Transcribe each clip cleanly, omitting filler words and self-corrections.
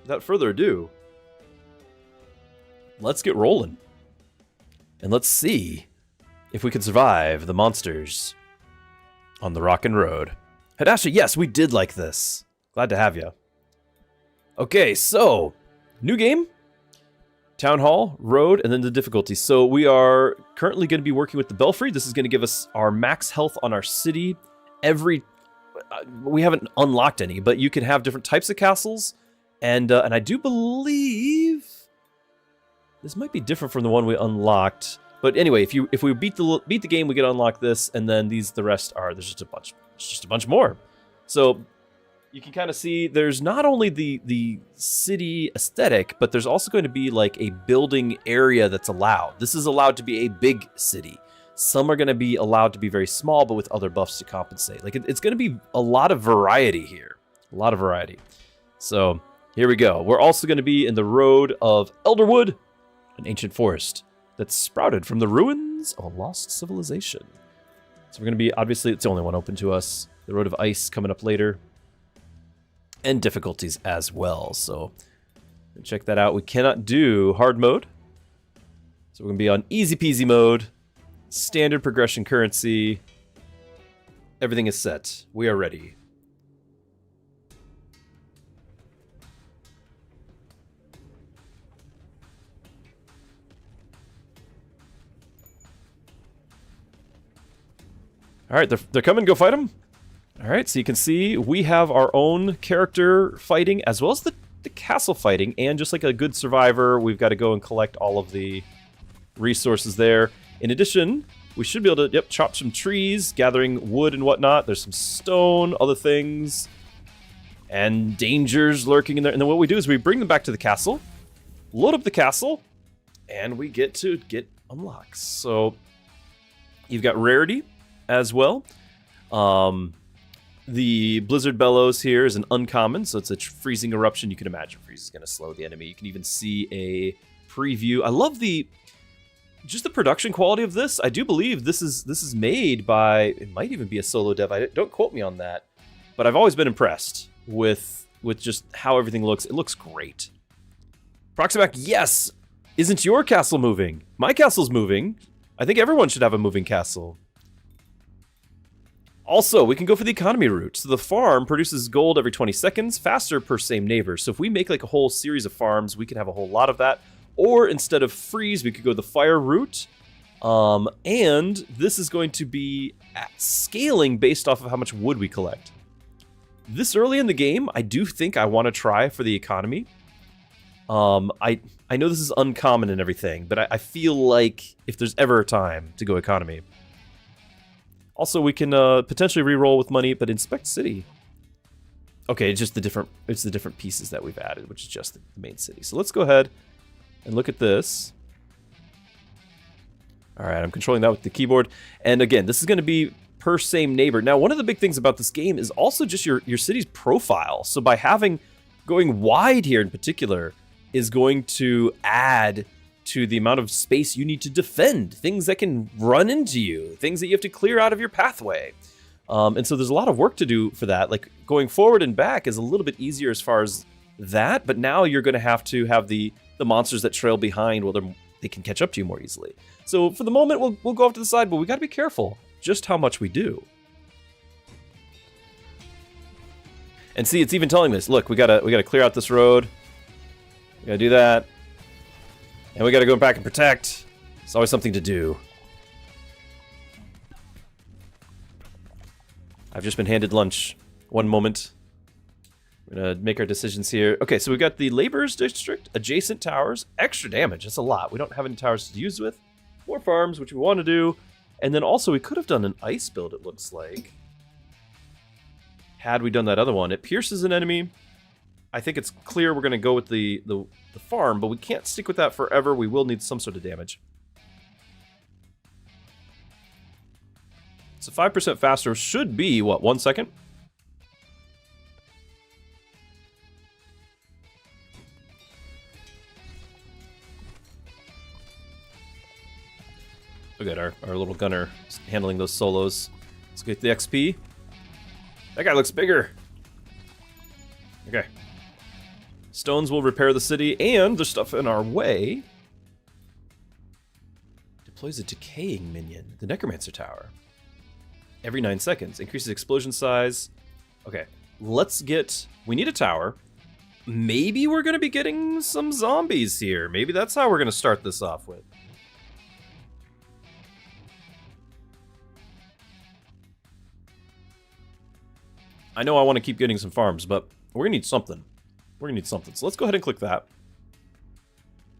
without further ado, let's get rolling. And let's see if we can survive the monsters on the Rockin' Road. Hadasha, yes, we did like this. Glad to have you. Okay, so, new game. Town Hall, Road, and then the difficulty. So we are currently going to be working with the Belfry. This is going to give us our max health on our city. We haven't unlocked any, but you can have different types of castles. And I do believe this might be different from the one we unlocked. But anyway, if we beat the game, we get to unlock this, and then the rest are there's just a bunch more. So you can kind of see there's not only the city aesthetic, but there's also going to be like a building area that's allowed. This is allowed to be a big city. Some are going to be allowed to be very small, but with other buffs to compensate. Like it's going to be a lot of variety here. A lot of variety. So here we go. We're also going to be in the Road of Elderwood, an ancient forest that's sprouted from the ruins of a lost civilization. So we're going to be, obviously, it's the only one open to us. The Road of Ice coming up later. And difficulties as well. So check that out. We cannot do hard mode. So we're going to be on easy peasy mode. Standard progression currency. Everything is set. We are ready. All right, they're coming. Go fight them. All right, so you can see we have our own character fighting as well as the castle fighting. And just like a good survivor, we've got to go and collect all of the resources there. In addition, we should be able to, chop some trees, gathering wood and whatnot. There's some stone, other things, and dangers lurking in there. And then what we do is we bring them back to the castle, load up the castle, and we get to get unlocks. So you've got rarity as well. The Blizzard Bellows here is an uncommon, so it's a freezing eruption. You can imagine freeze is going to slow the enemy. You can even see a preview. I love just the production quality of this. I do believe this is made by, it might even be a solo dev. Don't quote me on that, but I've always been impressed with just how everything looks. It looks great. Proximac, yes. Isn't your castle moving? My castle's moving. I think everyone should have a moving castle. Also, we can go for the economy route. So the farm produces gold every 20 seconds, faster per same neighbor. So if we make like a whole series of farms, we can have a whole lot of that. Or instead of freeze, we could go the fire route. And this is going to be scaling based off of how much wood we collect. This early in the game, I do think I want to try for the economy. I know this is uncommon and everything, but I feel like if there's ever a time to go economy. Also, we can potentially re-roll with money, but inspect city. Okay, it's the different pieces that we've added, which is just the main city. So let's go ahead and look at this. All right, I'm controlling that with the keyboard. And again, this is going to be per same neighbor. Now, one of the big things about this game is also just your city's profile. So by going wide here in particular is going to add to the amount of space you need to defend, things that can run into you, things that you have to clear out of your pathway. And so there's a lot of work to do for that. Like going forward and back is a little bit easier as far as that, but now you're going to have the monsters that trail behind, well, they can catch up to you more easily. So for the moment, we'll go off to the side, but we got to be careful just how much we do. And see, it's even telling us, look, we gotta clear out this road. We gotta do that. And we gotta go back and protect. It's always something to do. I've just been handed lunch. One moment. We're gonna make our decisions here. Okay, so we've got the Laborers District, adjacent towers, extra damage. That's a lot. We don't have any towers to use with. More farms, which we want to do. And then also, we could have done an ice build, it looks like. Had we done that other one. It pierces an enemy. I think it's clear we're going to go with the farm, but we can't stick with that forever. We will need some sort of damage. So 5% faster should be, what, 1 second? Look at our little gunner handling those solos. Let's get the XP. That guy looks bigger. Okay. Stones will repair the city, and there's stuff in our way. Deploys a decaying minion. The Necromancer Tower. Every 9 seconds. Increases explosion size. Okay, let's get... We need a tower. Maybe we're going to be getting some zombies here. Maybe that's how we're going to start this off with. I know I want to keep getting some farms, but we're going to need something. We're going to need something. So let's go ahead and click that.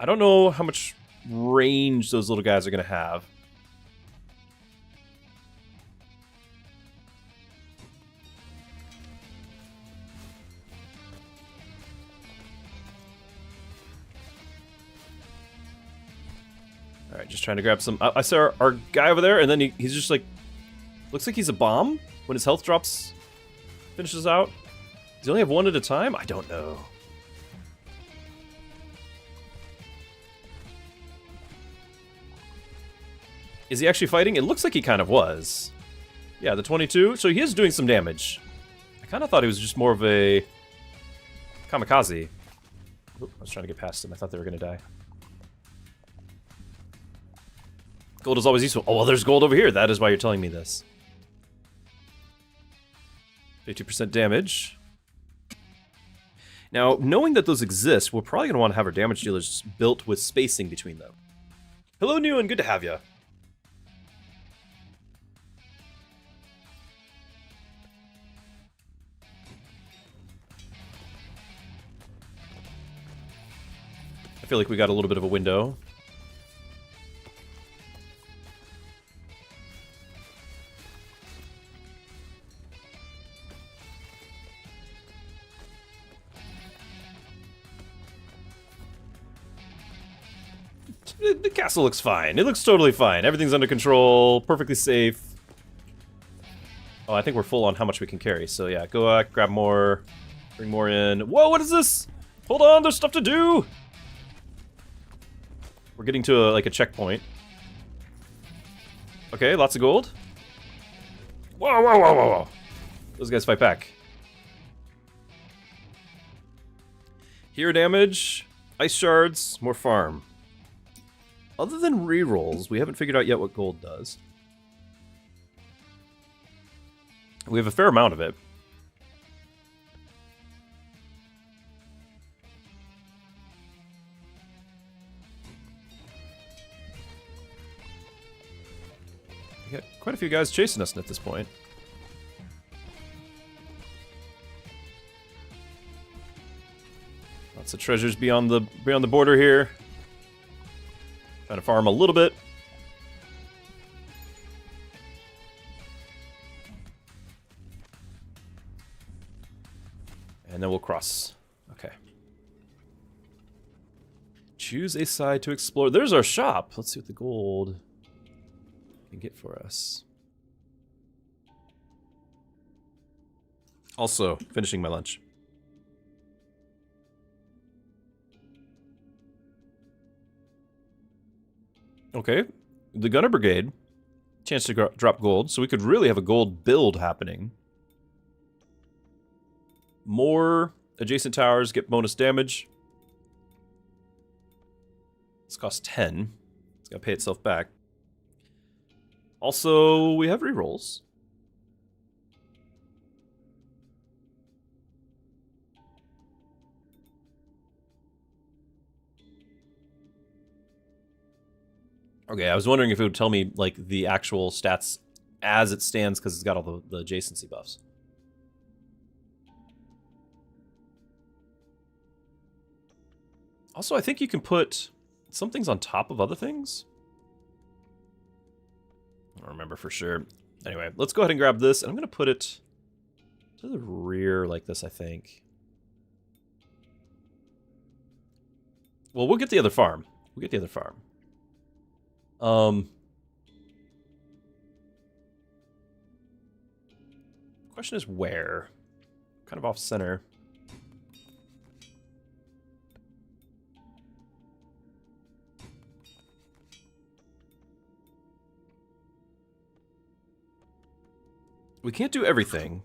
I don't know how much range those little guys are going to have. Alright, just trying to grab some... I saw our guy over there, and then he's just like... Looks like he's a bomb when his health drops... Finishes out. Does he only have one at a time? I don't know. Is he actually fighting? It looks like he kind of was. Yeah, the 22. So he is doing some damage. I kind of thought he was just more of a... kamikaze. Oop, I was trying to get past him. I thought they were going to die. Gold is always useful. Oh, well, there's gold over here. That is why you're telling me this. 50% damage. Now, knowing that those exist, we're probably going to want to have our damage dealers built with spacing between them. Hello, New, and good to have you. I feel like we got a little bit of a window. The castle looks fine. It looks totally fine. Everything's under control, perfectly safe. Oh, I think we're full on how much we can carry. So yeah, go back, grab more, bring more in. Whoa, what is this? Hold on, there's stuff to do. We're getting to like a checkpoint. Okay, lots of gold. Whoa, whoa, whoa, whoa, whoa. Those guys fight back. Hero damage, ice shards, more farm. Other than rerolls, we haven't figured out yet what gold does. We have a fair amount of it. We got quite a few guys chasing us at this point. Lots of treasures beyond the border here. Trying to farm a little bit. And then we'll cross. Okay. Choose a side to explore. There's our shop. Let's see what the gold can get for us. Also, finishing my lunch. Okay, the Gunner Brigade, chance to drop gold, so we could really have a gold build happening. More adjacent towers get bonus damage. This costs 10. It's gotta pay itself back. Also, we have rerolls. Okay, I was wondering if it would tell me, like, the actual stats as it stands, because it's got all the adjacency buffs. Also, I think you can put some things on top of other things. I don't remember for sure. Anyway, let's go ahead and grab this, and I'm going to put it to the rear like this, I think. Well, we'll get the other farm. We'll get the other farm. Question is where? Kind of off center. We can't do everything,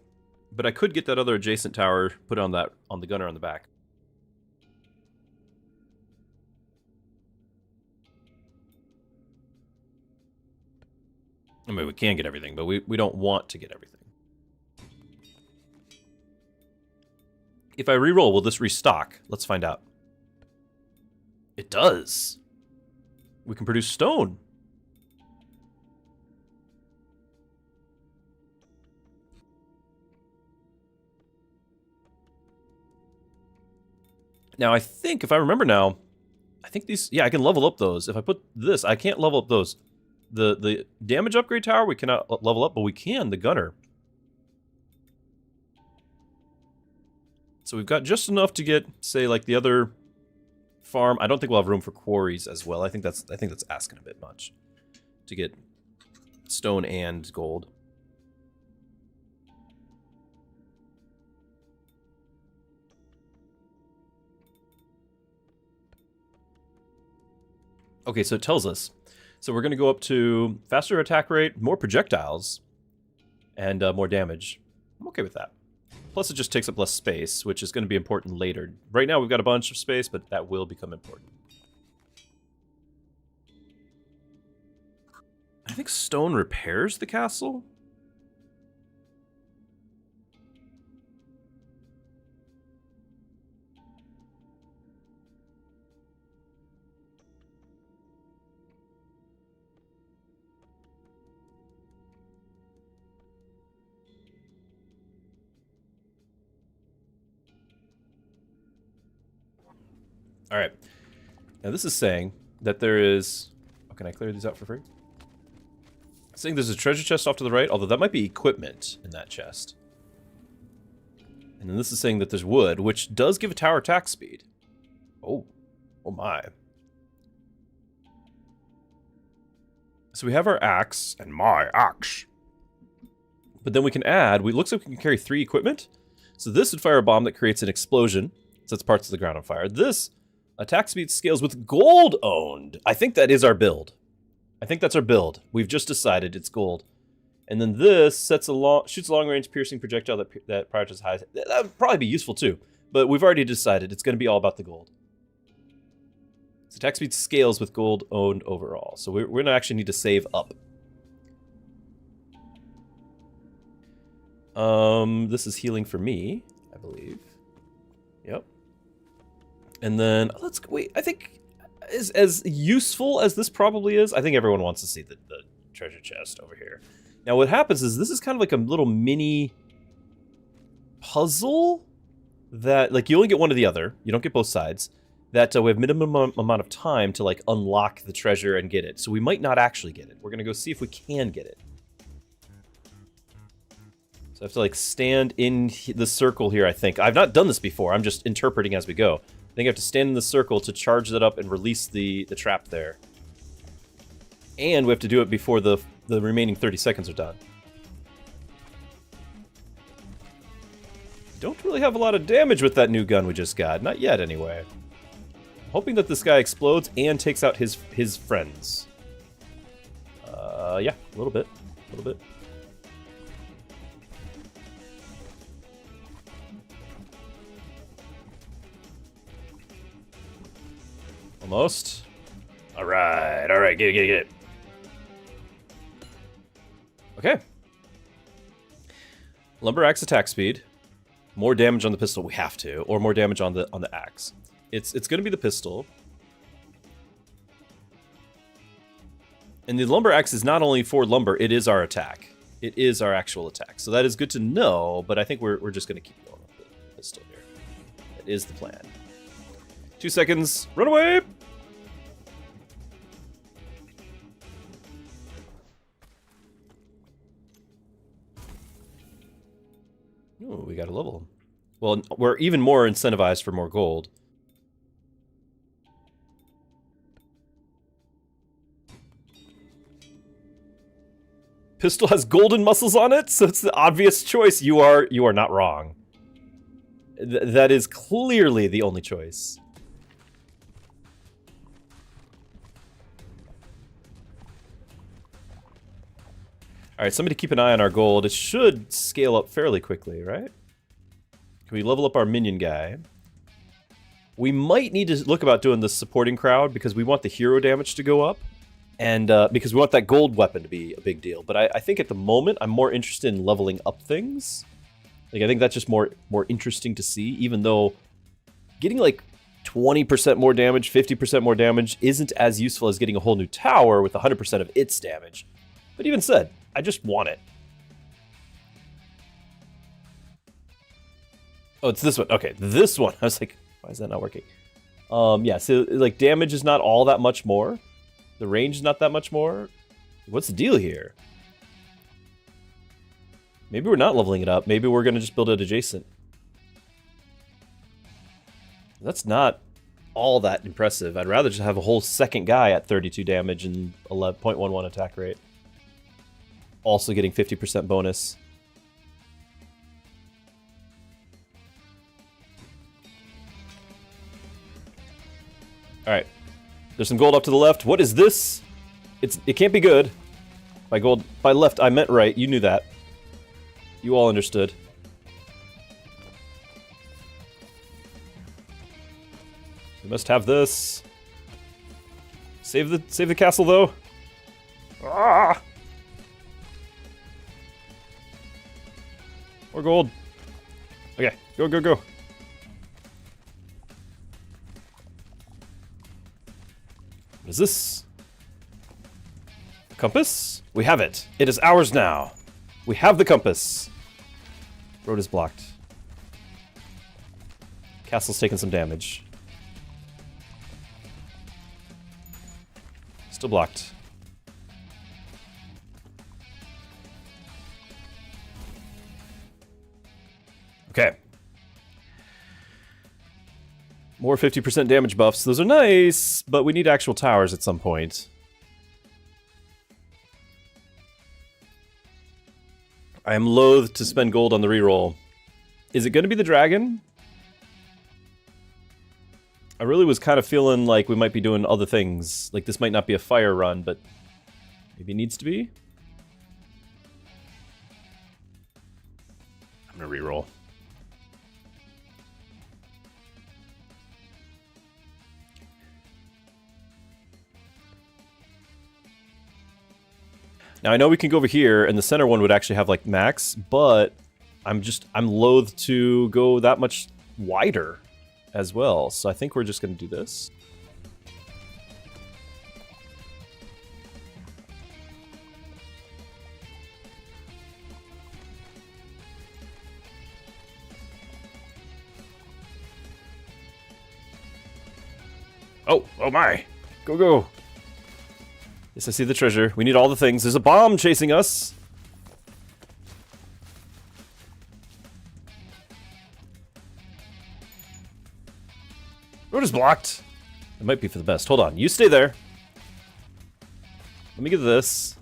but I could get that other adjacent tower put on the gunner on the back. I mean, we can get everything, but we don't want to get everything. If I reroll, will this restock? Let's find out. It does. We can produce stone. Now, I think, if I remember now, I think these... Yeah, I can level up those. If I put this, I can't level up those. The damage upgrade tower, we cannot level up, but we can the gunner. So we've got just enough to get, say, like the other farm. I don't think we'll have room for quarries as well. I think that's asking a bit much to get stone and gold. Okay, so it tells us. So we're going to go up to faster attack rate, more projectiles, and more damage. I'm okay with that. Plus it just takes up less space, which is going to be important later. Right now we've got a bunch of space, but that will become important. I think stone repairs the castle. All right. Now this is saying that there is... Oh, can I clear these out for free? It's saying there's a treasure chest off to the right, although that might be equipment in that chest. And then this is saying that there's wood, which does give a tower attack speed. Oh. Oh my. So we have our axe, and my axe. But then we can add... Looks like we can carry 3 equipment. So this would fire a bomb that creates an explosion, sets parts of the ground on fire. This... Attack speed scales with gold owned. I think that is our build. I think that's our build. We've just decided it's gold. And then this shoots a long range piercing projectile that prioritizes high. That would probably be useful too. But we've already decided it's going to be all about the gold. So attack speed scales with gold owned overall. So we're going to actually need to save up. This is healing for me, I believe. Yep. And then, let's wait, I think, as useful as this probably is, I think everyone wants to see the treasure chest over here. Now what happens is, this is kind of like a little mini puzzle that, like, you only get one or the other, you don't get both sides, that we have minimum amount of time to, like, unlock the treasure and get it. So we might not actually get it. We're gonna go see if we can get it. So I have to, like, stand in the circle here, I think. I've not done this before, I'm just interpreting as we go. I think I have to stand in the circle to charge that up and release the trap there. And we have to do it before the remaining 30 seconds are done. Don't really have a lot of damage with that new gun we just got. Not yet, anyway. I'm hoping that this guy explodes and takes out his friends. Yeah, a little bit. A little bit. Almost. Alright, get it. Okay. Lumber axe attack speed. More damage on the pistol, we have to, or more damage on the axe. It's gonna be the pistol. And the lumber axe is not only for lumber, it is our attack. It is our actual attack. So that is good to know, but I think we're just gonna keep going with the pistol here. That is the plan. 2 seconds. Run away! Ooh, we got a level. Well, we're even more incentivized for more gold. Pistol has golden muscles on it, so it's the obvious choice. You are not wrong. That is clearly the only choice. Alright, somebody keep an eye on our gold. It should scale up fairly quickly, right? Can we level up our minion guy? We might need to look about doing the supporting crowd because we want the hero damage to go up. And because we want that gold weapon to be a big deal. But I think at the moment, I'm more interested in leveling up things. Like, I think that's just more interesting to see, even though getting like 20% more damage, 50% more damage isn't as useful as getting a whole new tower with 100% of its damage. But even said, I just want it. Oh, it's this one. Okay, this one. I was like, why is that not working? Yeah, so like damage is not all that much more. The range is not that much more. What's the deal here? Maybe we're not leveling it up. Maybe we're going to just build it adjacent. That's not all that impressive. I'd rather just have a whole second guy at 32 damage and 11.11 attack rate. Also getting 50% bonus. Alright. There's some gold up to the left. What is this? It can't be good. By gold, by left, I meant right. You knew that. You all understood. We must have this. Save the castle though. Ah! More gold. Okay, go, go, go. What is this? A compass? We have it. It is ours now. We have the compass. Road is blocked. Castle's taken some damage. Still blocked. Okay. More 50% damage buffs. Those are nice, but we need actual towers at some point. I am loath to spend gold on the reroll. Is it going to be the dragon? I really was kind of feeling like we might be doing other things. Like this might not be a fire run, but maybe it needs to be. I'm going to reroll. Now I know we can go over here, and the center one would actually have like max, but I'm loath to go that much wider as well. So I think we're just gonna do this. Oh my! Go, go! Yes, I see the treasure. We need all the things. There's a bomb chasing us! Road is blocked. It might be for the best. Hold on. You stay there. Let me get this.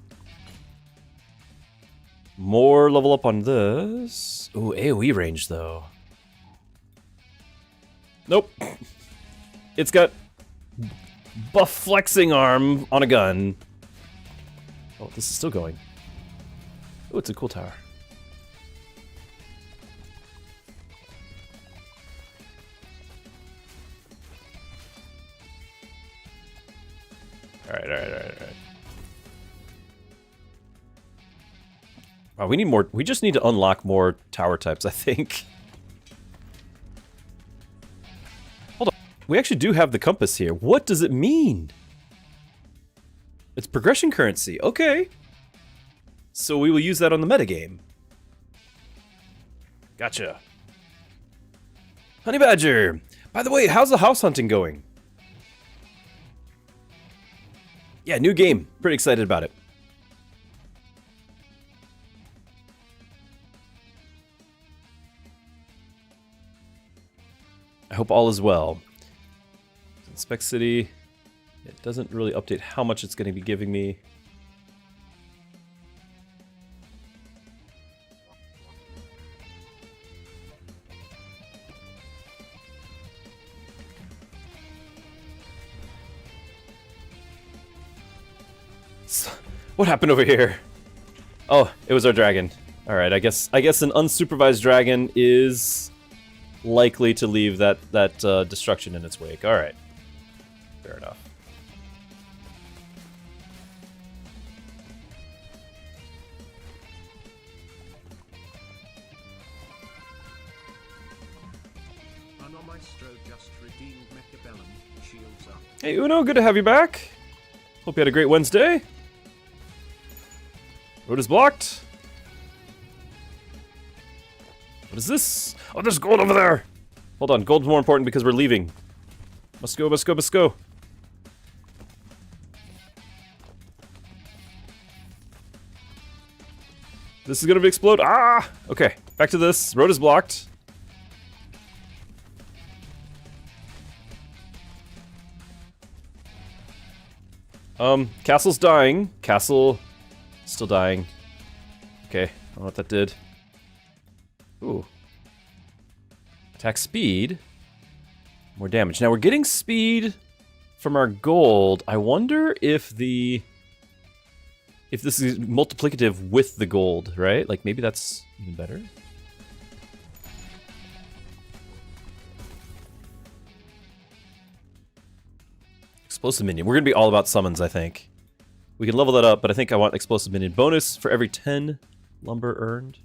More level up on this. Ooh, AoE range, though. Nope. It's got buff flexing arm on a gun. Oh, this is still going. Oh, it's a cool tower. Alright. Wow, we need more. We just need to unlock more tower types, I think. Hold on. We actually do have the compass here. What does it mean? It's progression currency. Okay. So we will use that on the metagame. Gotcha. Honey Badger! By the way, how's the house hunting going? Yeah, new game. Pretty excited about it. I hope all is well. Spec City. It doesn't really update how much it's going to be giving me. What happened over here? Oh, it was our dragon. All right, I guess an unsupervised dragon is likely to leave that destruction in its wake. All right, fair enough. Hey Uno, good to have you back. Hope you had a great Wednesday. Road is blocked. What is this? Oh, there's gold over there. Hold on, gold's more important because we're leaving. Must go, must go, must go. This is gonna explode. Ah! Okay, back to this. Road is blocked. Castle's dying. Castle still dying. Okay, I don't know what that did. Ooh. Attack speed. More damage. Now we're getting speed from our gold. I wonder if this is multiplicative with the gold, right? Like maybe that's even better. Explosive minion. We're gonna be all about summons, I think. We can level that up, but I think I want explosive minion bonus for every 10 lumber earned.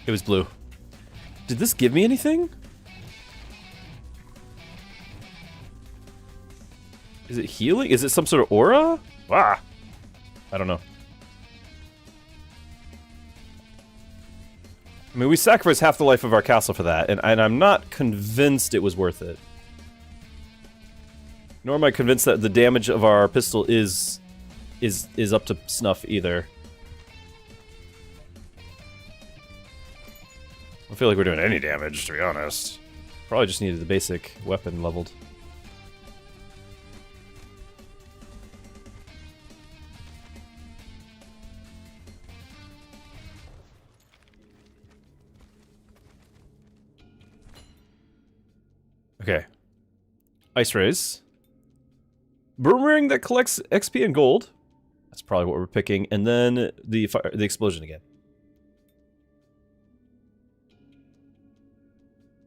It was blue. Did this give me anything? Is it healing? Is it some sort of aura? Ah! I don't know. I mean, we sacrificed half the life of our castle for that, and I'm not convinced it was worth it. Nor am I convinced that the damage of our pistol is up to snuff either. I don't feel like we're doing any damage, to be honest. Probably just needed the basic weapon leveled. Okay. Ice Rays. Boomerang that collects XP and gold. That's probably what we're picking. And then the explosion again.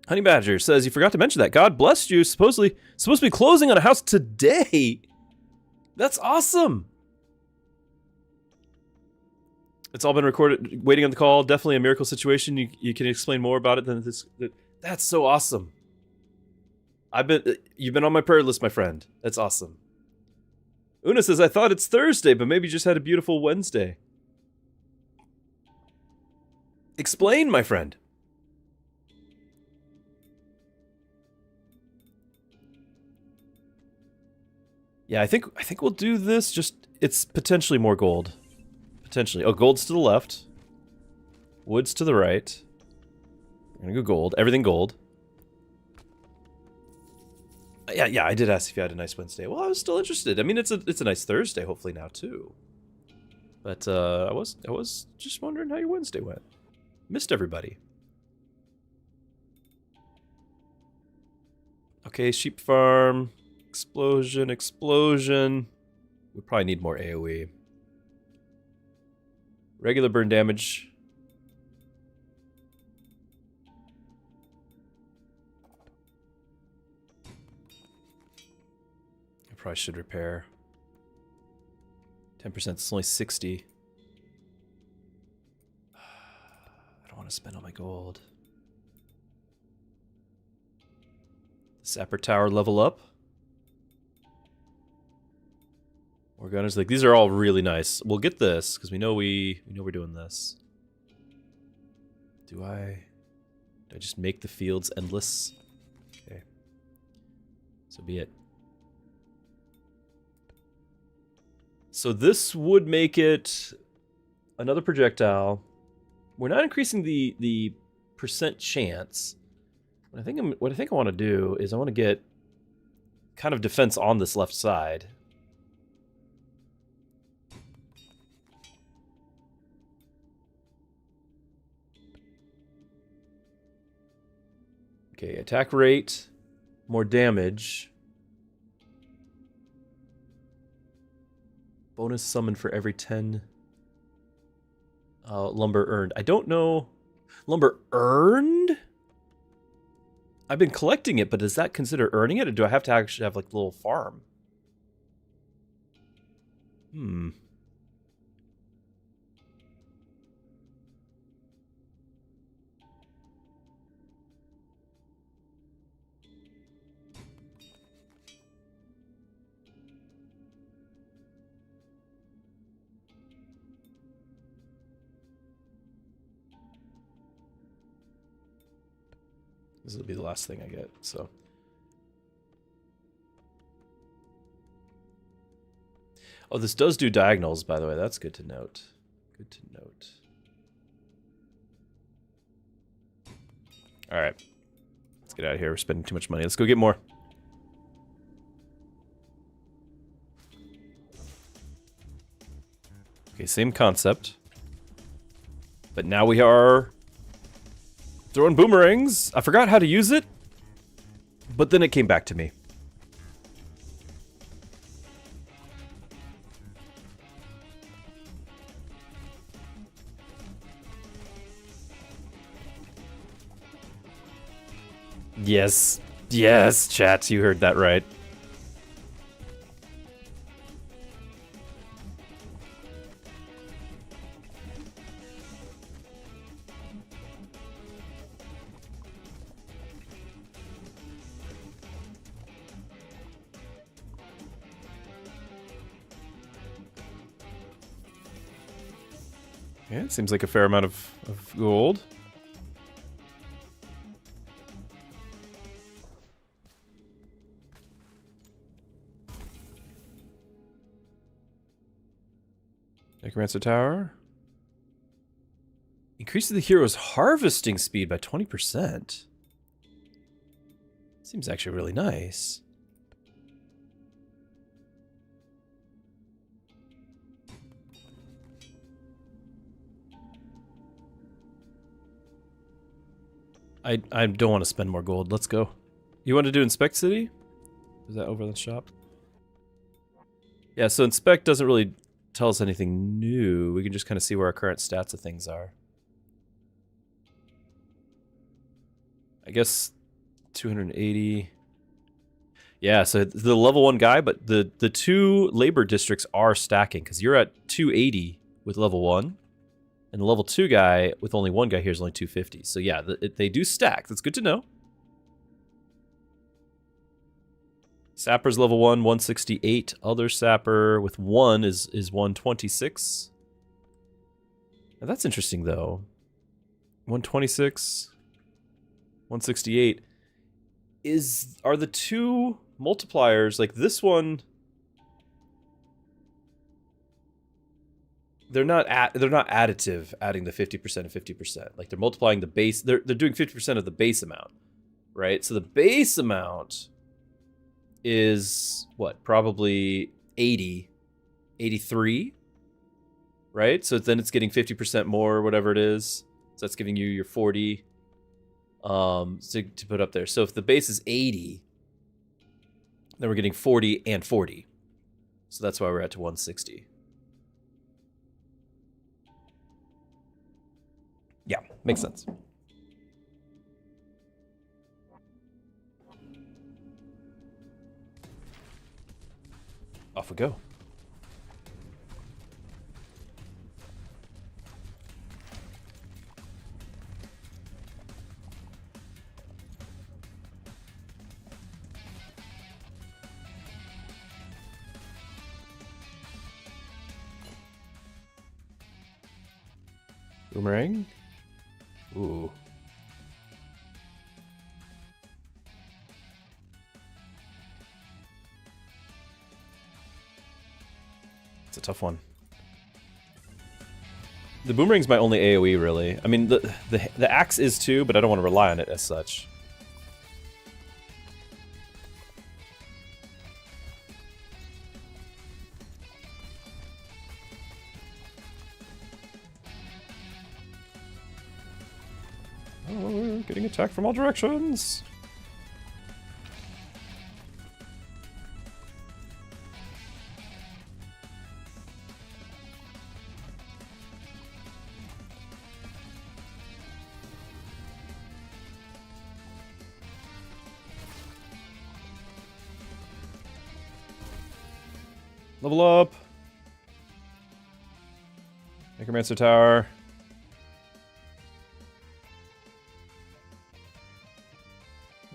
Honey Badger says, you forgot to mention that. God bless you. Supposedly supposed to be closing on a house today. That's awesome. It's all been recorded. Waiting on the call. Definitely a miracle situation. You can explain more about it than this. That's so awesome. You've been on my prayer list, my friend. That's awesome. Una says, I thought it's Thursday, but maybe you just had a beautiful Wednesday. Explain, my friend. Yeah, I think we'll do this. Just it's potentially more gold. Potentially. Oh, gold's to the left. Wood's to the right. We're gonna go gold. Everything gold. Yeah, I did ask if you had a nice Wednesday. Well, I was still interested. I mean, it's a nice Thursday, hopefully now too. But I was just wondering how your Wednesday went. Missed everybody. Okay, sheep farm, explosion. We probably need more AoE. Regular burn damage. Probably should repair. 10%, it's only 60. I don't want to spend all my gold. Sapper Tower level up. More gunners, like these are all really nice. We'll get this, because we know we're doing this. Do I just make the fields endless? Okay. So be it. So this would make it another projectile. We're not increasing the percent chance. What I think I want to do is I want to get kind of defense on this left side. Okay, attack rate, more damage. Bonus summon for every 10 lumber earned. I don't know. Lumber earned? I've been collecting it, but does that consider earning it? Or do I have to actually have like a little farm? Hmm. This will be the last thing I get, so. Oh, this does do diagonals, by the way. That's good to note. Good to note. All right. Let's get out of here. We're spending too much money. Let's go get more. Okay, same concept. But now we are throwing boomerangs. I forgot how to use it, but then it came back to me. Yes. Yes, chat, you heard that right. Yeah, it seems like a fair amount of gold. Necromancer Tower. Increases the hero's harvesting speed by 20%. Seems actually really nice. I don't want to spend more gold. Let's go. You want to do Inspect City? Is that over the shop? Yeah, so Inspect doesn't really tell us anything new. We can just kind of see where our current stats of things are. I guess 280. Yeah, so the level 1 guy, but the 2 labor districts are stacking because you're at 280 with level 1. And the level 2 guy, with only 1 guy here, is only 250. So yeah, they do stack. That's good to know. Sapper's level 1, 168. Other Sapper with 1 is 126. Now that's interesting, though. 126, 168. Are the 2 multipliers, like this one... They're not additive, adding the 50% and 50%. Like they're multiplying the base. They're doing 50% of the base amount, right? So the base amount is what? Probably 80, 83, right? So then it's getting 50% more, whatever it is. So that's giving you your 40 to put up there. So if the base is 80, then we're getting 40 and 40. So that's why we're at to 160. Yeah, makes sense. Off we go. Boomerang. Ooh. It's a tough one. The boomerang's my only AoE, really. I mean, the axe is too, but I don't want to rely on it as such. Oh, we're getting attacked from all directions. Level up. Necromancer Tower.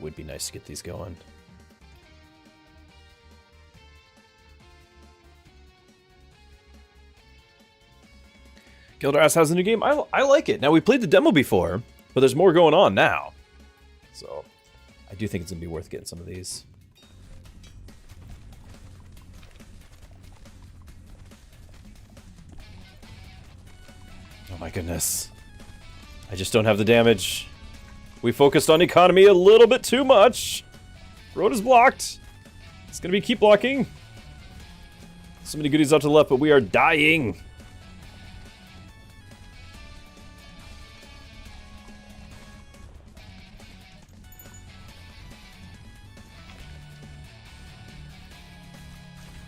Would be nice to get these going. Gildaras has a new game. I like it. Now, we played the demo before, but there's more going on now. So, I do think it's going to be worth getting some of these. Oh my goodness. I just don't have the damage. We focused on economy a little bit too much. Road is blocked. It's going to be keep blocking. So many goodies out to the left, but we are dying.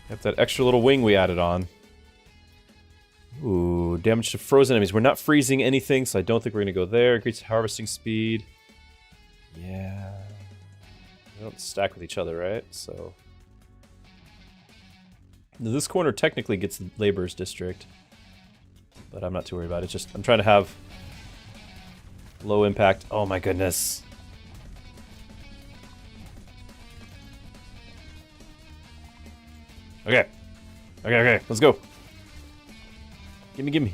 Got that extra little wing we added on. Ooh, damage to frozen enemies. We're not freezing anything, so I don't think we're going to go there. Increase harvesting speed. Yeah. They don't stack with each other, right? So. Now, this corner technically gets the Laborer's District. But I'm not too worried about it. Just, I'm trying to have low impact. Oh my goodness. Okay. Okay, let's go. Gimme.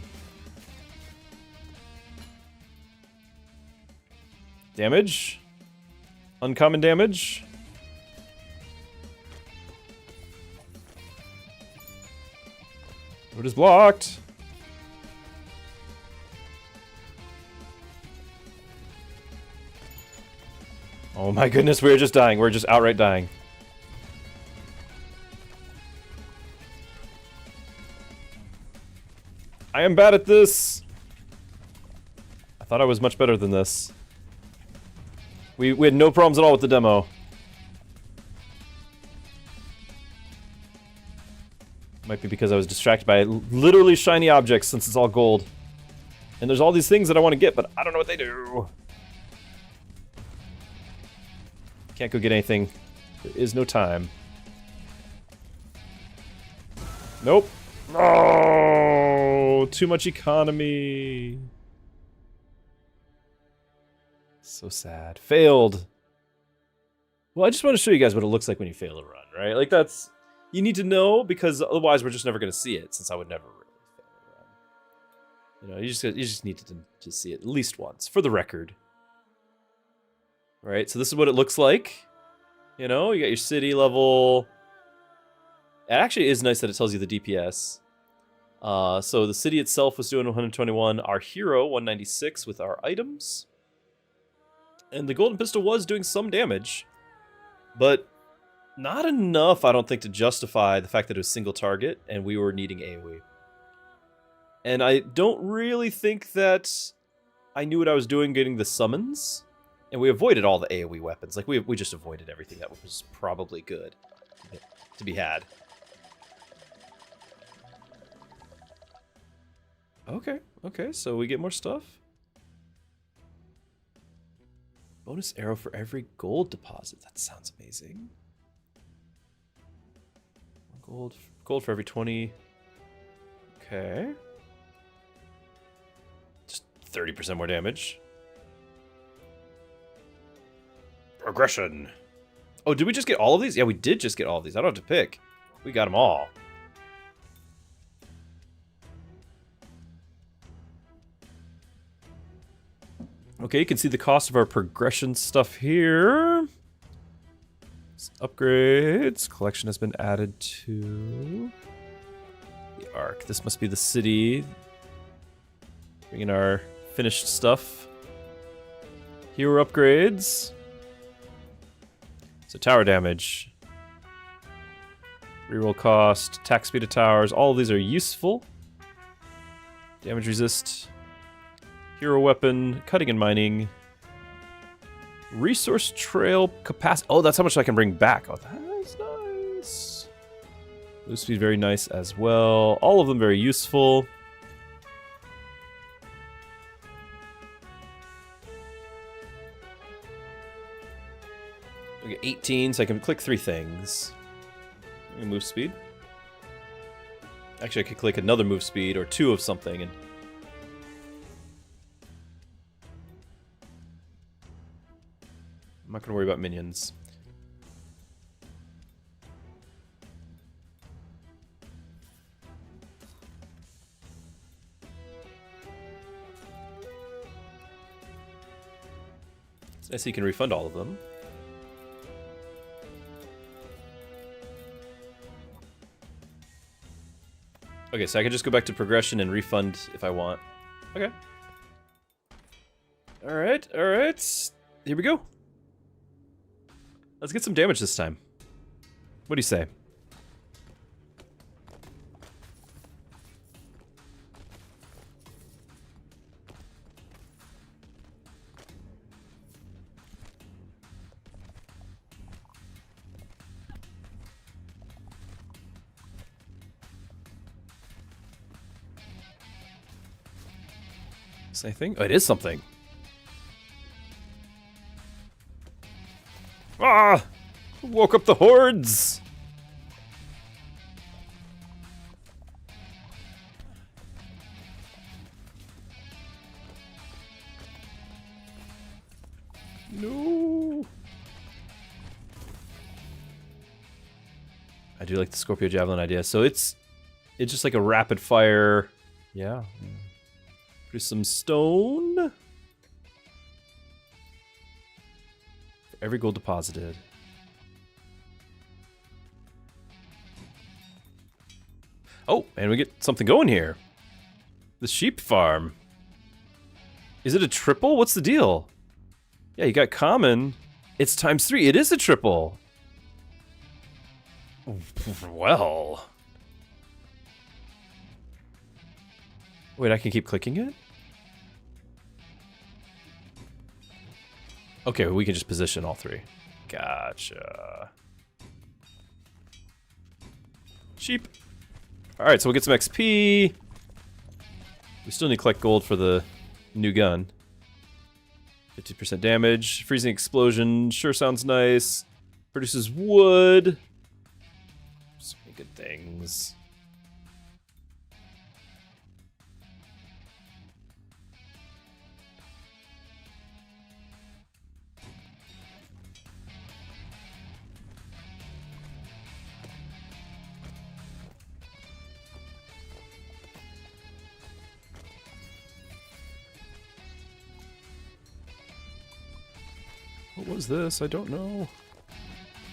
Damage. Uncommon damage. Road is blocked. Oh my goodness, we're just dying. We're just outright dying. I am bad at this. I thought I was much better than this. We had no problems at all with the demo. Might be because I was distracted by literally shiny objects since it's all gold. And there's all these things that I want to get, but I don't know what they do. Can't go get anything. There is no time. Nope. Oh, too much economy. So sad. Failed. Well, I just want to show you guys what it looks like when you fail a run, right? Like, that's... You need to know, because otherwise we're just never going to see it, since I would never really fail a run. You know, you just need to see it at least once, for the record. Right, so this is what it looks like. You know, you got your city level. It actually is nice that it tells you the DPS. So the city itself was doing 121. Our hero, 196 with our items. And the golden pistol was doing some damage. But not enough, I don't think, to justify the fact that it was single target and we were needing AoE. And I don't really think that I knew what I was doing getting the summons. And we avoided all the AoE weapons. Like, we just avoided everything that was probably good to be had. Okay, so we get more stuff. Bonus arrow for every gold deposit. That sounds amazing. Gold for every 20. Okay. Just 30% more damage. Progression. Oh, did we just get all of these? Yeah, we did just get all of these. I don't have to pick. We got them all. Okay, you can see the cost of our progression stuff here. Upgrades. Collection has been added to the Arc. This must be the city. Bring in our finished stuff. Hero upgrades. So tower damage. Reroll cost. Attack speed of towers. All of these are useful. Damage resist. Hero weapon, cutting and mining. Resource trail capacity. Oh, that's how much I can bring back. Oh, that's nice. Move speed, very nice as well. All of them very useful. We get 18, so I can click 3 things. Move speed. Actually, I could click another move speed or 2 of something and not gonna worry about minions. It's nice you can refund all of them. Okay, so I can just go back to progression and refund if I want. Okay. Alright, alright. Here we go. Let's get some damage this time. What do you say? Anything? Oh, it is something. Ah! Woke up the hordes! No! I do like the Scorpio Javelin idea. So it's just like a rapid fire. Yeah. Produce some stone. For every gold deposited. Oh, and we get something going here. The sheep farm. Is it a triple? What's the deal? Yeah, you got common. It's ×3. It is a triple. Well. Wait, I can keep clicking it? Okay, we can just position all three. Gotcha. Sheep. Alright, so we'll get some XP. We still need to collect gold for the new gun. 50% damage. Freezing explosion. Sure sounds nice. Produces wood. So many good things. What was this? I don't know.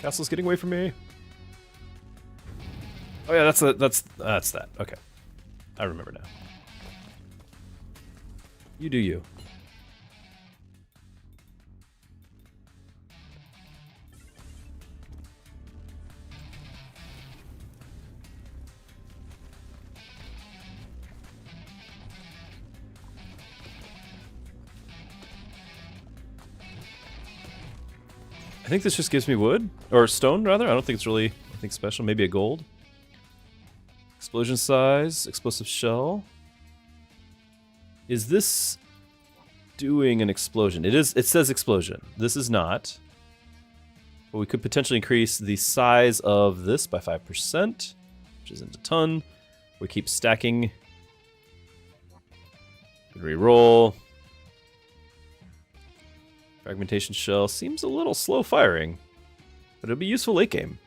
Castle's getting away from me. Oh yeah, that's that. Okay. I remember now. You do you. I think this just gives me wood, or stone rather. I don't think it's really anything special. Maybe a gold. Explosion size, explosive shell. Is this doing an explosion? It is. It says explosion. This is not. But we could potentially increase the size of this by 5%, which isn't a ton. We keep stacking. Reroll. Fragmentation shell seems a little slow firing, but it'll be useful late game.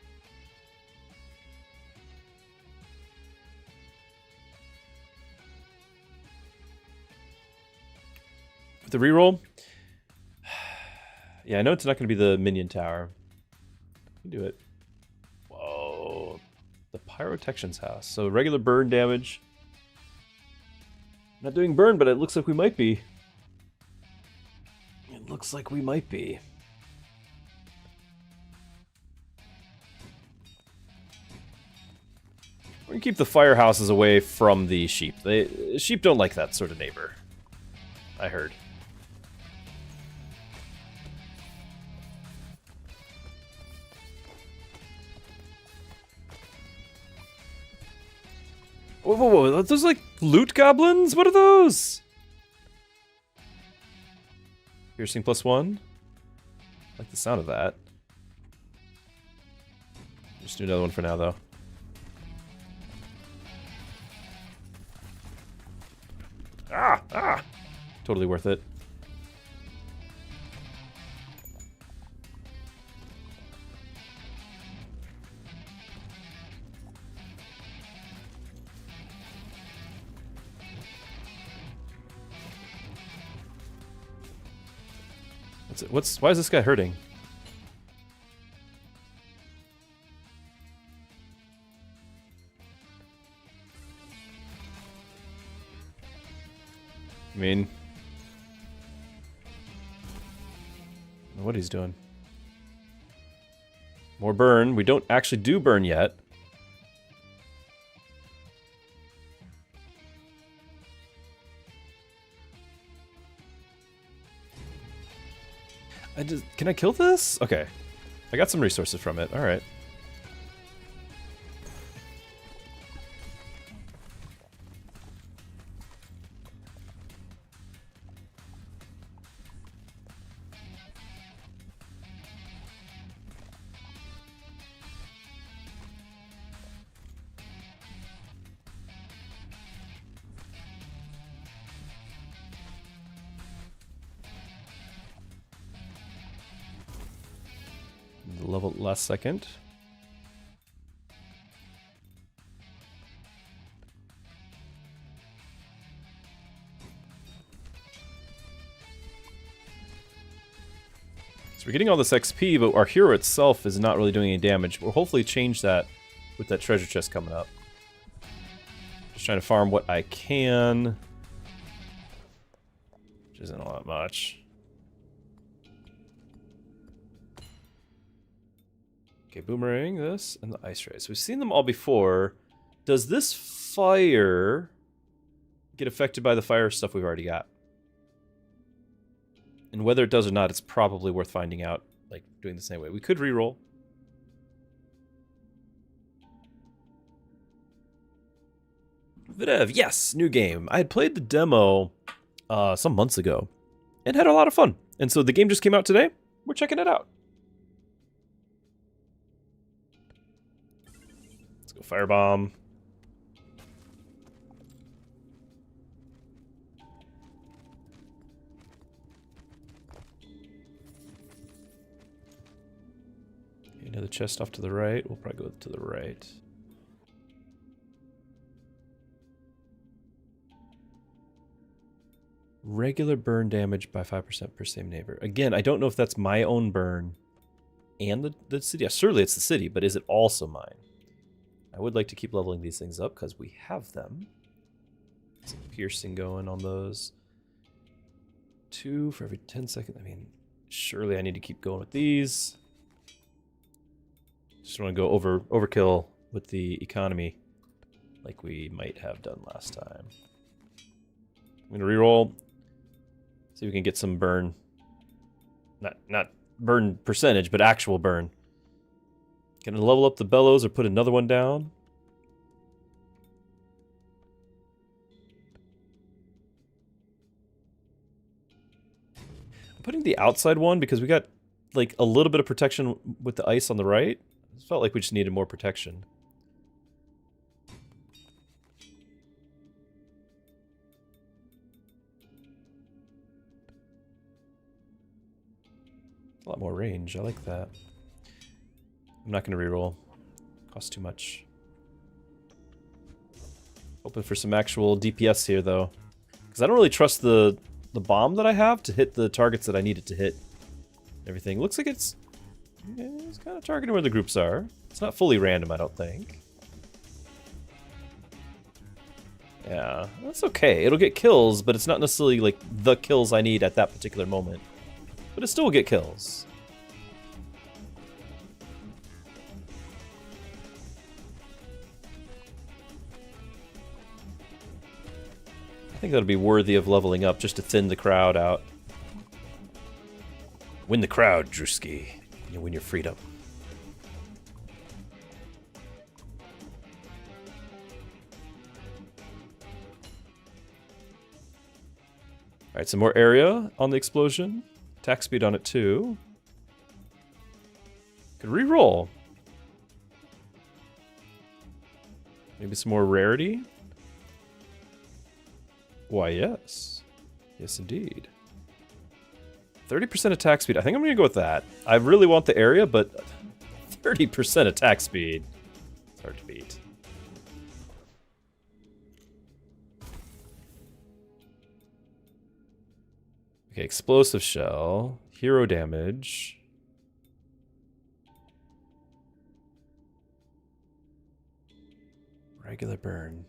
With the reroll, yeah, I know it's not going to be the minion tower. You can do it. Whoa, the Pyrotection's house. So regular burn damage. Not doing burn, but it looks like we might be. It looks like we might be. We're gonna keep the firehouses away from the sheep. Sheep don't like that sort of neighbor. I heard. Whoa, whoa, whoa! Are those like loot goblins? What are those? Piercing +1. I like the sound of that. Just do another one for now, though. Ah! Ah! Totally worth it. Why is this guy hurting? I mean, I don't know what he's doing. More burn. We don't actually do burn yet. Can I kill this? Okay. I got some resources from it. Alright. Level last second. So we're getting all this XP, but our hero itself is not really doing any damage. We'll hopefully change that with that treasure chest coming up. Just trying to farm what I can. Which isn't a lot much. Okay, boomerang, this, and the ice ray. So we've seen them all before. Does this fire get affected by the fire stuff we've already got? And whether it does or not, it's probably worth finding out, like, doing the same way. We could reroll. Videv, yes, new game. I had played the demo some months ago and had a lot of fun. And so the game just came out today. We're checking it out. Firebomb. Another chest off to the right. We'll probably go to the right. Regular burn damage by 5% per same neighbor. Again, I don't know if that's my own burn and the city. Yeah, surely it's the city, but is it also mine? I would like to keep leveling these things up because we have them. Some piercing going on those. 2 for every 10 seconds. I mean, surely I need to keep going with these. Just want to go overkill with the economy like we might have done last time. I'm going to reroll. See if we can get some burn. Not burn percentage, but actual burn. Gonna level up the bellows or put another one down. I'm putting the outside one because we got like a little bit of protection with the ice on the right. It felt like we just needed more protection. A lot more range. I like that. I'm not going to reroll. Costs too much. Hoping for some actual DPS here, though. Because I don't really trust the bomb that I have to hit the targets that I need it to hit. Everything. Looks like it's kind of targeting where the groups are. It's not fully random, I don't think. Yeah, that's okay. It'll get kills, but it's not necessarily like the kills I need at that particular moment. But it still will get kills. I think that'll be worthy of leveling up just to thin the crowd out. Win the crowd, Druski. You win your freedom. Alright, some more area on the explosion. Attack speed on it too. Could re-roll. Maybe some more rarity. Why, yes. Yes, indeed. 30% attack speed. I think I'm going to go with that. I really want the area, but 30% attack speed. It's hard to beat. Okay, explosive shell. Hero damage. Regular burn.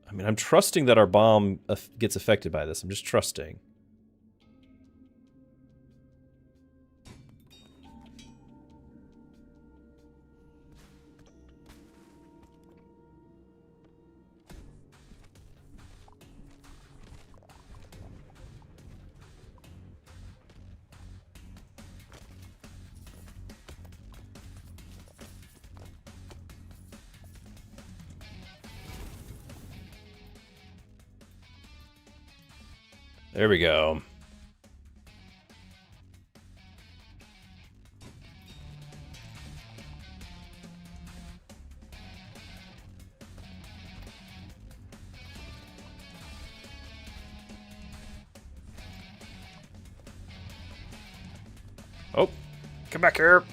I mean, I'm trusting that our bomb gets affected by this. I'm just trusting. There we go. Oh, come back here.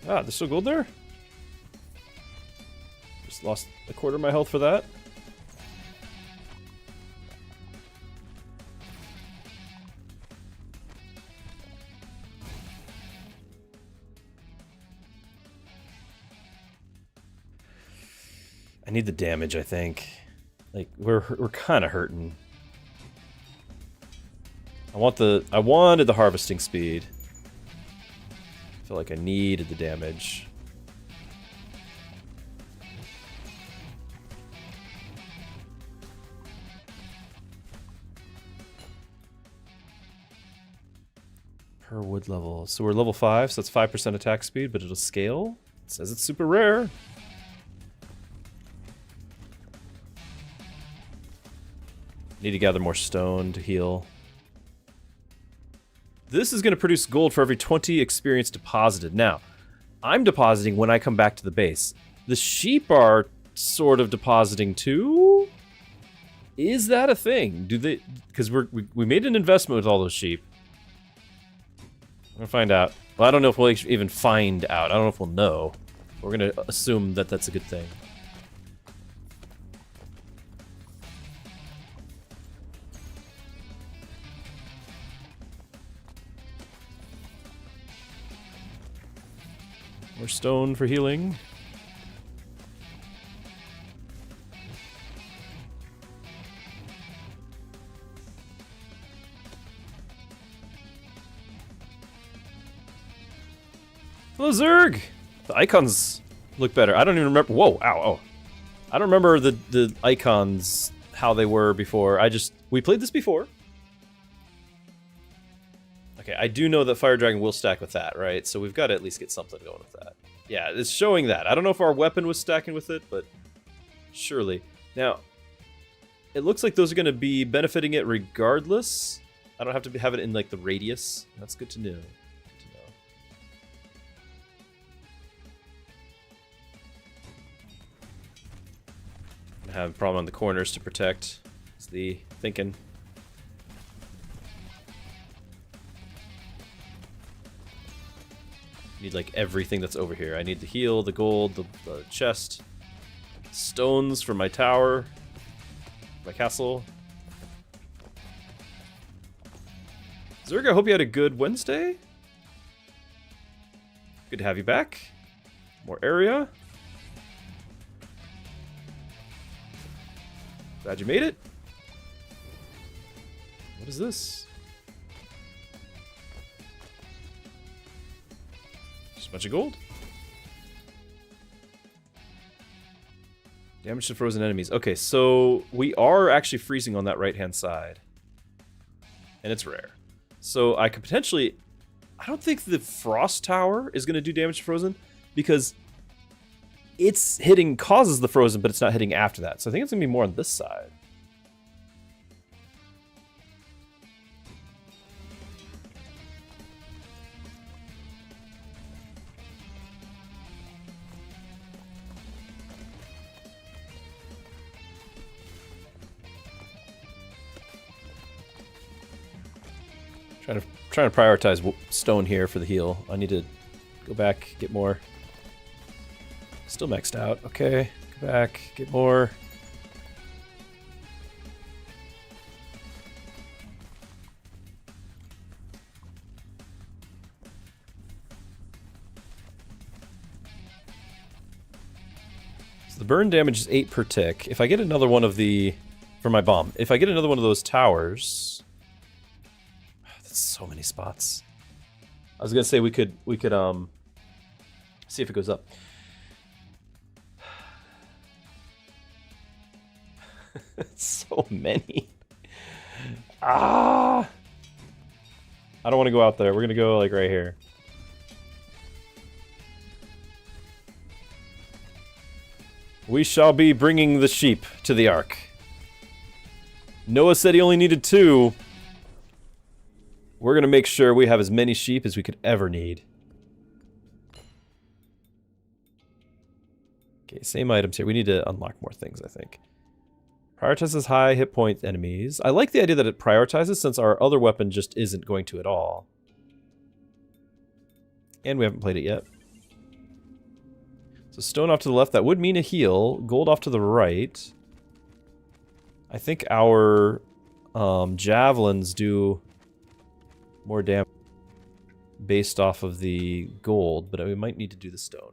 Ah, there's still gold there? Just lost a quarter of my health for that. I need the damage, I think. Like, we're kind of hurting. I wanted the harvesting speed. I feel like I needed the damage. Per wood level. So we're level 5, so that's 5% attack speed, but it'll scale. It says it's super rare. Need to gather more stone to heal. This is going to produce gold for every 20 experience deposited. Now, I'm depositing when I come back to the base. The sheep are sort of depositing too? Is that a thing? Do they... Because we made an investment with all those sheep. I'm gonna find out. Well, I don't know if we'll even find out. I don't know if we'll know. We're gonna assume that that's a good thing. More stone for healing. Hello, Zerg! The icons look better. I don't even remember. Whoa, ow, oh. I don't remember the icons, how they were before. We played this before. Okay, I do know that Fire Dragon will stack with that, right? So we've got to at least get something going with that. Yeah, it's showing that. I don't know if our weapon was stacking with it, but surely. Now, it looks like those are going to be benefiting it regardless. I don't have to have it in, like, the radius. That's good to know. Have a problem on the corners to protect. Is the thinking. Need like everything that's over here. I need the heal, the gold, the chest, stones for my tower, my castle. Zerg, I hope you had a good Wednesday. Good to have you back. More area. Glad you made it. What is this? Just a bunch of gold. Damage to frozen enemies. Okay, so we are actually freezing on that right-hand side. And it's rare. So I could potentially... I don't think the Frost Tower is going to do damage to frozen, because it's hitting causes the frozen, but it's not hitting after that. So I think it's going to be more on this side. Trying to prioritize stone here for the heal. I need to go back, get more. Still maxed out. Okay, go back, get more. The burn damage is 8 per tick. If I get another one of the... For my bomb. If I get another one of those towers... That's so many spots. I was gonna say we could see if it goes up. So many. Ah! I don't want to go out there. We're gonna go like right here. We shall be bringing the sheep to the ark. Noah said he only needed 2. We're gonna make sure we have as many sheep as we could ever need. Okay, same items here. We need to unlock more things, I think. Prioritizes high hit point enemies. I like the idea that it prioritizes since our other weapon just isn't going to at all. And we haven't played it yet. So stone off to the left, that would mean a heal. Gold off to the right. I think our javelins do more damage based off of the gold, but we might need to do the stone.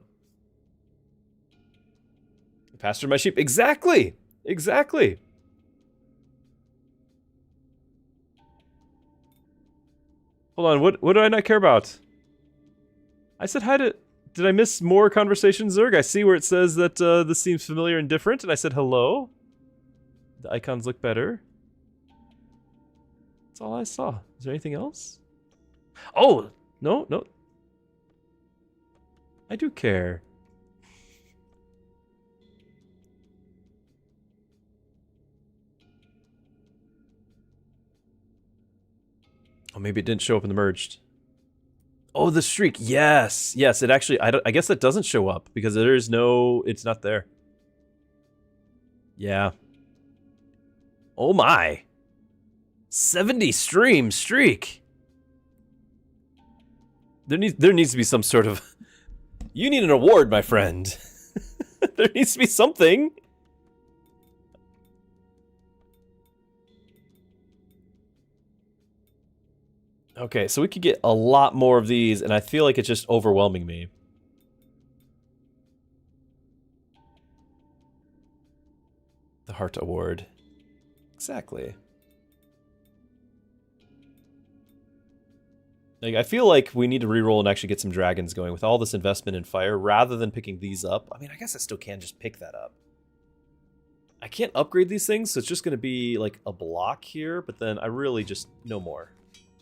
Pasture my sheep. Exactly! Exactly! Hold on, what do I not care about? I said hi to... Did I miss more conversation, Zerg? I see where it says that this seems familiar and different, and I said hello. The icons look better. That's all I saw. Is there anything else? Oh! No, no. I do care. Oh, maybe it didn't show up in the merged. Oh, the streak. Yes. Yes, it actually... I guess that doesn't show up because there is no... It's not there. Yeah. Oh my. 70 stream streak. There needs to be some sort of... You need an award, my friend. There needs to be something. Okay, so we could get a lot more of these, and I feel like it's just overwhelming me. The Heart Award. Exactly. Like, I feel like we need to reroll and actually get some dragons going with all this investment in fire, rather than picking these up. I mean, I guess I still can just pick that up. I can't upgrade these things, so it's just going to be, like, a block here, but then I really just... no more.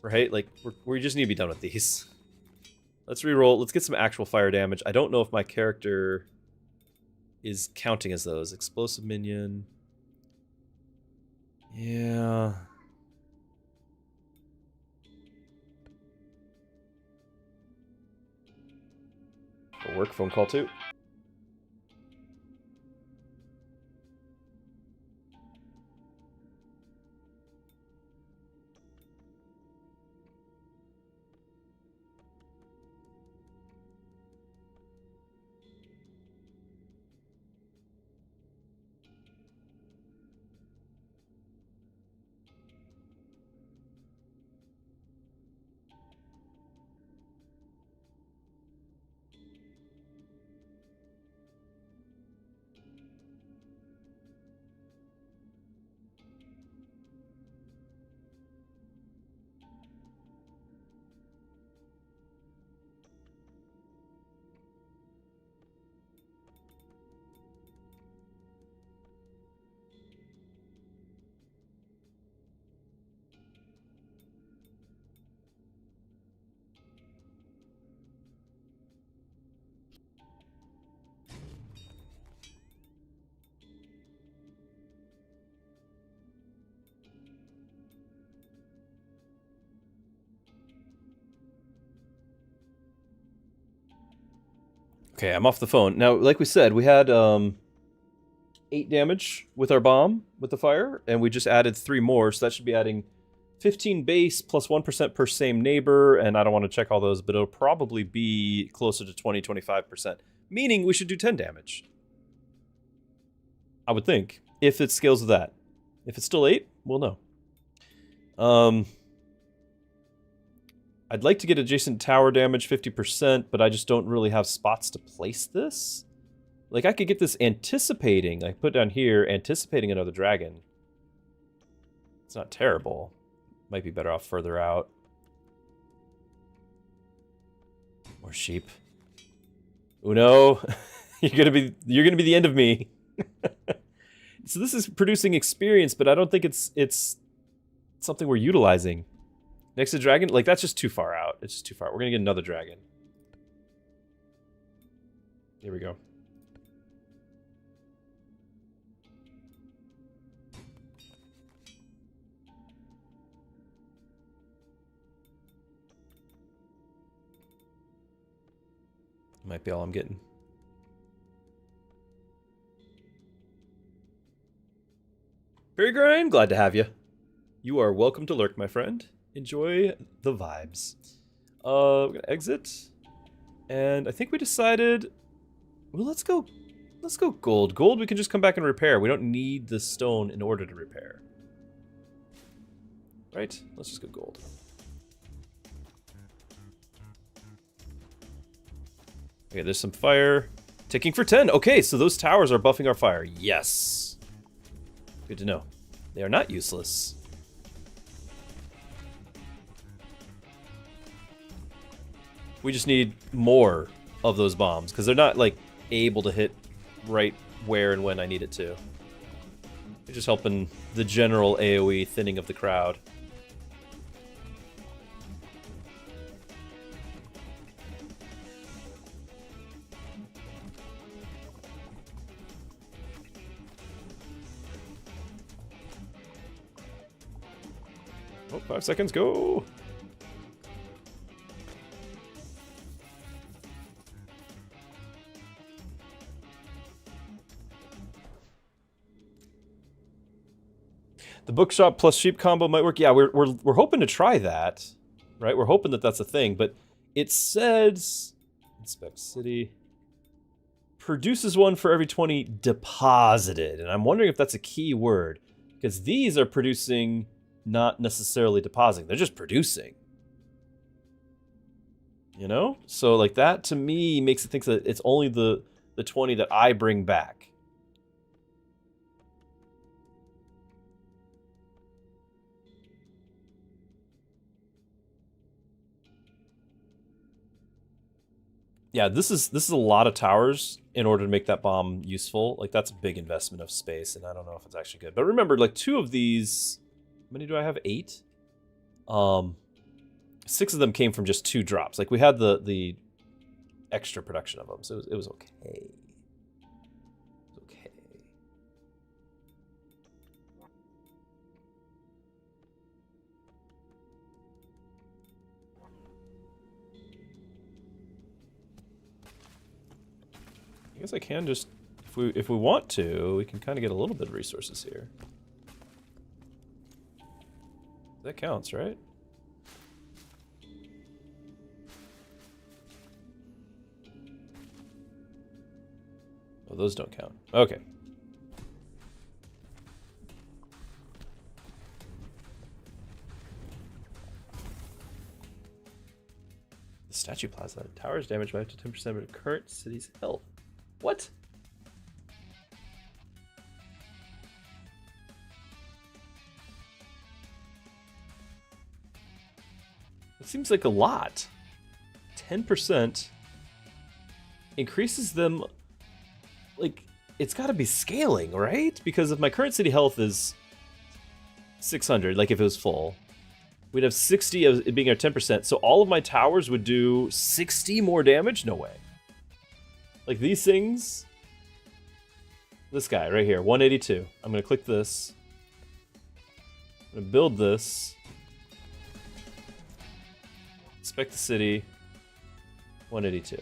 Right? Like, we just need to be done with these. Let's reroll. Let's get some actual fire damage. I don't know if my character is counting as those. Explosive minion. Yeah. A work phone call too. Okay, I'm off the phone. Now, like we said, we had 8 damage with our bomb, with the fire, and we just added 3 more, so that should be adding 15 base plus 1% per same neighbor, and I don't want to check all those, but it'll probably be closer to 20-25%, meaning we should do 10 damage. I would think, if it scales with that. If it's still 8, we'll know. I'd like to get adjacent tower damage 50%, but I just don't really have spots to place this. Like, I could get this anticipating, like, put down here, anticipating another dragon. It's not terrible. Might be better off further out. More sheep. Uno, you're gonna be the end of me. So this is producing experience, but I don't think it's something we're utilizing. Next to dragon, like that's just too far out. It's just too far. We're gonna get another dragon. Here we go. Might be all I'm getting. Very Grind, glad to have you. You are welcome to lurk, my friend. Enjoy the vibes. We're gonna exit. And I think we decided, well, let's go gold. Gold we can just come back and repair. We don't need the stone in order to repair. Right? Let's just go gold. Okay, there's some fire. Ticking for 10. Okay, so those towers are buffing our fire. Yes. Good to know. They are not useless. We just need more of those bombs, because they're not, like, able to hit right where and when I need it to. They're just helping the general AoE thinning of the crowd. Oh, 5 seconds, go! The bookshop plus sheep combo might work. Yeah, we're hoping to try that, right? We're hoping that that's a thing, but it says inspect city produces one for every 20 deposited, and I'm wondering if that's a key word, because these are producing, not necessarily depositing. They're just producing. You know? So like that to me makes it think that it's only the 20 that I bring back. Yeah, this is a lot of towers in order to make that bomb useful. Like, that's a big investment of space, and I don't know if it's actually good. But remember, like, 2 of these... How many do I have? 8? 6 of them came from just 2 drops. Like, we had the extra production of them, so it was okay. It was okay. I guess I can just, if we want to, we can kind of get a little bit of resources here. That counts, right? Oh, those don't count. Okay. The statue plaza. Towers damaged by up to 10% of the current city's health. What? It seems like a lot. 10% increases them. Like, it's got to be scaling, right? Because if my current city health is 600, like if it was full, we'd have 60 of it being our 10%. So all of my towers would do 60 more damage? No way. Like these things, this guy right here, 182. I'm gonna click this. I'm gonna build this. Inspect the city, 182.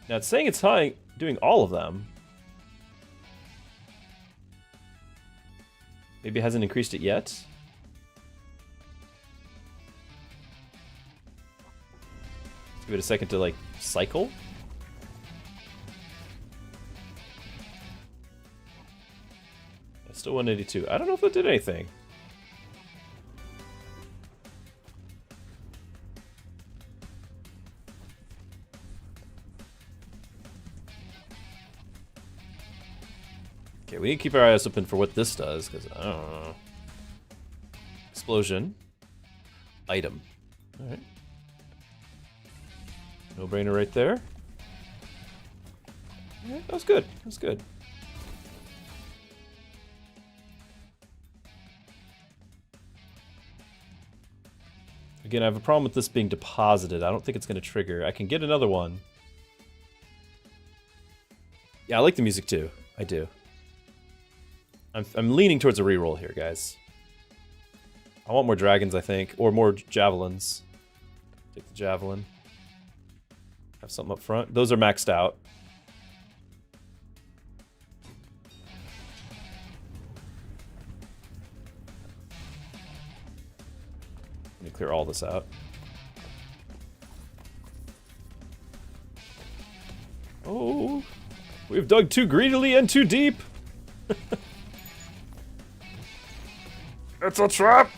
Now it's saying it's high, doing all of them. Maybe it hasn't increased it yet. Give it a second to, like, cycle. It's still 182. I don't know if that did anything. Okay, we need to keep our eyes open for what this does, because I don't know. Explosion. Item. Alright. No-brainer right there. Yeah, that was good. That was good. Again, I have a problem with this being deposited. I don't think it's going to trigger. I can get another one. Yeah, I like the music too. I do. I'm leaning towards a reroll here, guys. I want more dragons, I think. Or more javelins. Take the javelin. Have something up front. Those are maxed out. Let me clear all this out. Oh, we've dug too greedily and too deep. It's a trap.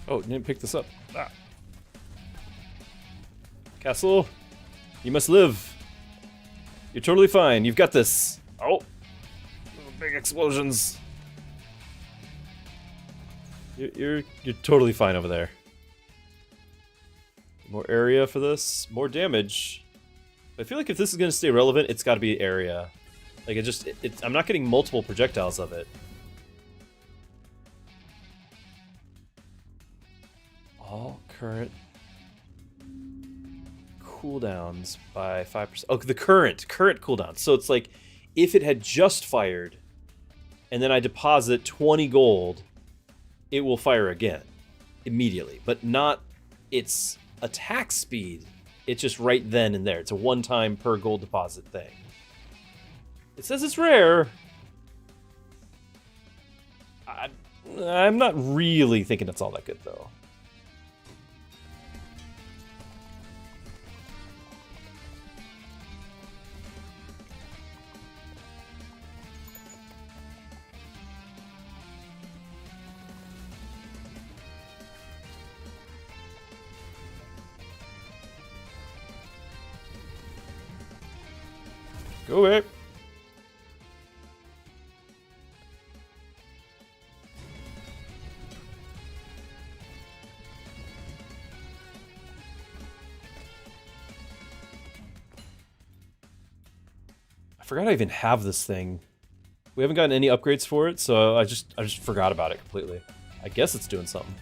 Oh, didn't pick this up. Ah. Castle, you must live. You're totally fine. You've got this. Oh, big explosions. You're totally fine over there. More area for this. More damage. I feel like if this is gonna stay relevant, it's got to be area. Like I'm not getting multiple projectiles of it. All current cooldowns by 5%. Oh, the current cooldown. So it's like if it had just fired and then I deposit 20 gold, it will fire again immediately, but not its attack speed. It's just right then and there. It's a one-time per gold deposit thing. It says it's rare. I'm not really thinking it's all that good though. Go away. I forgot I even have this thing. We haven't gotten any upgrades for it, so I just forgot about it completely. I guess it's doing something.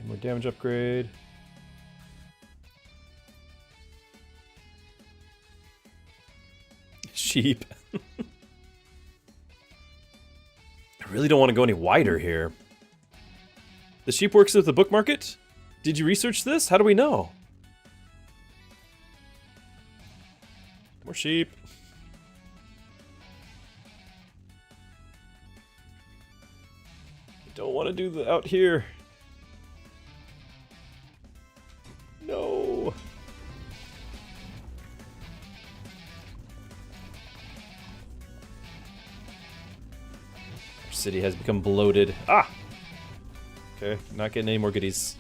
More damage upgrade. Sheep. I really don't want to go any wider here. The sheep works at the book market? Did you research this? How do we know? More sheep. I don't want to do the out here. No. Our city has become bloated. Ah! Okay, not getting any more goodies.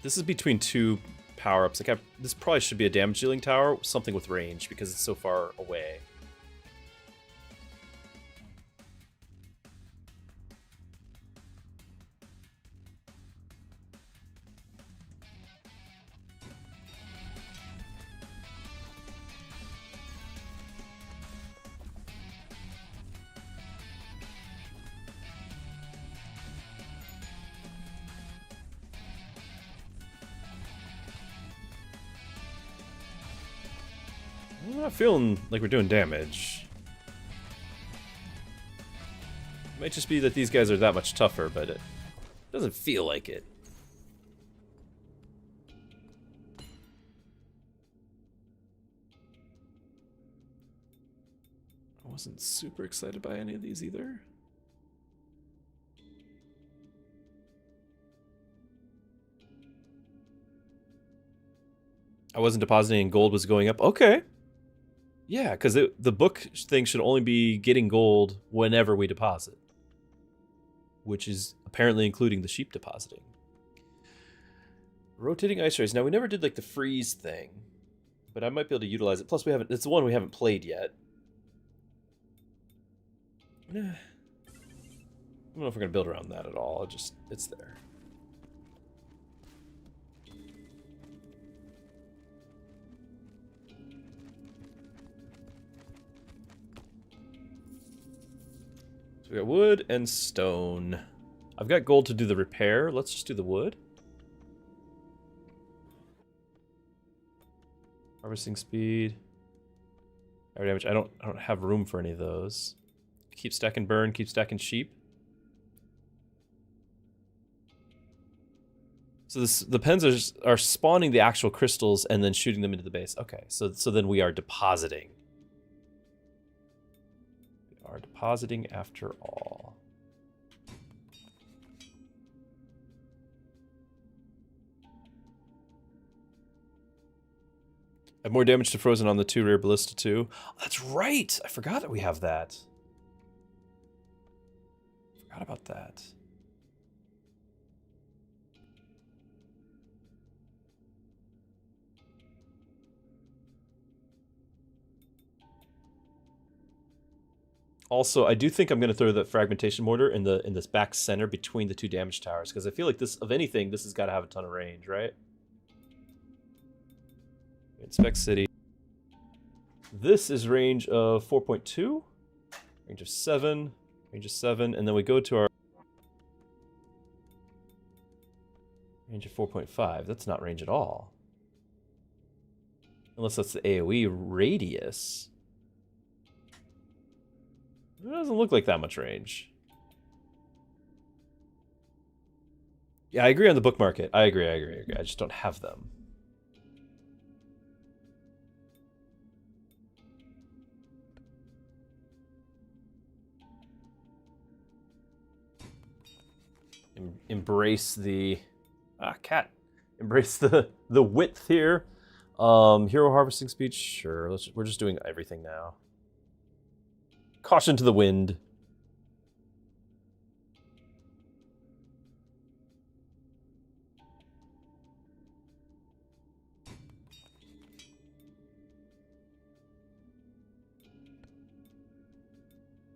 This is between two power-ups. Like this probably should be a damage dealing tower, something with range because it's so far away. I'm not feeling like we're doing damage. It might just be that these guys are that much tougher, but it doesn't feel like it. I wasn't super excited by any of these either. I wasn't depositing and gold was going up. Okay. Yeah, because the book thing should only be getting gold whenever we deposit. Which is apparently including the sheep depositing. Rotating ice rays. Now, we never did like the freeze thing. But I might be able to utilize it. Plus, we haven't. It's the one we haven't played yet. I don't know if we're going to build around that at all. It's there. So we got wood and stone. I've got gold to do the repair. Let's just do the wood. Harvesting speed. Air damage. I don't have room for any of those. Keep stacking burn, keep stacking sheep. So the pens are spawning the actual crystals and then shooting them into the base. Okay, so then we are depositing. We are depositing after all. Have more damage to frozen on the 2 rare ballista too. Oh, that's right! I forgot that we have that. Forgot about that. Also, I do think I'm going to throw the fragmentation mortar in this back center between the 2 damage towers because I feel like this, of anything, this has got to have a ton of range, right? Inspect city. This is range of 4.2, range of 7, and then we go to our range of 4.5. That's not range at all. Unless that's the AoE radius. It doesn't look like that much range. Yeah, I agree on the book market. I agree. I just don't have them. Embrace the cat. Embrace the width here. Hero harvesting speed. Sure. We're just doing everything now. Caution to the wind.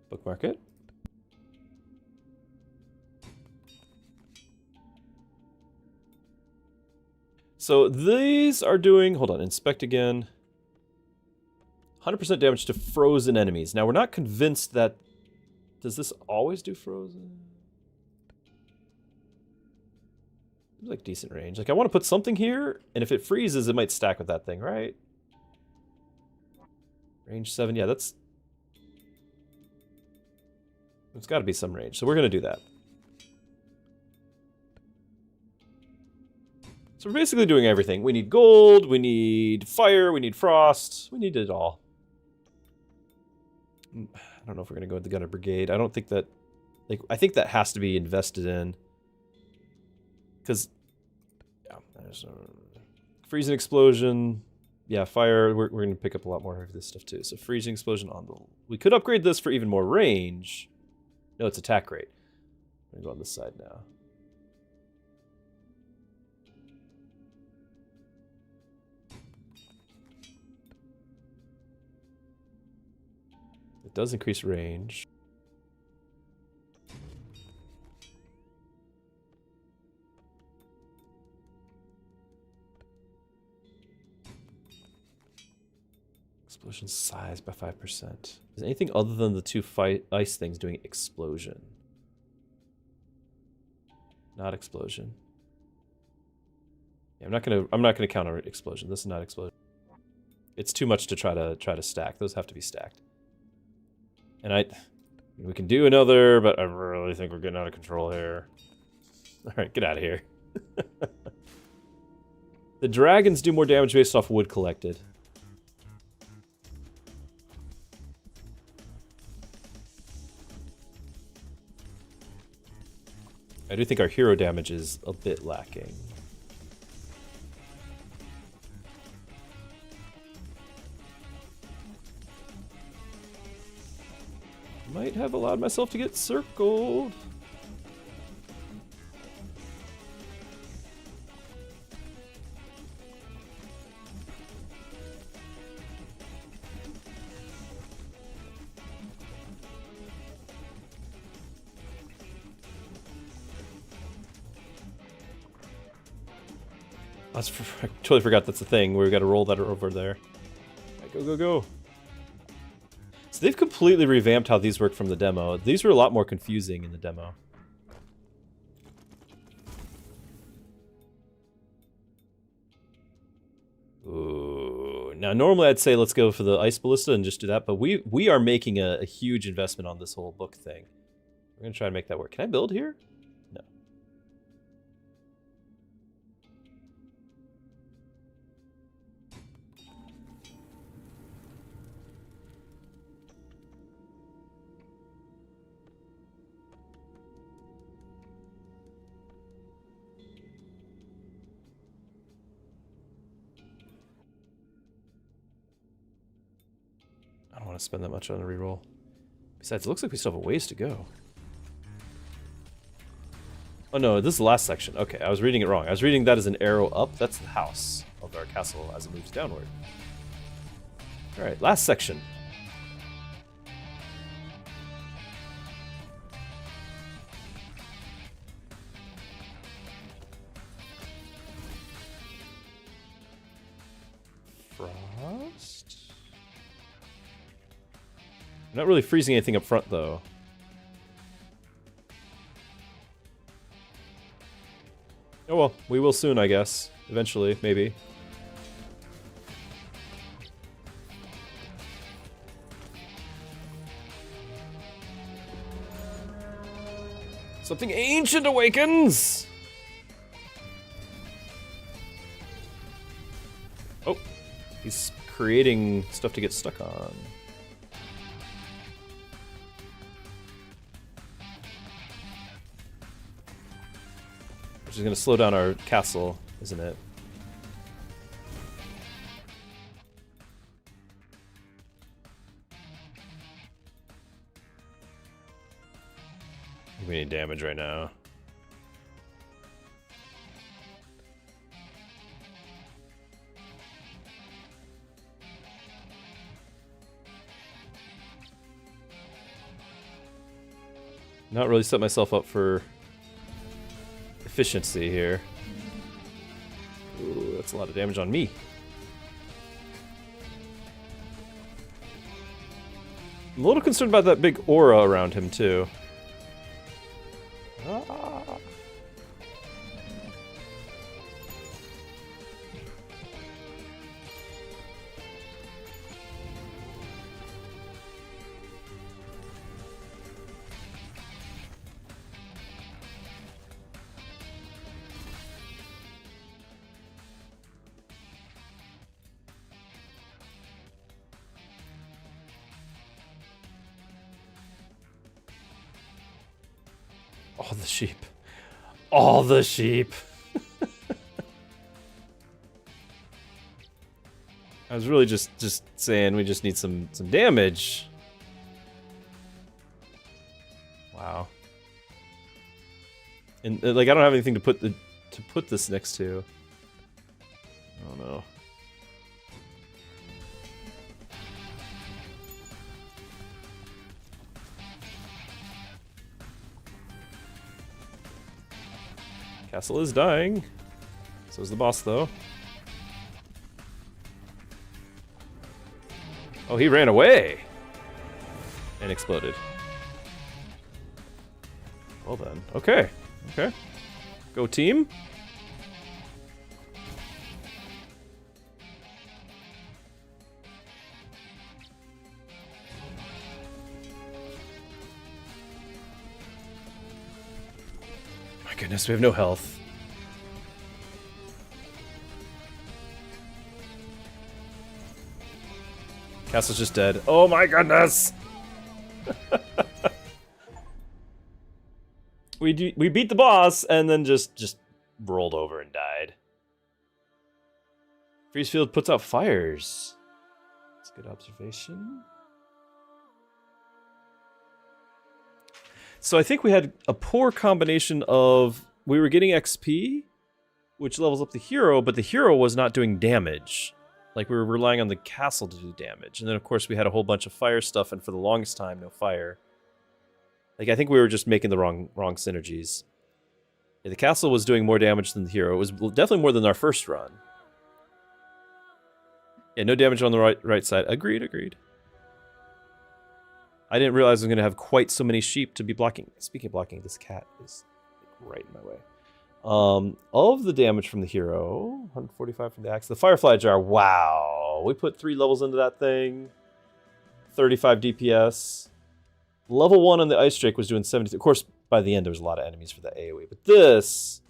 Book market. So these are doing, hold on, inspect again. 100% damage to frozen enemies. Now we're not convinced that, does this always do frozen? Seems like decent range. Like I want to put something here, and if it freezes, it might stack with that thing, right? Range 7, yeah, it's got to be some range, so we're going to do that. So we're basically doing everything. We need gold, we need fire, we need frost, we need it all. I don't know if we're going to go with the Gunner Brigade. I don't think that... like, I think that has to be invested in. Because... yeah, there's freezing explosion. Yeah, fire. We're going to pick up a lot more of this stuff too. So freezing explosion on the... we could upgrade this for even more range. No, it's attack rate. I'm going to go on this side now. That does increase range. Explosion size by 5%. Is anything other than the two ice things doing explosion? Not explosion. Yeah, I'm not gonna counter explosion. This is not explosion. It's too much to try to stack. Those have to be stacked. And we can do another, but I really think we're getting out of control here. All right, get out of here. The dragons do more damage based off wood collected. I do think our hero damage is a bit lacking. Might have allowed myself to get circled. I totally forgot that's a thing. We've got to roll that over there. Right, go, go, go. So they've completely revamped how these work from the demo. These were a lot more confusing in the demo. Ooh. Now, normally I'd say let's go for the Ice Ballista and just do that, but we are making a huge investment on this whole book thing. We're going to try to make that work. Can I build here? No. I don't want to spend that much on a reroll. Besides, it looks like we still have a ways to go. Oh no, this is the last section. Okay, I was reading it wrong. I was reading that as an arrow up. That's the house of our castle as it moves downward. Alright, last section. Frost? I'm not really freezing anything up front, though. Oh well, we will soon, I guess. Eventually, maybe. Something ancient awakens! Oh, he's creating stuff to get stuck on. Which is going to slow down our castle, isn't it? We need damage right now. Not really set myself up for efficiency here. Ooh, that's a lot of damage on me. I'm a little concerned about that big aura around him, too. Ah. All the sheep. All the sheep. I was really just saying we just need some damage. Wow. And like I don't have anything to put this next to. I don't know. Castle is dying. So is the boss, though. Oh, he ran away! And exploded. Well then. Okay. Okay. Go team. My goodness, we have no health. Castle's just dead. Oh my goodness! we beat the boss and then just rolled over and died. Freeze field puts out fires. That's a good observation. So I think we had a poor combination of we were getting XP, which levels up the hero, but the hero was not doing damage. Like, we were relying on the castle to do damage. And then, of course, we had a whole bunch of fire stuff, and for the longest time, no fire. Like, I think we were just making the wrong synergies. Yeah, the castle was doing more damage than the hero. It was definitely more than our first run. Yeah, no damage on the right side. Agreed. I didn't realize I was going to have quite so many sheep to be blocking. Speaking of blocking, this cat is right in my way. Of the damage from the hero, 145 from the axe. The Firefly Jar, wow. We put 3 levels into that thing. 35 DPS. Level 1 on the Ice Drake was doing 70. Of course, by the end, there was a lot of enemies for that AoE. But this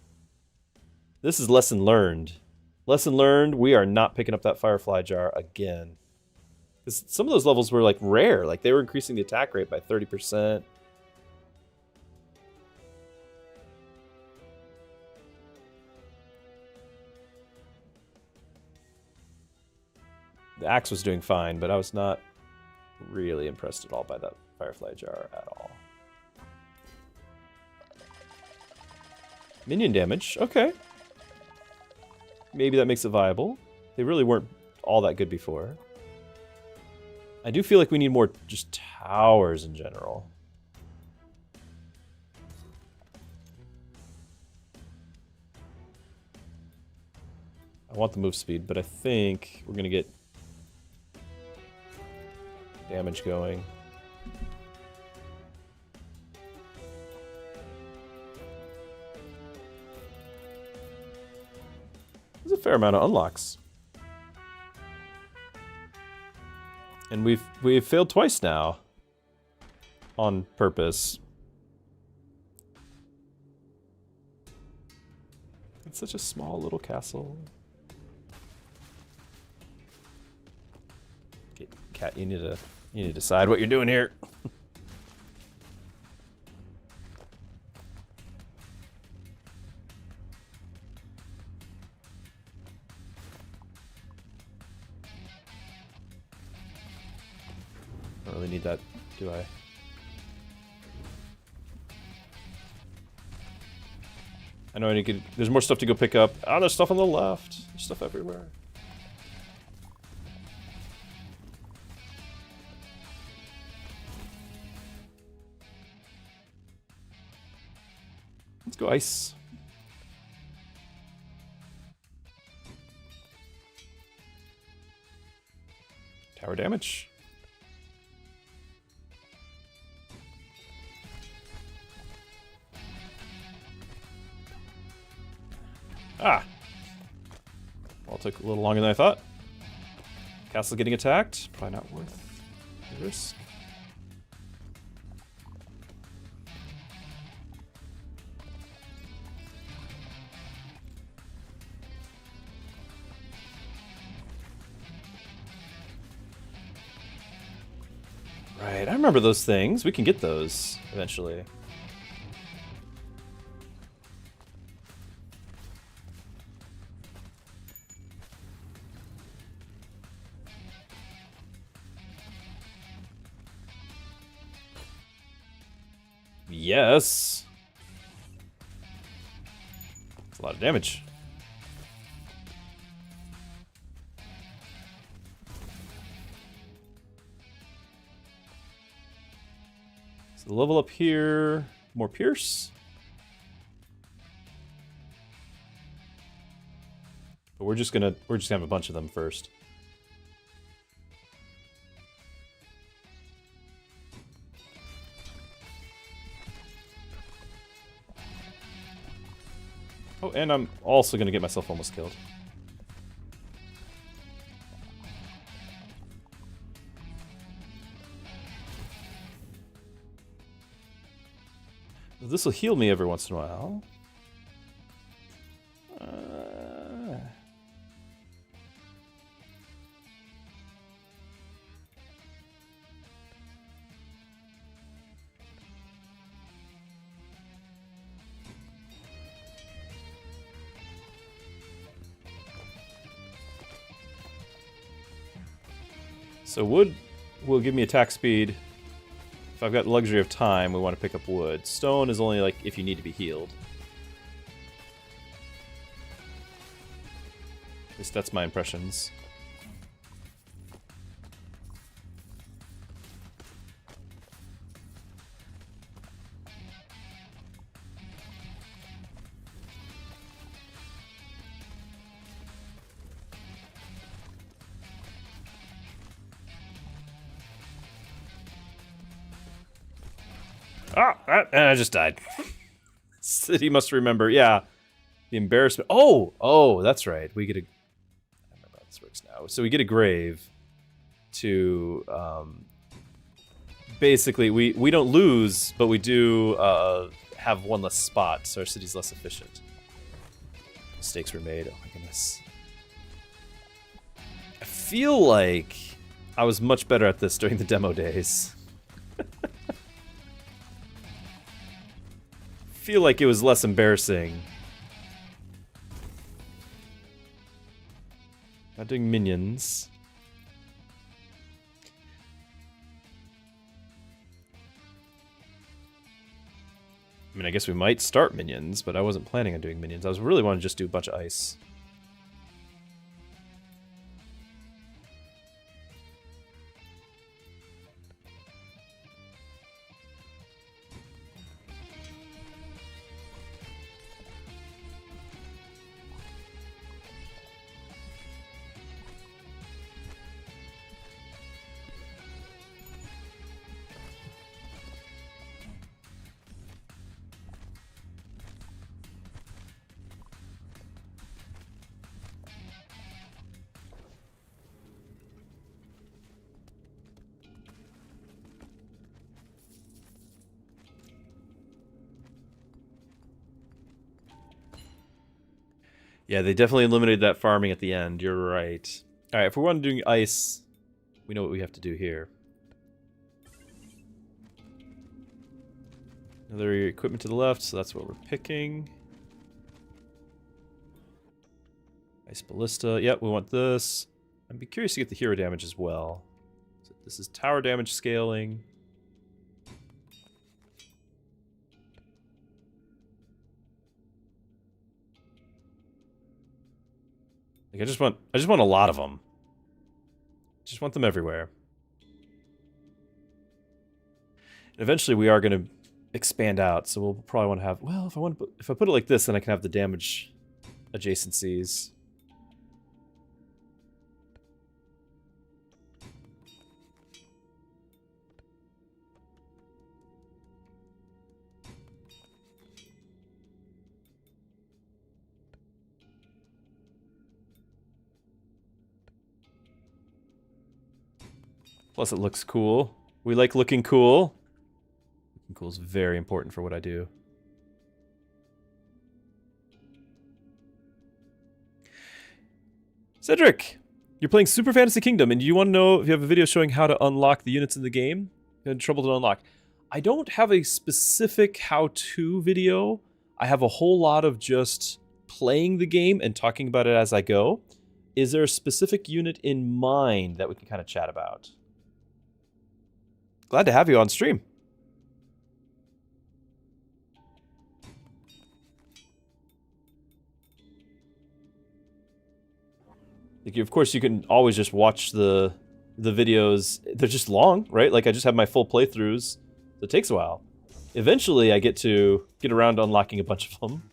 is lesson learned. Lesson learned, we are not picking up that Firefly Jar again. Because some of those levels were, like, rare. Like, they were increasing the attack rate by 30%. The axe was doing fine, but I was not really impressed at all by that Firefly Jar at all. Minion damage, okay. Maybe that makes it viable. They really weren't all that good before. I do feel like we need more just towers in general. I want the move speed, but I think we're gonna get damage going. There's a fair amount of unlocks. And we've failed twice now. On purpose. It's such a small little castle. Okay, Cat, you need to decide what you're doing here. I don't really need that, do I? I know I need to get, there's more stuff to go pick up. Ah, there's stuff on the left. There's stuff everywhere. Let's go ice. Tower damage. Ah! Well, it took a little longer than I thought. Castle getting attacked. Probably not worth the risk. Right, I remember those things. We can get those eventually. Yes. That's a lot of damage. So level up here, more pierce. But we're just gonna have a bunch of them first. Oh, and I'm also gonna get myself almost killed. This will heal me every once in a while. So wood will give me attack speed. If I've got the luxury of time, we want to pick up wood. Stone is only like if you need to be healed. At least that's my impressions. Ah, and I just died. City must remember. Yeah, the embarrassment. Oh, that's right. We get a. I remember how this works now. So we get a grave to. Basically, we don't lose, but we do have one less spot, so our city's less efficient. Mistakes were made. Oh my goodness. I feel like I was much better at this during the demo days. Feel like it was less embarrassing. Not doing minions. I mean, I guess we might start minions, but I wasn't planning on doing minions. I was really wanting to just do a bunch of ice. Yeah, they definitely eliminated that farming at the end. You're right. Alright, if we want to do ice, we know what we have to do here. Another equipment to the left, so that's what we're picking. Ice ballista. Yep, we want this. I'd be curious to get the hero damage as well. So this is tower damage scaling. Like I just want a lot of them. Just want them everywhere. And eventually we are going to expand out, so we'll probably want to have, well, if I put it like this, then I can have the damage adjacencies. Plus it looks cool. We like looking cool. Looking cool is very important for what I do. Cedric! You're playing Super Fantasy Kingdom, and you want to know if you have a video showing how to unlock the units in the game? You had trouble to unlock. I don't have a specific how-to video. I have a whole lot of just playing the game and talking about it as I go. Is there a specific unit in mind that we can kind of chat about? Glad to have you on stream. Like, of course, you can always just watch the videos. They're just long, right? Like, I just have my full playthroughs. It takes a while. Eventually, I get around to unlocking a bunch of them.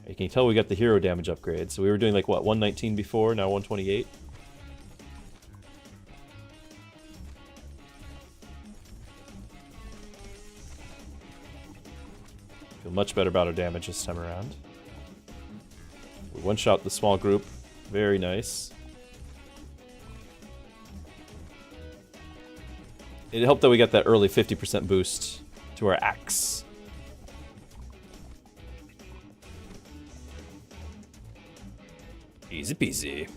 You can tell we got the hero damage upgrade. So we were doing like, what, 119 before, now 128? Feel much better about our damage this time around. We one-shot the small group. Very nice. It helped that we got that early 50% boost to our axe. Easy peasy.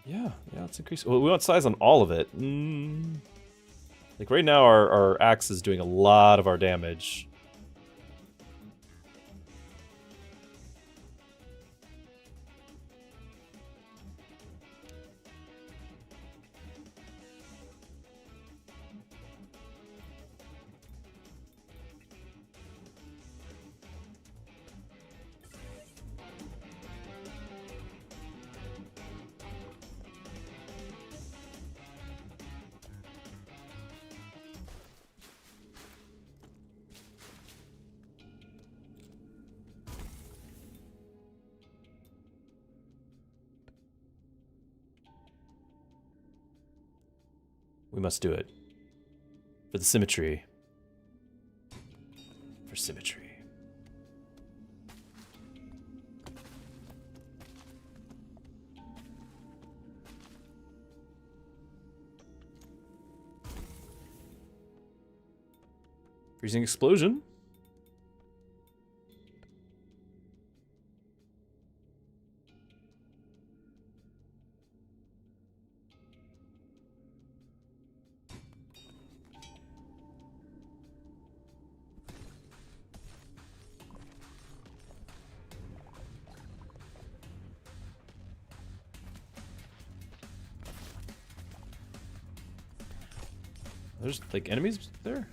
Yeah, let's increase. Well, we want size on all of it. Like right now, our axe is doing a lot of our damage. We must do it. For the symmetry. For symmetry. Freezing explosion. There's like enemies there?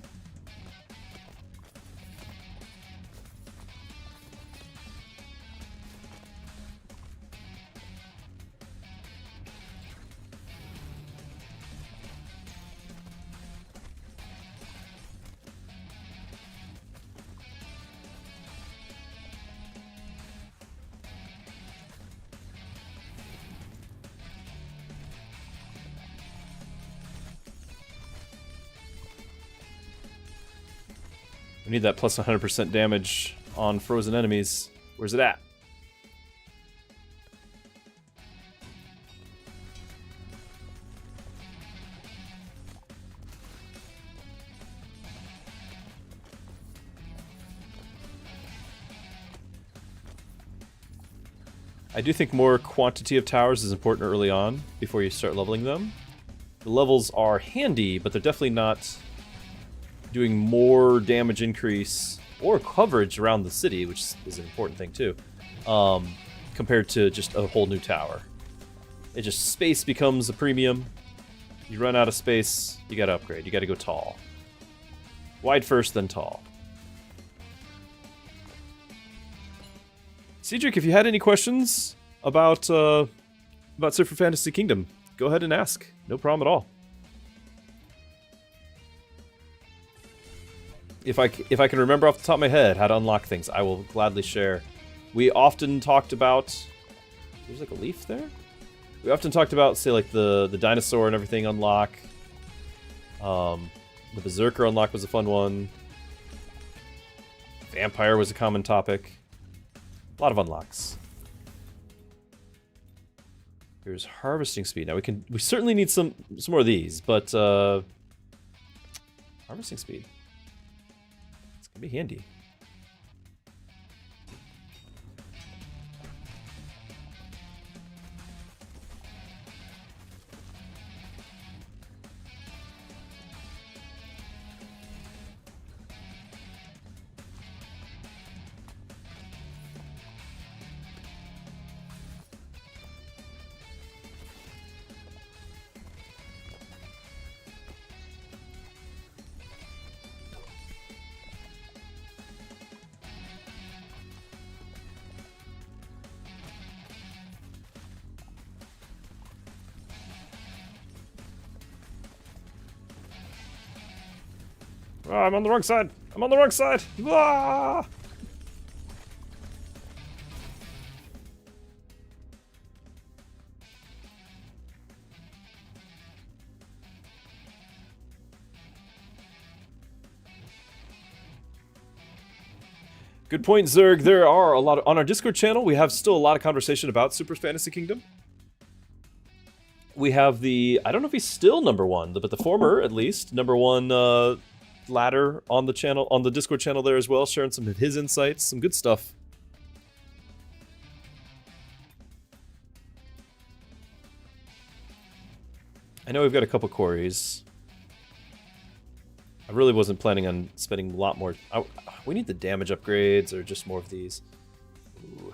We need that plus 100% damage on frozen enemies. Where's it at? I do think more quantity of towers is important early on before you start leveling them. The levels are handy, but they're definitely not doing more damage increase or coverage around the city, which is an important thing too, compared to just a whole new tower. It just, space becomes a premium. You run out of space, you gotta upgrade. You gotta go tall. Wide first, then tall. Cedric, if you had any questions about Surfer Fantasy Kingdom, go ahead and ask. No problem at all. If I can remember off the top of my head how to unlock things, I will gladly share. We often talked about... There's like a leaf there? We often talked about, say, like the dinosaur and everything unlock. The Berserker unlock was a fun one. Vampire was a common topic. A lot of unlocks. Here's harvesting speed. Now we certainly need some more of these, but harvesting speed. It's gonna be handy. I'm on the wrong side. I'm on the wrong side. Ah! Good point, Zerg. There are a lot of, on our Discord channel, we have still a lot of conversation about Super Fantasy Kingdom. We have the, I don't know if he's still #1, but the former, at least, #1 ladder on the channel, on the Discord channel there as well, sharing some of his insights, some good stuff. I know we've got a couple quarries. I really wasn't planning on spending a lot more. We need the damage upgrades or just more of these. Ooh.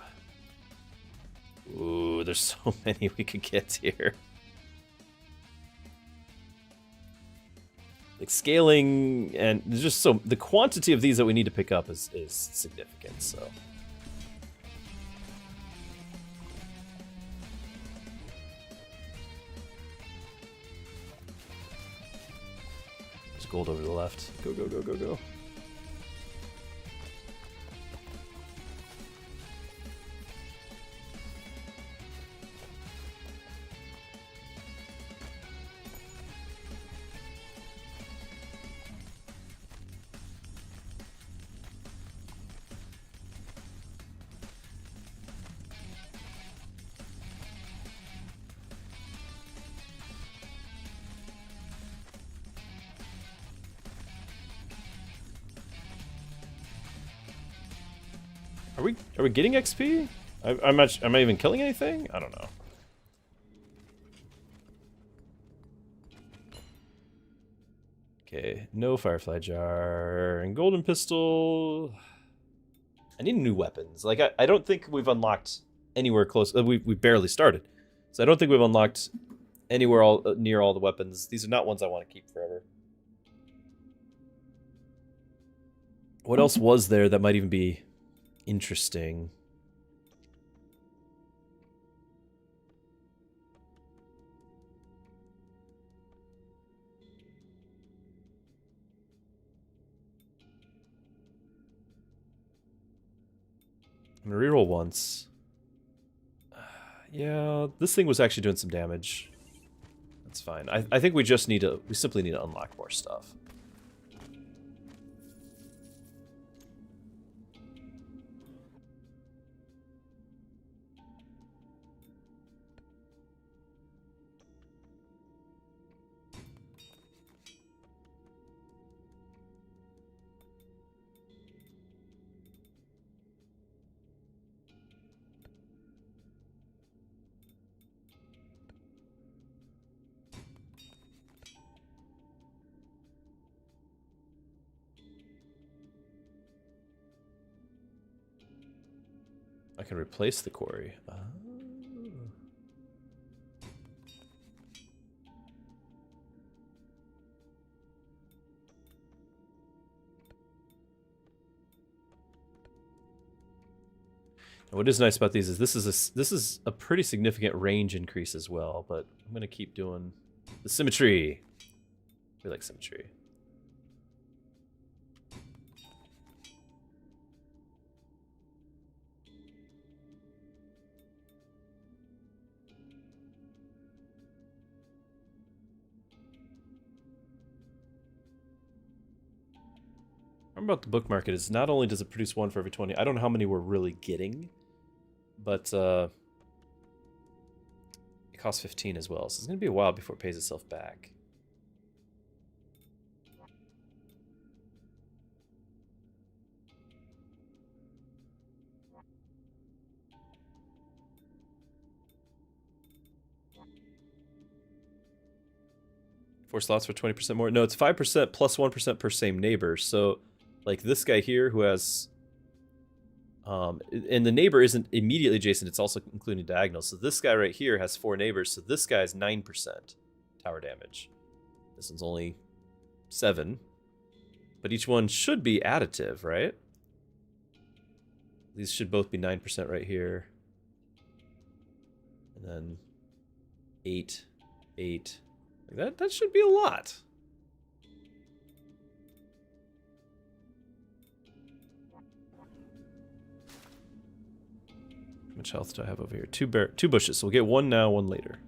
Ooh, there's so many we could get here. Like scaling, and there's just so the quantity of these that we need to pick up is significant, so. There's gold over the left. Go, go, go, go, go. Are we getting XP? Am I even killing anything? I don't know. Okay, no Firefly Jar and Golden Pistol. I need new weapons. Like I don't think we've unlocked anywhere close. We barely started, so I don't think we've unlocked anywhere near all the weapons. These are not ones I want to keep forever. What else was there that might even be interesting? I'm gonna reroll once. Yeah, this thing was actually doing some damage. That's fine. I think we just need to, we simply need to unlock more stuff. I can replace the quarry. Oh. And what is nice about these is this is a pretty significant range increase as well, but I'm gonna keep doing the symmetry. We like symmetry. About the book market is not only does it produce 1 for every 20, I don't know how many we're really getting, but it costs 15 as well, so it's going to be a while before it pays itself back. Four slots for 20% more. No, it's 5% plus 1% per same neighbor, so like this guy here who has, and the neighbor isn't immediately adjacent, it's also including diagonal. So this guy right here has 4 neighbors, so this guy is 9% tower damage. This one's only 7, but each one should be additive, right? These should both be 9% right here. And then 8, 8. That should be a lot. much health do I have over here? Two bushes, so we'll get one now, one later.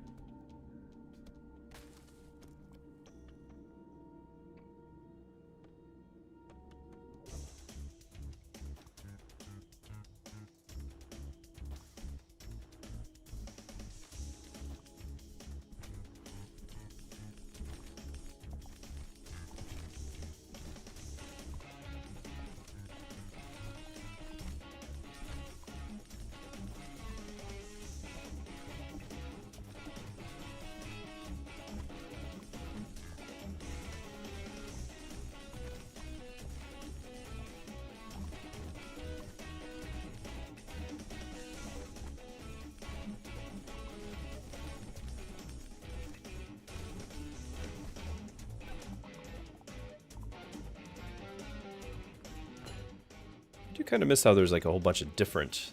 I do kind of miss how there's like a whole bunch of different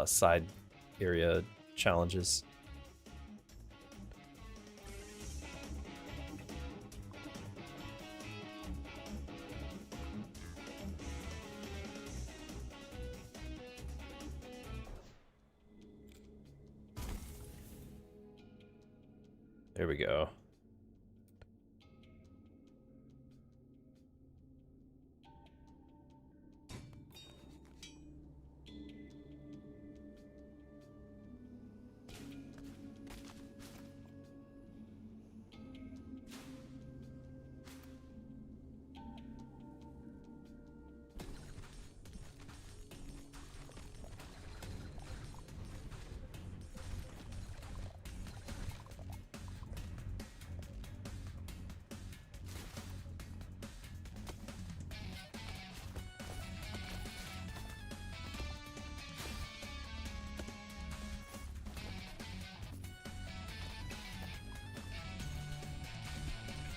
side area challenges. There we go.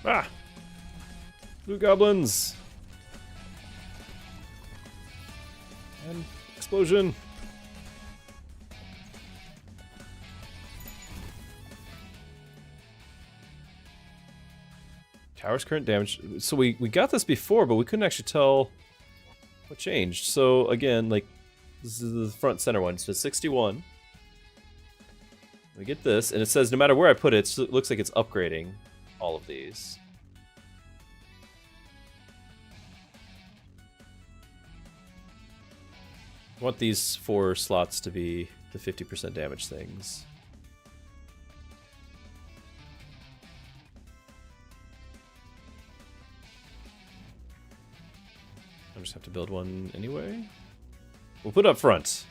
Ah! Blue goblins! And explosion! Tower's current damage. So we got this before, but we couldn't actually tell what changed. So again, like, this is the front center one. So 61. We get this, and it says no matter where I put it, it looks like it's upgrading all of these. I want these 4 slots to be the 50% damage things. I just have to build one anyway. We'll put it up front.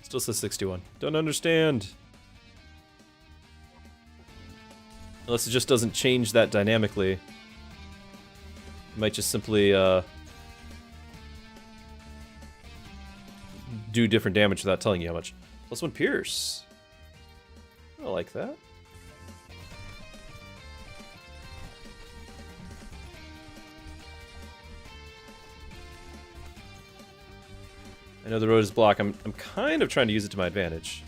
Still says 61. Don't understand. Unless it just doesn't change that dynamically. It might just simply do different damage without telling you how much. +1 pierce. I like that. I know the road is blocked. I'm kind of trying to use it to my advantage.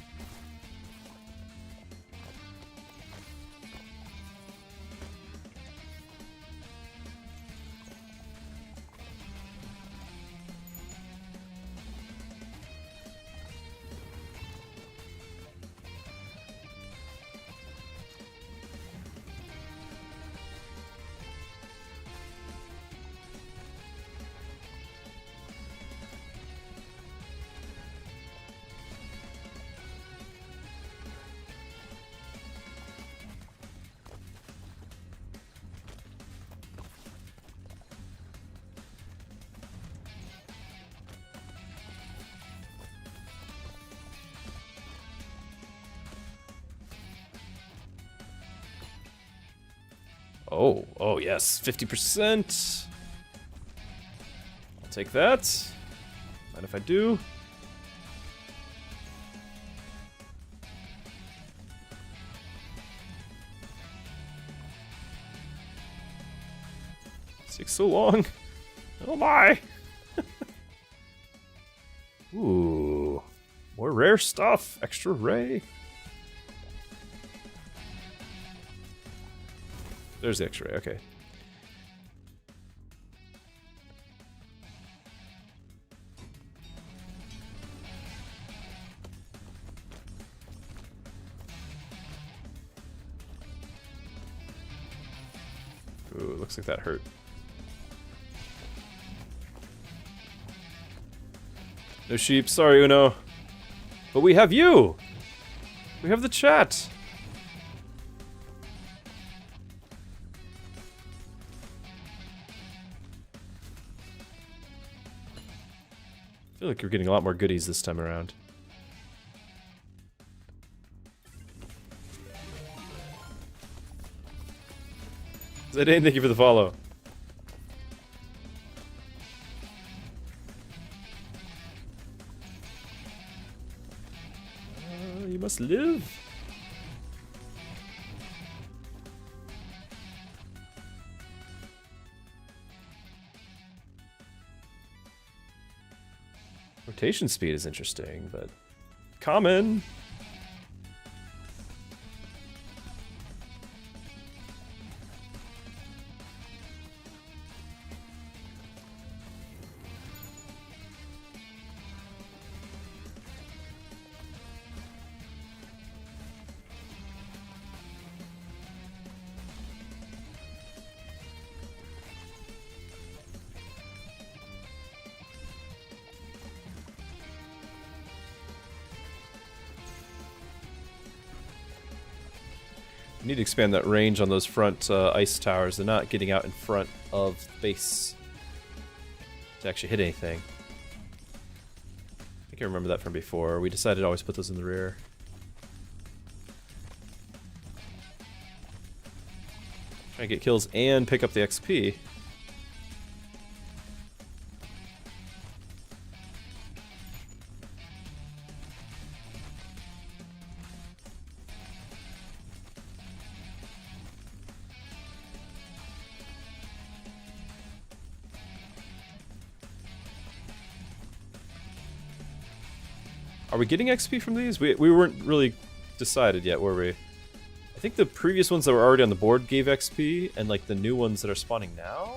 Oh yes, 50%. I'll take that. Mind if I do? This takes so long. Oh my! Ooh, more rare stuff. Extra ray. There's the X-ray, okay. Ooh, looks like that hurt. No sheep, sorry Uno. But we have you! We have the chat! I feel like you're getting a lot more goodies this time around. Zidane, thank you for the follow. You must live. Rotation speed is interesting, but common. Need to expand that range on those front ice towers. They're not getting out in front of base to actually hit anything. I think I remember that from before. We decided to always put those in the rear. Try to get kills and pick up the XP. Are we getting XP from these? We weren't really decided yet, were we? I think the previous ones that were already on the board gave XP, and like the new ones that are spawning now?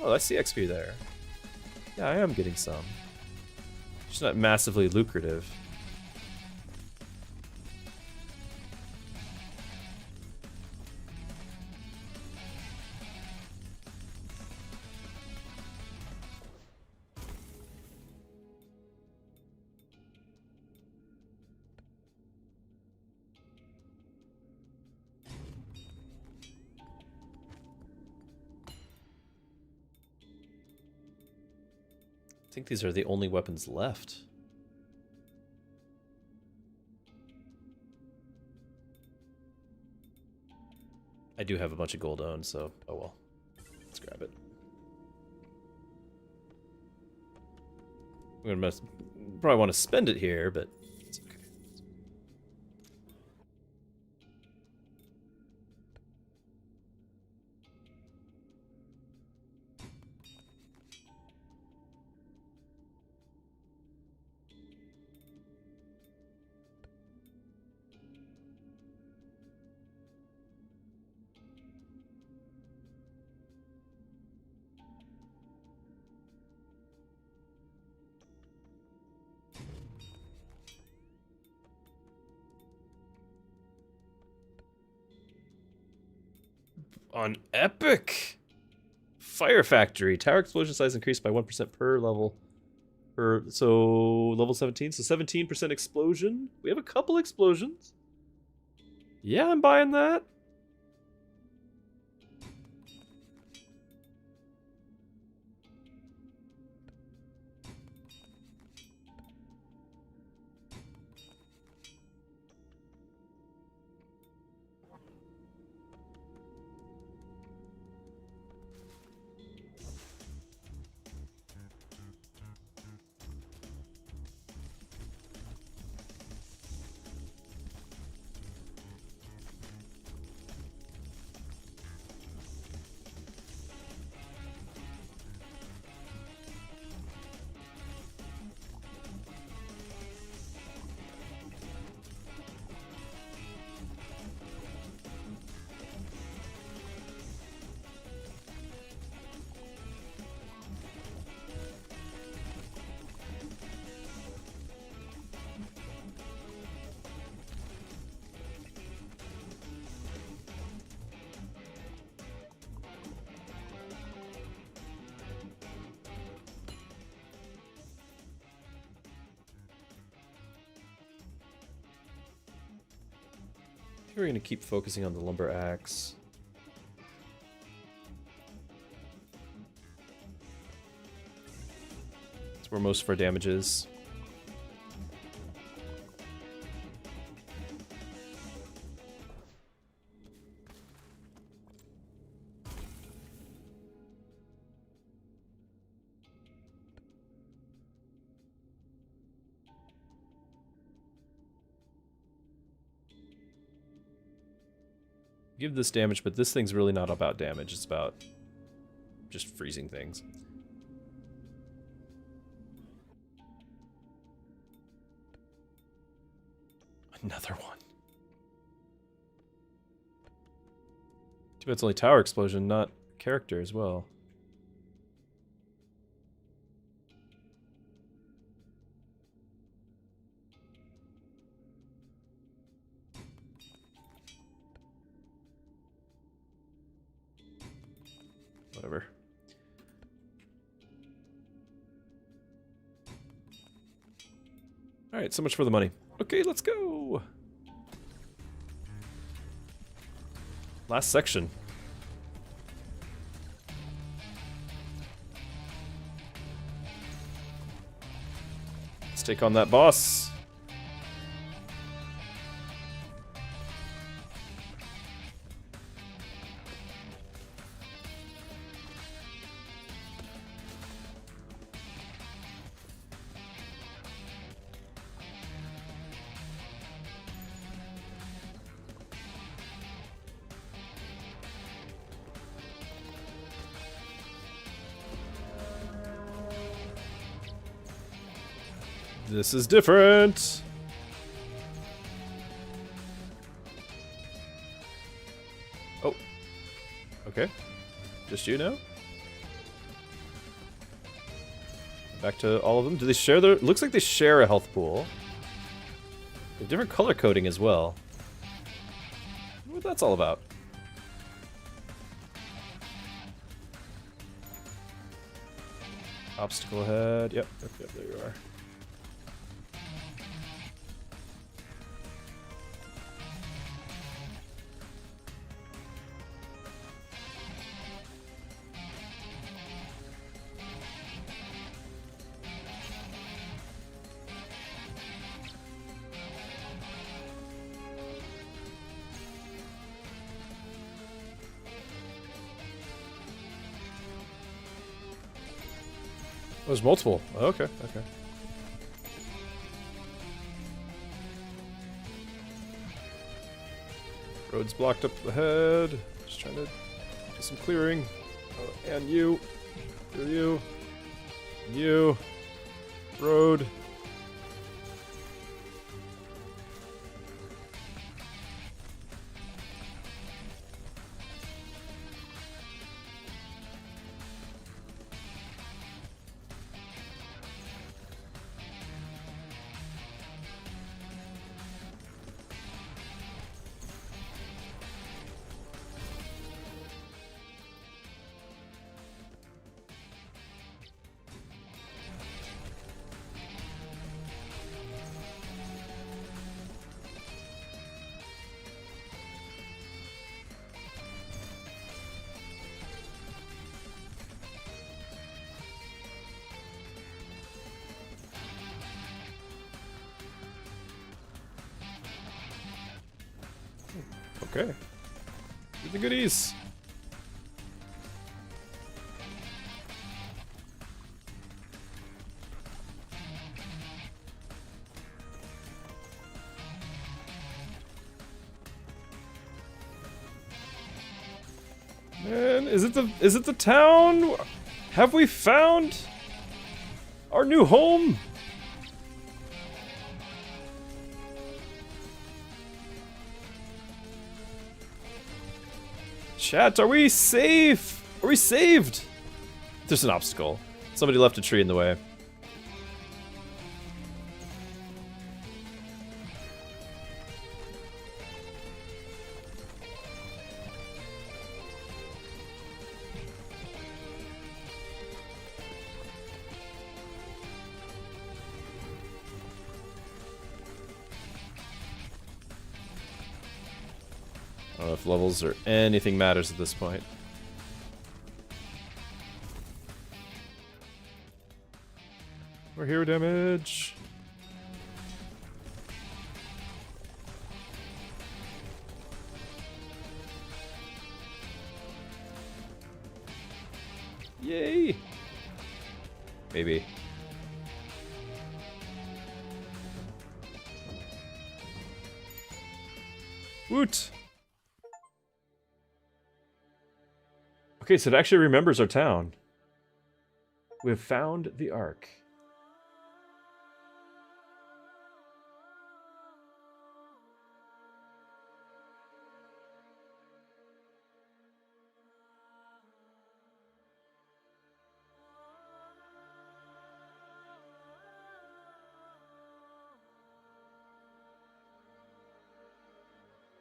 Oh, I see XP there. Yeah, I am getting some. Just not massively lucrative. I think these are the only weapons left. I do have a bunch of gold owned, so oh well. Let's grab it. I'm gonna probably want to spend it here, but it's okay. On Epic! Fire Factory. Tower explosion size increased by 1% per level. So, level 17. So 17% explosion. We have a couple explosions. Yeah, I'm buying that. we're going to keep focusing on the lumber axe. That's where most of our damage is. Give this damage, but this thing's really not about damage. It's about just freezing things. Another one. Too bad it's only tower explosion, not character as well. Whatever. Alright, so much for the money. Okay, let's go! Last section. Let's take on that boss. This is different. Oh. Okay. Just you now? Back to all of them. Do they share their... Looks like they share a health pool. They have different color coding as well. I wonder what that's all about. Obstacle ahead. Yep, there you are. There's multiple. Oh, okay, okay. Road's blocked up ahead. Just trying to do some clearing. Oh, and you. You. Road. Okay. Get the goodies. Man, is it the town? Have we found our new home? Chat, are we safe? Are we saved? There's an obstacle. Somebody left a tree in the way. don't know if levels or anything matters at this point. More hero damage. Yay! Maybe. Woot! Okay, so it actually remembers our town. We have found the Ark.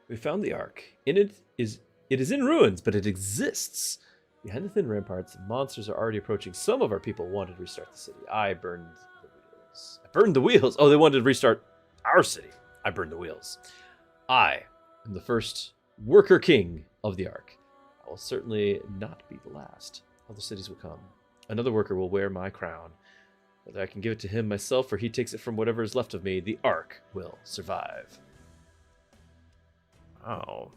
We found the Ark. It is in ruins, but it exists. Behind the thin ramparts, monsters are already approaching. Some of our people wanted to restart the city. I burned the wheels. I burned the wheels. Oh, they wanted to restart our city. I burned the wheels. I am the first worker king of the Ark. I will certainly not be the last. Other cities will come. Another worker will wear my crown. Whether I can give it to him myself or he takes it from whatever is left of me, the Ark will survive. Wow.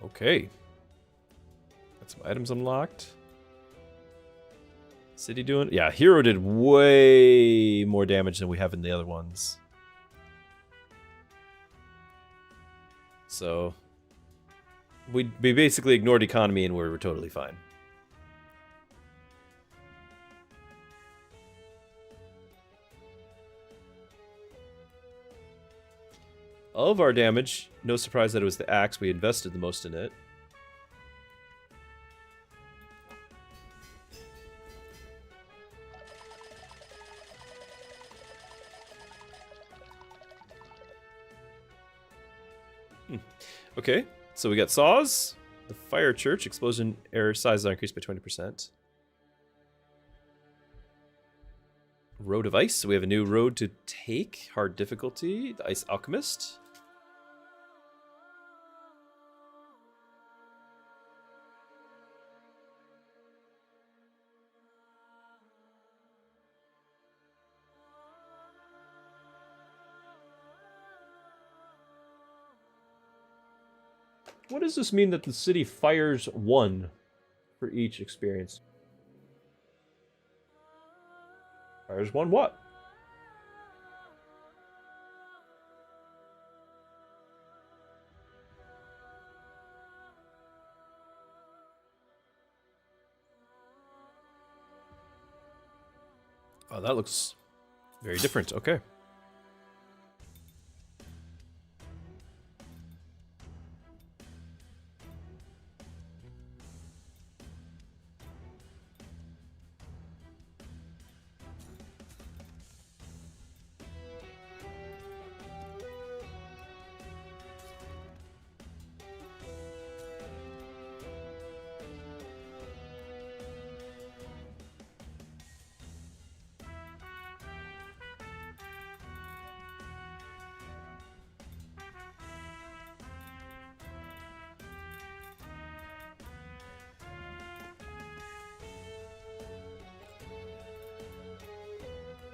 Okay. Got some items unlocked. City doing... Yeah, Hero did way more damage than we have in the other ones. So... We basically ignored economy and we were totally fine. Of our damage, no surprise that it was the axe. We invested the most in it. Okay. So we got saws, the fire church, explosion error sizes are increased by 20%. Road of ice, so we have a new road to take, hard difficulty, the ice alchemist. What does this mean that the city fires 1 for each experience? Fires 1 what? Oh, that looks very different. Okay.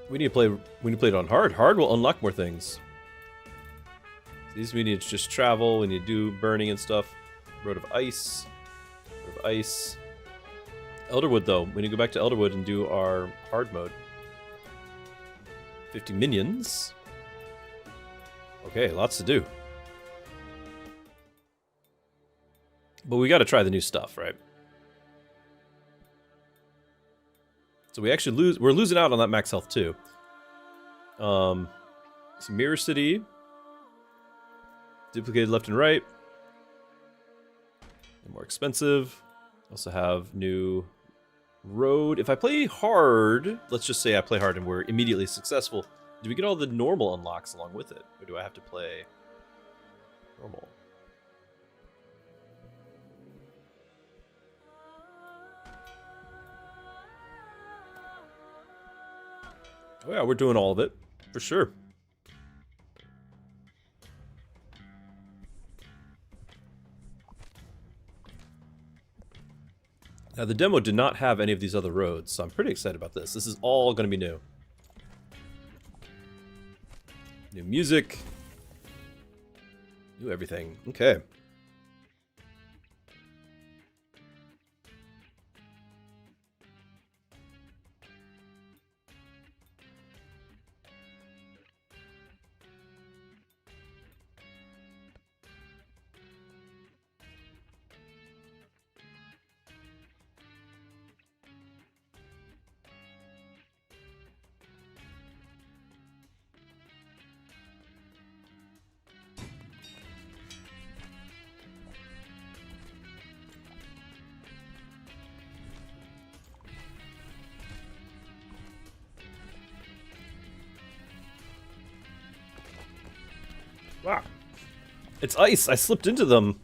We need to play it on hard. Hard will unlock more things. These we need to just travel. We need to do burning and stuff. Road of ice. Road of ice. Elderwood though. We need to go back to Elderwood and do our hard mode. 50 minions. Okay, lots to do. But we got to try the new stuff, right? So we actually we're losing out on that max health too. Some Mirror City. Duplicated left and right. And more expensive. Also have new road. If I play hard, let's just say I play hard and we're immediately successful. Do we get all the normal unlocks along with it? Or do I have to play normal? Oh yeah, we're doing all of it. For sure. Now, the demo did not have any of these other roads, so I'm pretty excited about this. This is all going to be new. New music. New everything. Okay. Wow. It's ice. I slipped into them.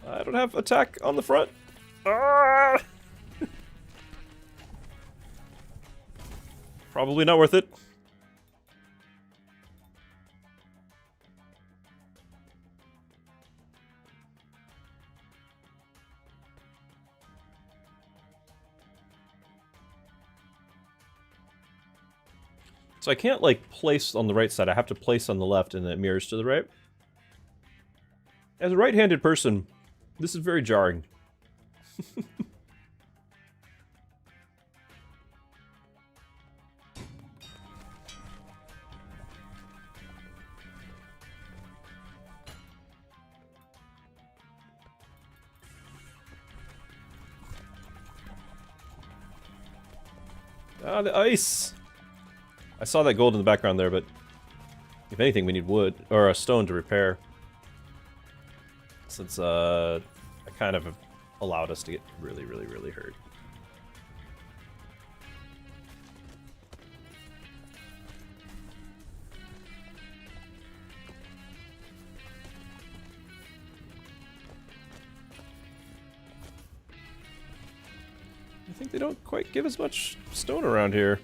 I don't have attack on the front. Ah! Probably not worth it. So I can't, like, place on the right side. I have to place on the left and it mirrors to the right. As a right-handed person, this is very jarring. Ah, the ice! I saw that gold in the background there, but if anything, we need wood, or a stone to repair. Since, I kind of allowed us to get really, really, really hurt. I think they don't quite give us much stone around here.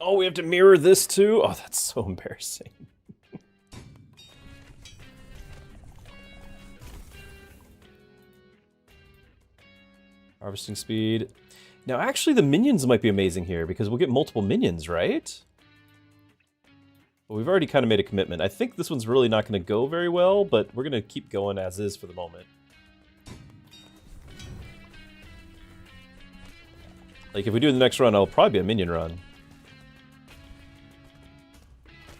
Oh, we have to mirror this too? Oh, that's so embarrassing. Harvesting speed. Now, actually, the minions might be amazing here, because we'll get multiple minions, right? But we've already kind of made a commitment. I think this one's really not going to go very well, but we're going to keep going as is for the moment. Like, if we do the next run, it'll probably be a minion run.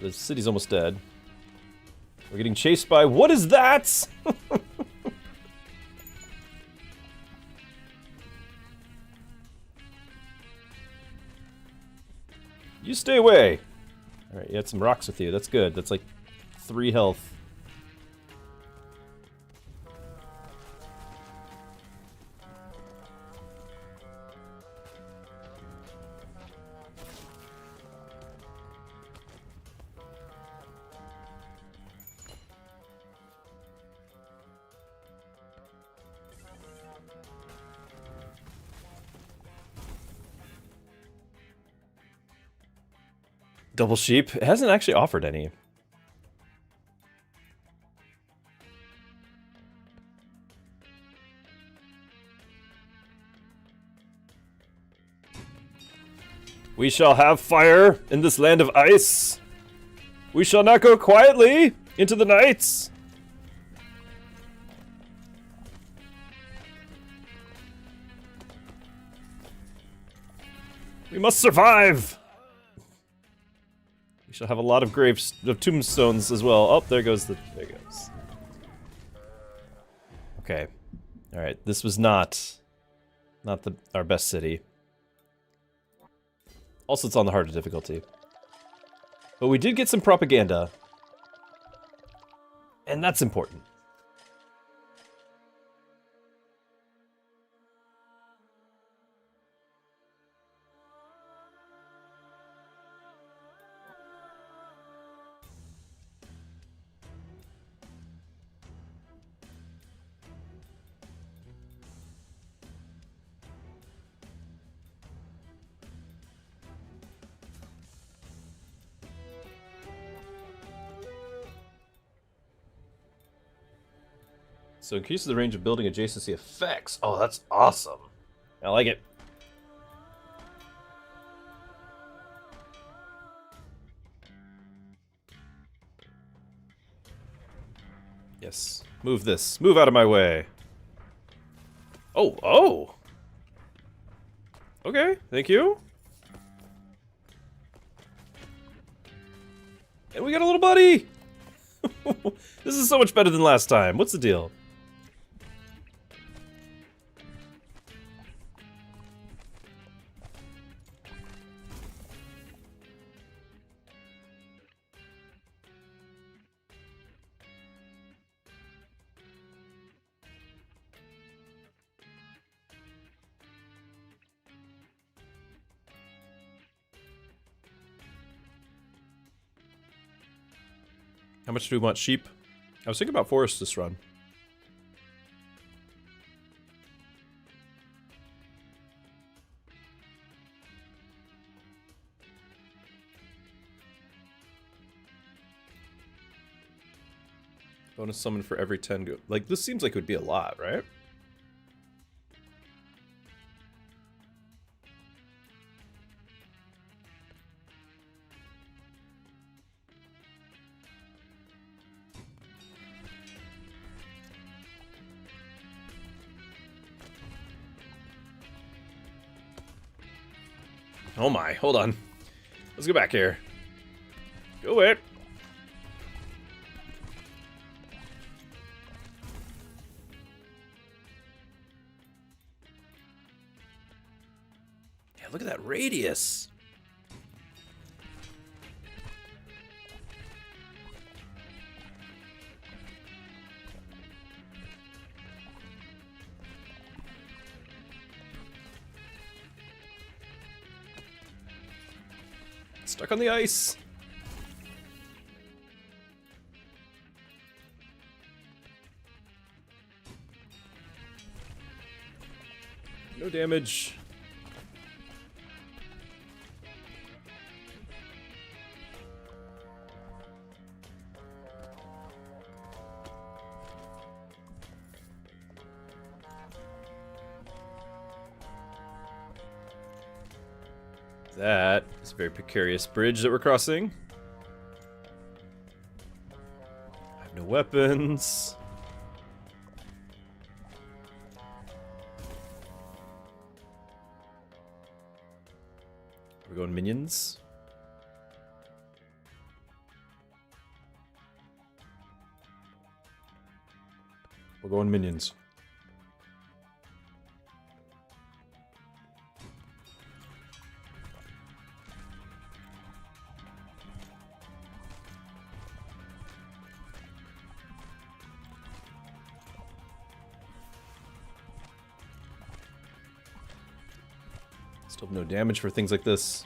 The city's almost dead. We're getting chased by... What is that? You stay away. Alright, you had some rocks with you. That's good. That's like 3 health. Double sheep? It hasn't actually offered any. We shall have fire in this land of ice. We shall not go quietly into the nights. We must survive. We shall have a lot of graves, of tombstones as well. Oh, there goes the... There goes. Okay. Alright, this was not our best city. Also, it's on the harder difficulty. But we did get some propaganda. And that's important. So increases the range of building adjacency effects. Oh, that's awesome. I like it. Yes. Move this. Move out of my way. Oh, oh! Okay, thank you. And we got a little buddy! This is so much better than last time. What's the deal? How much do we want sheep? I was thinking about forest this run. Bonus summon for every 10 go. Like, this seems like it would be a lot, right? Oh my, hold on. Let's go back here. Go it. Yeah, look at that radius. Stuck on the ice. No damage. That is a very precarious bridge that we're crossing. I have no weapons. Are we going minions? We're going minions. Still have no damage for things like this.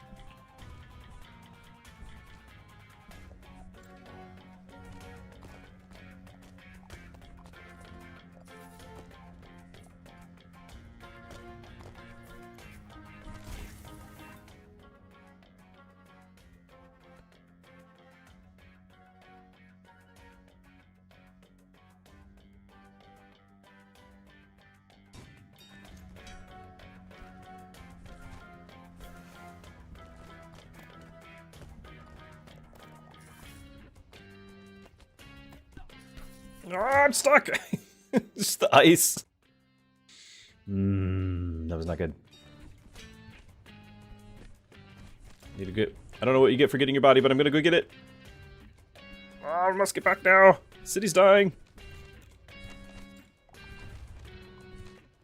Oh, I'm stuck! Just the ice. That was not good. Need to get... I don't know what you get for getting your body, but I'm gonna go get it. Oh, I must get back now. City's dying.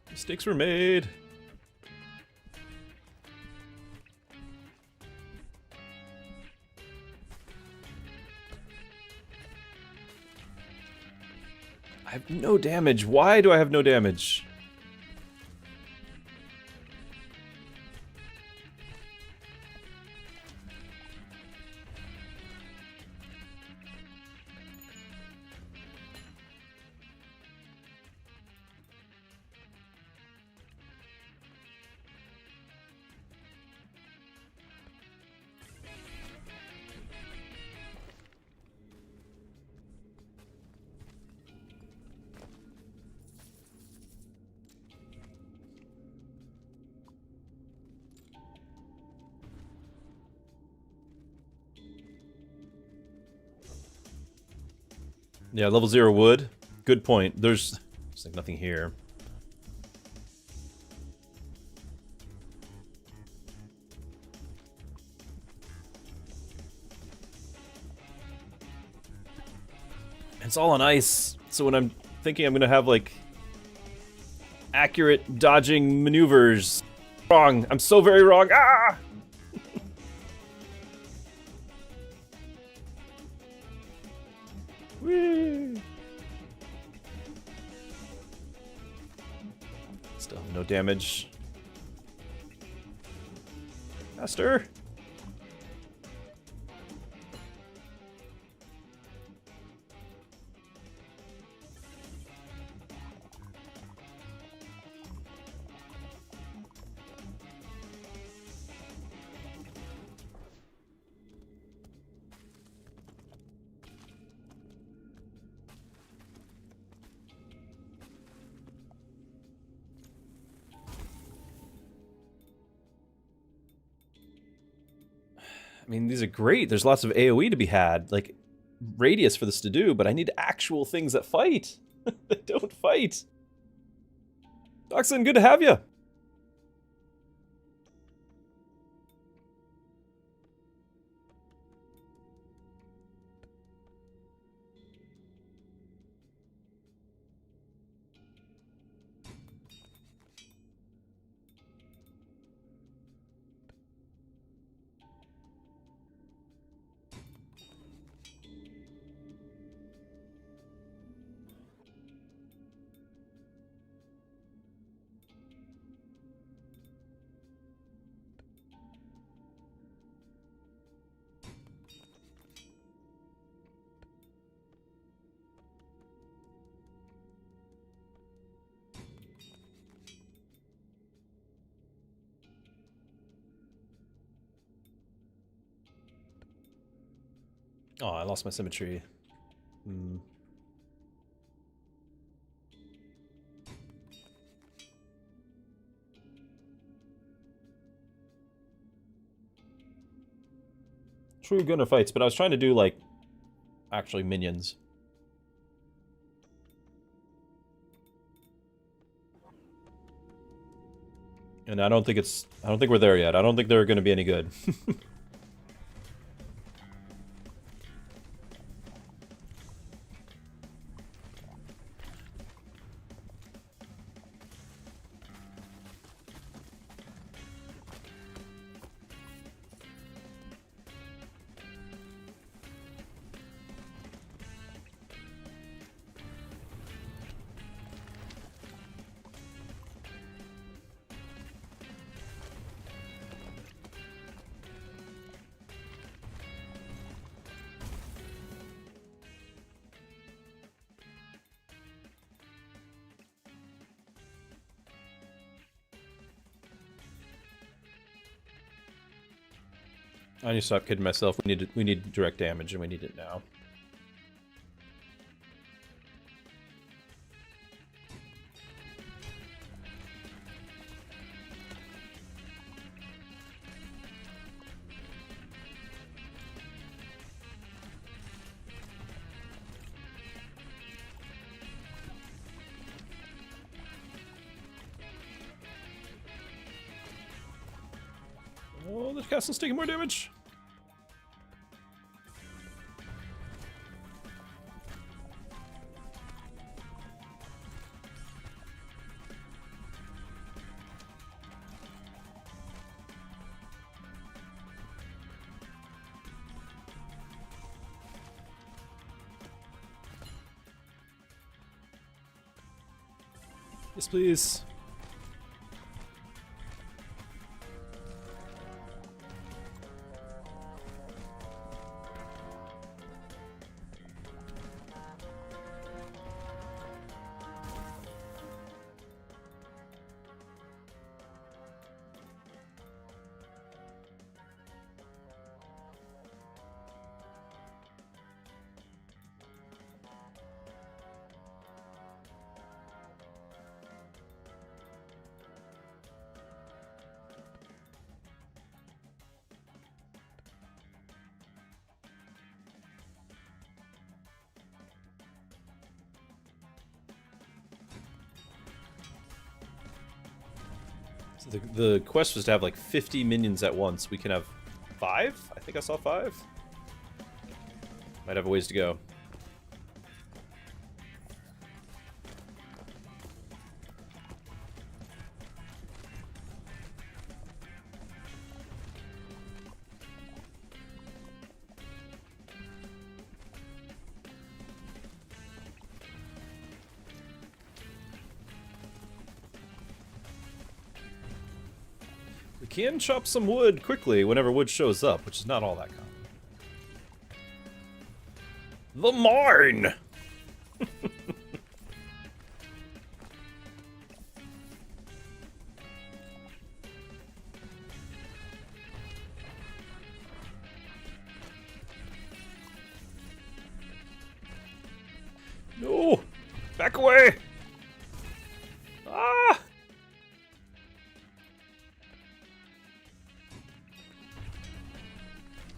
Mistakes were made. have no damage. Why do I have no damage? Yeah, level 0 wood. Good point. There's like nothing here. It's all on ice, so when I'm thinking I'm gonna have like accurate dodging maneuvers, wrong. I'm so very wrong. Ah! Whee! Still have no damage. Faster. I mean, these are great. There's lots of AoE to be had, like radius for this to do, but I need actual things that fight. They don't fight. Doxson, good to have you. Oh, I lost my symmetry. True gunner fights, but I was trying to do, like, actually minions. And I don't think we're there yet. I don't think they're gonna be any good. I need to stop kidding myself. We need direct damage, and we need it now. Oh, the castle's taking more damage. Yes, please. The quest was to have like 50 minions at once. We can have 5? I think I saw 5. Might have a ways to go. We can chop some wood quickly whenever wood shows up, which is not all that common. The mine! No! Back away! Ah!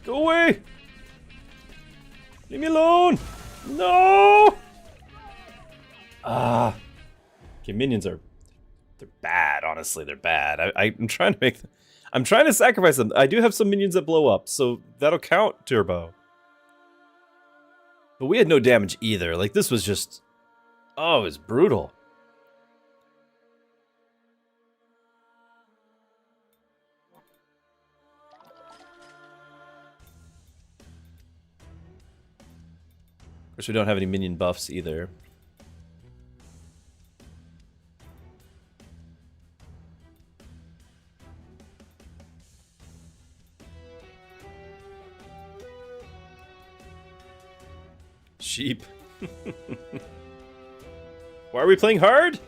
Go away! Leave me alone! No! Ah. Okay, minions are... They're bad, honestly. They're bad. I'm trying to make... I'm trying to sacrifice them. I do have some minions that blow up, so that'll count, Turbo. But we had no damage either. Like, this was just... Oh, it was brutal. Of course, we don't have any minion buffs either. Sheep. Why are we playing hard?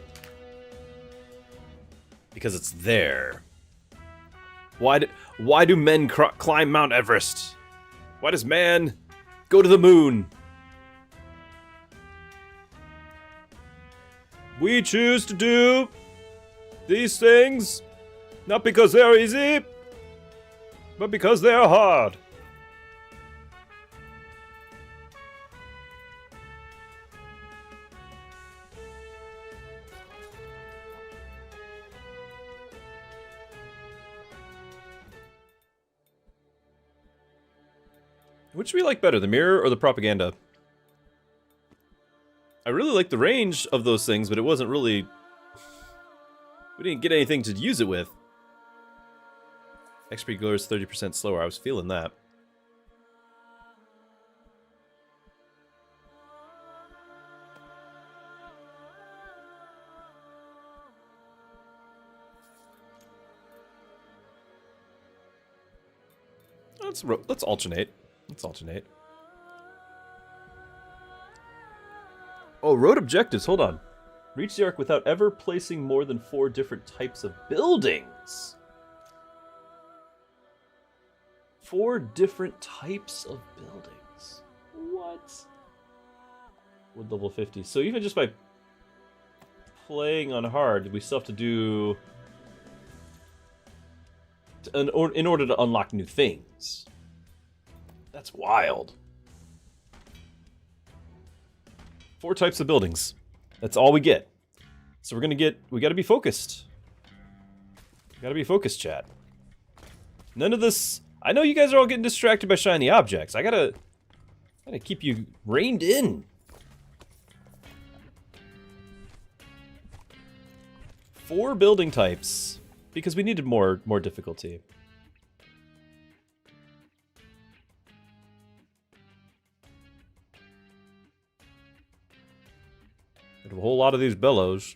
Because it's there. Why do men climb Mount Everest? Why does man go to the moon? We choose to do these things not because they're easy, but because they're hard. Which do we like better, the mirror or the propaganda? I really like the range of those things, but it wasn't really... We didn't get anything to use it with. XP glow is 30% slower. I was feeling that. Let's alternate. Let's alternate. Oh, road objectives. Hold on. Reach the arc without ever placing more than 4 different types of buildings. 4 different types of buildings. What? Wood level 50. So even just by playing on hard, we still have to do... in order to unlock new things. That's wild. 4 types of buildings. That's all we get. So we gotta be focused. We gotta be focused, chat. None of this... I know you guys are all getting distracted by shiny objects. I gotta keep you reined in. 4 building types. Because we needed more difficulty. A whole lot of these bellows.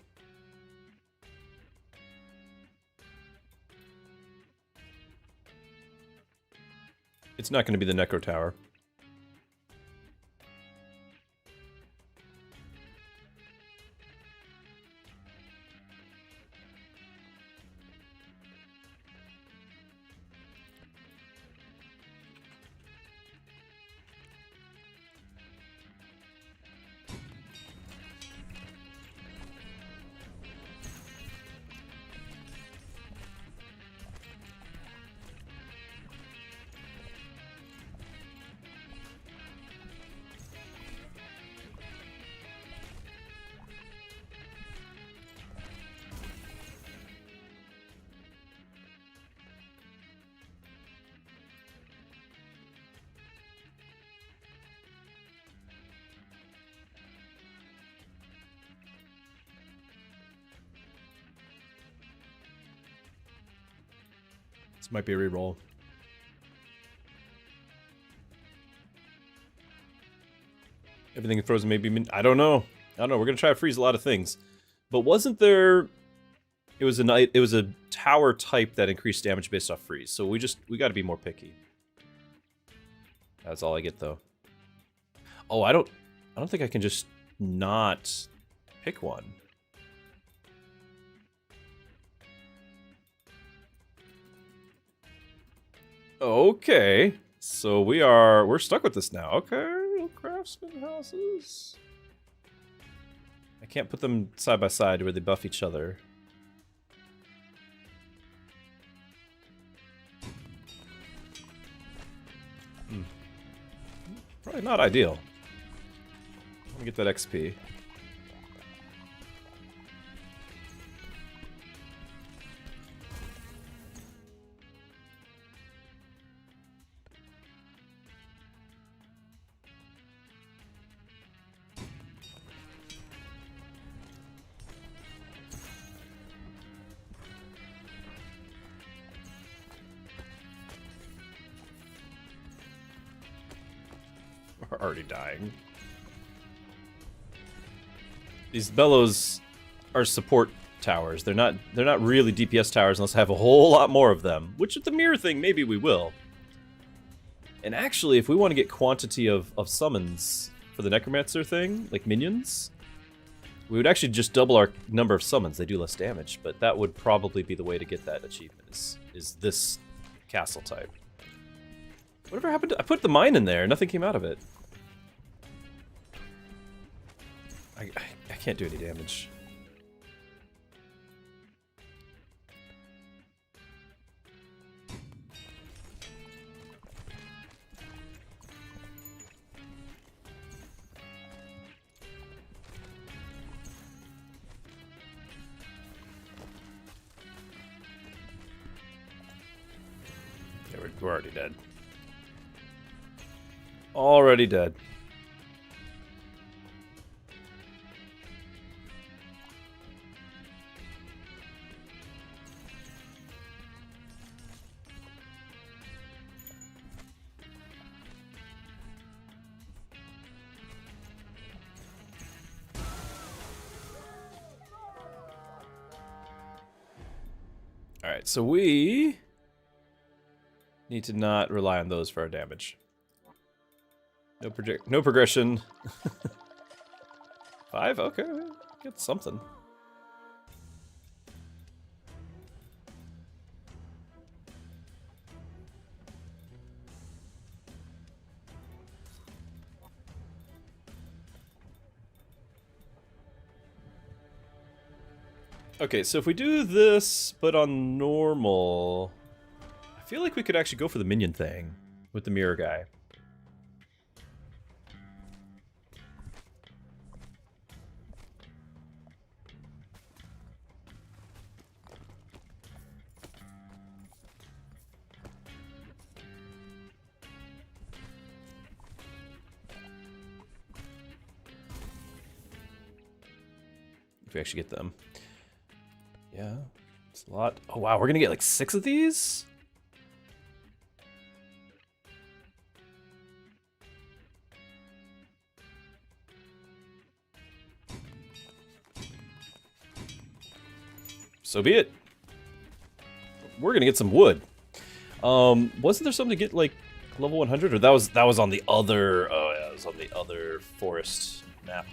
It's not going to be the Necro Tower. This might be a reroll. Everything frozen maybe. I don't know. We're gonna try to freeze a lot of things. But wasn't there? It was a tower type that increased damage based off freeze. So we got to be more picky. That's all I get though. Oh, I don't think I can just not pick one. Okay, so we're stuck with this now. Okay, craftsman houses. I can't put them side by side where they buff each other. Probably not ideal. Let me get that XP. We're already dying. These bellows are support towers. They're not really DPS towers unless I have a whole lot more of them. Which with the mirror thing, maybe we will. And actually, if we want to get quantity of summons for the Necromancer thing, like minions, we would actually just double our number of summons. They do less damage, but that would probably be the way to get that achievement, is this castle type. Whatever happened to... I put the mine in there, nothing came out of it. I can't do any damage. Yeah, we're already dead. Already dead. Alright, so we need to not rely on those for our damage. No progression. 5? Okay, get something. Okay, so if we do this, but on normal, I feel like we could actually go for the minion thing with the mirror guy. If we actually get them. Yeah, it's a lot. Oh wow, we're gonna get like 6 of these? So be it. We're gonna get some wood. Wasn't there something to get like level 100, or that was on the other. Oh yeah, it was on the other forest map.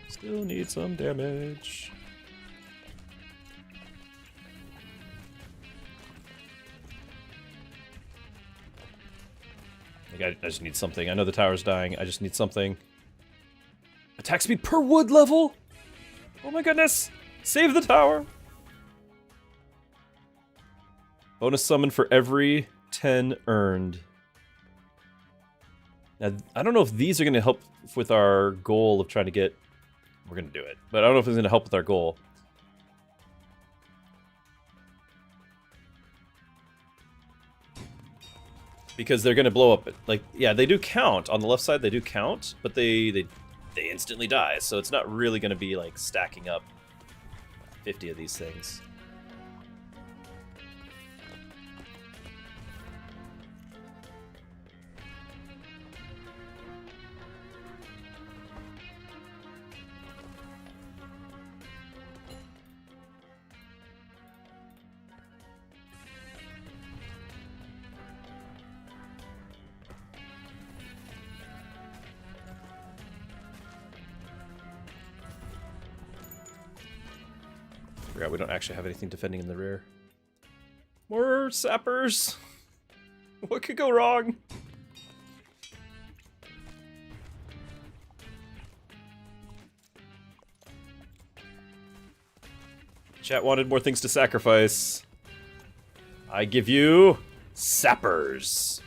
Still need some damage. I just need something. I know the tower's dying. I just need something. Attack speed per wood level? Oh my goodness! Save the tower! Bonus summon for every 10 earned. Now, I don't know if these are going to help with our goal of trying to get... We're going to do it. But I don't know if it's going to help with our goal. Because they're going to blow up. Like, yeah, they do count. On the left side, they do count. But they instantly die. So it's not really going to be, like, stacking up 50 of these things. Forgot we don't actually have anything defending in the rear. More sappers! What could go wrong? Chat wanted more things to sacrifice. I give you... sappers.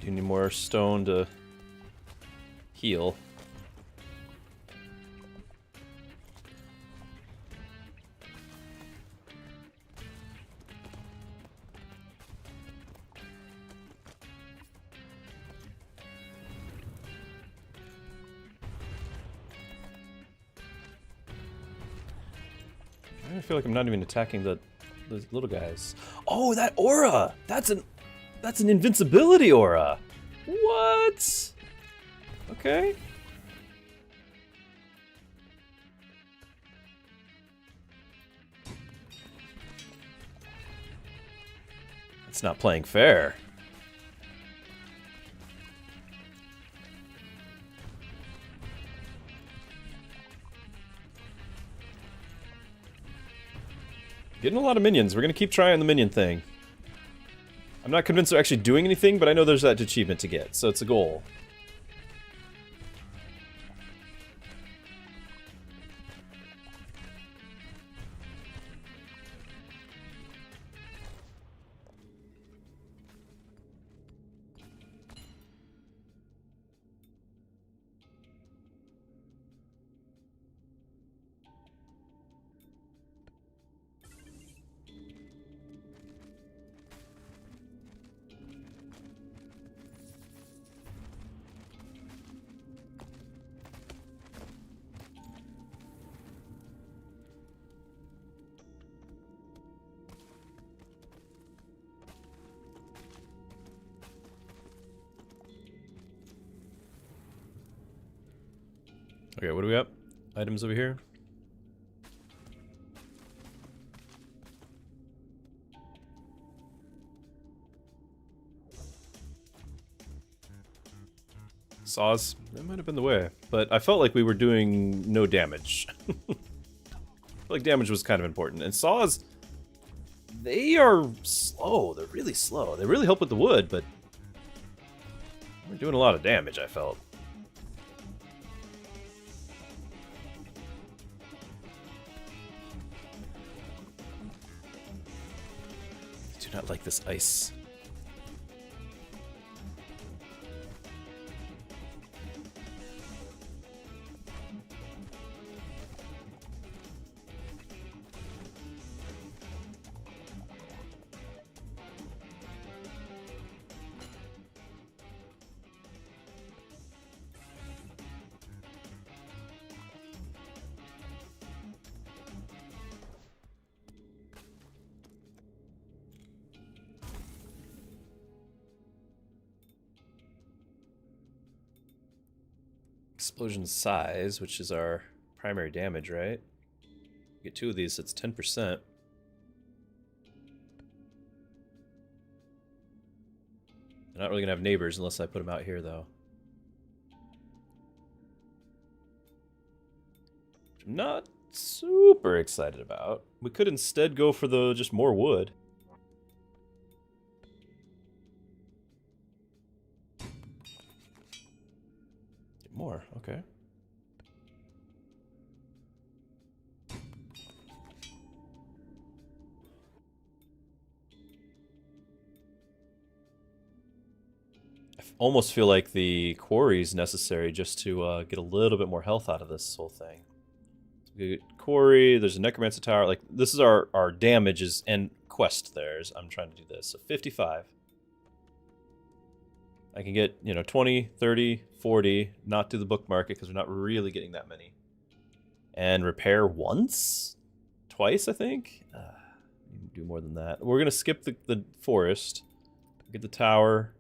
Do you need more stone to heal? I feel like I'm not even attacking the little guys. Oh, that aura! That's an invincibility aura. What? Okay. It's not playing fair. Getting a lot of minions. We're gonna keep trying the minion thing. I'm not convinced they're actually doing anything, but I know there's that achievement to get, so it's a goal. Okay, what do we got? Items over here. Saws, that might have been the way. But I felt like we were doing no damage. I felt like damage was kind of important. And saws, they are slow. They're really slow. They really help with the wood, but we're doing a lot of damage, I felt. I do not like this ice. Explosion size, which is our primary damage, right? Get 2 of these, that's 10%. I'm not really gonna have neighbors unless I put them out here, though. Which I'm not super excited about. We could instead go for the just more wood. More, okay. I almost feel like the quarry is necessary just to get a little bit more health out of this whole thing. So we get quarry, there's a necromancer tower. Like, this is our damages and quest theirs. I'm trying to do this. So 55. I can get, you know, 20, 30, 40, not do the book market because we're not really getting that many. And repair once? Twice, I think? Do more than that. We're going to skip the forest. Get the tower.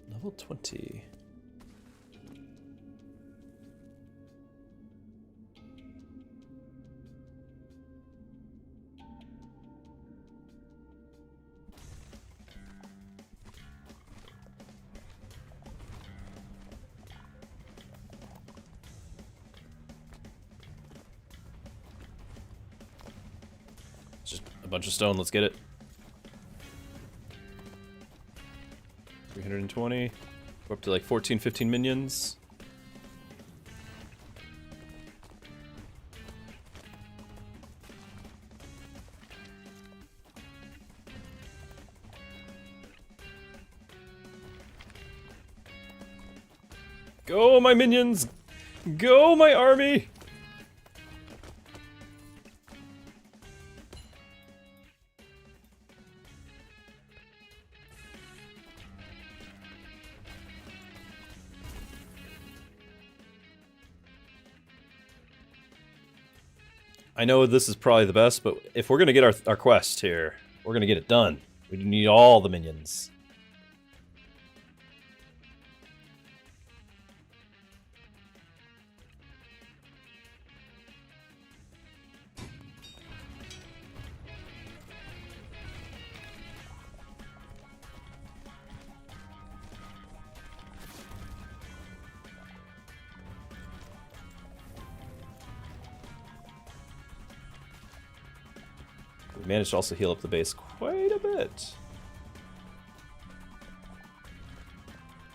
Level 20. It's just a bunch of stone, let's get it. 320. We're up to like 14, 15 minions. Go, my minions! Go, my army! I know this is probably the best, but if we're going to get our quest here, we're going to get it done. We need all the minions. We managed to also heal up the base quite a bit.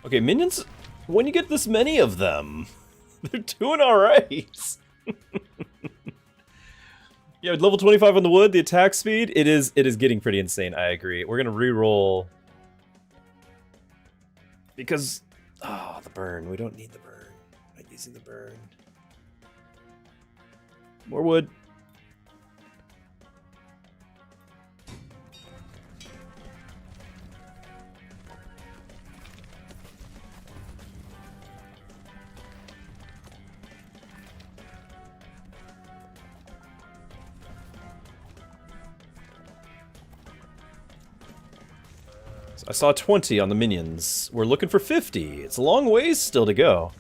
Okay, minions, when you get this many of them, they're doing alright. Yeah, level 25 on the wood, the attack speed, it is getting pretty insane, I agree. We're gonna re-roll. Because, oh, the burn, we don't need the burn. I'm not using the burn. More wood. I saw 20 on the minions. We're looking for 50. It's a long ways still to go.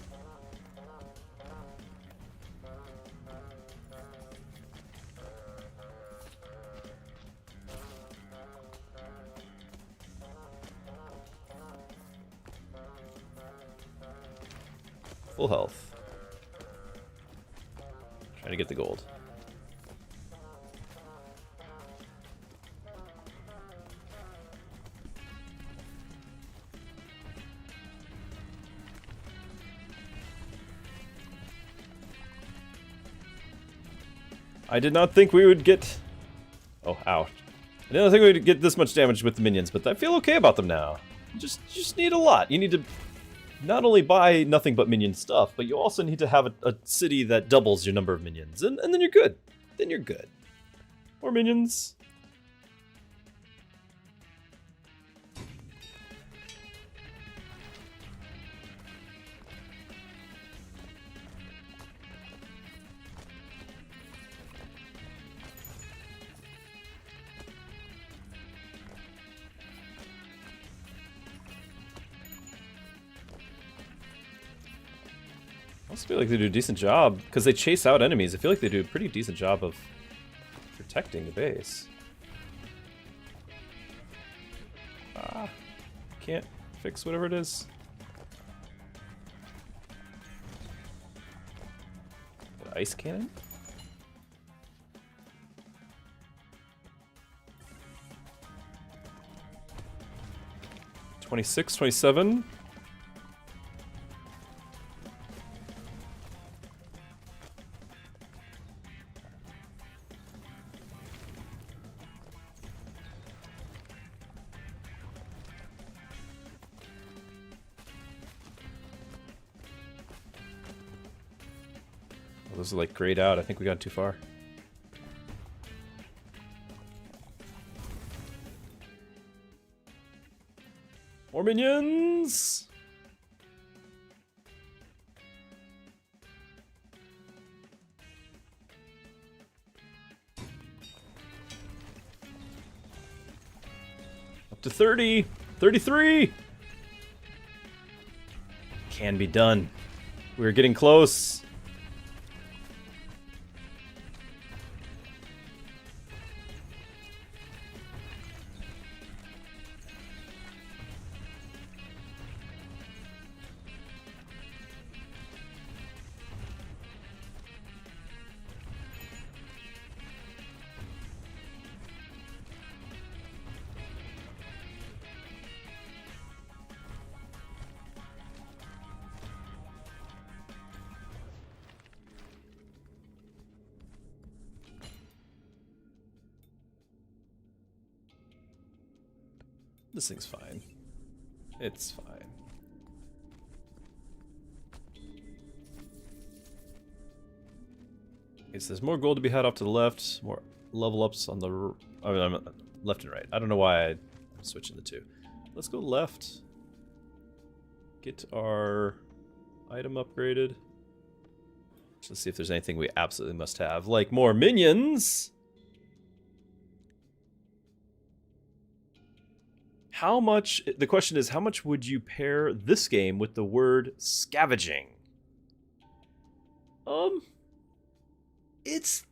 Full health. Trying to get the gold. I did not think we would get... Oh, ow. I didn't think we would get this much damage with the minions, but I feel okay about them now. You just need a lot. You need to not only buy nothing but minion stuff, but you also need to have a city that doubles your number of minions. And then you're good. Then you're good. More minions. I also feel like they do a decent job, because they chase out enemies. I feel like they do a pretty decent job of protecting the base. Ah, can't fix whatever it is. An ice cannon? $26, $27. Those are like grayed out. I think we got too far. More minions! Up to 30! 33! Can be done. We're getting close. This thing's fine. It's fine. Okay, so there's more gold to be had off to the left, more level ups on the left and right. I don't know why I'm switching the two. Let's go left. Get our item upgraded. Let's see if there's anything we absolutely must have, like more minions. How much, the question is, how much would you pair this game with the word scavenging? It's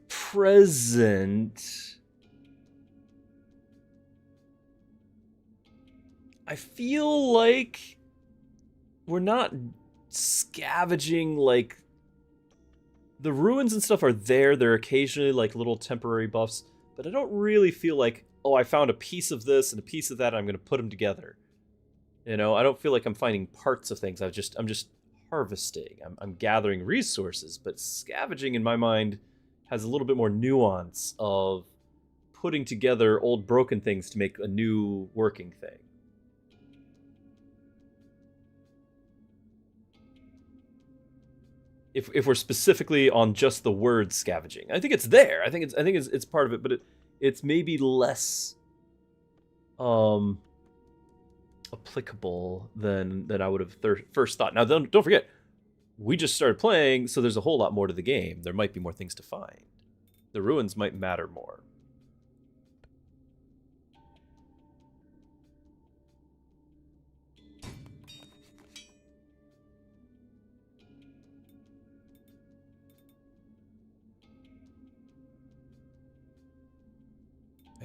present. I feel like we're not scavenging, like, the ruins and stuff are there. They're occasionally like little temporary buffs, but I don't really feel like, oh, I found a piece of this and a piece of that, I'm going to put them together. You know, I don't feel like I'm finding parts of things. I'm just harvesting. I'm gathering resources, but scavenging in my mind has a little bit more nuance of putting together old broken things to make a new working thing. If we're specifically on just the word scavenging, I think it's there. I think it's part of it, but it's maybe less applicable than I would have first thought. Now, don't forget, we just started playing, so there's a whole lot more to the game. There might be more things to find. The ruins might matter more.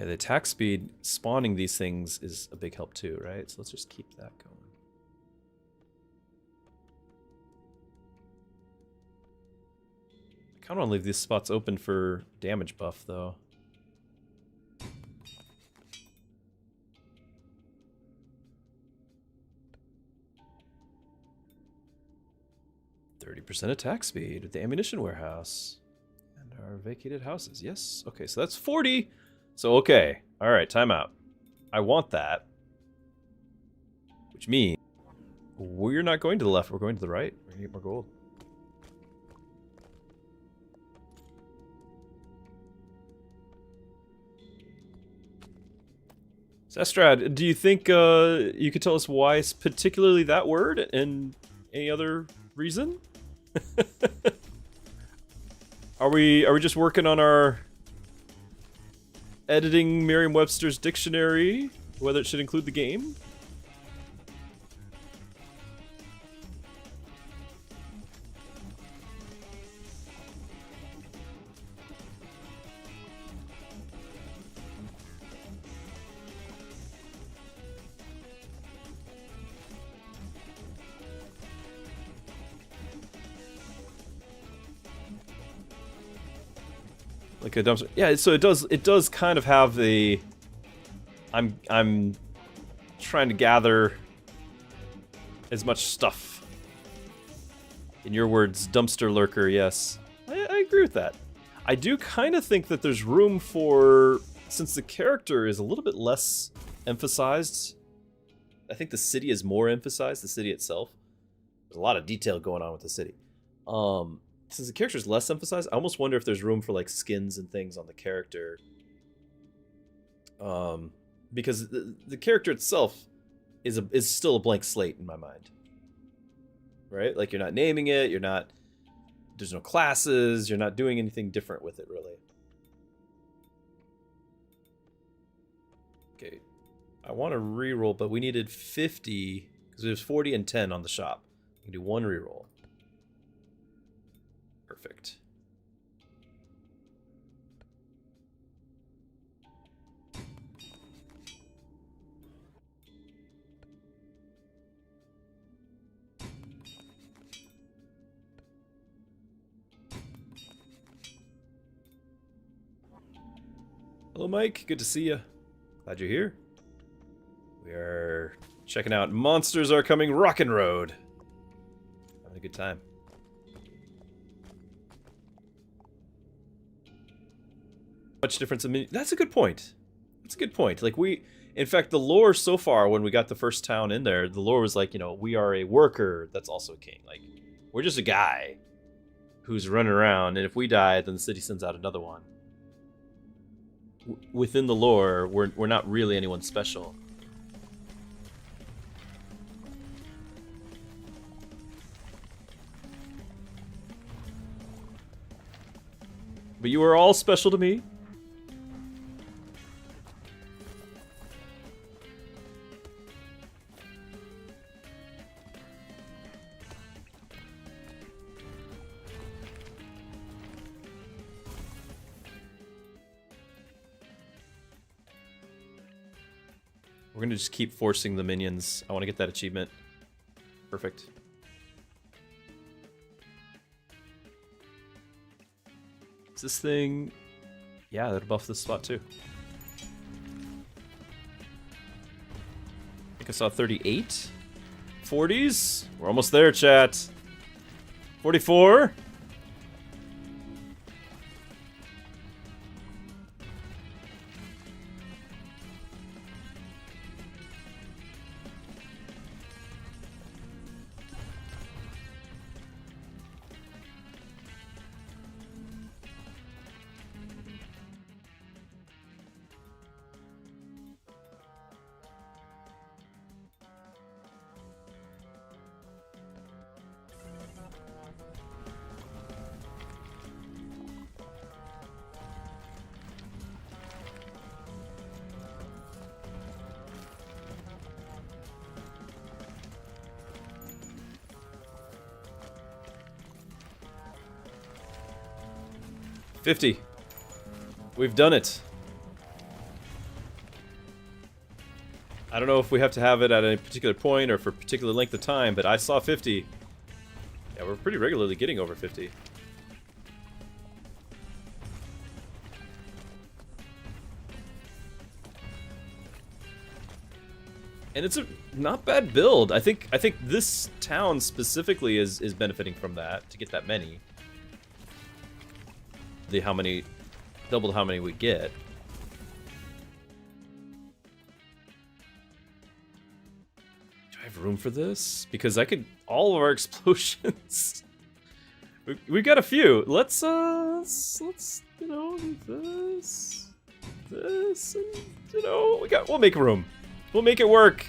Yeah, the attack speed spawning these things is a big help too, right? So let's just keep that going. I kind of want to leave these spots open for damage buff, though. %30 attack speed at the ammunition warehouse. And our vacated houses. Yes. Okay, so that's 40. So, okay. Alright, time out. I want that. Which means we're not going to the left, we're going to the right. We're going to get more gold. Zestrad, do you think you could tell us why particularly that word and any other reason? Are we just working on our editing Merriam-Webster's dictionary, whether it should include the game? Like a dumpster. Yeah, so it does kind of have the I'm trying to gather as much stuff. In your words, dumpster lurker, yes. I agree with that. I do kind of think that there's room for, since the character is a little bit less emphasized, I think the city is more emphasized, the city itself. There's a lot of detail going on with the city. Since the character is less emphasized, I almost wonder if there's room for like skins and things on the character. Because the character itself is still a blank slate in my mind. Right? Like you're not naming it, there's no classes, you're not doing anything different with it really. Okay. I want to reroll, but we needed 50 because there's 40 and 10 on the shop. We can do one reroll. Perfect. Hello, Mike. Good to see you. Glad you're here. We are checking out Monsters Are Coming Rockin' Road. Having a good time. Much difference in that's a good point. That's a good point. Like in fact, the lore so far when we got the first town in there, the lore was like, you know, we are a worker that's also a king. Like we're just a guy who's running around, and if we die, then the city sends out another one. Within the lore, we're not really anyone special. But you are all special to me. We're gonna just keep forcing the minions. I want to get that achievement. Perfect. Is this thing... Yeah, that'll buff this spot too. I think I saw 38. 40s? We're almost there, chat. 44. $50. We've done it. I don't know if we have to have it at a particular point or for a particular length of time, but I saw 50. Yeah, we're pretty regularly getting over 50. And it's a not bad build. I think this town specifically is benefiting from that to get that many. Double how many we get. Do I have room for this? Because I could all of our explosions. We've got a few. Let's you know, this, and you know, we'll make room. We'll make it work.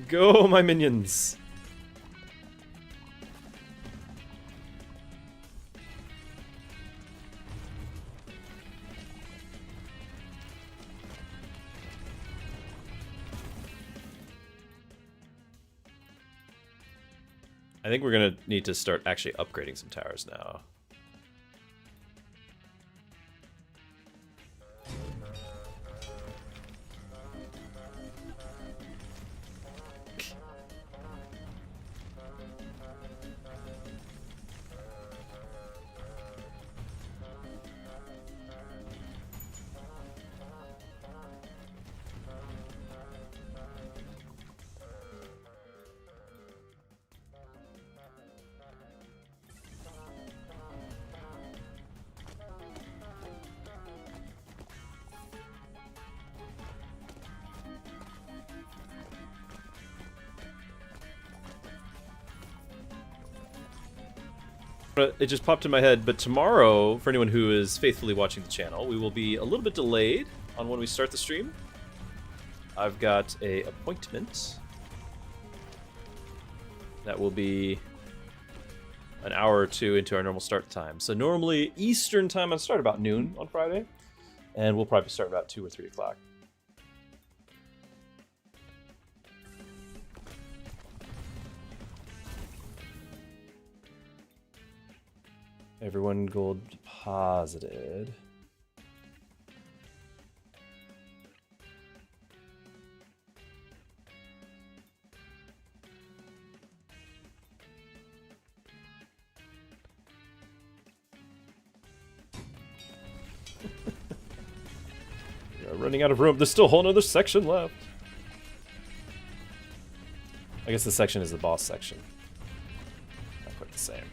Go, my minions. I think we're gonna need to start actually upgrading some towers now. It just popped in my head, but tomorrow, for anyone who is faithfully watching the channel, we will be a little bit delayed on when we start the stream. I've got a appointment that will be an hour or two into our normal start time. So normally Eastern time, I start about noon on Friday, and we'll probably start about 2 or 3 o'clock. Everyone gold deposited. We are running out of room. There's still a whole nother section left. I guess the section is the boss section. Not quite the same.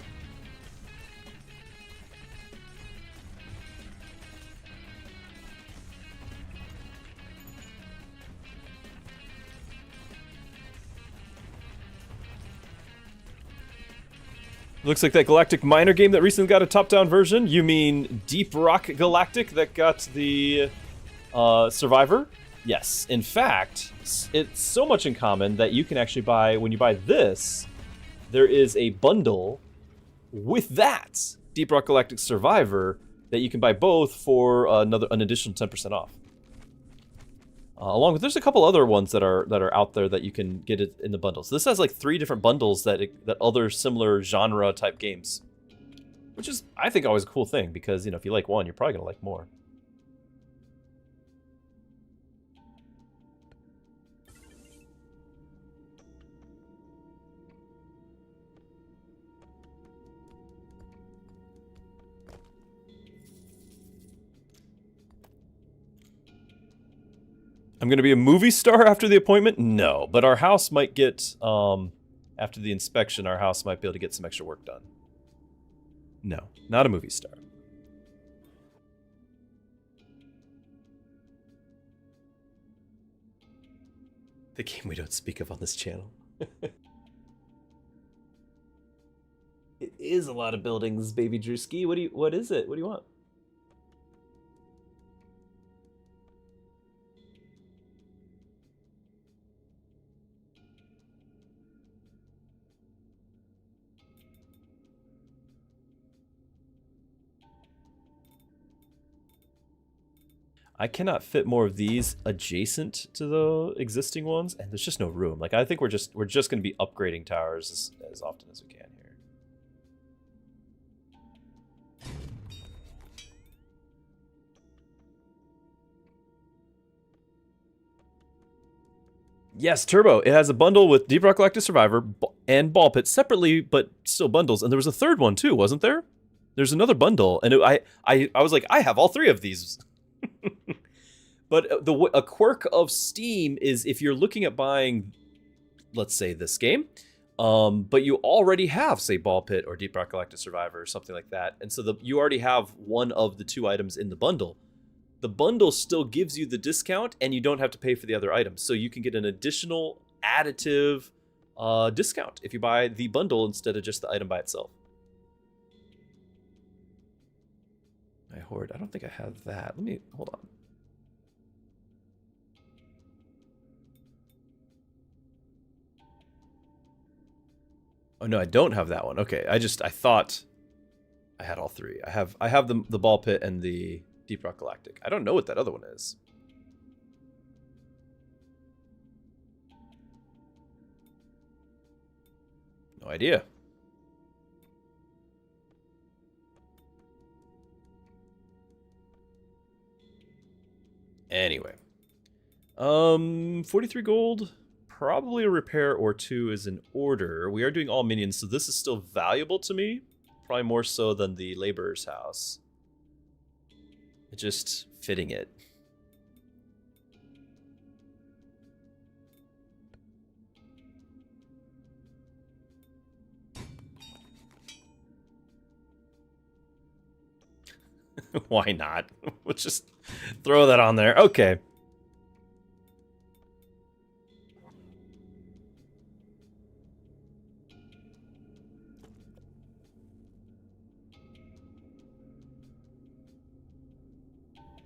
Looks like that Galactic Miner game that recently got a top-down version. You mean Deep Rock Galactic that got the Survivor? Yes. In fact, it's so much in common that you can actually buy, when you buy this, there is a bundle with that Deep Rock Galactic Survivor that you can buy both for an additional 10% off. Along with, there's a couple other ones that are out there that you can get it in the bundle. So this has like 3 different bundles that other similar genre type games, which is, I think, always a cool thing because, you know, if you like one, you're probably gonna like more. I'm going to be a movie star after the appointment? No, but our house might get, after the inspection, our house might be able to get some extra work done. No, not a movie star. The game we don't speak of on this channel. It is a lot of buildings, baby Druski. What is it? What do you want? I cannot fit more of these adjacent to the existing ones, and there's just no room. Like, I think we're just going to be upgrading towers as often as we can here. Yes, Turbo. It has a bundle with Deep Rock Galactic Survivor and Ball Pit separately, but still bundles. And there was a third one too, wasn't there? There's another bundle, and I was like, I have all three of these. But a quirk of Steam is if you're looking at buying, let's say, this game, but you already have, say, Ball Pit or Deep Rock Galactic Survivor or something like that, and so you already have one of the two items in the bundle. The bundle still gives you the discount, and you don't have to pay for the other items. So you can get an additional additive discount if you buy the bundle instead of just the item by itself. I hoard. I don't think I have that. Let me hold on. Oh no, I don't have that one. Okay, I thought I had all three. I have the Ball Pit and the Deep Rock Galactic. I don't know what that other one is. No idea. Anyway. 43 gold. Probably a repair or two is in order. We are doing all minions, so this is still valuable to me. Probably more so than the laborer's house. Just fitting it. Why not? We'll just throw that on there. Okay.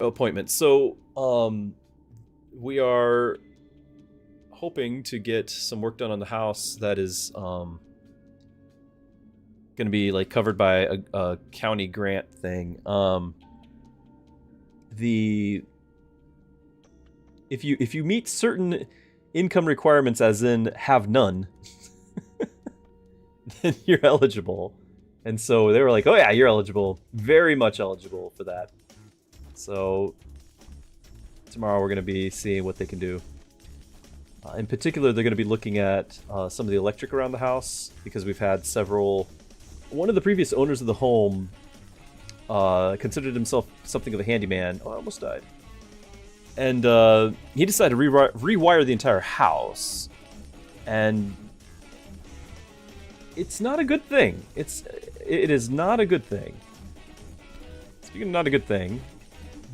Appointment. So, we are hoping to get some work done on the house that is going to be like covered by a county grant thing. If you meet certain income requirements, as in have none, then you're eligible. And so they were like, "Oh yeah, you're eligible, very much eligible for that." So tomorrow we're going to be seeing what they can do. In particular, they're going to be looking at some of the electric around the house, because we've had several... One of the previous owners of the home considered himself something of a handyman. Oh, I almost died. And he decided to rewire the entire house. And it's not a good thing. It is not a good thing. Speaking of not a good thing,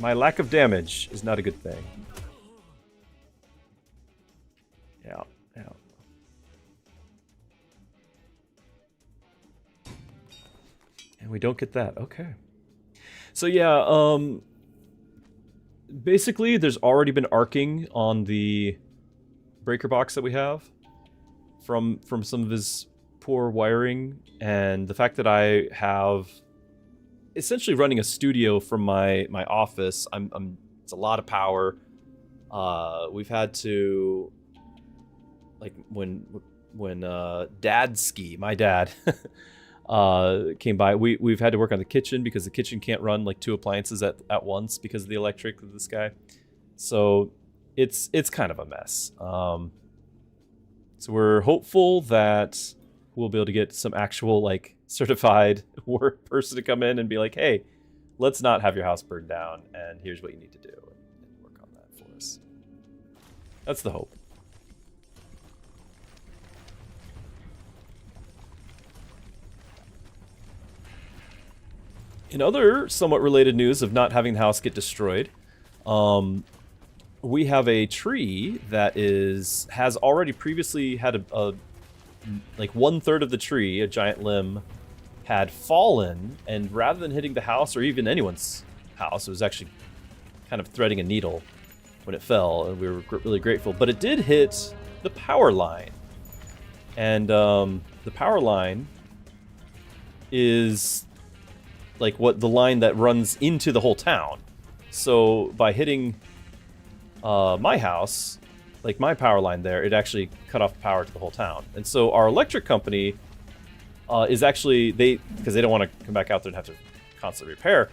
my lack of damage is not a good thing. Yeah. And we don't get that. Okay. So yeah, basically there's already been arcing on the breaker box that we have from some of his poor wiring, and the fact that I have essentially running a studio from my office. It's a lot of power. We've had to, like, when Dadski, my dad, came by, we've had to work on the kitchen because the kitchen can't run like two appliances at once because of the electric of this guy. So it's kind of a mess. So we're hopeful that we'll be able to get some actual, like, certified work person to come in and be like, hey, let's not have your house burned down, and here's what you need to do, and work on that for us. That's the hope. In other somewhat related news of not having the house get destroyed, we have a tree that has already previously had like 1/3 of the tree, a giant limb, had fallen, and rather than hitting the house or even anyone's house, it was actually kind of threading a needle when it fell, and we were really grateful. But it did hit the power line, and the power line is like the line that runs into the whole town. So by hitting my house, like my power line there, it actually cut off power to the whole town. And so our electric company is actually, because they don't want to come back out there and have to constantly repair,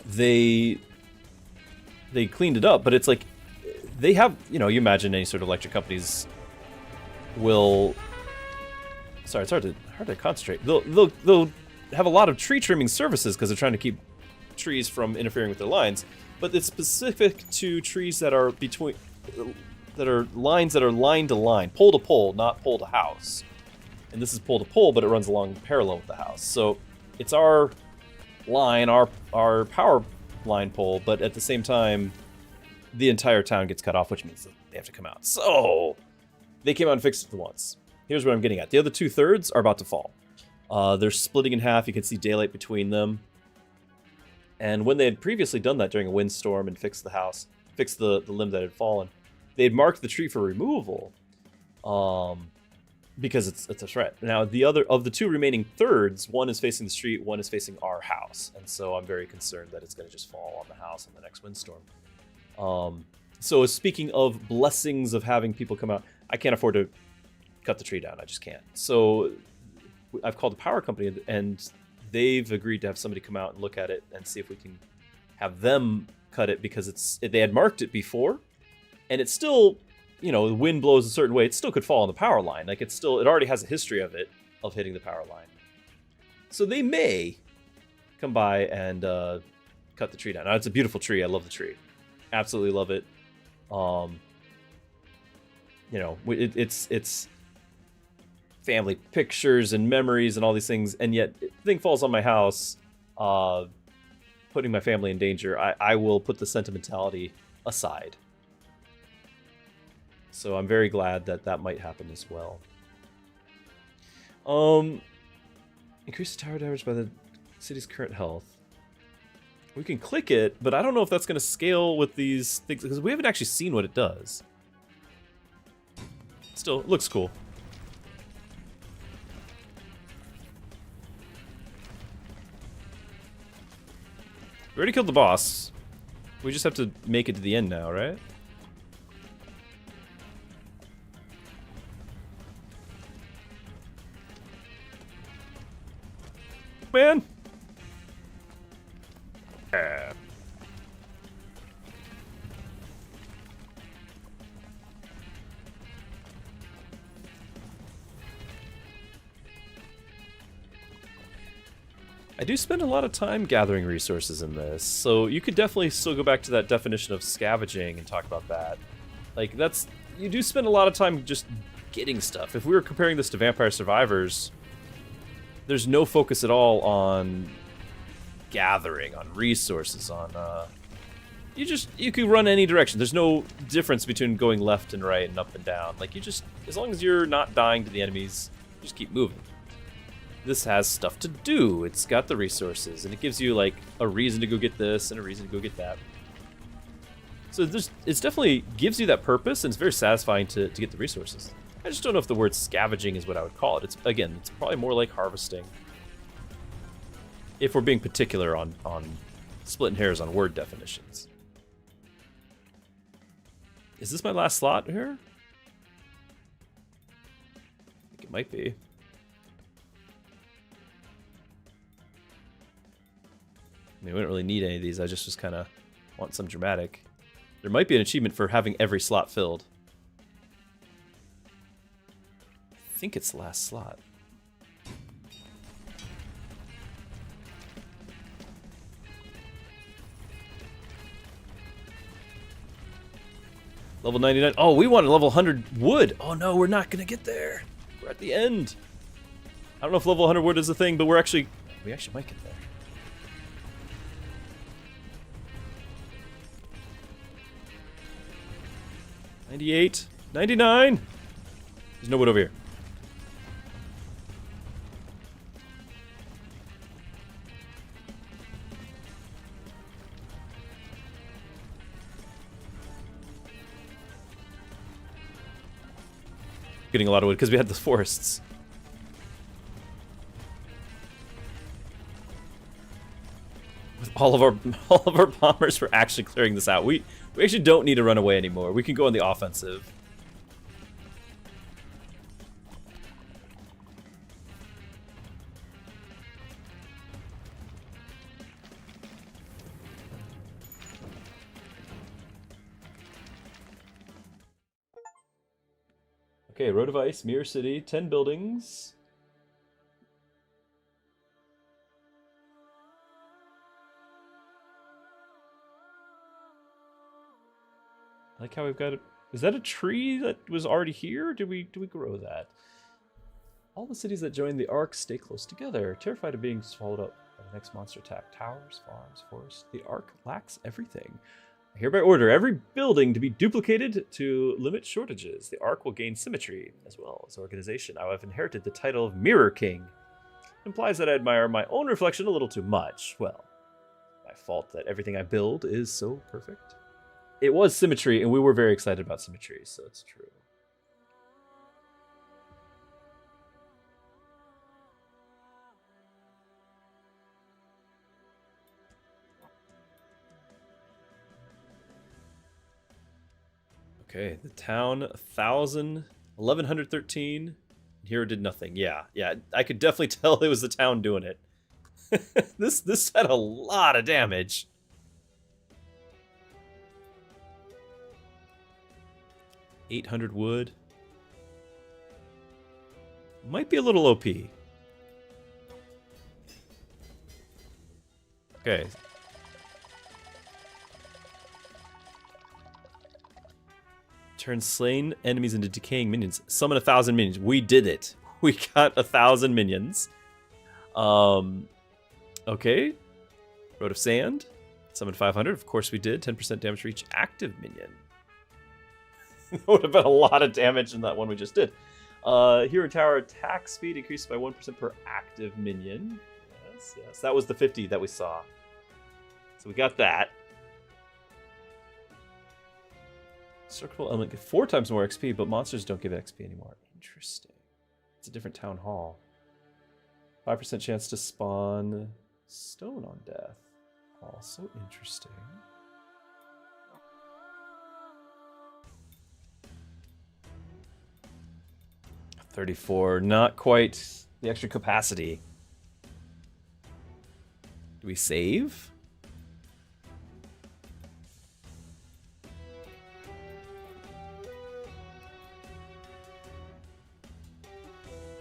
they cleaned it up, but it's like, they have, you know, you imagine any sort of electric companies will, sorry, it's hard to concentrate. They'll have a lot of tree trimming services because they're trying to keep trees from interfering with their lines, but it's specific to trees that are lines that are line to line, pole to pole, not pole to house. And this is pole to pole, but it runs along parallel with the house. So it's our line, our power line pole, but at the same time, the entire town gets cut off, which means that they have to come out. So they came out and fixed it for once. Here's what I'm getting at. The other 2/3 are about to fall. They're splitting in half. You can see daylight between them. And when they had previously done that during a windstorm and fixed the house, fixed the limb that had fallen, they had marked the tree for removal because it's a threat. Now, the other of the 2 remaining 1/3, one is facing the street, one is facing our house. And so I'm very concerned that it's going to just fall on the house in the next windstorm. So speaking of blessings of having people come out, I can't afford to cut the tree down. I just can't. So I've called the power company, and they've agreed to have somebody come out and look at it and see if we can have them cut it, because they had marked it before, and it's still, you know, the wind blows a certain way, it still could fall on the power line. Like it already has a history of hitting the power line. So they may come by and cut the tree down. Now, it's a beautiful tree. I love the tree. Absolutely love it. You know, it's family pictures and memories and all these things, and yet if the thing falls on my house, putting my family in danger, I will put the sentimentality aside. So I'm very glad that might happen as well. Increase the tower damage by the city's current health. We can click it, but I don't know if that's going to scale with these things, because we haven't actually seen what it does. Still, it looks cool. We already killed the boss. We just have to make it to the end now, right? Man! I do spend a lot of time gathering resources in this, so you could definitely still go back to that definition of scavenging and talk about that. Like, you do spend a lot of time just getting stuff. If we were comparing this to Vampire Survivors, there's no focus at all on gathering, on resources, on, you could run any direction. There's no difference between going left and right and up and down. Like, as long as you're not dying to the enemies, just keep moving. This has stuff to do. It's got the resources, and it gives you like a reason to go get this and a reason to go get that. So it definitely gives you that purpose, and it's very satisfying to get the resources. I just don't know if the word scavenging is what I would call it. It's probably more like harvesting. If we're being particular on splitting hairs on word definitions. Is this my last slot here? I think it might be. I mean, we don't really need any of these. I just kind of want some dramatic. There might be an achievement for having every slot filled. I think it's the last slot. Level 99. Oh, we want a level 100 wood. Oh no, we're not gonna get there. We're at the end. I don't know if level 100 wood is a thing, but we actually might get there. 98, 99. There's no wood over here. Getting a lot of wood because we had the forests. all of our bombers for actually clearing this out. We actually don't need to run away anymore. We can go on the offensive. Okay, Road of Ice, Mirror City, 10 buildings. I like how we've got it. Is that a tree that was already here? Did we grow that? All the cities that join the Ark stay close together, terrified of being swallowed up by the next monster attack. Towers, farms, forests. The Ark lacks everything. I hereby order every building to be duplicated to limit shortages. The Ark will gain symmetry as well as organization. I have inherited the title of Mirror King. It implies that I admire my own reflection a little too much. Well, my fault that everything I build is so perfect. It was symmetry, and we were very excited about symmetry, so it's true. Okay, the town, 1113. Hero did nothing. Yeah, I could definitely tell it was the town doing it. This had a lot of damage. $800 wood. Might be a little OP. Okay. Turn slain enemies into decaying minions. Summon 1,000 minions. We did it. We got 1,000 minions. Okay. Road of Sand. Summon 500. Of course we did. 10% damage for each active minion. That would have been a lot of damage in that one we just did. Hero Tower attack speed increased by 1% per active minion. Yes. That was the 50 that we saw. So we got that. Circle element get 4 times more XP, but monsters don't give XP anymore. Interesting. It's a different town hall. 5% chance to spawn stone on death. Also interesting. $34, not quite the extra capacity. Do we save?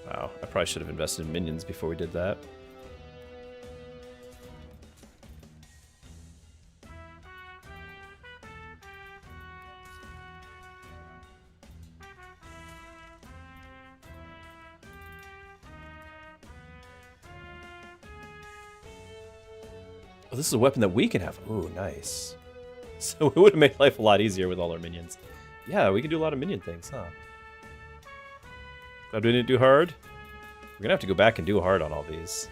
Wow, I probably should have invested in minions before we did that. Oh, this is a weapon that we can have. Ooh, nice. So it would have made life a lot easier with all our minions. Yeah, we can do a lot of minion things, huh? Glad we didn't do hard. We're gonna have to go back and do hard on all these.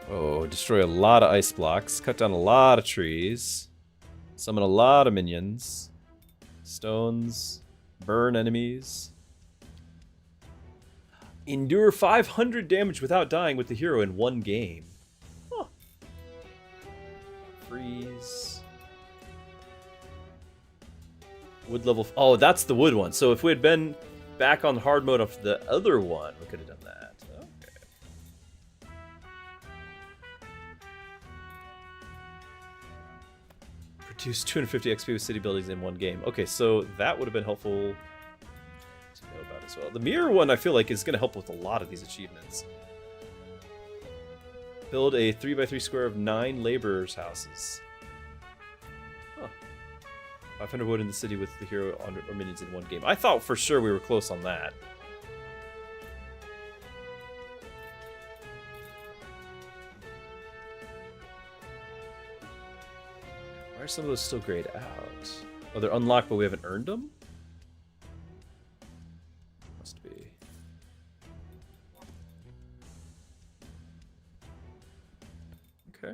Oh, destroy a lot of ice blocks, cut down a lot of trees, summon a lot of minions, stones, burn enemies. Endure 500 damage without dying with the hero in one game. Huh. Freeze. Wood level. Oh, that's the wood one. So if we had been back on hard mode of the other one, we could have done that. Okay. Produce 250 XP with city buildings in one game. Okay, so that would have been helpful to know about as well. The mirror one, I feel like, is going to help with a lot of these achievements. Build a 3x3 square of 9 laborers' houses. Huh. 500 wood in the city with the hero or minions in one game. I thought for sure we were close on that. Why are some of those still grayed out? Oh, they're unlocked, but we haven't earned them? Must be. Okay.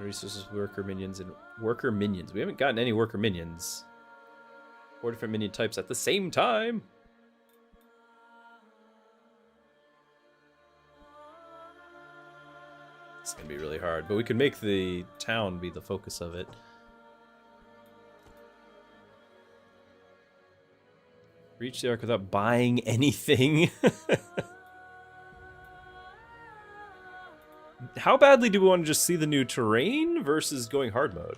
Resources, worker minions, and worker minions. We haven't gotten any worker minions. 4 different minion types at the same time. It's gonna be really hard, but we could make the town be the focus of it. Reach the arc without buying anything. How badly do we want to just see the new terrain versus going hard mode?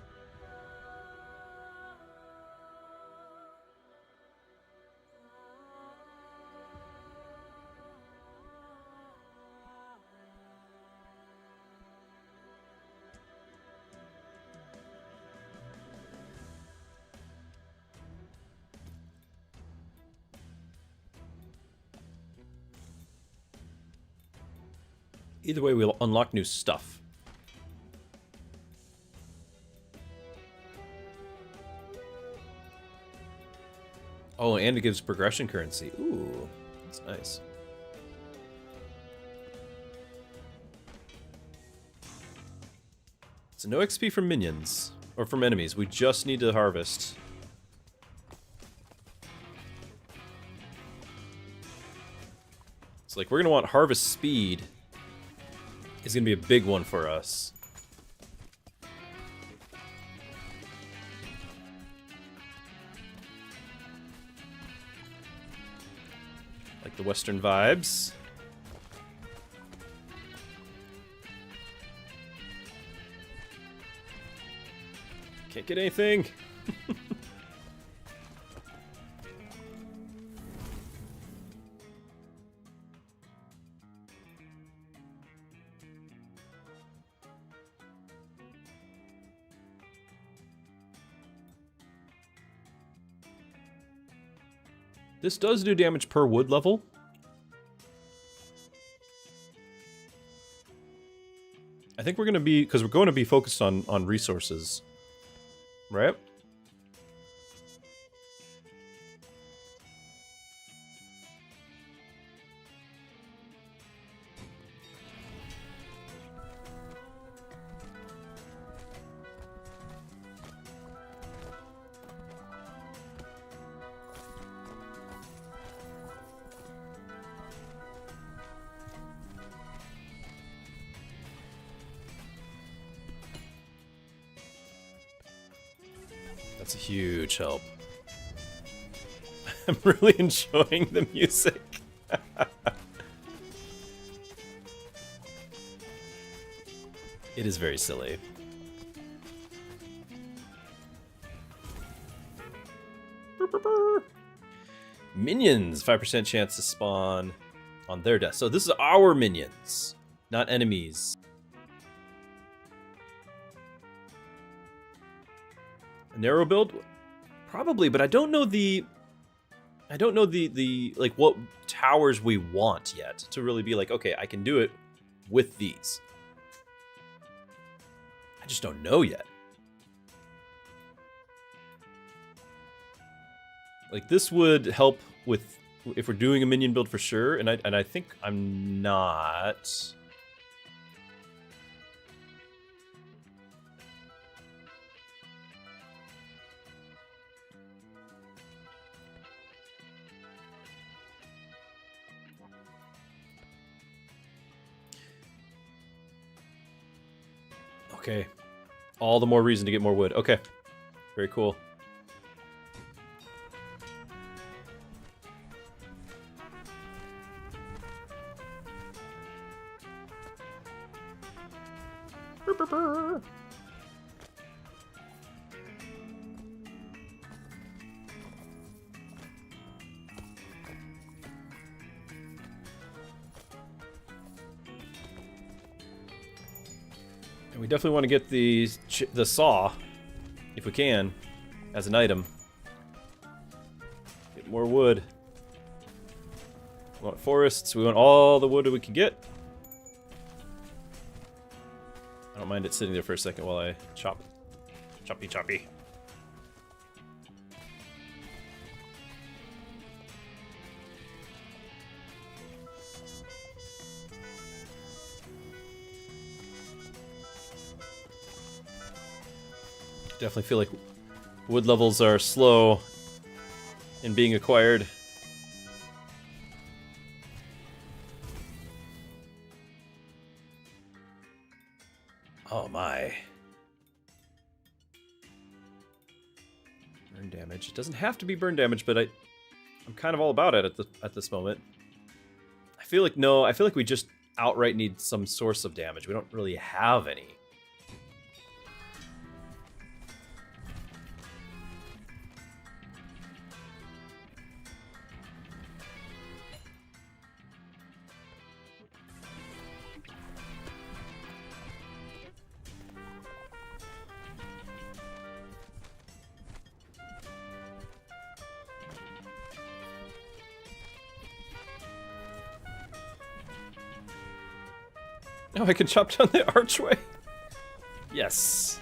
Either way, we'll unlock new stuff. Oh, and it gives progression currency. Ooh, that's nice. So no XP from minions, or from enemies. We just need to harvest. It's like we're gonna want harvest speed. Is going to be a big one for us. Like the Western vibes. Can't get anything. This does do damage per wood level. I think we're going to be, because we're going to be focused on resources, right? That's a huge help. I'm really enjoying the music. It is very silly. Minions, 5% chance to spawn on their death. So this is our minions, not enemies. Narrow build? Probably, but I don't know the like what towers we want yet to really be like, okay, I can do it with these. I just don't know yet. Like this would help with if we're doing a minion build for sure, and I think I'm not. Okay. All the more reason to get more wood. Okay. Very cool. And we definitely want to get the saw, if we can, as an item. Get more wood. We want forests. We want all the wood that we can get. I don't mind it sitting there for a second while I chop. Choppy choppy. Definitely feel like wood levels are slow in being acquired. Oh my. Burn damage. It doesn't have to be burn damage, but I'm kind of all about it at this moment. I feel like I feel like we just outright need some source of damage. We don't really have any. Oh, I can chop down the archway. Yes.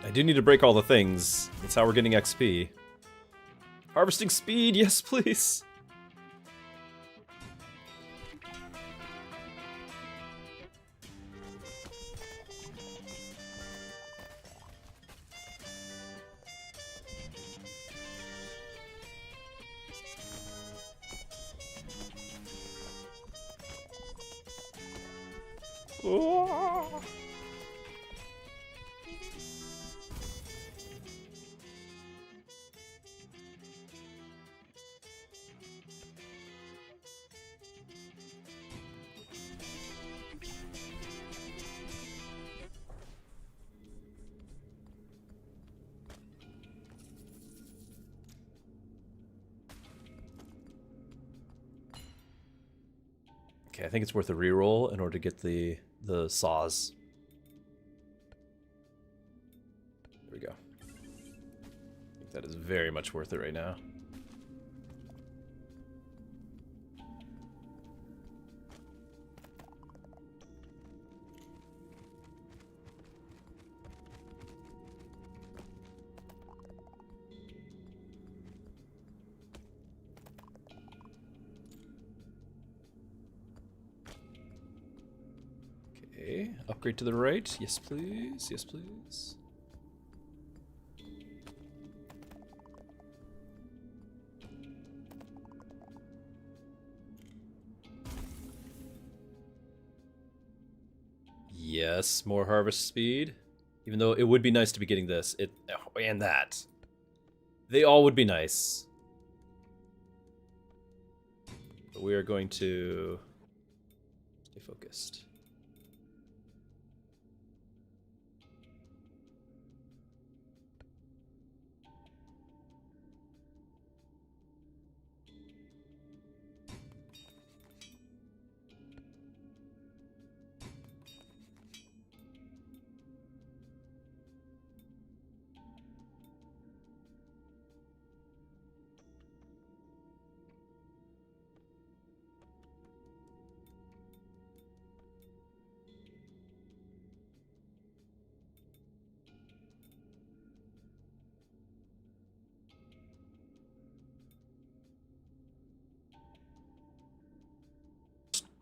I do need to break all the things. That's how we're getting XP. Harvesting speed, yes please. Oh. Okay, I think it's worth a reroll in order to get the saws. There we go. I think that is very much worth it right now. Okay, upgrade to the right. Yes, please. Yes, please. Yes, more harvest speed. Even though it would be nice to be getting this. And that. They all would be nice. But we are going to stay focused.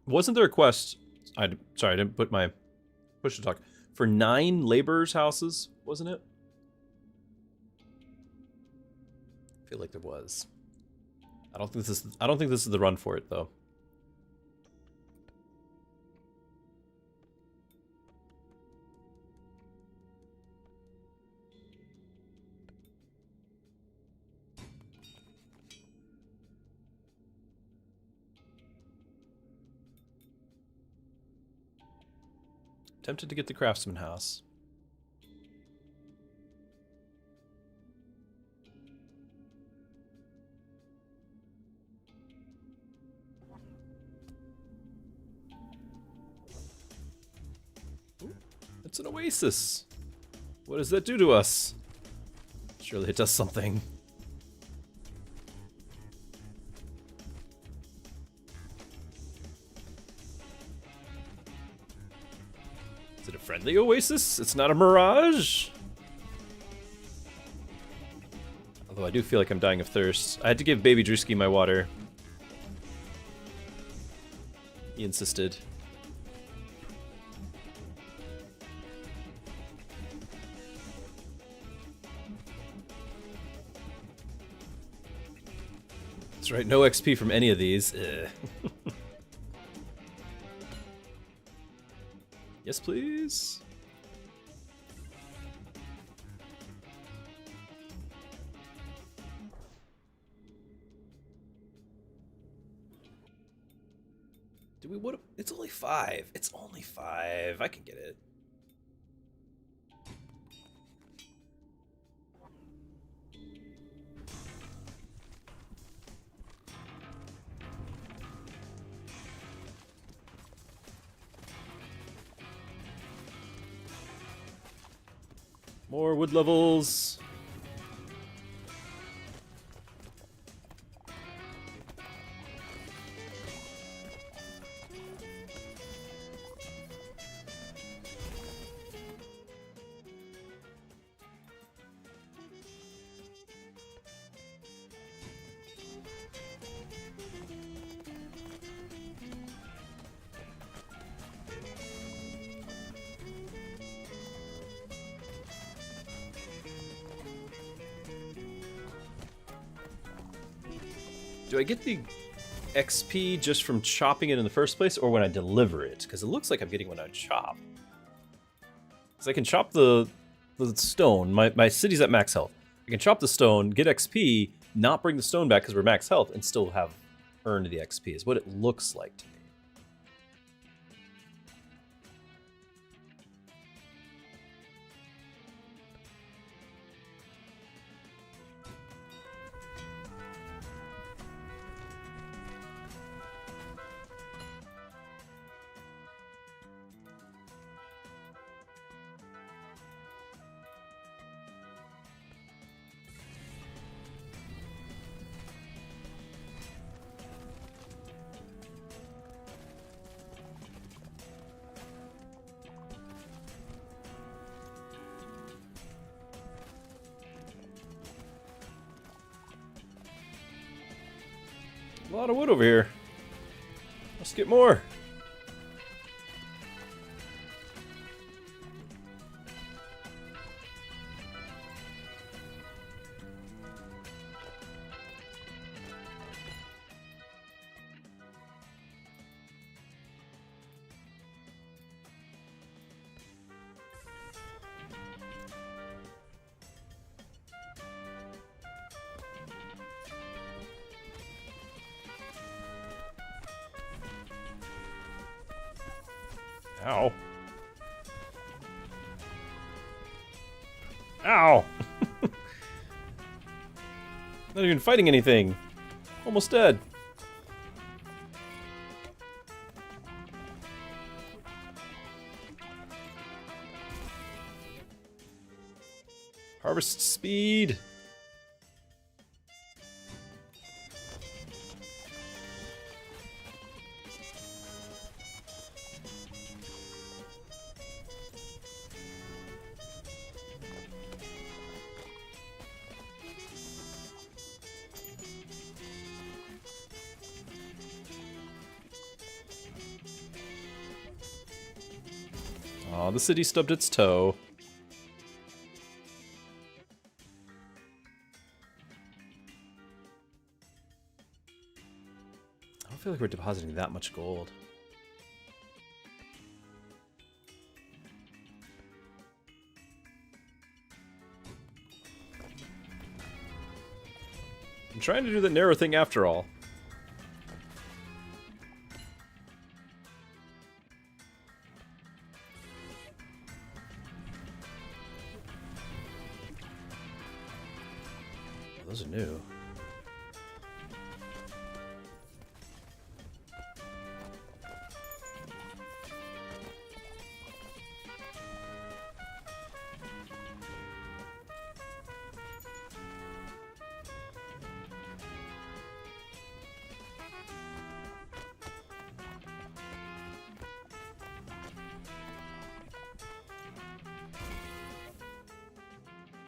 Wasn't there a quest? Sorry, I didn't put my push to talk for 9 laborers' houses, wasn't it? I feel like there was. I don't think this is the run for it though. Tempted to get the craftsman house. Ooh, it's an oasis. What does that do to us? Surely it does something. Is it a friendly oasis? It's not a mirage? Although I do feel like I'm dying of thirst. I had to give baby Druski my water. He insisted. That's right, no XP from any of these. Yes, please. Do we what? It's only 5. It's only 5. I can get it. More wood levels. Do I get the XP just from chopping it in the first place, or when I deliver it? Because it looks like I'm getting when I chop. Because I can chop the stone. My city's at max health. I can chop the stone, get XP, not bring the stone back because we're max health, and still have earned the XP, is what it looks like to me. A lot of wood over here. Let's get more. Ow. Ow! Not even fighting anything. Almost dead. Harvest speed. Aw, the city stubbed its toe. I don't feel like we're depositing that much gold. I'm trying to do the narrow thing after all. Those are new.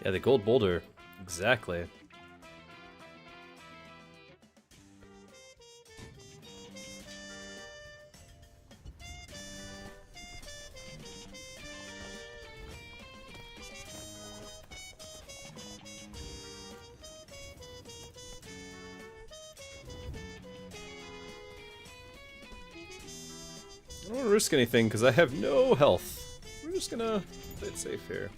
Yeah, the gold boulder. Exactly. I don't want to risk anything because I have no health. We're just gonna play it safe here.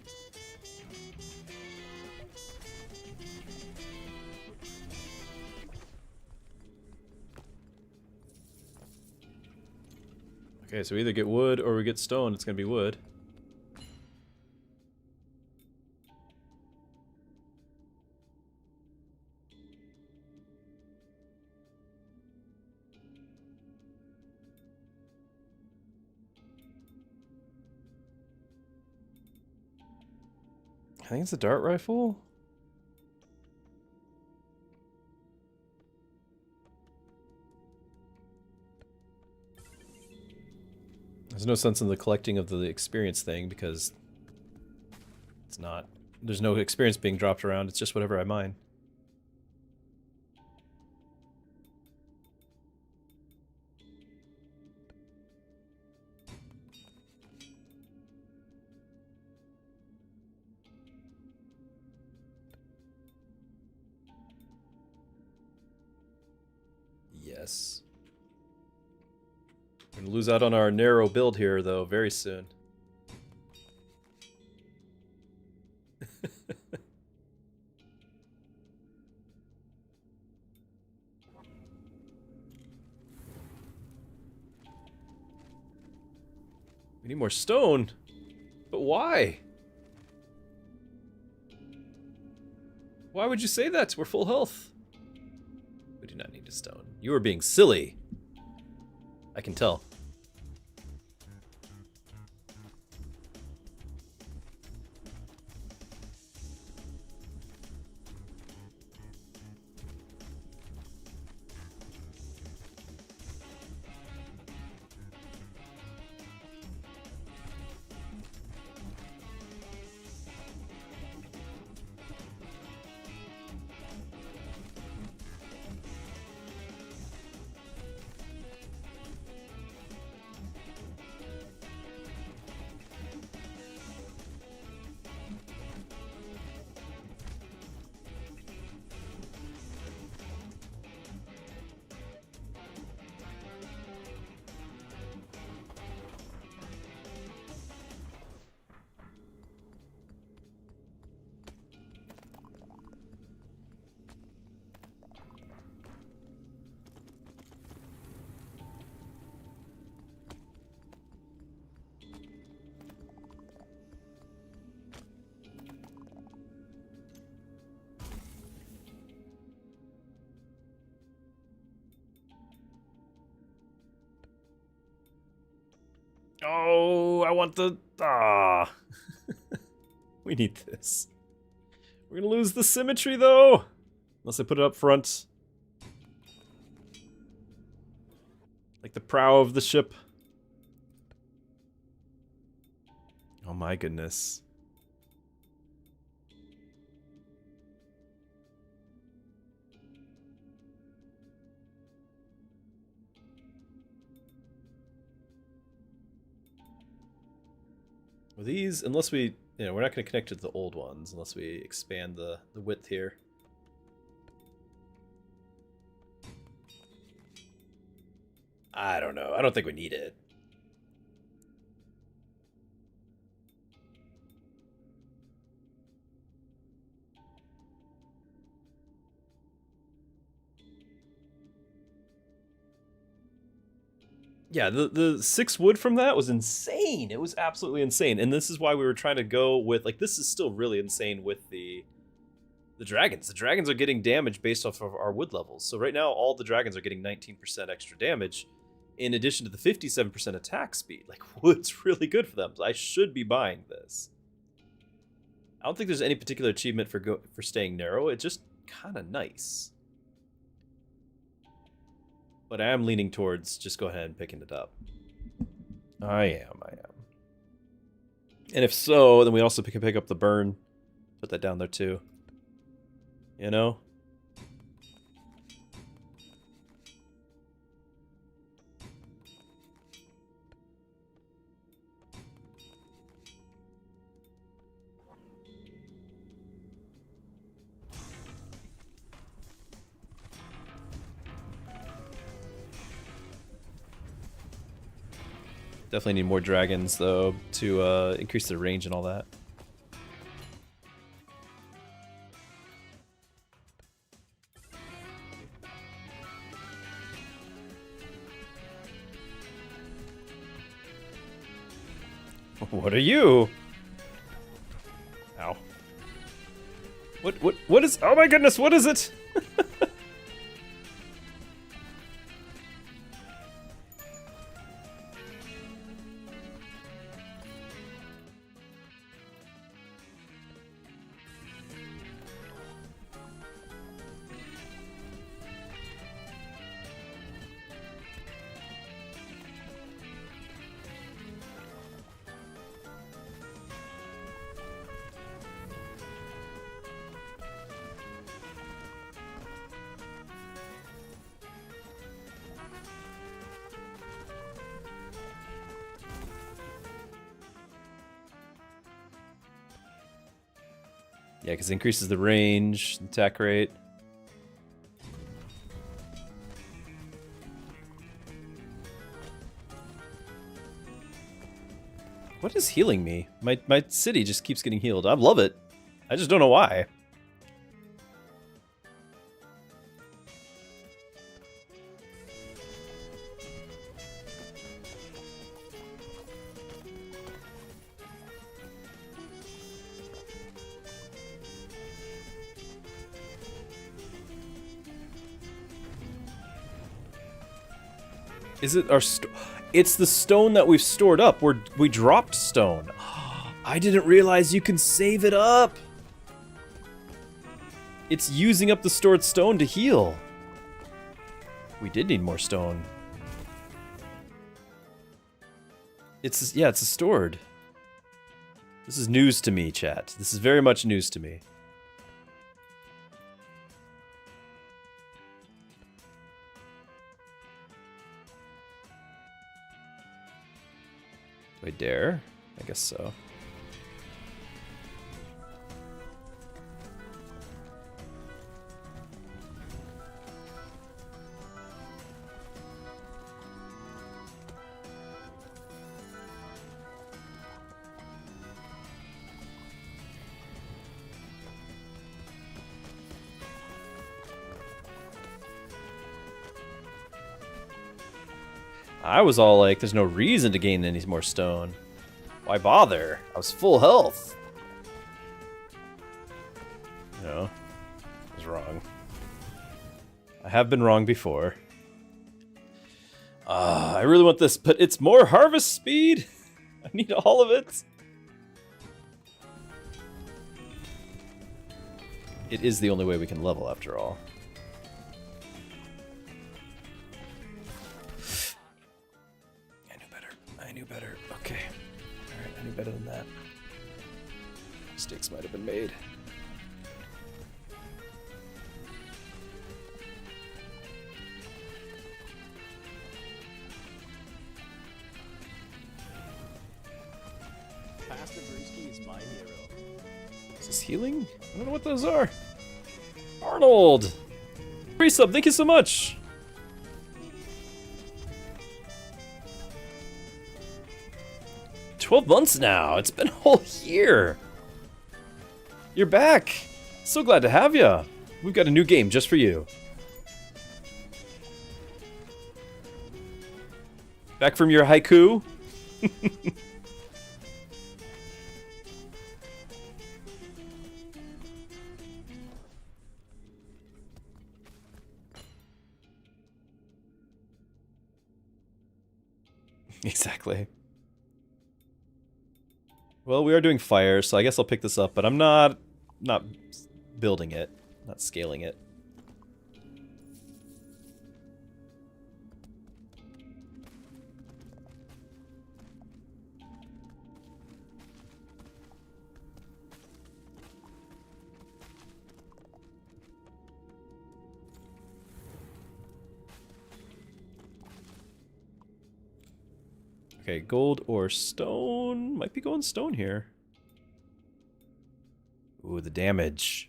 Okay, so we either get wood or we get stone. It's gonna be wood. I think it's a dart rifle. There's no sense in the collecting of the experience thing because it's not. There's no experience being dropped around. It's just whatever I mine. Yes. We're gonna lose out on our narrow build here, though, very soon. We need more stone. But why? Why would you say that? We're full health. We do not need a stone. You are being silly. I can tell. Oh, I want the... Ah. We need this. We're gonna lose the symmetry, though. Unless I put it up front. Like the prow of the ship. Oh my goodness. Well, these, unless we, we're not going to connect to the old ones unless we expand the width here. I don't know. I don't think we need it. Yeah, the 6 wood from that was insane. It was absolutely insane. And this is why we were trying to go with, like, this is still really insane with the dragons. The dragons are getting damage based off of our wood levels. So right now, all the dragons are getting 19% extra damage in addition to the 57% attack speed. Like, wood's really good for them. So I should be buying this. I don't think there's any particular achievement for staying narrow. It's just kind of nice. But I am leaning towards just go ahead and picking it up. I am. And if so, then we also can pick up the burn. Put that down there too. You know? Definitely need more dragons, though, to increase their range and all that. What are you? Ow. What is... Oh my goodness, what is it? Yeah, because it increases the range, attack rate. What is healing me? My city just keeps getting healed. I love it. I just don't know why. Is it our it's the stone that we've stored up. We dropped stone. I didn't realize you can save it up. It's using up the stored stone to heal. We did need more stone. It's a stored. This is news to me, chat. This is very much news to me. Do I dare? I guess so. I was all like, there's no reason to gain any more stone. Why bother? I was full health. No. I was wrong. I have been wrong before. I really want this, but it's more harvest speed. I need all of it. It is the only way we can level, after all. I knew better. Okay. Alright, I knew better than that. Mistakes might have been made. Pastor Druski is my hero. Is this healing? I don't know what those are. Arnold! Resub, thank you so much! "12 months now. It's been a whole year. You're back. So glad to have you. We've got a new game just for you." Back from your haiku? Exactly. Well, we are doing fire, so I guess I'll pick this up, but I'm not building it, not scaling it. Okay, gold or stone. Might be going stone here. Ooh, the damage.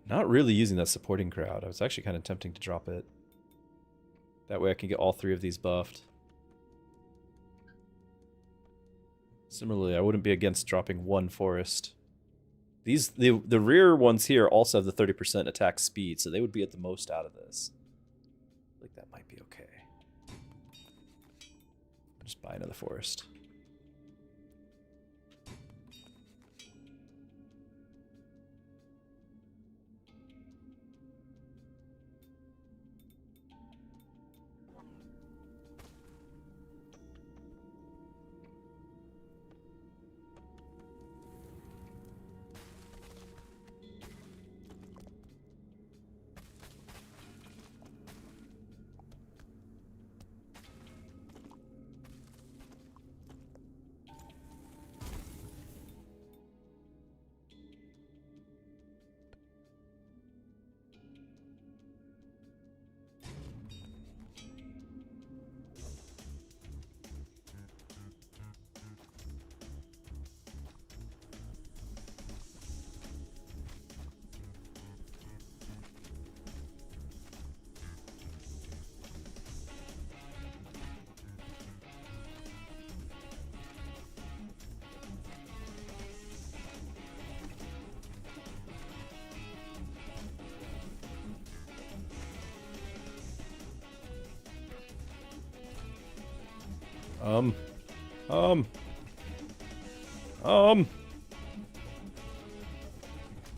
Not really using that supporting crowd. I was actually kind of tempting to drop it. That way I can get all 3 of these buffed. Similarly, I wouldn't be against dropping 1 forest. The rear ones here also have the 30% attack speed, so they would be at the most out of this. I think that might be okay. Just buy another forest.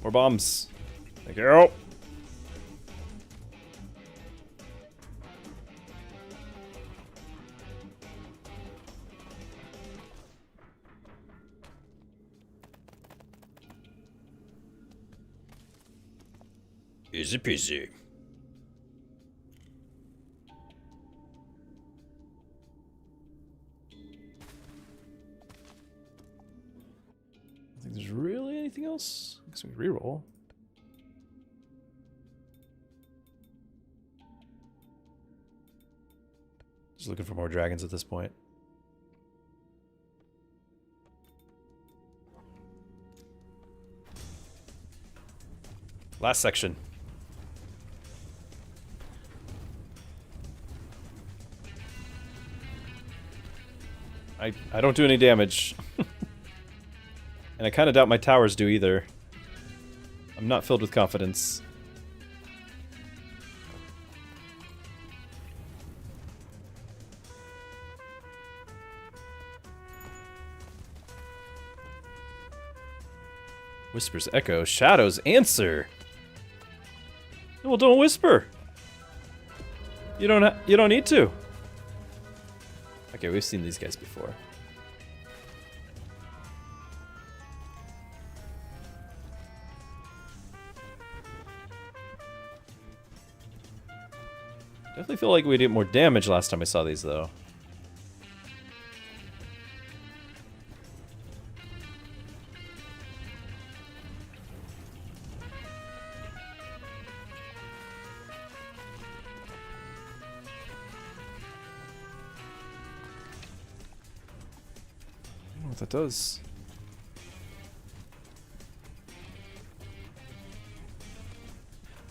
More bombs. Thank you. Easy peasy. I think there's really anything else. I guess we can reroll. Just looking for more dragons at this point. Last section. I don't do any damage. And I kind of doubt my towers do either. I'm not filled with confidence. Whispers echo, shadows answer. Well, don't whisper. You don't need to. Okay, we've seen these guys before. Definitely feel like we did more damage last time I saw these, though. I don't know what that does.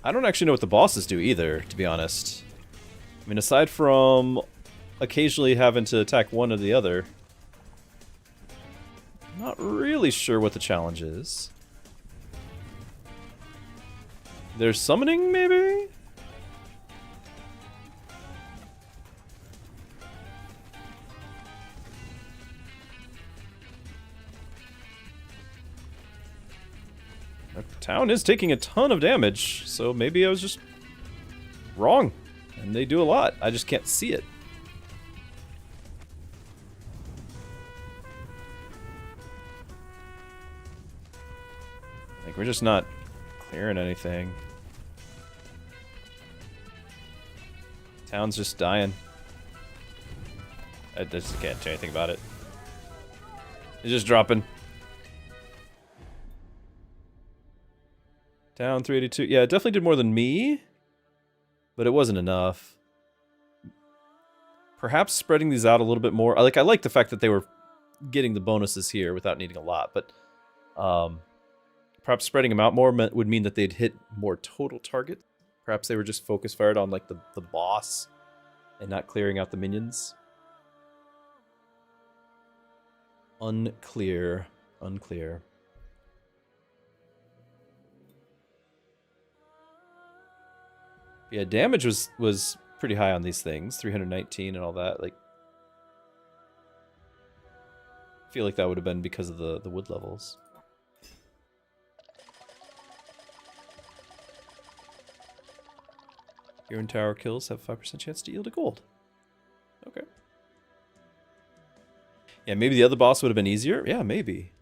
I don't actually know what the bosses do either, to be honest. I mean, aside from occasionally having to attack one or the other, I'm not really sure what the challenge is. There's summoning, maybe? The town is taking a ton of damage, so maybe I was just wrong. And they do a lot. I just can't see it. Like, we're just not clearing anything. Town's just dying. I just can't do anything about it. It's just dropping. Town 382. Yeah, it definitely did more than me. But it wasn't enough. Perhaps spreading these out a little bit more. I like the fact that they were getting the bonuses here without needing a lot, but Perhaps spreading them out more would mean that they'd hit more total target. Perhaps they were just focus fired on like the boss and not clearing out the minions. Unclear. Unclear. Yeah, damage was pretty high on these things. 319 and all that. Like, I feel like that would have been because of the wood levels. Hero and tower kills have 5% chance to yield a gold. Okay. Yeah, maybe the other boss would have been easier. Yeah, maybe.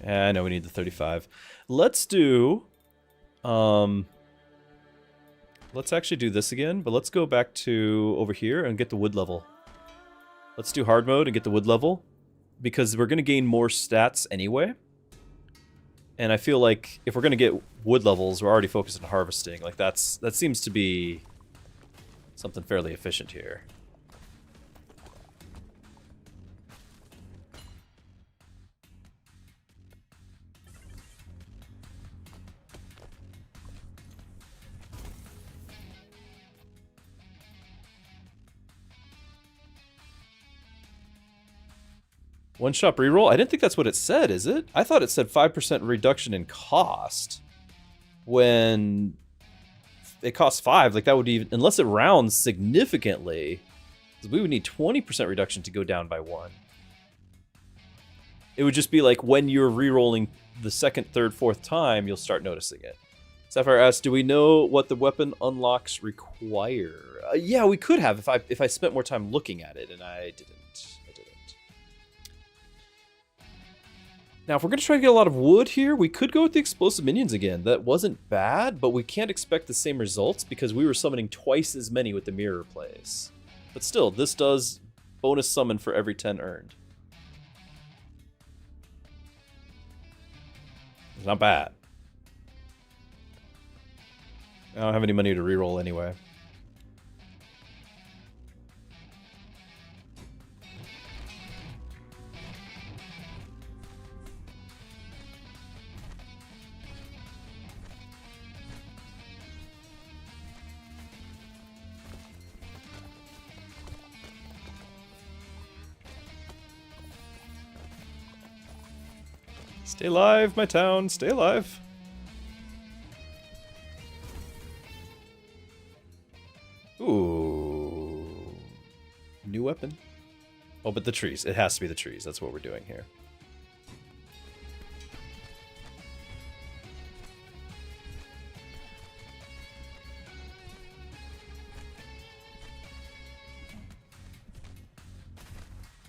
I know we need the 35. Let's do... let's actually do this again, but let's go back to over here and get the wood level. Let's do hard mode and get the wood level, because we're going to gain more stats anyway. And I feel like if we're going to get wood levels, we're already focused on harvesting. Like that seems to be something fairly efficient here. One shot reroll? I didn't think that's what it said, is it? I thought it said 5% reduction in cost. When it costs 5, like that would even, unless it rounds significantly, we would need 20% reduction to go down by 1. It would just be like when you're rerolling the second, third, fourth time, you'll start noticing it. Sapphire asks, do we know what the weapon unlocks require? Yeah, we could have if I spent more time looking at it, and I didn't. Now, if we're going to try to get a lot of wood here, we could go with the explosive minions again. That wasn't bad, but we can't expect the same results because we were summoning twice as many with the mirror plays. But still, this does bonus summon for every 10 earned. It's not bad. I don't have any money to reroll anyway. Stay alive, my town. Stay alive. Ooh. New weapon. Oh, but the trees. It has to be the trees. That's what we're doing here.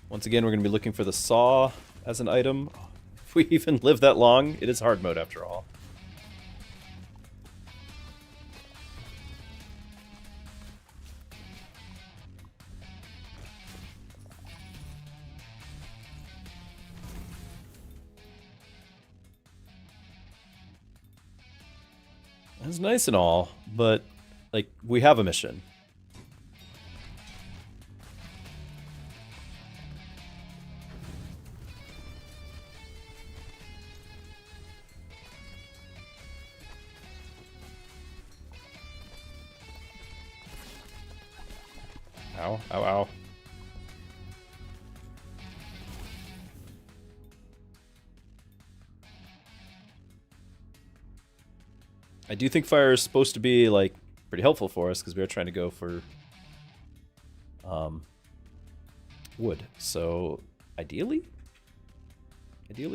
Once again, we're going to be looking for the saw as an item. If we even live that long, it is hard mode after all. That's nice and all, but, like, we have a mission. Ow, ow, ow. I do think fire is supposed to be, like, pretty helpful for us, because we are trying to go for wood. So, ideally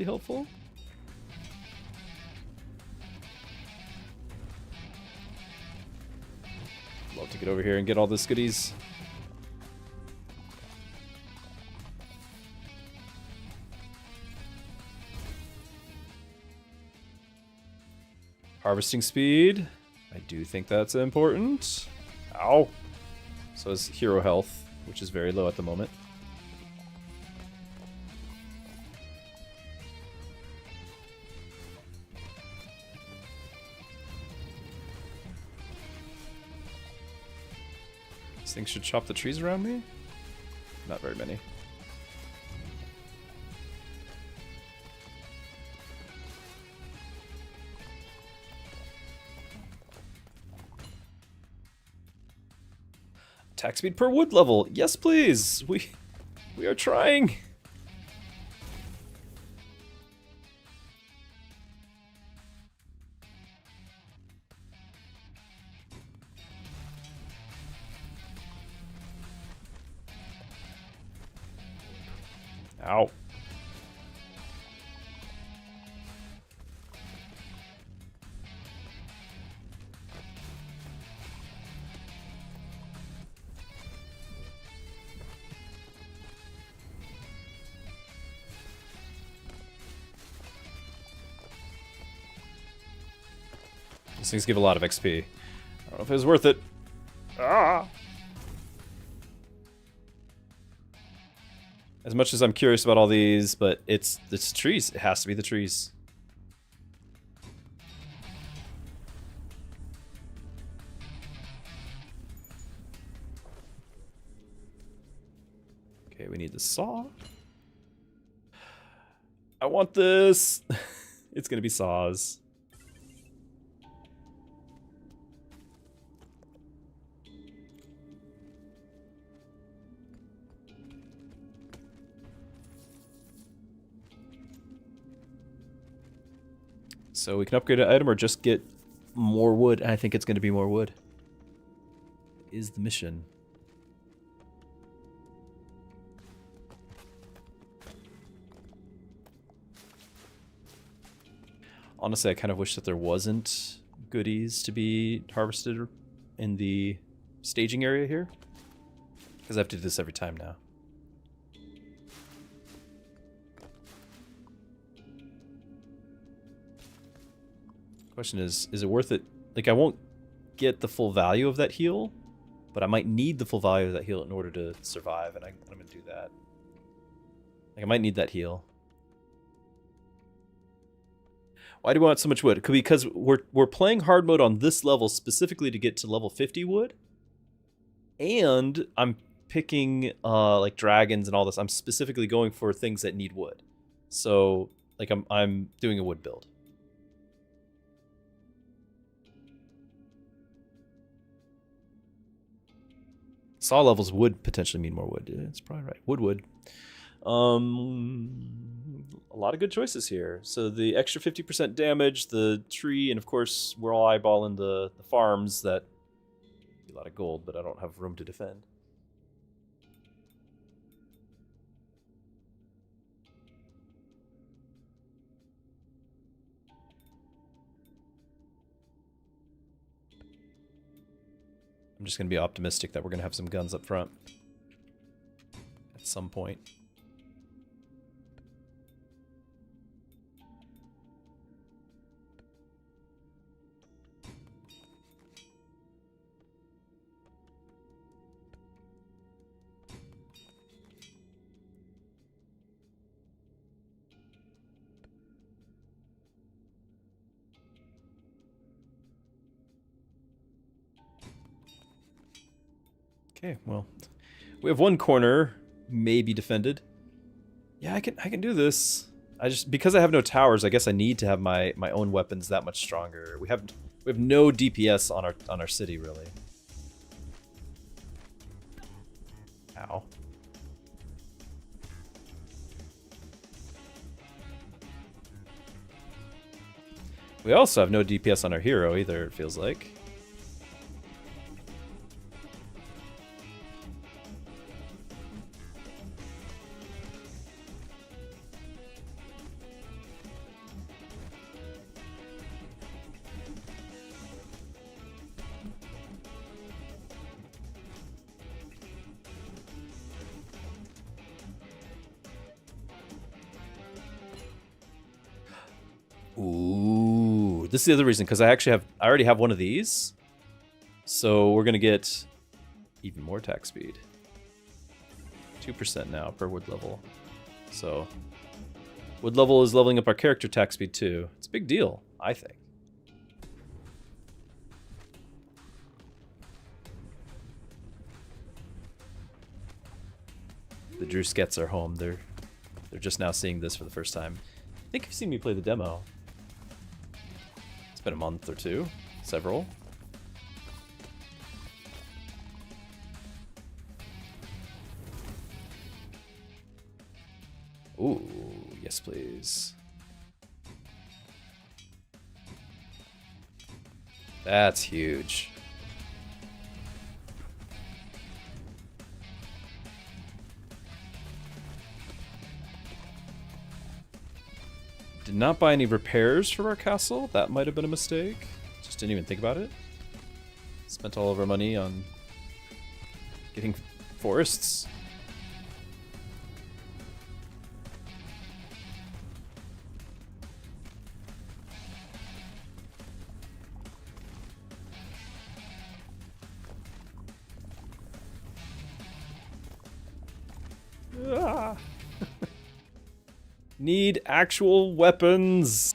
helpful? Love to get over here and get all these goodies. Harvesting speed. I do think that's important. Ow. So is hero health, which is very low at the moment. These things should chop the trees around me? Not very many. Attack speed per wood level. Yes, please. We are trying. Ow. These things give a lot of XP. I don't know if it was worth it. Ah! As much as I'm curious about all these, but it's trees. It has to be the trees. Okay, we need the saw. I want this. It's gonna be saws. So we can upgrade an item or just get more wood. I think it's going to be more wood. Is the mission. Honestly, I kind of wish that there wasn't goodies to be harvested in the staging area here. Because I have to do this every time now. Question is it worth it? Like, I won't get the full value of that heal, but I might need the full value of that heal in order to survive, and I'm gonna do that. Like, I might need that heal. Why do we want so much wood? Because we're playing hard mode on this level specifically to get to level 50 wood, and I'm picking like dragons and all this. I'm specifically going for things that need wood, so like I'm doing a wood build. Saw levels would potentially mean more wood. It's probably right. Wood. A lot of good choices here. So the extra 50% damage, the tree, and of course we're all eyeballing the farms that a lot of gold, but I don't have room to defend. I'm just going to be optimistic that we're going to have some guns up front at some point. Okay, well, we have one corner maybe defended. Yeah, I can do this. Because I have no towers, I guess I need to have my own weapons that much stronger. We have no DPS on our city really. Ow. We also have no DPS on our hero either, it feels like. this is the other reason, because I already have one of these. So we're gonna get even more attack speed. 2% now per wood level. So wood level is leveling up our character attack speed too. It's a big deal, I think. The Druskets are home. They're just now seeing this for the first time. I think you've seen me play the demo. It's been a month or two. Several. Ooh, yes please. That's huge. Did not buy any repairs for our castle. That might have been a mistake. Just didn't even think about it. Spent all of our money on getting forests. Ah. Need actual weapons.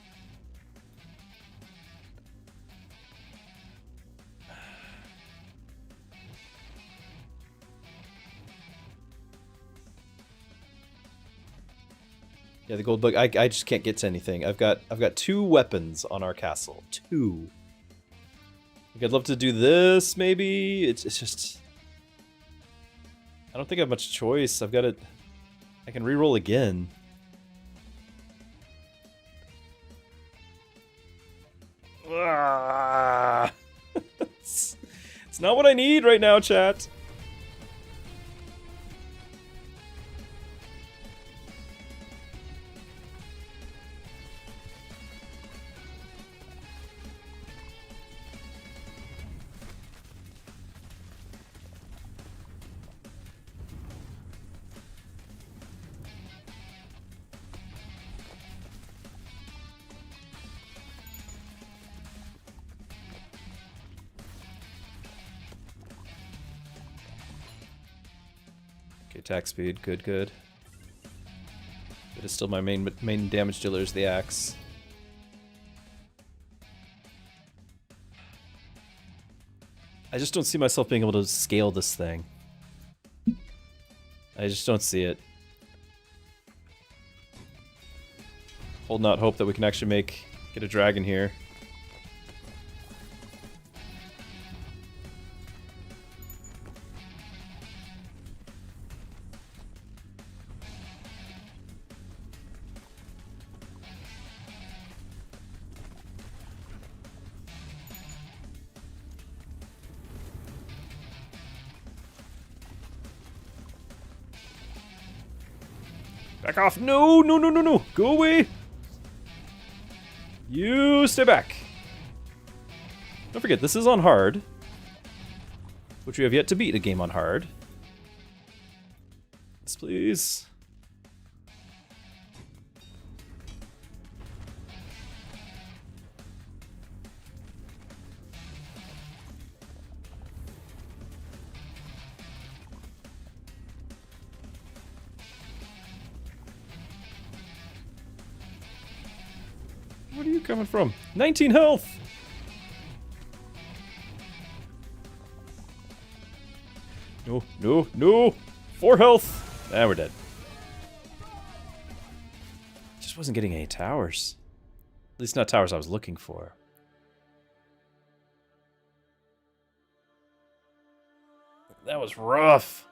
Yeah, the gold bug. I just can't get to anything. I've got 2 weapons on our castle. 2. Like, I'd love to do this. Maybe it's just. I don't think I have much choice. I've got it. I can reroll again. Ah. It's not what I need right now, chat. Attack speed, good. It is still my main damage dealer is the axe. I just don't see myself being able to scale this thing. I just don't see it. Holding out hope that we can actually get a dragon here. Back off! No! Go away! You stay back! Don't forget, this is on hard. Which we have yet to beat a game on hard. Yes, please. Where are you coming from? 19 health! No! 4 health! Ah, we're dead. Just wasn't getting any towers. At least not towers I was looking for. That was rough.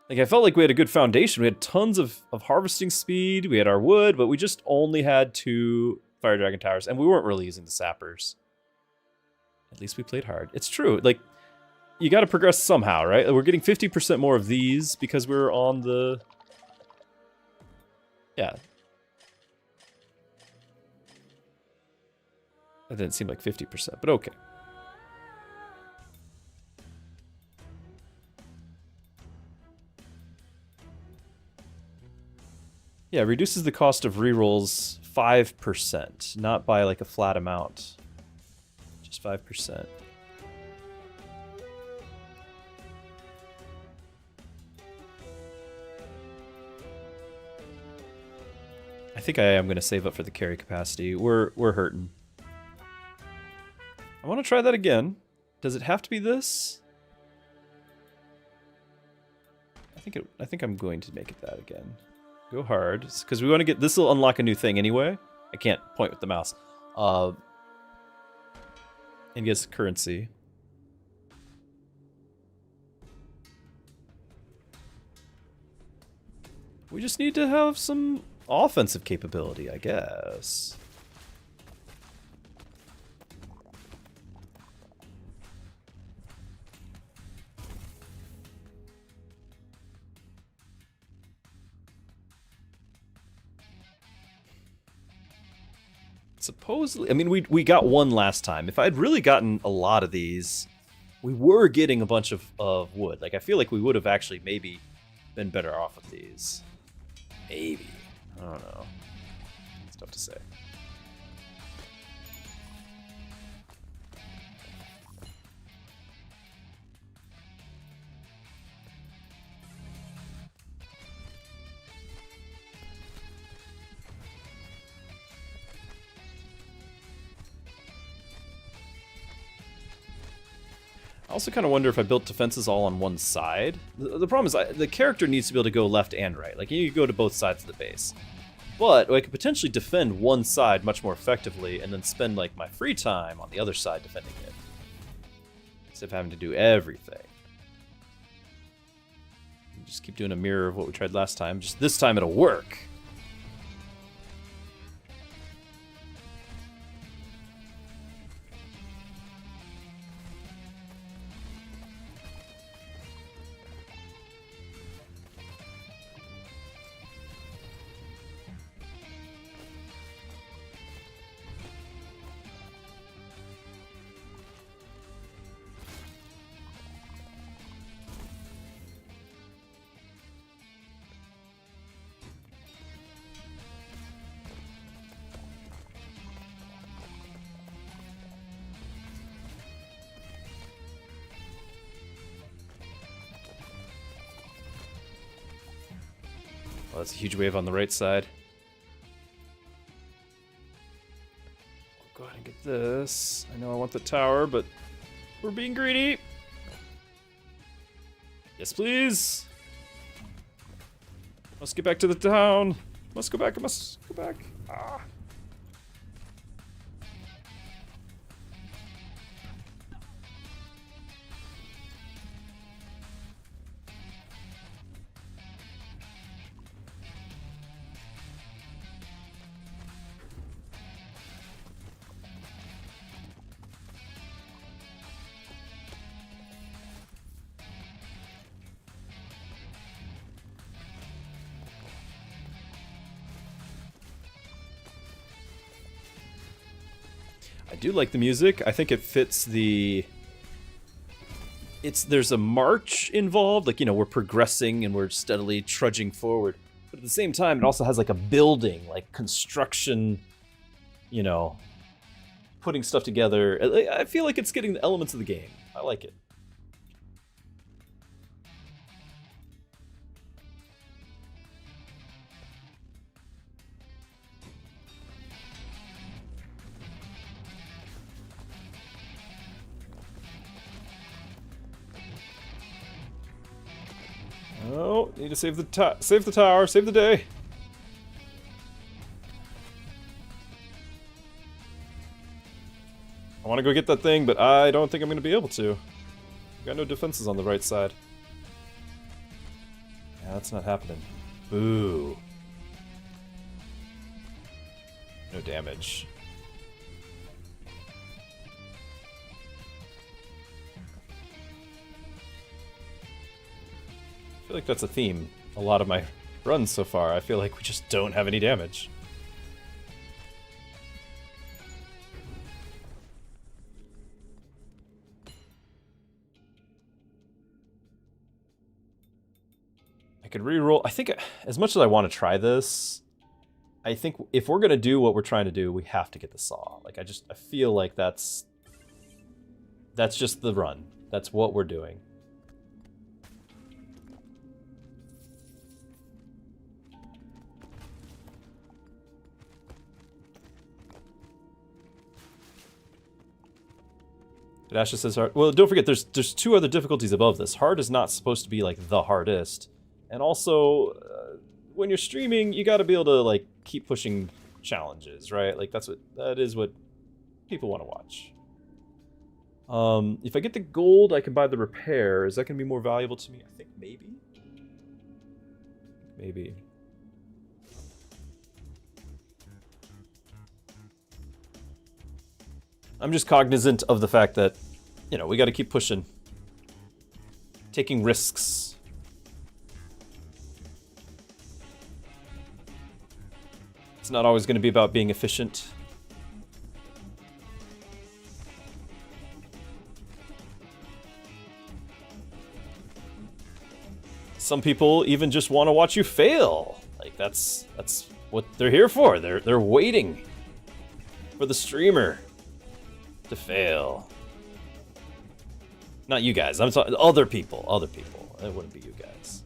Like, I felt like we had a good foundation. We had tons of harvesting speed. We had our wood, but we just only had 2 Fire Dragon Towers, and we weren't really using the sappers. At least we played hard. It's true. Like, you got to progress somehow, right? We're getting 50% more of these because we're on the... Yeah. That didn't seem like 50%, but okay. Yeah, reduces the cost of rerolls 5%, not by like a flat amount. Just 5%. I think I am going to save up for the carry capacity. We're hurting. I want to try that again. Does it have to be this? I think I'm going to make it that again. Go hard, because we want to get... This will unlock a new thing anyway. I can't point with the mouse. And gets currency. We just need to have some offensive capability, I guess. Supposedly, I mean, we got one last time. If I'd really gotten a lot of these, we were getting a bunch of wood. Like, I feel like we would have actually maybe been better off with these. Maybe. I don't know. It's tough to say. I also kind of wonder if I built defenses all on one side. The problem is the character needs to be able to go left and right. Like, you go to both sides of the base. But I could potentially defend one side much more effectively and then spend, like, my free time on the other side defending it. Instead of having to do everything. Just keep doing a mirror of what we tried last time. Just this time it'll work. Well, that's a huge wave on the right side. Go ahead and get this. I know I want the tower, but we're being greedy. Yes, please. Must get back to the town. Must go back. I must go back. Ah. I do like the music. I think it fits the... There's a march involved, like, you know, we're progressing and we're steadily trudging forward. But at the same time, it also has like a building, like construction, you know, putting stuff together. I feel like it's getting the elements of the game. I like it. Oh, need to save the tower, save the day. I want to go get that thing, but I don't think I'm going to be able to. Got no defenses on the right side. Yeah, that's not happening. Boo. No damage. I feel like that's a theme. A lot of my runs so far, I feel like we just don't have any damage. I could re-roll. I think, as much as I want to try this, I think if we're gonna do what we're trying to do, we have to get the saw. Like, I feel like that's just the run. That's what we're doing. Dasha says hard. Well, don't forget, there's 2 other difficulties above this. Hard is not supposed to be like the hardest, and also when you're streaming, you got to be able to like keep pushing challenges, right? Like that is what people want to watch. If I get the gold, I can buy the repair. Is that gonna be more valuable to me? I think maybe. Maybe. I'm just cognizant of the fact that, you know, we got to keep pushing. Taking risks. It's not always going to be about being efficient. Some people even just want to watch you fail. Like that's what they're here for. They're waiting for the streamer to fail. Not you guys. I'm talking other people. Other people. It wouldn't be you guys.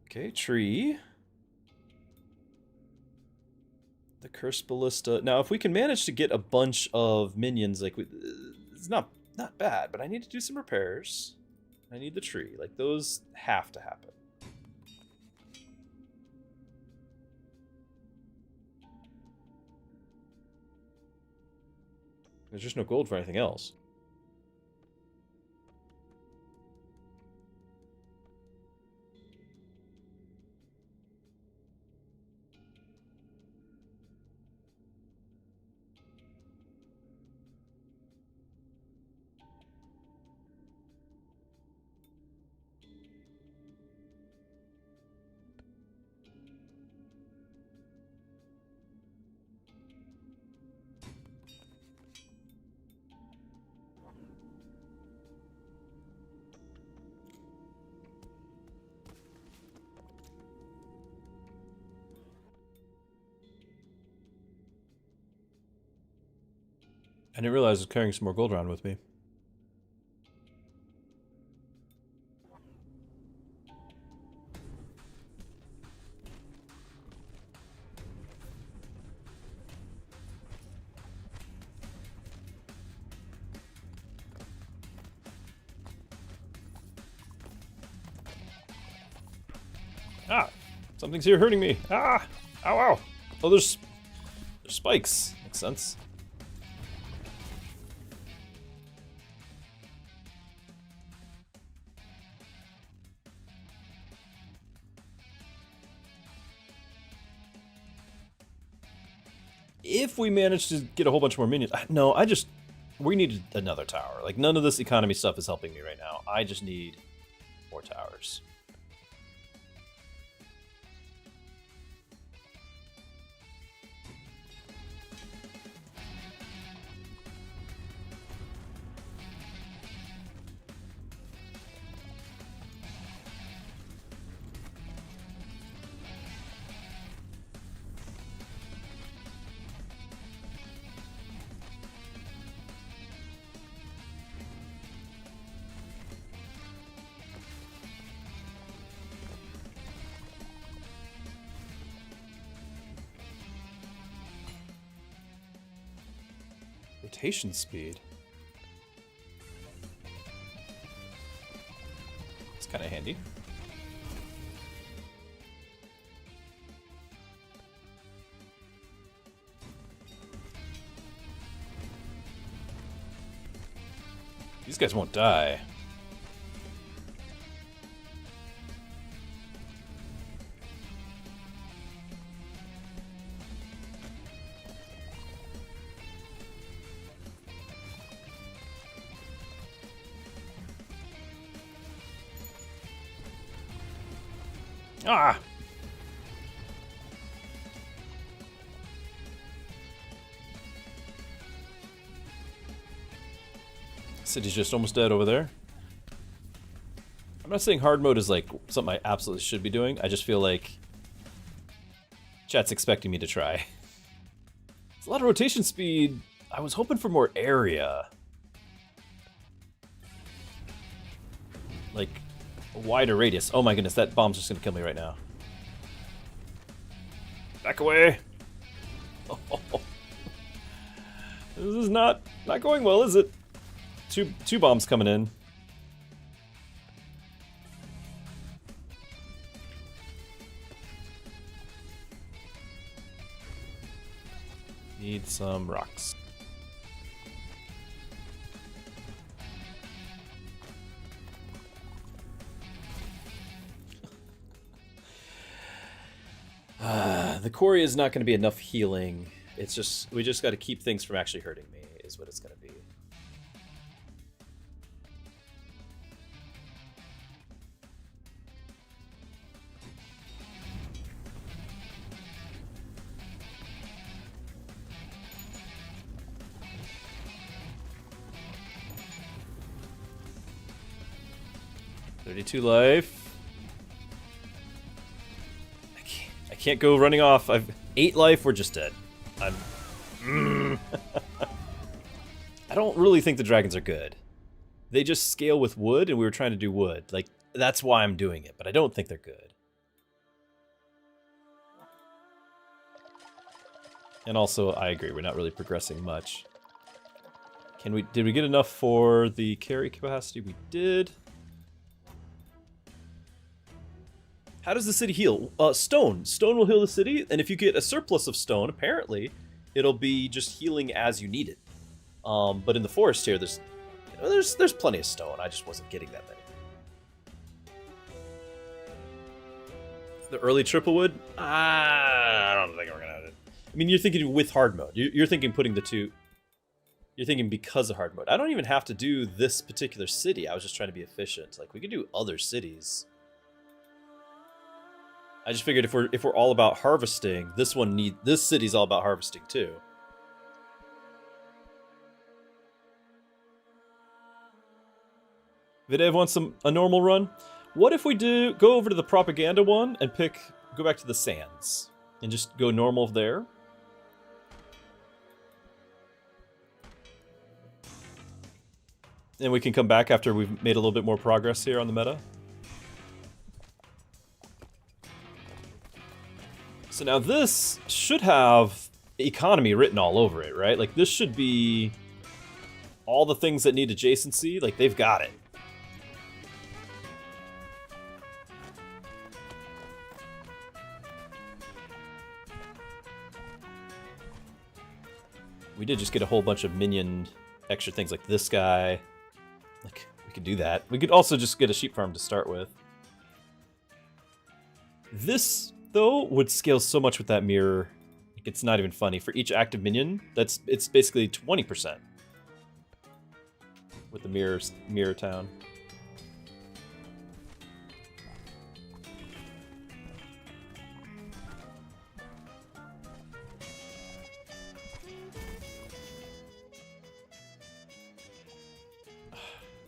Okay, tree. The cursed ballista. Now, if we can manage to get a bunch of minions, like it's not bad, but I need to do some repairs. I need the tree. Like, those have to happen. There's just no gold for anything else. I didn't realize I was carrying some more gold around with me. Ah! Something's here hurting me. Ah! Ow, ow! Oh, there's spikes. Makes sense. If we manage to get a whole bunch more minions... No, we need another tower. Like, none of this economy stuff is helping me right now. I just need more towers. Rotation speed. It's kind of handy. These guys won't die. Ah! City's just almost dead over there. I'm not saying hard mode is like something I absolutely should be doing. I just feel like chat's expecting me to try. It's a lot of rotation speed. I was hoping for more area. Like a wider radius. Oh my goodness, that bomb's just gonna kill me right now. Back away. Oh. This is not going well, is it? Two bombs coming in. Need some rocks. The quarry is not going to be enough healing. It's just, we just got to keep things from actually hurting me, is what it's going to be. .32 life. I can't go running off. I've 8 life. We're just dead. I don't really think the dragons are good. They just scale with wood, and we were trying to do wood. Like, that's why I'm doing it, but I don't think they're good. And also, I agree, we're not really progressing much. Did we get enough for the carry capacity? We did. How does the city heal? Stone. Stone will heal the city, and if you get a surplus of stone, apparently, it'll be just healing as you need it. But in the forest here, there's plenty of stone. I just wasn't getting that many. The early triple wood? I don't think we're gonna have it. I mean, you're thinking with hard mode. You're thinking putting the two. You're thinking because of hard mode. I don't even have to do this particular city. I was just trying to be efficient. Like, we could do other cities. I just figured if we're all about harvesting, this city's all about harvesting too. Videv wants a normal run. What if we go over to the propaganda one and go back to the sands and just go normal there? And we can come back after we've made a little bit more progress here on the meta. So now this should have economy written all over it, right? Like, this should be all the things that need adjacency. Like, they've got it. We did just get a whole bunch of minion extra things like this guy. Like, we could do that. We could also just get a sheep farm to start with. This, though, would scale so much with that mirror. Like, it's not even funny. For each active minion, it's basically 20% with the mirror town.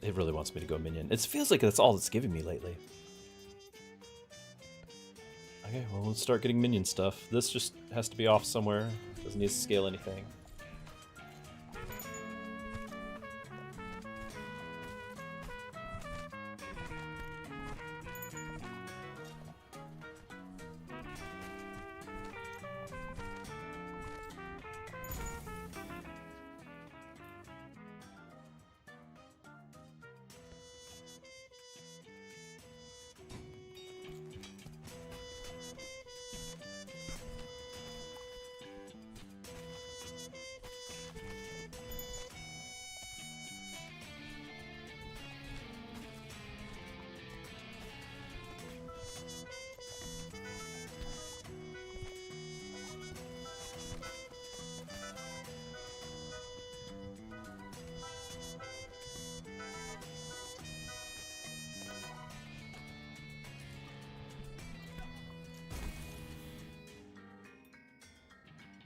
It really wants me to go minion. It feels like that's all it's giving me lately. Okay, well, let's start getting minion stuff. This just has to be off somewhere. Doesn't need to scale anything.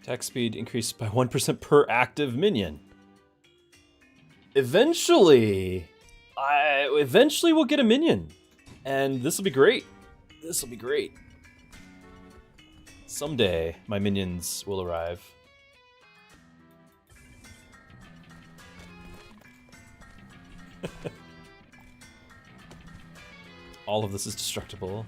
Attack speed increased by 1% per active minion. Eventually, eventually we'll get a minion, and this will be great. This will be great. Someday, my minions will arrive. All of this is destructible.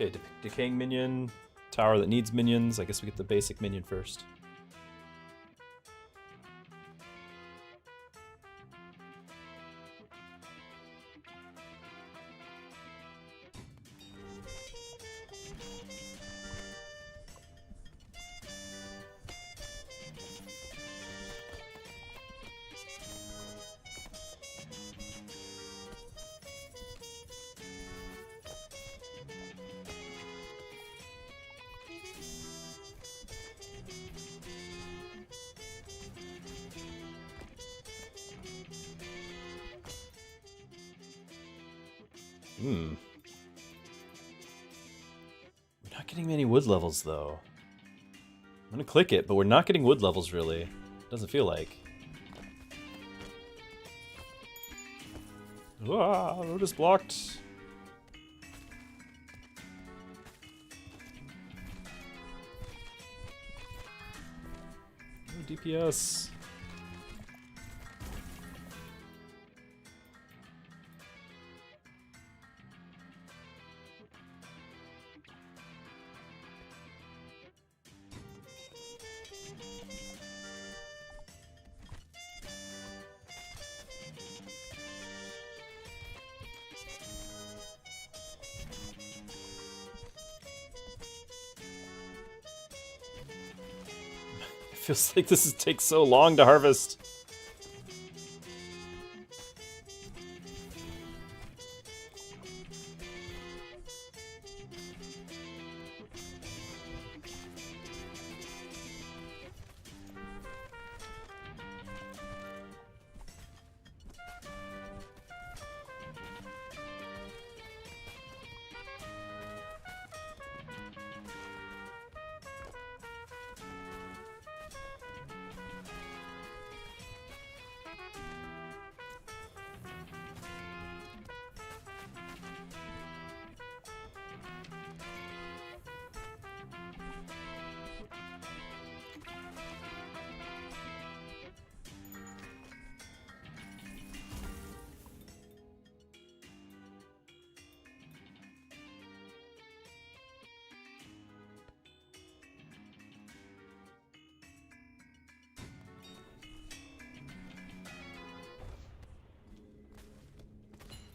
Okay, decaying minion, tower that needs minions. I guess we get the basic minion first. We're not getting many wood levels, though. I'm gonna click it, but we're not getting wood levels, really. Doesn't feel like. Ah, road is blocked. No DPS. Feels like this takes so long to harvest.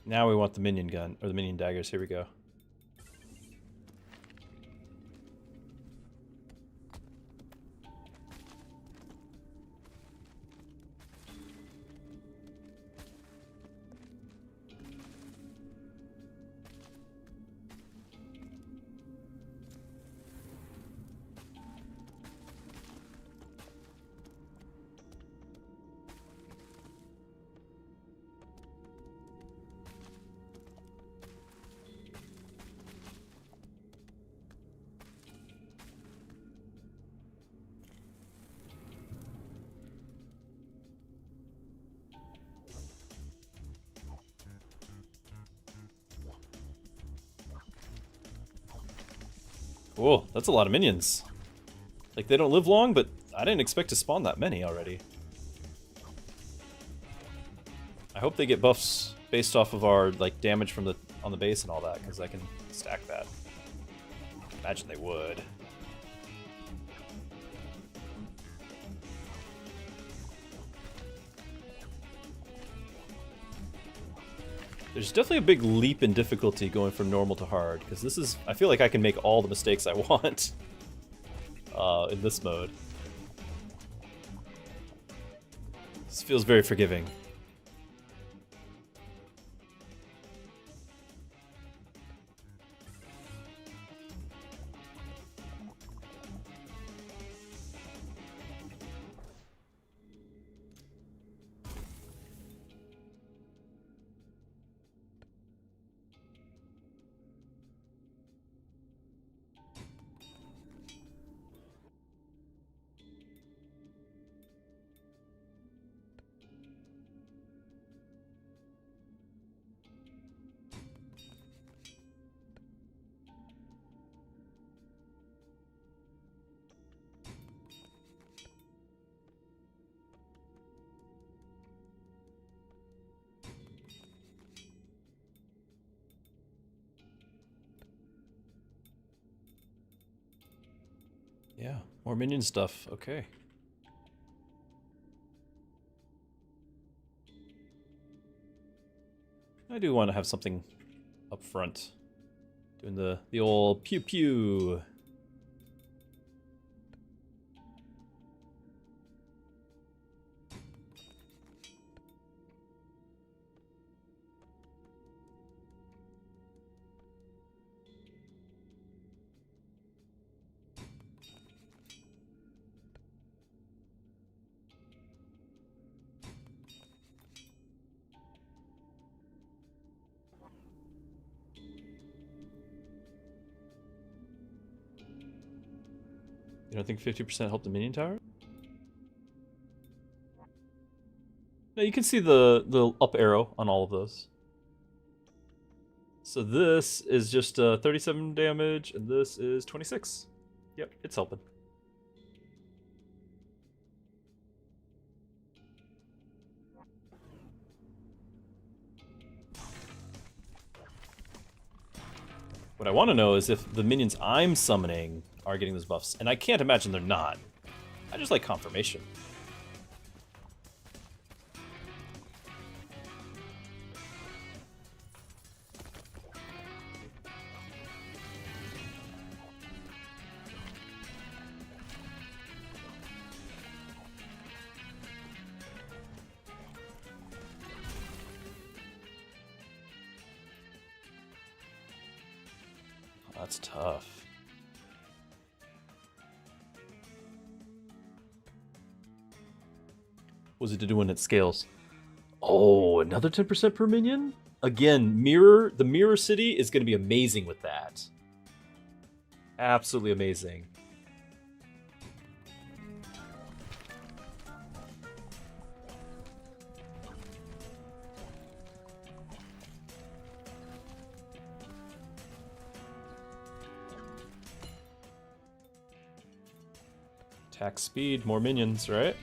Now we want the minion gun, or the minion daggers. Here we go. Whoa, that's a lot of minions. Like, they don't live long, but I didn't expect to spawn that many already. I hope they get buffs based off of our, like, damage from the on the base and all that, because I can stack that. Imagine they would. There's definitely a big leap in difficulty going from normal to hard, because this is, I feel like I can make all the mistakes I want in this mode. This feels very forgiving. More minion stuff, okay. I do want to have something up front. Doing the old pew pew. You don't think 50% helped the minion tower? No, you can see the up arrow on all of those. So this is just 37 damage, and this is 26. Yep, it's helping. What I want to know is if the minions I'm summoning are getting those buffs, and I can't imagine they're not. I just like confirmation. That's tough. What was it to do when it scales? Oh, another 10% per minion? Again, the mirror city is going to be amazing with that. Absolutely amazing. Attack speed, more minions, right?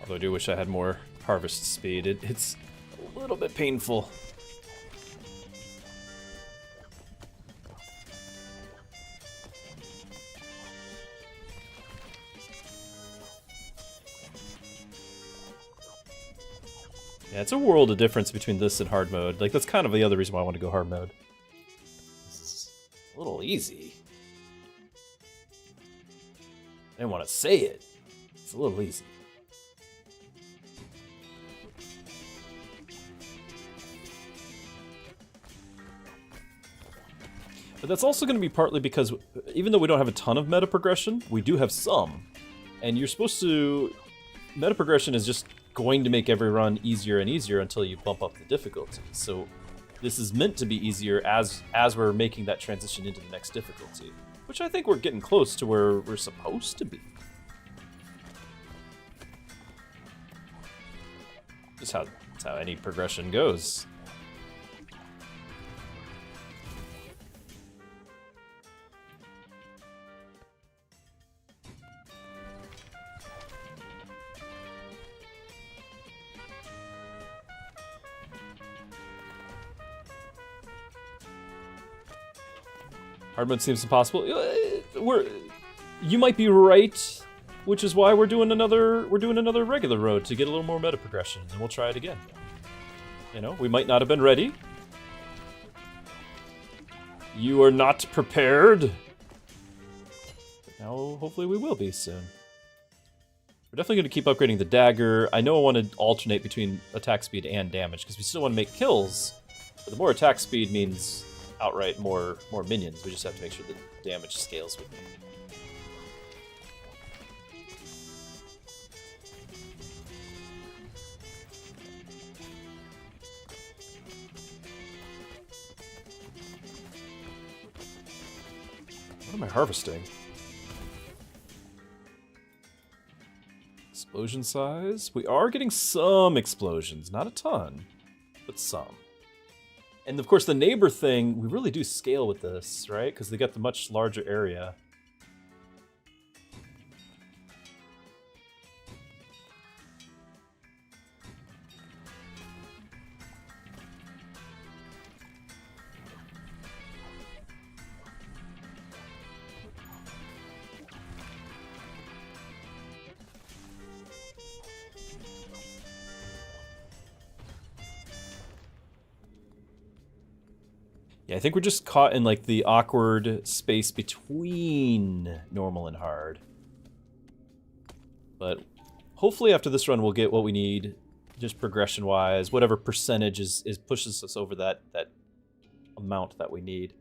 Although I do wish I had more harvest speed. It's a little bit painful. Yeah, it's a world of difference between this and hard mode. Like, that's kind of the other reason why I want to go hard mode. This is a little easy. I didn't want to say it. It's a little easy. But that's also going to be partly because even though we don't have a ton of meta progression, we do have some. And you're supposed to... Meta progression is just going to make every run easier and easier until you bump up the difficulty. So this is meant to be easier as we're making that transition into the next difficulty, which I think we're getting close to where we're supposed to be. Just that's how any progression goes. Hard mode seems impossible. You might be right, which is why we're doing another regular road to get a little more meta progression, and we'll try it again. You know, we might not have been ready. You are not prepared. But now, hopefully, we will be soon. We're definitely going to keep upgrading the dagger. I know I want to alternate between attack speed and damage because we still want to make kills. But the more attack speed means outright more minions. We just have to make sure the damage scales with it. What am I harvesting? Explosion size? We are getting some explosions. Not a ton, but some. And of course, the neighbor thing, we really do scale with this, right? Because they got the much larger area. Yeah, I think we're just caught in like the awkward space between normal and hard. But hopefully after this run we'll get what we need, just progression-wise. Whatever percentage is pushes us over that amount that we need.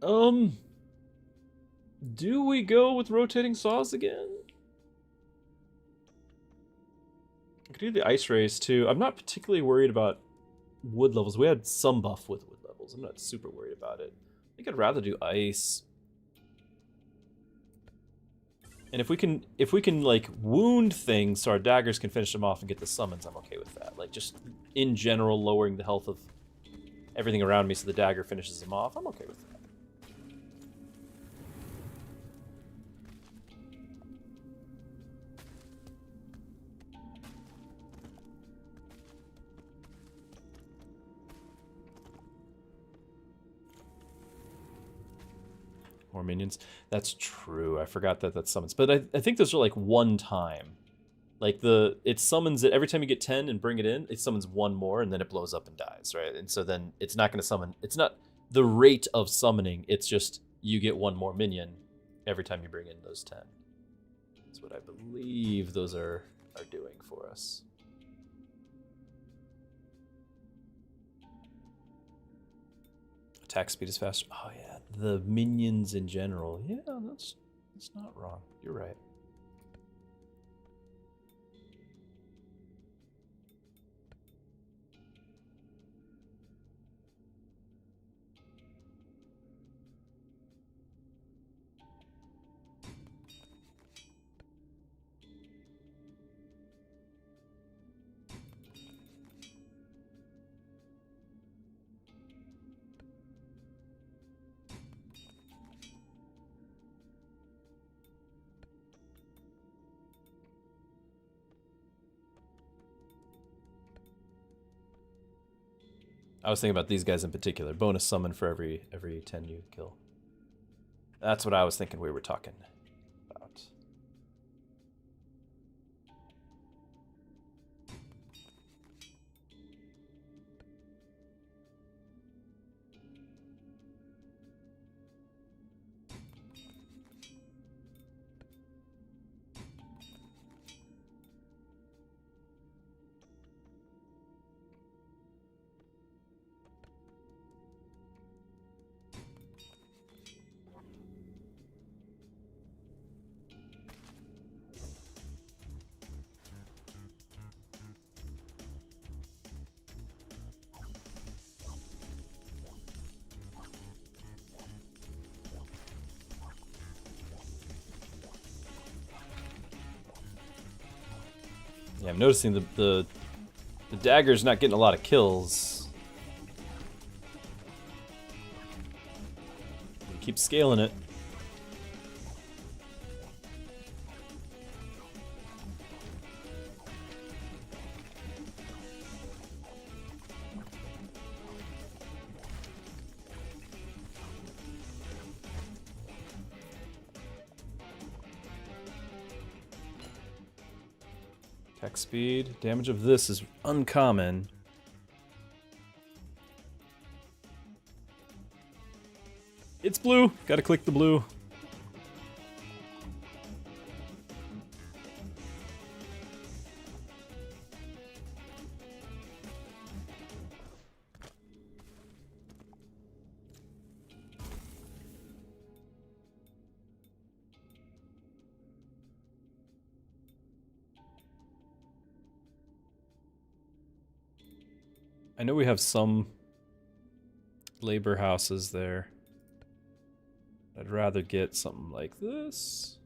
Do we go with rotating saws again? I could do the ice race too. I'm not particularly worried about wood levels. We had some buff with wood levels. I'm not super worried about it. I think I'd rather do ice. And if we can like wound things so our daggers can finish them off and get the summons, I'm okay with that. Like just in general lowering the health of everything around me so the dagger finishes them off, I'm okay with that. More minions. That's true. I forgot that that summons. But I think those are like one time. Like it summons it every time you get 10 and bring it in, it summons one more and then it blows up and dies, right? And so then it's not going to summon. It's not the rate of summoning. It's just you get one more minion every time you bring in those 10. That's what I believe those are doing for us. Attack speed is faster. Oh yeah, the minions in general. Yeah, that's not wrong. You're right. I was thinking about these guys in particular. Bonus summon for every 10 you kill. That's what I was thinking we were talking about. Yeah, I'm noticing the dagger's not getting a lot of kills. We keep scaling it. Attack speed. Damage of this is uncommon. It's blue. Gotta click the blue. I know we have some labor houses there. I'd rather get something like this.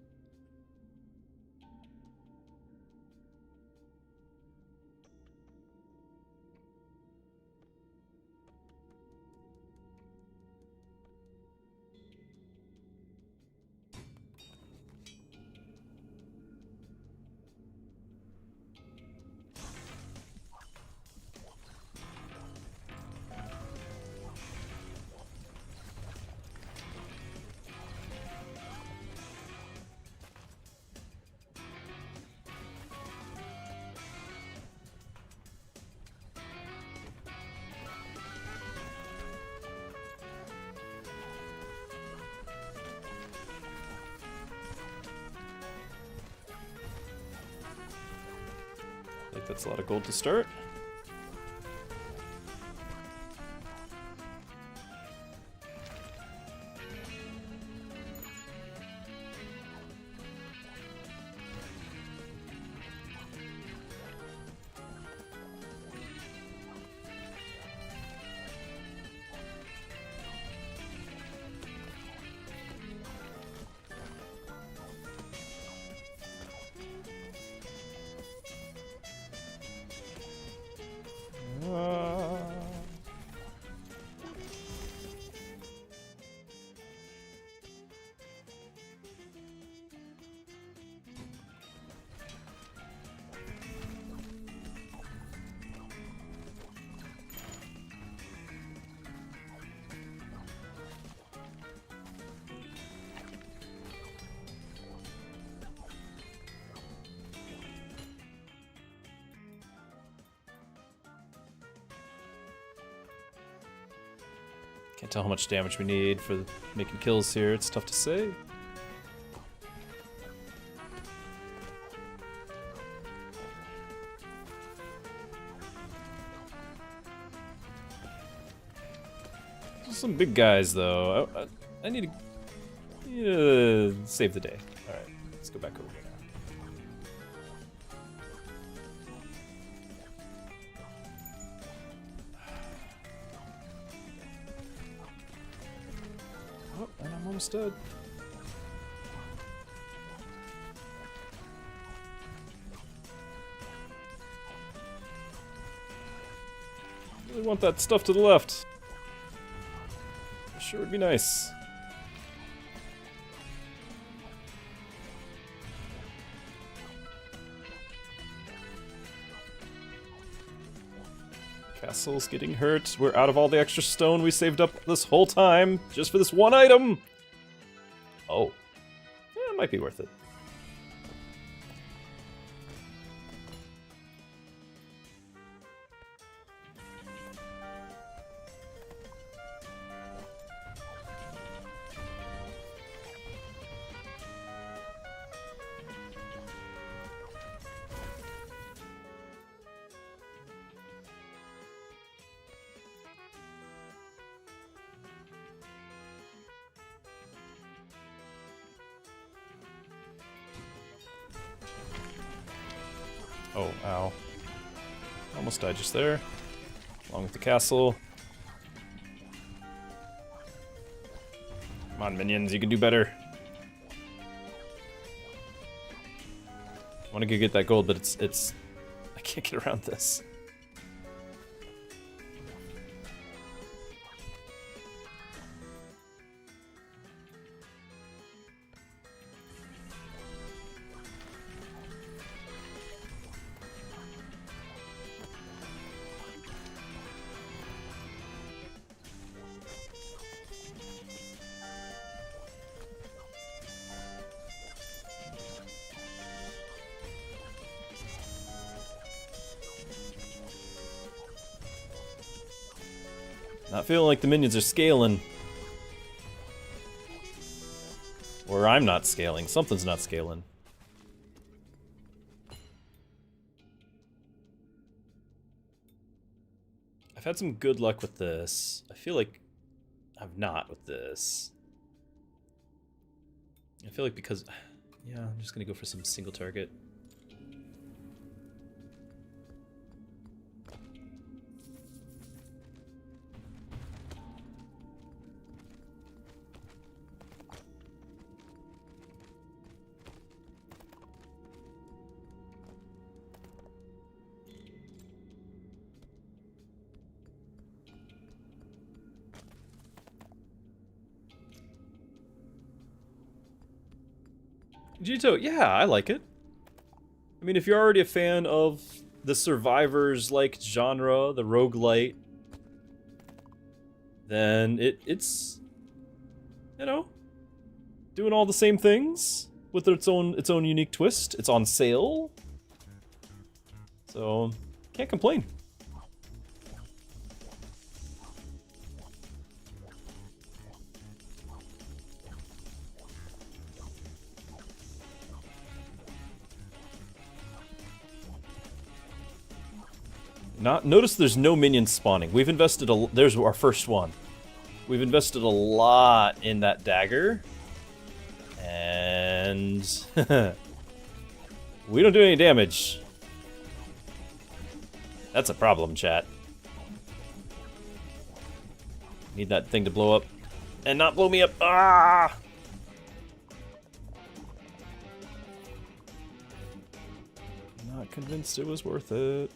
like that's a lot of gold to start. Can't tell how much damage we need for making kills here. It's tough to say. Some big guys, though. I need to save the day. All right, let's go back over here now. Oh, and I'm almost dead. Really want that stuff to the left. Sure would be nice. Castle's getting hurt. We're out of all the extra stone we saved up this whole time just for this one item. Oh. Yeah, it might be worth it. Oh, ow. Almost died just there. Along with the castle. Come on, minions, you can do better. I want to go get that gold, but it's... I can't get around this. Not feeling like the minions are scaling. Or I'm not scaling. Something's not scaling. I've had some good luck with this. I feel like I've not with this. I feel like because... Yeah, I'm just gonna go for some single target. Jito, yeah, I like it. I mean, if you're already a fan of the survivors-like genre, the roguelite, then it's, you know, doing all the same things with its own unique twist. It's on sale, so can't complain. Notice there's no minions spawning. We've invested there's our first one. We've invested a lot in that dagger. And we don't do any damage. That's a problem, chat. Need that thing to blow up. And not blow me up. Ah! Not convinced it was worth it.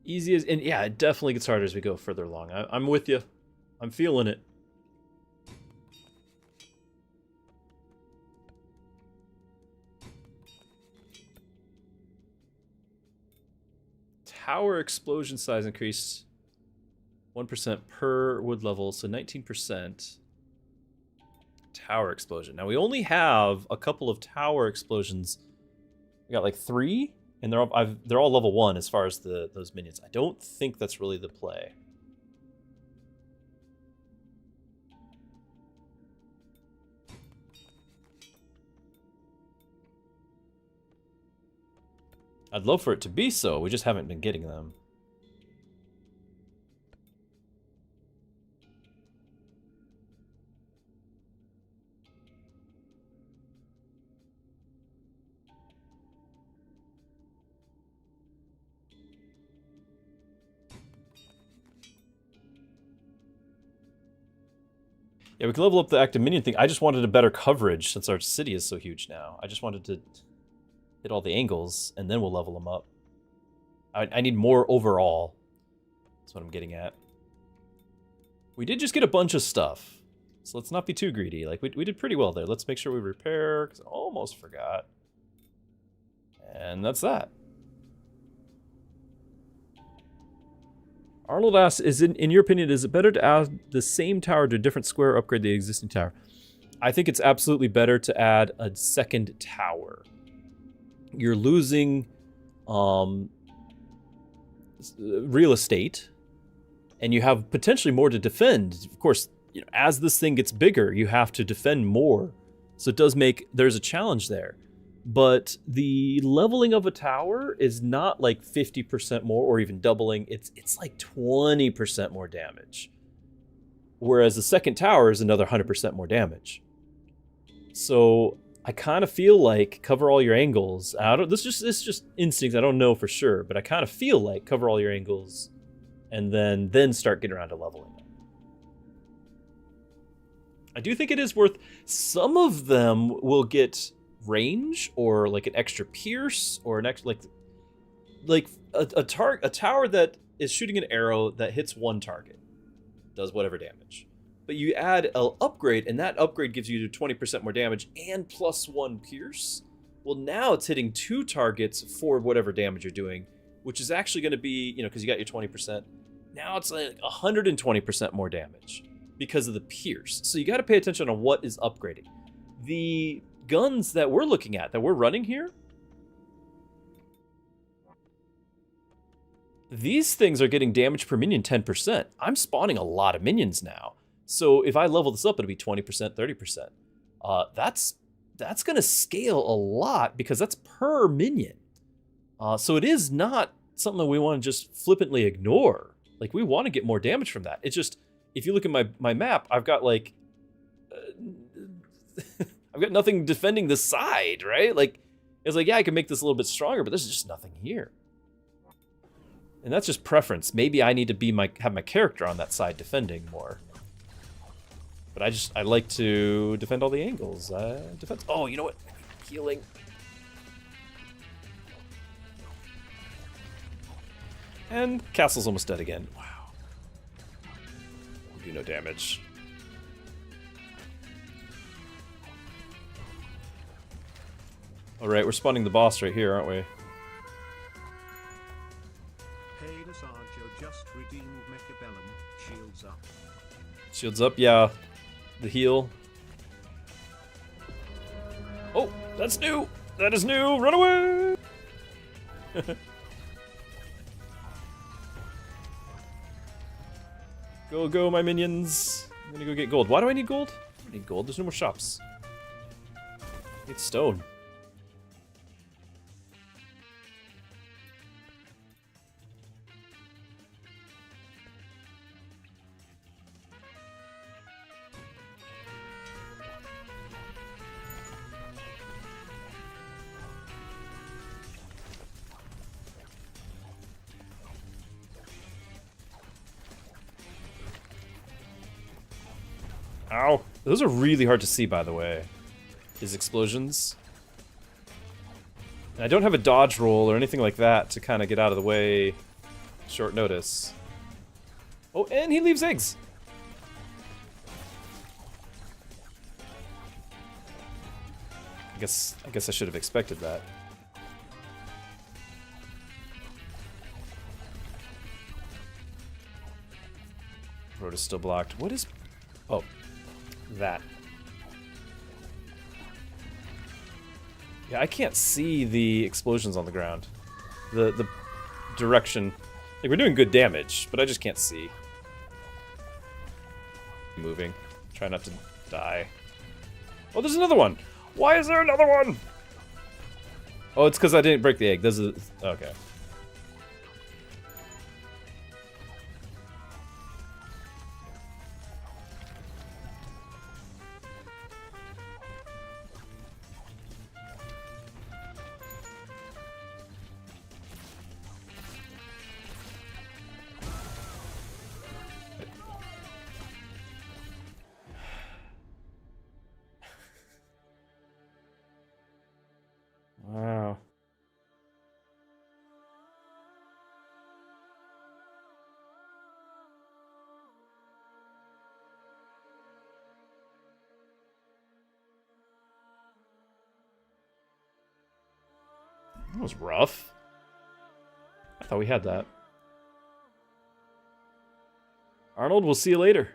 Easy as, and yeah, it definitely gets harder as we go further along. I'm with you. I'm feeling it. Tower explosion size increased 1% per wood level, so 19%. Tower explosion. Now we only have a couple of tower explosions. We got like 3. And they're all level 1 as far as those minions. I don't think that's really the play. I'd love for it to be so. We just haven't been getting them. Yeah, we can level up the active minion thing. I just wanted a better coverage since our city is so huge now. I just wanted to hit all the angles, and then we'll level them up. I need more overall. That's what I'm getting at. We did just get a bunch of stuff, so let's not be too greedy. Like, we did pretty well there. Let's make sure we repair, because I almost forgot. And that's that. Arnold asks, in your opinion, is it better to add the same tower to a different square or upgrade the existing tower? I think it's absolutely better to add a second tower. You're losing real estate, and you have potentially more to defend. Of course, you know, as this thing gets bigger, you have to defend more. So it does there's a challenge there. But the leveling of a tower is not like 50% more or even doubling. It's like 20% more damage. Whereas the second tower is another 100% more damage. So I kind of feel like cover all your angles. This is just instinct. I don't know for sure, but I kind of feel like cover all your angles and then start getting around to leveling them. I do think it is worth. Some of them will get range or like an extra pierce or an extra like a tower that is shooting an arrow that hits one target does whatever damage, but you add an upgrade and that upgrade gives you 20% more damage and +1 pierce. Well, now it's hitting 2 targets for whatever damage you're doing, which is actually going to be, you know, because you got your 20%, now it's like 120% more damage because of the pierce. So you got to pay attention on what is upgrading. The guns that we're looking at, that we're running here, these things are getting damage per minion 10%. I'm spawning a lot of minions now. So if I level this up, it'll be 20%, 30%. That's going to scale a lot because that's per minion. So it is not something that we want to just flippantly ignore. Like, we want to get more damage from that. It's just, if you look at my map, I've got, like... I've got nothing defending this side, right? Like, it's like, yeah, I can make this a little bit stronger, but there's just nothing here. And that's just preference. Maybe I need to have my character on that side defending more. But I like to defend all the angles. Defense. Oh, you know what? Healing. And castle's almost dead again. Wow. Do no damage. Alright, we're spawning the boss right here, aren't we? Hey, Nasarjo just redeemed Mechabellum. Shields up. Shields up, yeah. The heal. Oh, that's new! That is new! Run away! Go, go, my minions. I'm gonna go get gold. Why do I need gold? I don't need gold. There's no more shops. I need stone. Ow. Those are really hard to see, by the way. His explosions. And I don't have a dodge roll or anything like that to kind of get out of the way short notice. Oh, and he leaves eggs. I guess I should have expected that. Road is still blocked. What is... Oh. That. Yeah, I can't see the explosions on the ground. The direction. Like, we're doing good damage, but I just can't see. Moving. Try not to die. Oh, there's another one! Why is there another one? Oh, it's because I didn't break the egg. This is... Okay. Wow. That was rough. I thought we had that. Arnold, we'll see you later.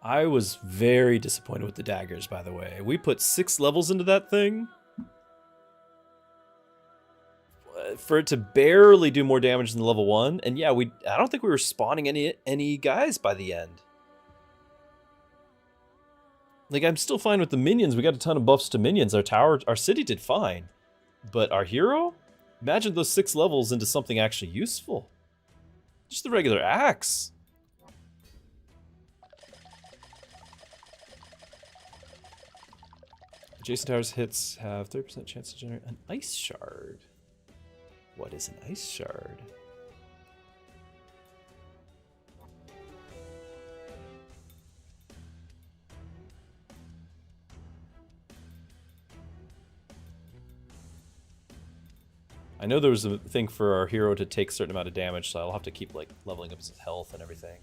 I was very disappointed with the daggers, by the way. We put 6 levels into that thing. For it to barely do more damage than level 1. And yeah, I don't think we were spawning any guys by the end. Like, I'm still fine with the minions. We got a ton of buffs to minions. Our city did fine. But our hero? Imagine those 6 levels into something actually useful. Just the regular axe. Adjacent towers hits have 30% chance to generate an ice shard. What is an ice shard? I know there was a thing for our hero to take a certain amount of damage, so I'll have to keep like leveling up his health and everything.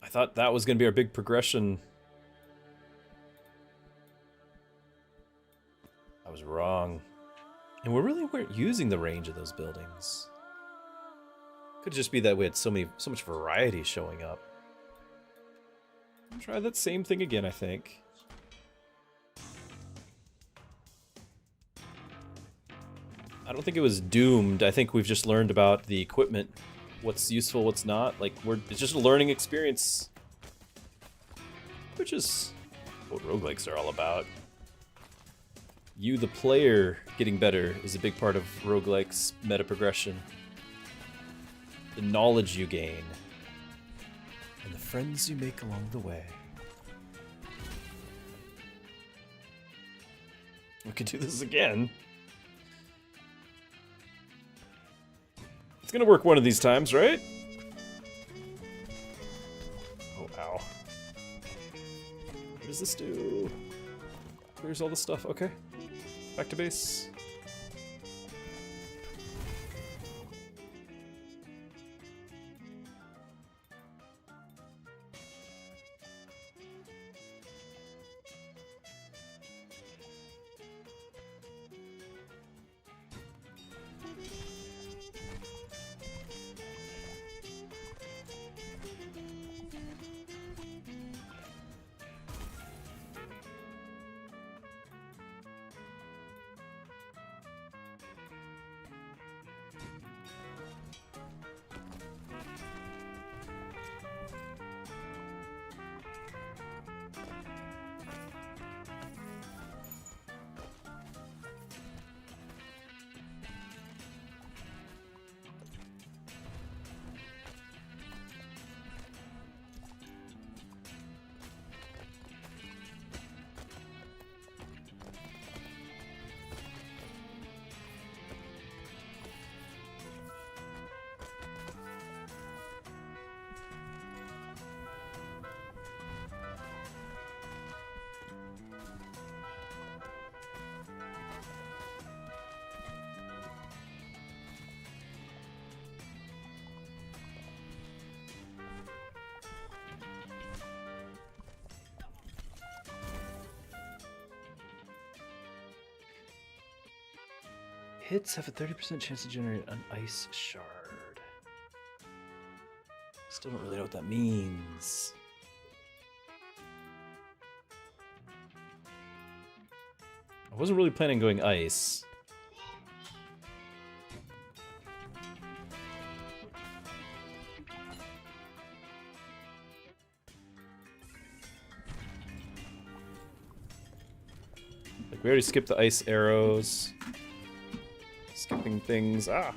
I thought that was going to be our big progression. wrong. And we really weren't using the range of those buildings. Could just be that we had so much variety showing up. I'll try that same thing again, I think. I don't think it was doomed. I think we've just learned about the equipment. What's useful, what's not. Like, it's just a learning experience. Which is what roguelikes are all about. You, the player, getting better is a big part of roguelikes meta progression. The knowledge you gain. And the friends you make along the way. We could do this again. It's gonna work one of these times, right? Oh, ow. What does this do? Clears all the stuff. Okay. Back to base. Hits have a 30% chance to generate an ice shard. Still don't really know what that means. I wasn't really planning on going ice. Like, we already skipped the ice arrows. Skipping things. Ah!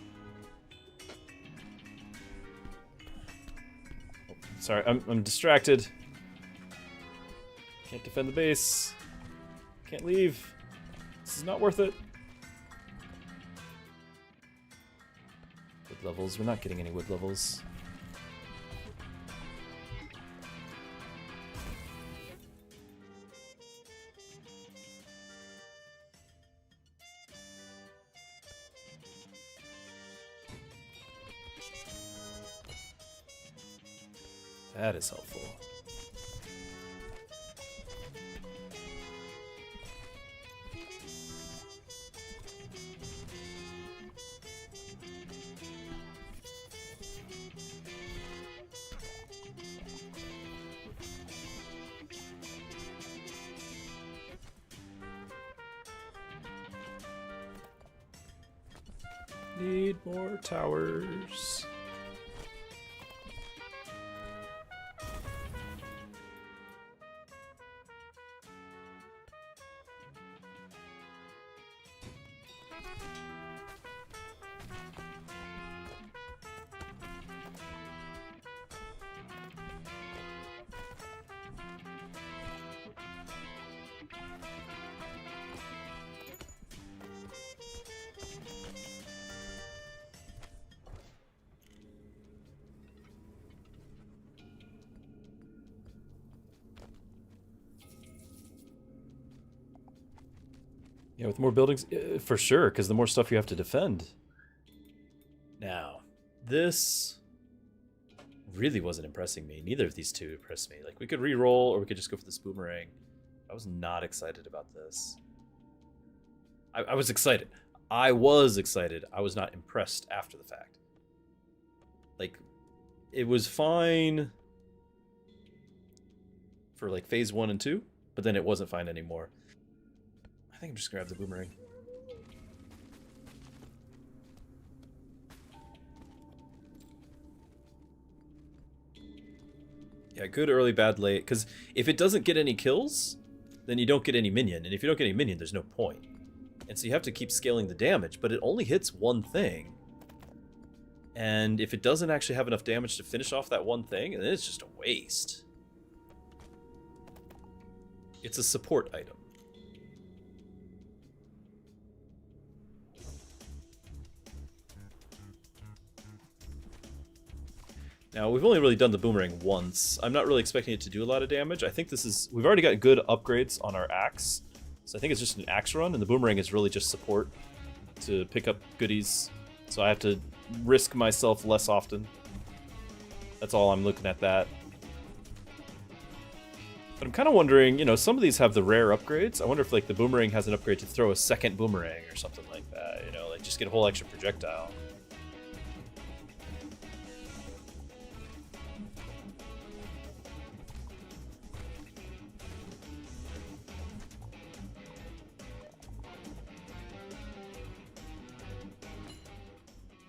Oh, sorry, I'm distracted. Can't defend the base. Can't leave. This is not worth it. Wood levels. We're not getting any wood levels. That is helpful. Need more towers. Yeah, with more buildings, for sure, because the more stuff you have to defend. Now, this really wasn't impressing me. Neither of these two impressed me. Like, we could re-roll, or we could just go for this boomerang. I was not excited about this. I was excited. I was excited. I was not impressed after the fact. Like, it was fine for like phase 1 and 2, but then it wasn't fine anymore. I think I'm just gonna grab the boomerang. Yeah, good early, bad late. Because if it doesn't get any kills, then you don't get any minion. And if you don't get any minion, there's no point. And so you have to keep scaling the damage, but it only hits one thing. And if it doesn't actually have enough damage to finish off that one thing, then it's just a waste. It's a support item. Now, we've only really done the boomerang once. I'm not really expecting it to do a lot of damage. I think this is... We've already got good upgrades on our axe. So I think it's just an axe run, and the boomerang is really just support to pick up goodies. So I have to risk myself less often. That's all I'm looking at that. But I'm kind of wondering, you know, some of these have the rare upgrades. I wonder if, like, the boomerang has an upgrade to throw a second boomerang or something like that. You know, like, just get a whole extra projectile.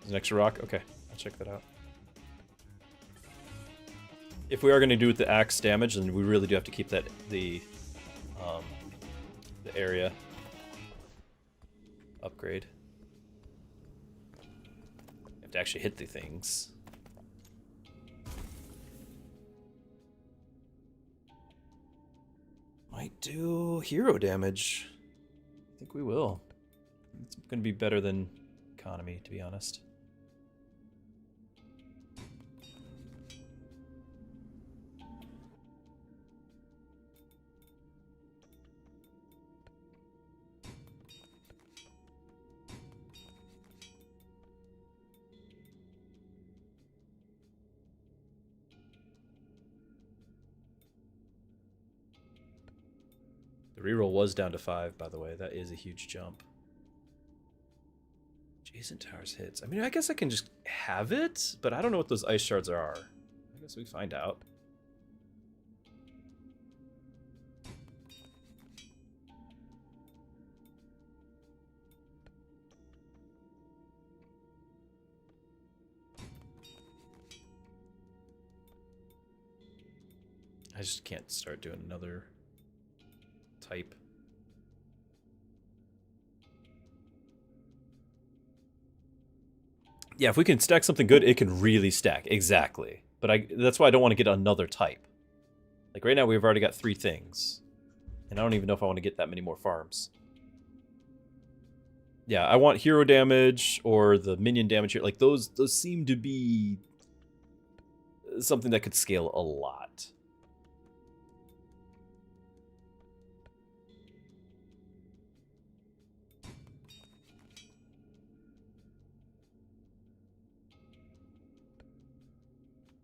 There's an extra rock? Okay, I'll check that out. If we are going to do with the axe damage, then we really do have to keep that the area upgrade. You have to actually hit the things. Might do hero damage. I think we will. It's going to be better than economy, to be honest. The reroll was down to 5, by the way. That is a huge jump. Jason Towers hits. I mean, I guess I can just have it, but I don't know what those ice shards are. I guess we find out. I just can't start doing another type. Yeah, if we can stack something good, it can really stack. Exactly. But that's why I don't want to get another type. Like right now we've already got 3 things. And I don't even know if I want to get that many more farms. Yeah, I want hero damage or the minion damage here. Like those seem to be something that could scale a lot.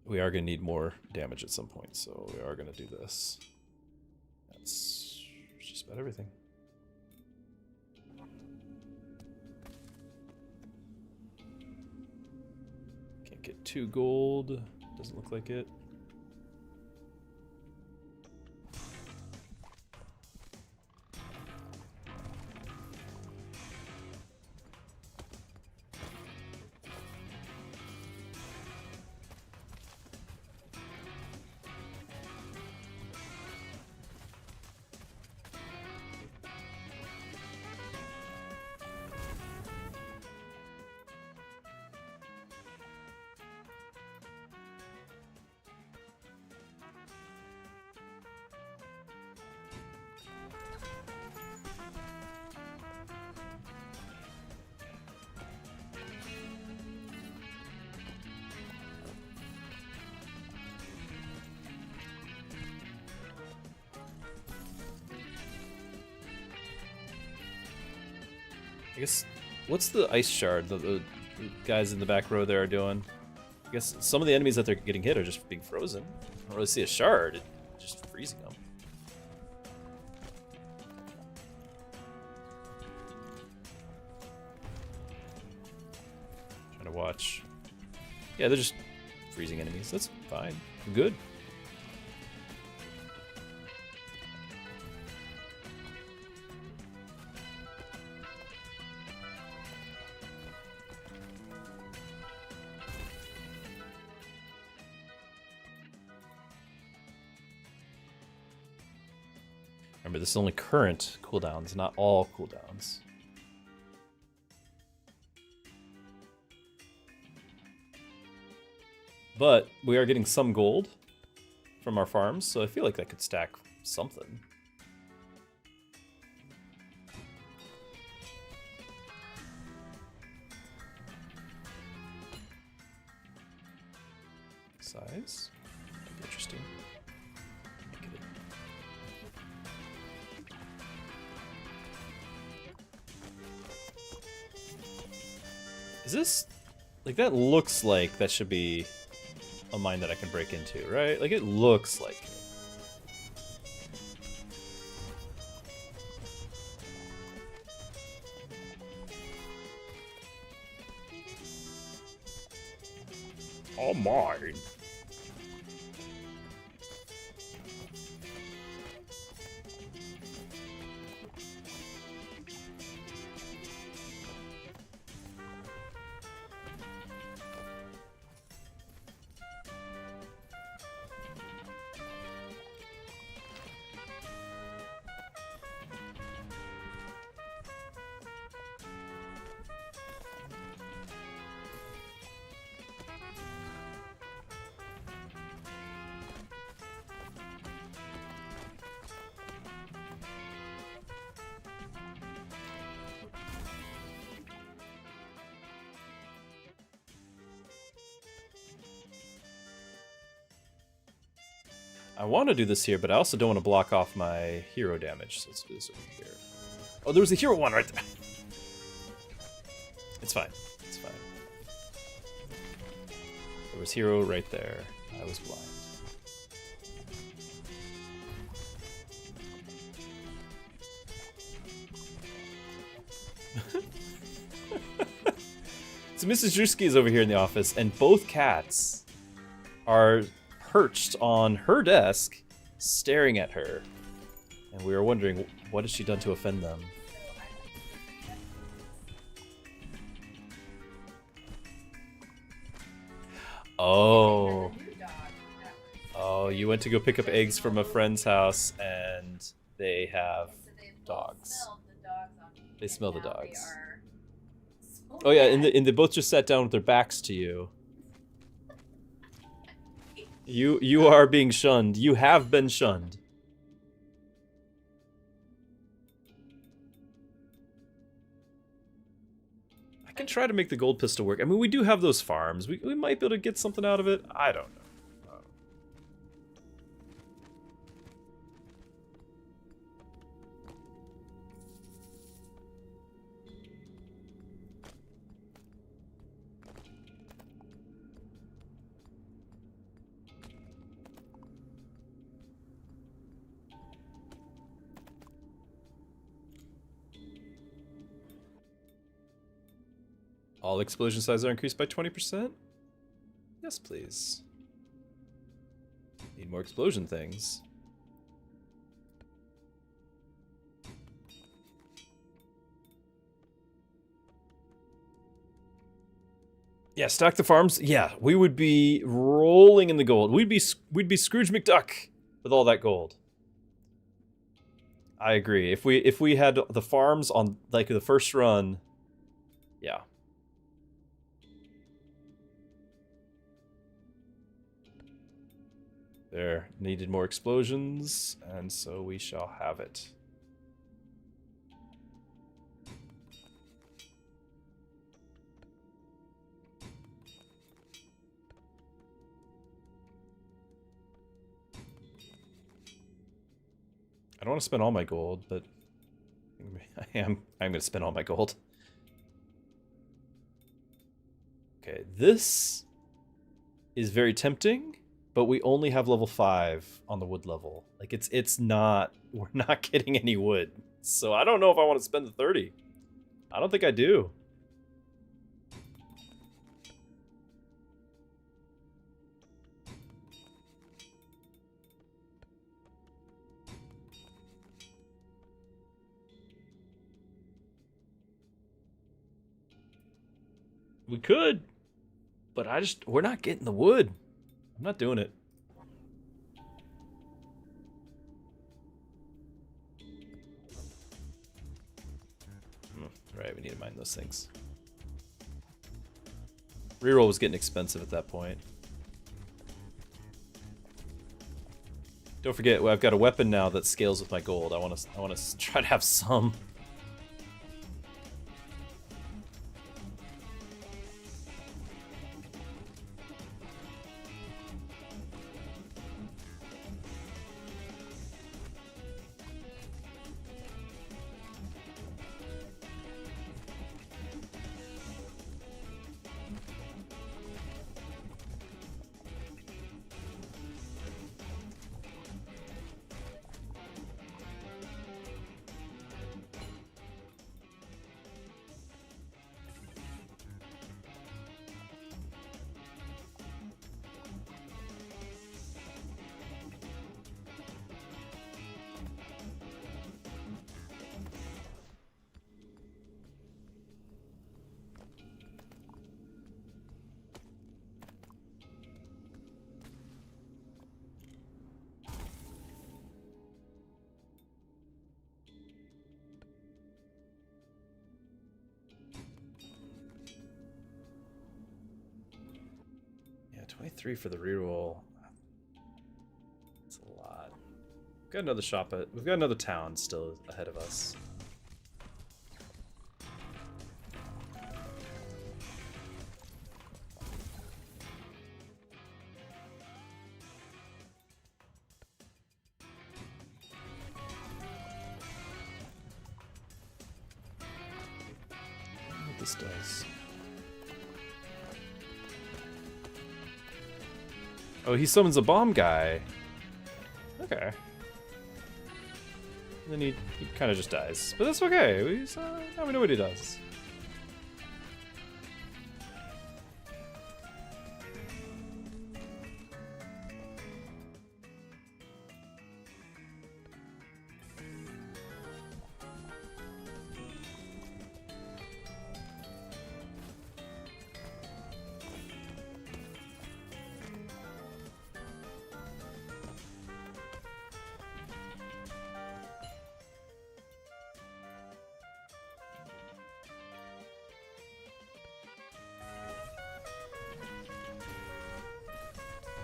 We are going to need more damage at some point, so we are going to do this. That's just about everything. Can't get 2 gold. Doesn't look like it. I guess, what's the ice shard the guys in the back row there are doing? I guess some of the enemies that they're getting hit are just being frozen. I don't really see a shard, it's just freezing them. Overwatch. Yeah, they're just freezing enemies. That's fine. Good. Remember, this is only current cooldowns, not all cooldowns. But we are getting some gold from our farms, so I feel like that could stack something. Size? That'd be interesting. Make it Is this... Like, that looks like that should be a mine that I can break into, right? Like, it looks like it. All mine. I want to do this here, but I also don't want to block off my hero damage. So let's do this over here. Oh, there was a hero one right there. It's fine. It's fine. There was hero right there. I was blind. So Mrs. Druski is over here in the office, and both cats are perched on her desk, staring at her. And we were wondering, what has she done to offend them? Oh. Oh, you went to go pick up eggs from a friend's house, and they have dogs. They smell the dogs. Oh yeah, and they both just sat down with their backs to you. You are being shunned. You have been shunned. I can try to make the gold pistol work. I mean, we do have those farms. We might be able to get something out of it. I don't know. All explosion sizes are increased by 20%? Yes, please. Need more explosion things. Yeah, stack the farms. Yeah, we would be rolling in the gold. We'd be Scrooge McDuck with all that gold. I agree. If we had the farms on like the first run, yeah. There needed more explosions, and so we shall have it. I don't want to spend all my gold, but I'm going to spend all my gold. Okay, this is very tempting. But we only have level 5 on the wood level. Like, it's not... We're not getting any wood. So I don't know if I want to spend the 30. I don't think I do. We could, but we're not getting the wood. I'm not doing it. Right, we need to mine those things. Reroll was getting expensive at that point. Don't forget, I've got a weapon now that scales with my gold. I want to try to have some. Yeah, 23 for the reroll. That's a lot. We've got another shop we've got another town still ahead of us. What this does. Oh, he summons a bomb guy. Okay. And then he kind of just dies. But that's okay. Now we know what he does.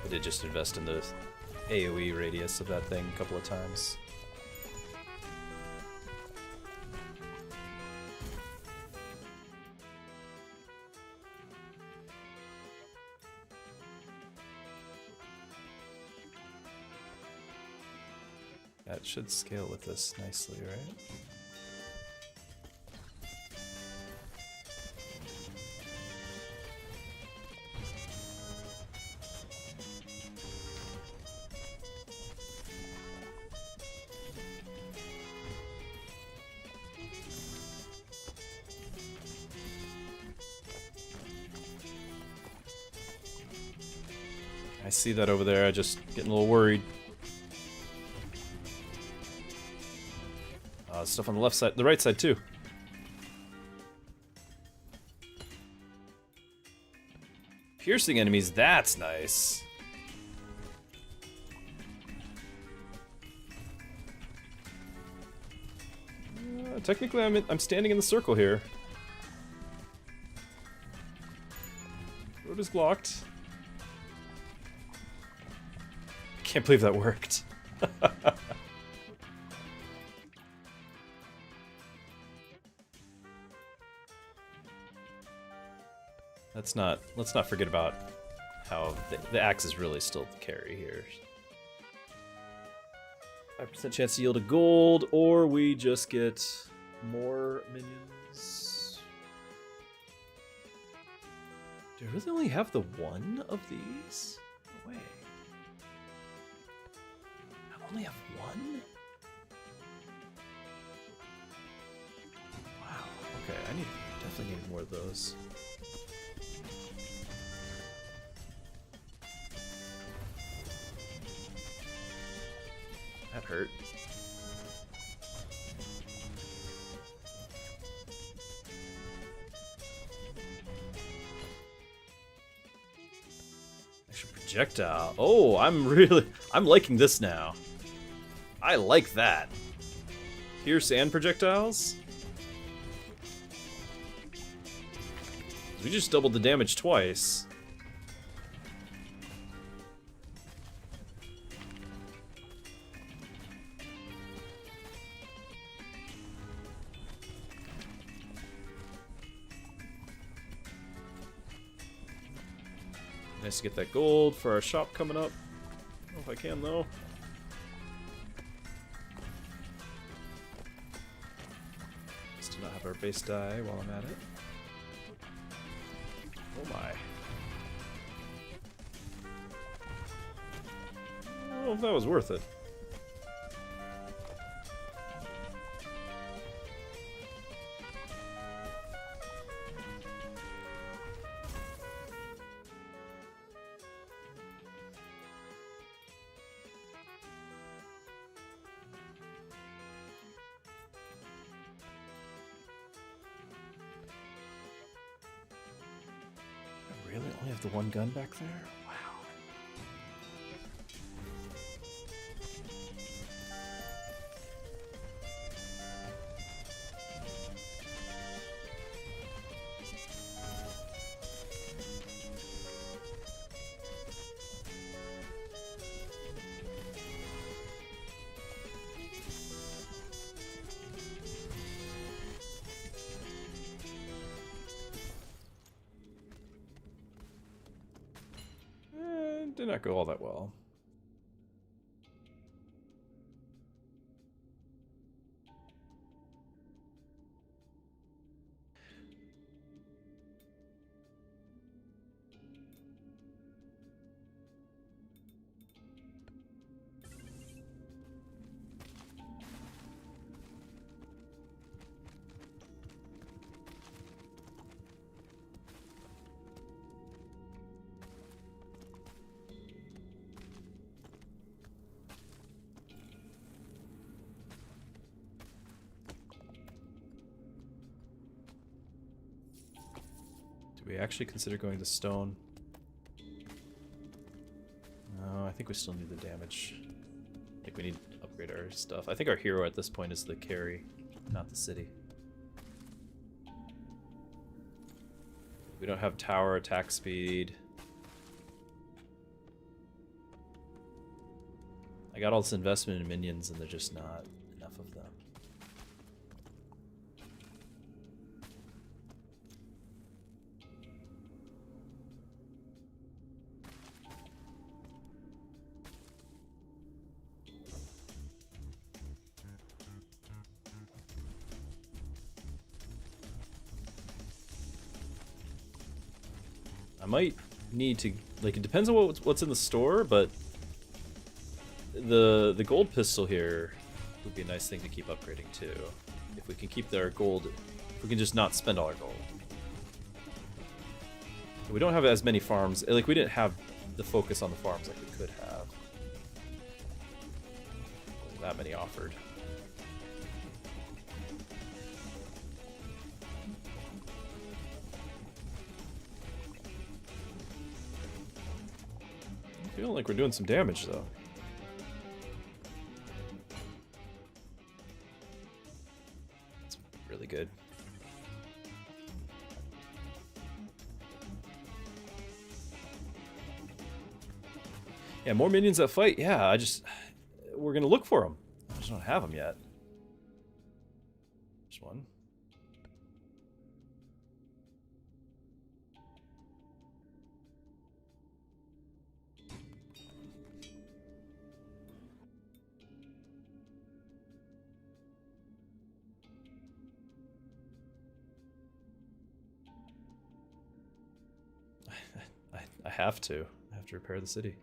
I did just invest in the AoE radius of that thing a couple of times. That should scale with this nicely, right? I see that over there, I just getting a little worried. Stuff on the left side, the right side too. Piercing enemies, that's nice. Technically, I'm standing in the circle here. Road is blocked. Can't believe that worked. Let's not forget about how the axe is really still the carry here. 5% chance to yield a gold, or we just get more minions. Do I really only have the one of these? No way. I only have one? Wow, okay, definitely need more of those. That hurt. projectile. Oh, I'm liking this now. I like that. Pierce and projectiles? We just doubled the damage twice. Nice to get that gold for our shop coming up. I don't know if I can though. Just to not have our base die while I'm at it. Oh my. I don't know if that was worth it. Really? Only have the one gun back there? Wow. Did not go all that well. Do we actually consider going to stone? No, I think we still need the damage. I think we need to upgrade our stuff. I think our hero at this point is the carry, not the city. We don't have tower attack speed. I got all this investment in minions and they're just not enough of them. I might need to, like, it depends on what's in the store, but the gold pistol here would be a nice thing to keep upgrading too. If we can keep our gold, if we can just not spend all our gold. We don't have as many farms, like we didn't have the focus on the farms like we could have. Wasn't that many offered. I feel like we're doing some damage though. It's really good. Yeah, more minions that fight. Yeah, we're gonna look for them. I just don't have them yet. There's one. I have to. I have to repair the city.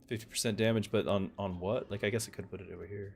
%50 damage, but on what? Like, I guess I could put it over here.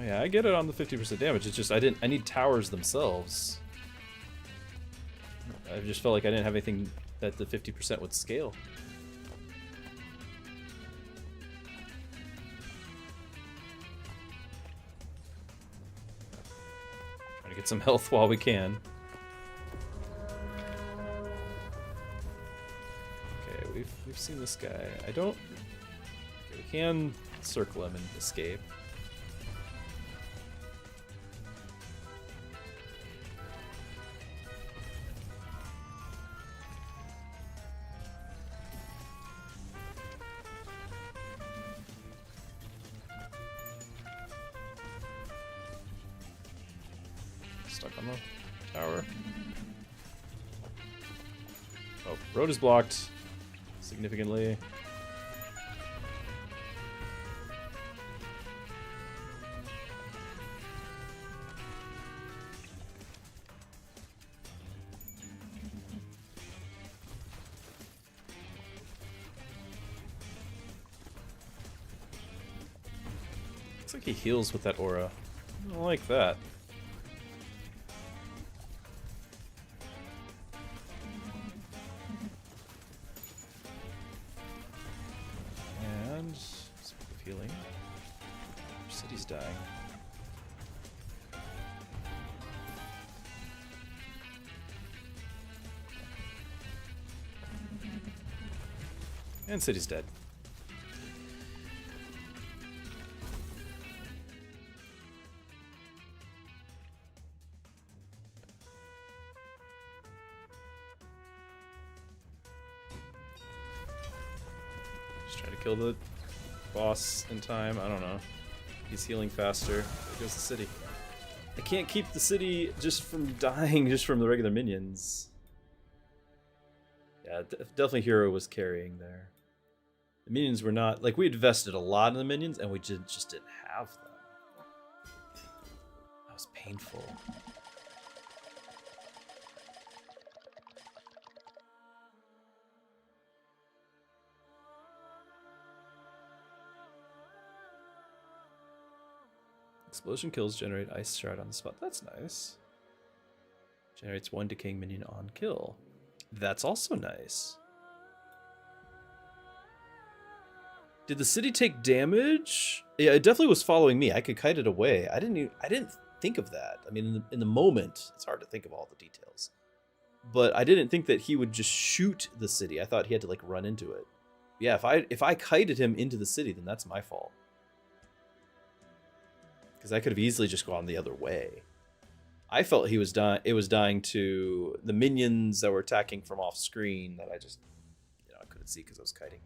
Oh yeah, I get it on the 50% damage. It's just I need towers themselves. I just felt like I didn't have anything that the 50% would scale. Trying to get some health while we can. Okay, we've seen this guy. I don't. Okay, we can circle him and escape. Stuck on the tower. Oh, road is blocked significantly. Looks like he heals with that aura. I don't like that. And speak of healing. Our city's dying. And city's dead. Try to kill the boss in time. I don't know. He's healing faster. There goes the city. I can't keep the city just from dying just from the regular minions. Yeah, definitely Hero was carrying there. The minions were not... Like, we invested a lot in the minions, and we just didn't have them. That was painful. Explosion kills generate ice shard on the spot. That's nice. Generates 1 decaying minion on kill. That's also nice. Did the city take damage? Yeah, it definitely was following me. I could kite it away. I didn't think of that. I mean, in the moment, it's hard to think of all the details. But I didn't think that he would just shoot the city. I thought he had to like run into it. Yeah, if I kited him into the city, then that's my fault. Because I could have easily just gone the other way. I felt he was dying. It was dying to the minions that were attacking from off screen that I just, I couldn't see because I was kiting.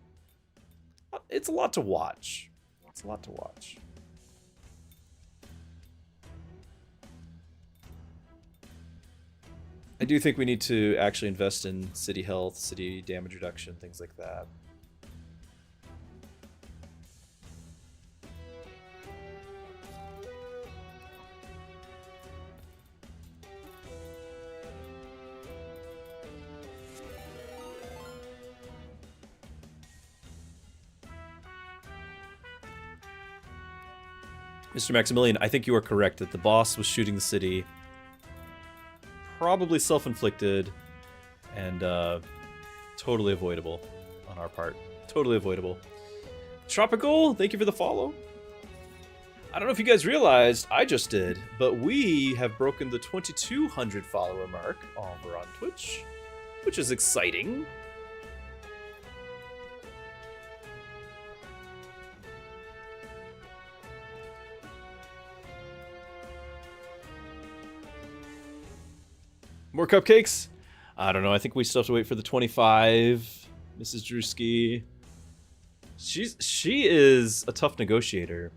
It's a lot to watch. It's a lot to watch. I do think we need to actually invest in city health, city damage reduction, things like that. Mr. Maximilian, I think you are correct that the boss was shooting the city. Probably self-inflicted and totally avoidable on our part. Totally avoidable. Tropical, thank you for the follow. I don't know if you guys realized, I just did, but we have broken the 2,200 follower mark over on Twitch, which is exciting. More cupcakes? I don't know. I think we still have to wait for the 25. Mrs. Druski. She is a tough negotiator.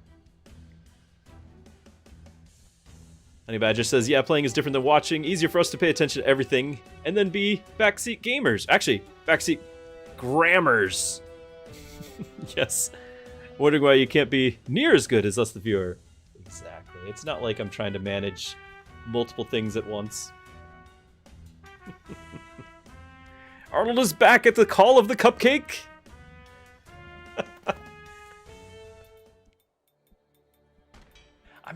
Honey Badger says, yeah, playing is different than watching. Easier for us to pay attention to everything and then be backseat gamers. Actually, backseat grammars. Yes. Wondering why you can't be near as good as us, the viewer. Exactly. It's not like I'm trying to manage multiple things at once. Arnold is back at the call of the cupcake.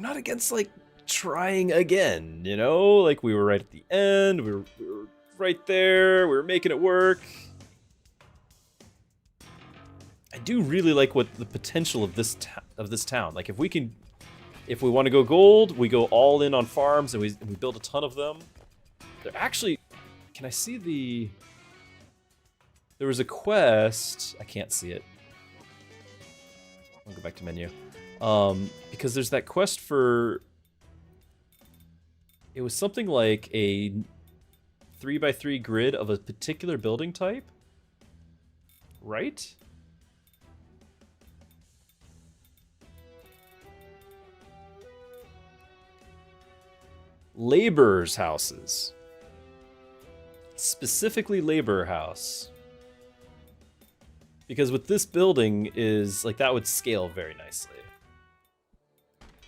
I'm not against, like, trying again, you know? Like, we were right at the end, we were right there, we were making it work. I do really like what the potential of this town. Like, if we want to go gold, we go all in on farms and we build a ton of them. They're actually, can I see the? There was a quest. I can't see it. I'll go back to menu, because there's that quest for. It was something like a 3x3 grid of a particular building type, right? Laborers' houses. Specifically labor house. Because with this building is, like, that would scale very nicely.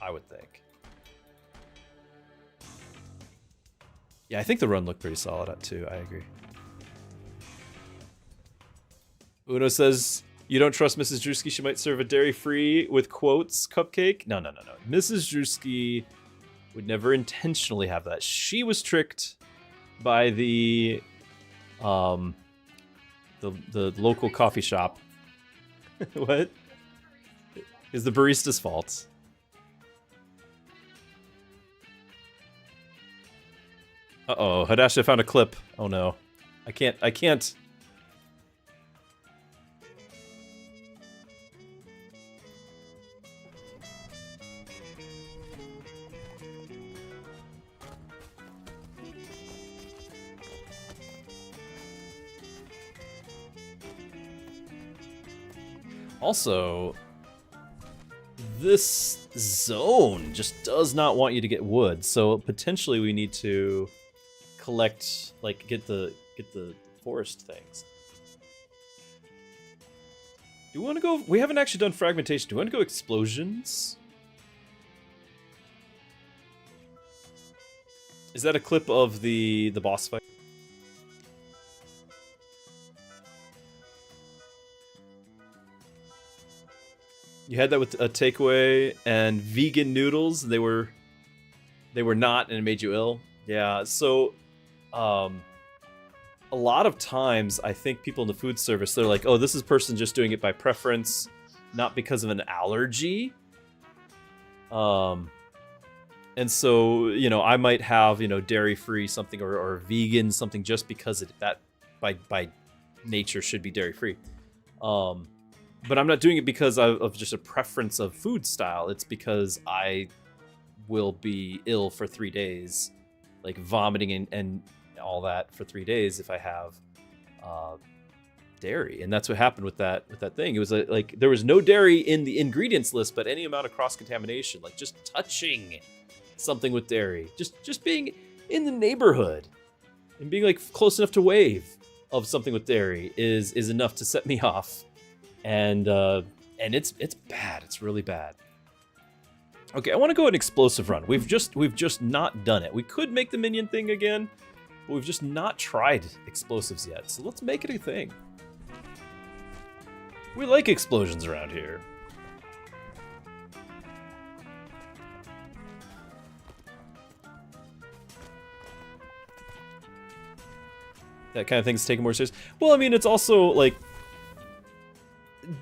I would think. Yeah, I think the run looked pretty solid too, I agree. Uno says, you don't trust Mrs. Druski, she might serve a dairy-free, with quotes, cupcake? No. Mrs. Druski would never intentionally have that. She was tricked by the local coffee shop. What? Is the barista's fault. Uh-oh, Hadasha found a clip. Oh no. I can't. Also, this zone just does not want you to get wood, so potentially we need to collect, like, get the forest things. Do we want to go? We haven't actually done fragmentation. Do we want to go explosions? Is that a clip of the boss fight? You had that with a takeaway and vegan noodles. They were not, and it made you ill. Yeah. So, a lot of times, I think people in the food service, they're like, "Oh, this is a person just doing it by preference, not because of an allergy." And so, you know, I might have, you know, dairy-free something or vegan something just because that by nature should be dairy-free. But I'm not doing it because of just a preference of food style. It's because I will be ill for 3 days, like vomiting and all that for 3 days if I have dairy. And that's what happened with that thing. It was like there was no dairy in the ingredients list, but any amount of cross-contamination, like just touching something with dairy, just being in the neighborhood and being like close enough to wave of something with dairy is enough to set me off. And it's bad. It's really bad. Okay, I want to go an explosive run. We've just not done it. We could make the minion thing again, but we've just not tried explosives yet. So let's make it a thing. We like explosions around here. That kind of thing's taken more serious. Well, I mean, it's also like,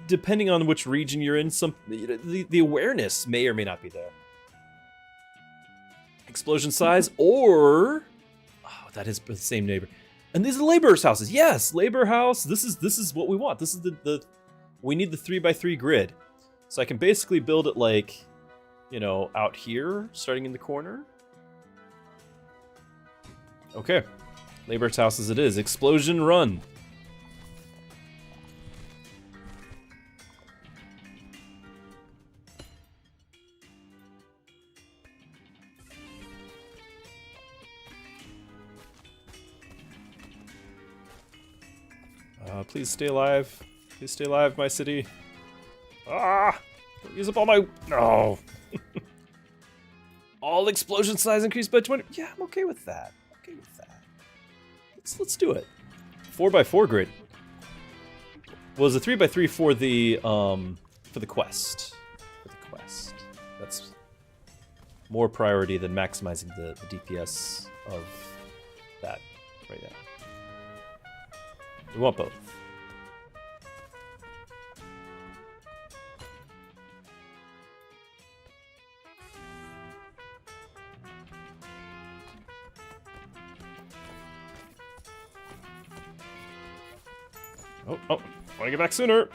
depending on which region you're in, the awareness may or may not be there. Explosion size, or that is the same neighbor. And these are laborers' houses. Yes, labor house. This is what we want. This is we need the 3x3 grid. So I can basically build it like, you know, out here, starting in the corner. Okay, laborers' house as it is. Explosion run. Please stay alive. Please stay alive, my city. Ah! Don't use up all my... No! All explosion size increased by 20... Yeah, I'm okay with that. Okay with that. Let's do it. 4x4 grid. Well, it was a 3x3 for the quest. For the quest. That's... more priority than maximizing the DPS of that right now. We want both. Oh, want to get back sooner.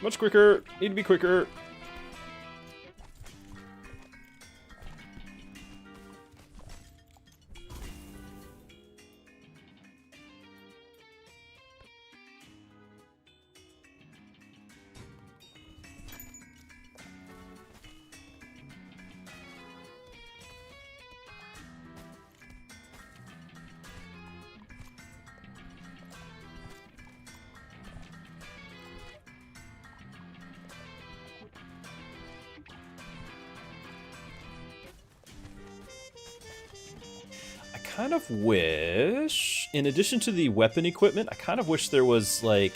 Much quicker. Need to be quicker. I kind of wish, in addition to the weapon equipment, I kind of wish there was like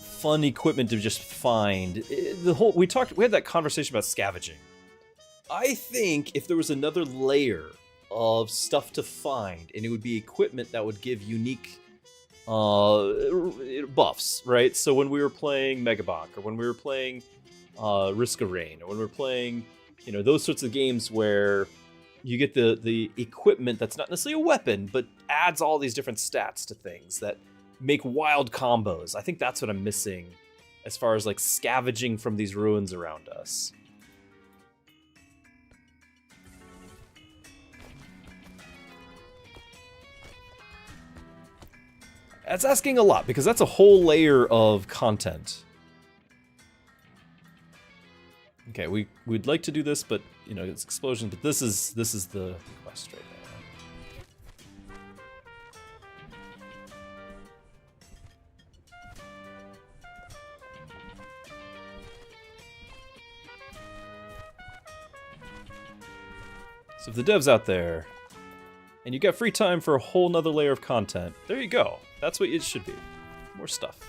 fun equipment to just find. We had that conversation about scavenging. I think if there was another layer of stuff to find, and it would be equipment that would give unique buffs, right? So when we were playing Megabonk, or when we were playing Risk of Rain, or when we were playing, those sorts of games where you get the equipment that's not necessarily a weapon, but adds all these different stats to things that make wild combos. I think that's what I'm missing as far as like scavenging from these ruins around us. That's asking a lot, because that's a whole layer of content. Okay, we'd like to do this, but it's explosion. But this is the quest right now. So if the devs out there, and you got free time for a whole nother layer of content, there you go. That's what it should be. More stuff.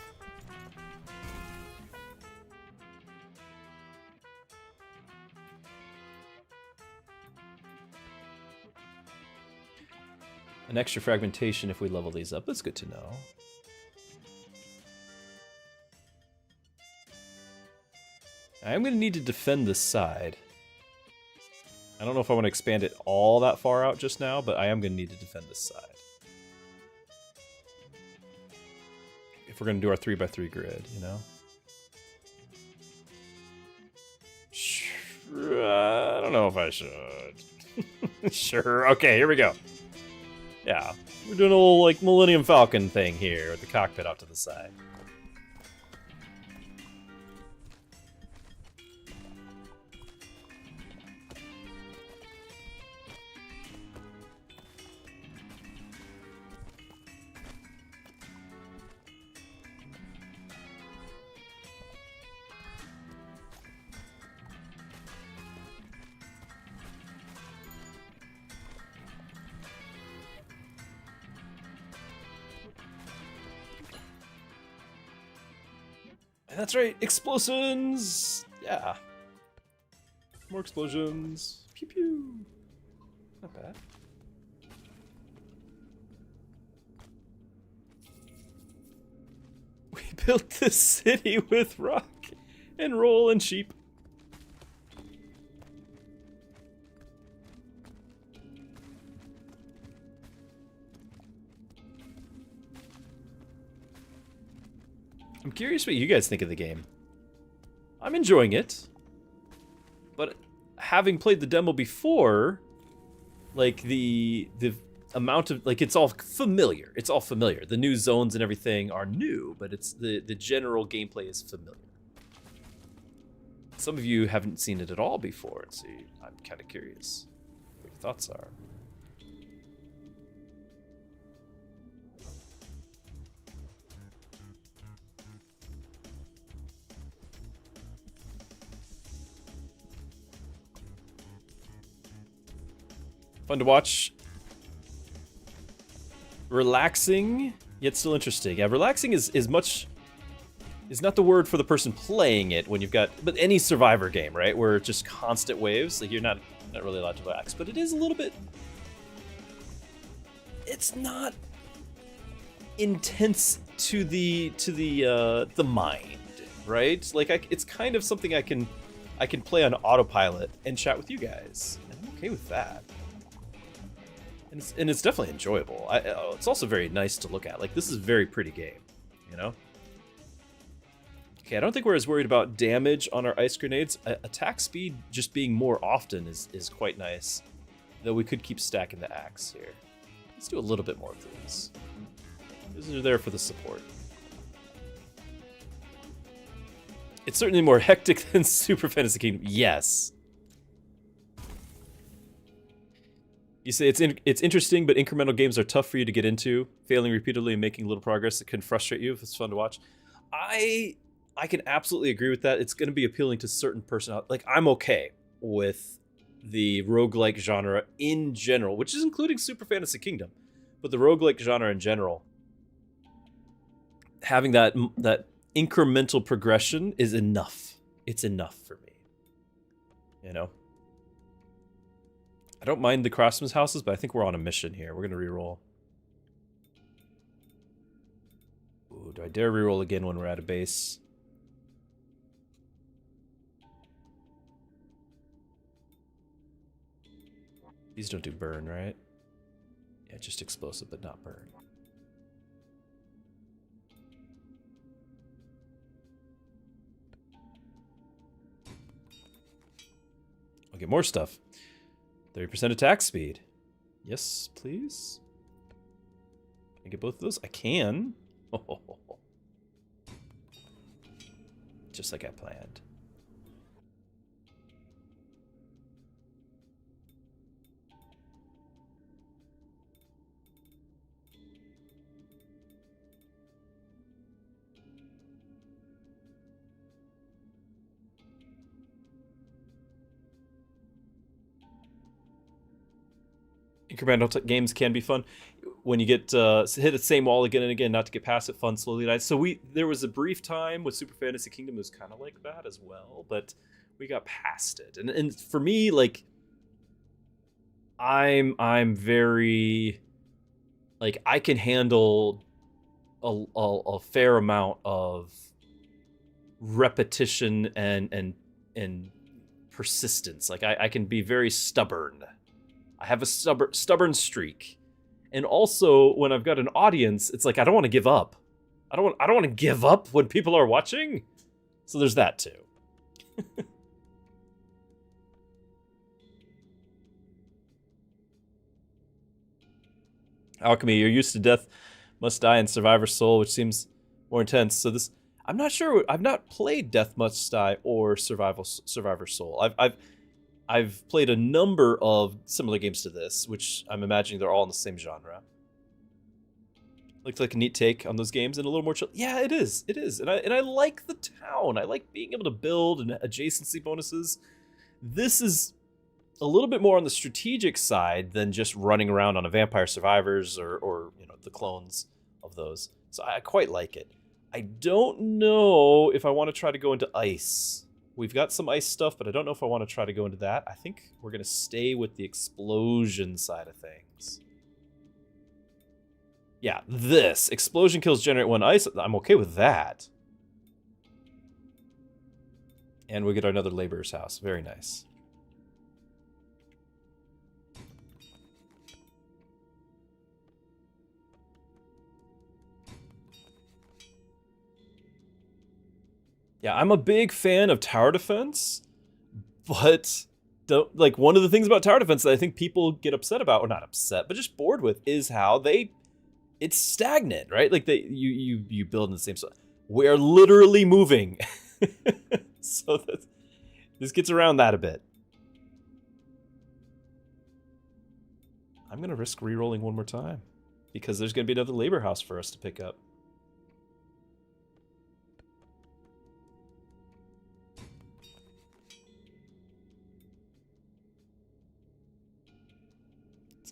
An extra fragmentation if we level these up. That's good to know. I'm going to need to defend this side. I don't know if I want to expand it all that far out just now, but I am going to need to defend this side. If we're going to do our 3x3 grid, Sure, I don't know if I should. Sure, okay, here we go. Yeah, we're doing a little like Millennium Falcon thing here with the cockpit off to the side. That's right, explosions! Yeah. More explosions. Pew pew. Not bad. We built this city with rock and roll and sheep. I'm curious what you guys think of the game. I'm enjoying it. But having played the demo before, like the amount of, like, it's all familiar. It's all familiar. The new zones and everything are new, but it's the general gameplay is familiar. Some of you haven't seen it at all before, so I'm kind of curious what your thoughts are. Fun to watch. Relaxing, yet still interesting. Yeah, relaxing is much is not the word for the person playing it when you've got, but any survivor game, right? Where it's just constant waves, like you're not really allowed to relax, but it is a little bit, it's not intense to the mind, right? Like it's kind of something I can play on autopilot and chat with you guys, and I'm okay with that. And it's definitely enjoyable. It's also very nice to look at. Like, this is a very pretty game, you know? Okay, I don't think we're as worried about damage on our ice grenades. Attack speed just being more often is quite nice. Though we could keep stacking the axe here. Let's do a little bit more of these. These are there for the support. It's certainly more hectic than Super Fantasy Kingdom. Yes. You say it's interesting, but incremental games are tough for you to get into. Failing repeatedly and making little progress, it can frustrate you if it's fun to watch. I can absolutely agree with that. It's going to be appealing to certain personalities. Like, I'm okay with the roguelike genre in general, which is including Super Fantasy Kingdom. But the roguelike genre in general, having that incremental progression is enough. It's enough for me. You know? I don't mind the craftsman's houses, but I think we're on a mission here. We're going to reroll. Ooh, do I dare reroll again when we're at a base? These don't do burn, right? Yeah, just explosive, but not burn. I'll get more stuff. 30% attack speed. Yes, please. Can I get both of those? I can. Just like I planned. Incremental games can be fun when you get hit the same wall again and again, not to get past it. Fun slowly dies. So there was a brief time with Super Fantasy Kingdom, it was kind of like that as well, but we got past it. And for me, like, I'm very, like, I can handle a fair amount of repetition and persistence. Like, I can be very stubborn. I have a stubborn streak. And also, when I've got an audience, it's like I don't want to give up. I don't want to give up when people are watching. So there's that too. Alchemy, you're used to death must die and Survivor Soul, which seems more intense. So this, I'm not sure. I've not played Death Must Die or Survivor Soul. I've played a number of similar games to this, which I'm imagining they're all in the same genre. Looked like a neat take on those games and a little more chill. Yeah, it is. It is. And I like the town. I like being able to build and adjacency bonuses. This is a little bit more on the strategic side than just running around on a Vampire Survivors or you know, the clones of those. So I quite like it. I don't know if I want to try to go into ice. We've got some ice stuff, but I don't know if I want to try to go into that. I think we're going to stay with the explosion side of things. Yeah, this. Explosion kills generate 1 ice. I'm okay with that. And we get another laborer's house. Very nice. Yeah, I'm a big fan of tower defense, but like, one of the things about tower defense that I think people get upset about, or not upset, but just bored with, is how it's stagnant, right? Like, you build in the same spot. We're literally moving. So this gets around that a bit. I'm going to risk re-rolling one more time, because there's going to be another labor house for us to pick up.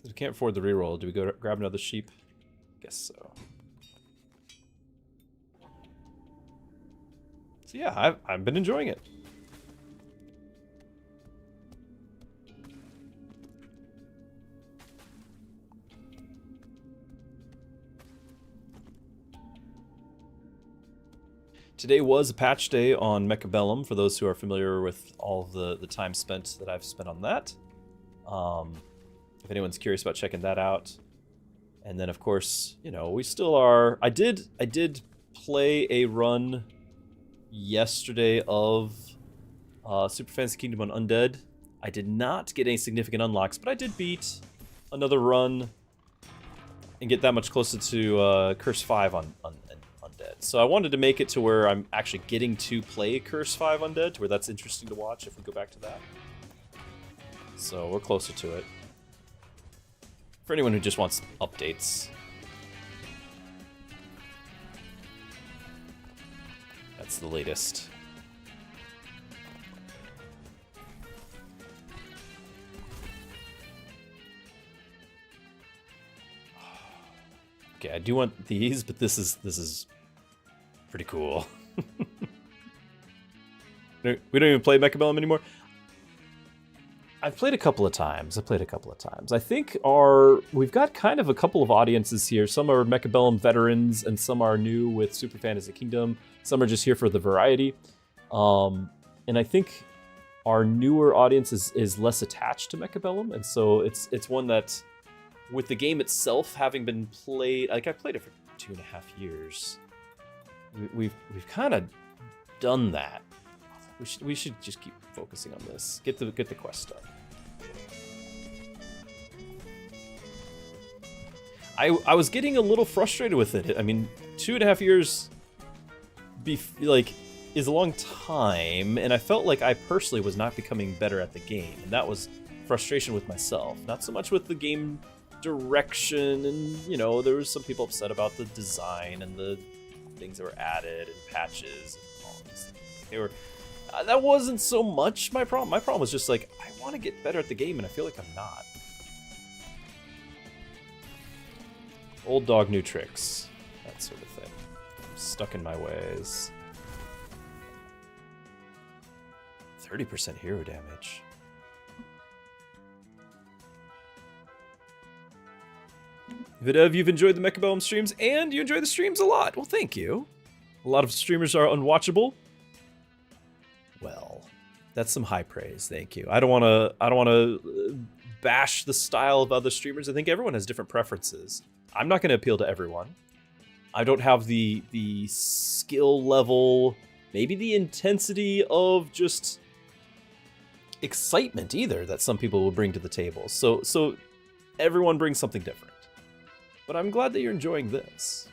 We can't afford the reroll. Do we go grab another sheep? Guess so. yeah, I've been enjoying it. Today was a patch day on Mechabellum, for those who are familiar with all of the time spent that I've spent on that. If anyone's curious about checking that out. And then, of course, you know, we still are... I did play a run yesterday of Super Fantasy Kingdom on Undead. I did not get any significant unlocks, but I did beat another run and get that much closer to Curse 5 on Undead. So I wanted to make it to where I'm actually getting to play Curse 5 Undead, to where that's interesting to watch if we go back to that. So we're closer to it. For anyone who just wants updates. That's the latest. Okay, I do want these, but this is pretty cool. We don't even play Mechabellum anymore. I've played a couple of times. I think we've got kind of a couple of audiences here. Some are Mechabellum veterans, and some are new with Super Fantasy Kingdom. Some are just here for the variety. And I think our newer audience is less attached to Mechabellum, and so it's one that, with the game itself having been played, like I played it for 2.5 years, we've kind of done that. We should just keep focusing on this. Get the quest stuff. I was getting a little frustrated with it. I mean, 2.5 years is a long time, and I felt like I personally was not becoming better at the game, and that was frustration with myself. Not so much with the game direction, and you know, there was some people upset about the design and the things that were added and patches and all these things. They were that wasn't so much my problem. My problem was just like, I want to get better at the game, and I feel like I'm not. Old dog, new tricks. That sort of thing. I'm stuck in my ways. 30% hero damage. Videv, you've enjoyed the Mechabellum streams, and you enjoy the streams a lot. Well, thank you. A lot of streamers are unwatchable. Well, that's some high praise. Thank you. I don't want to bash the style of other streamers. I think everyone has different preferences. I'm not going to appeal to everyone. I don't have the skill level, maybe the intensity of just excitement either that some people will bring to the table. So everyone brings something different. But I'm glad that you're enjoying this.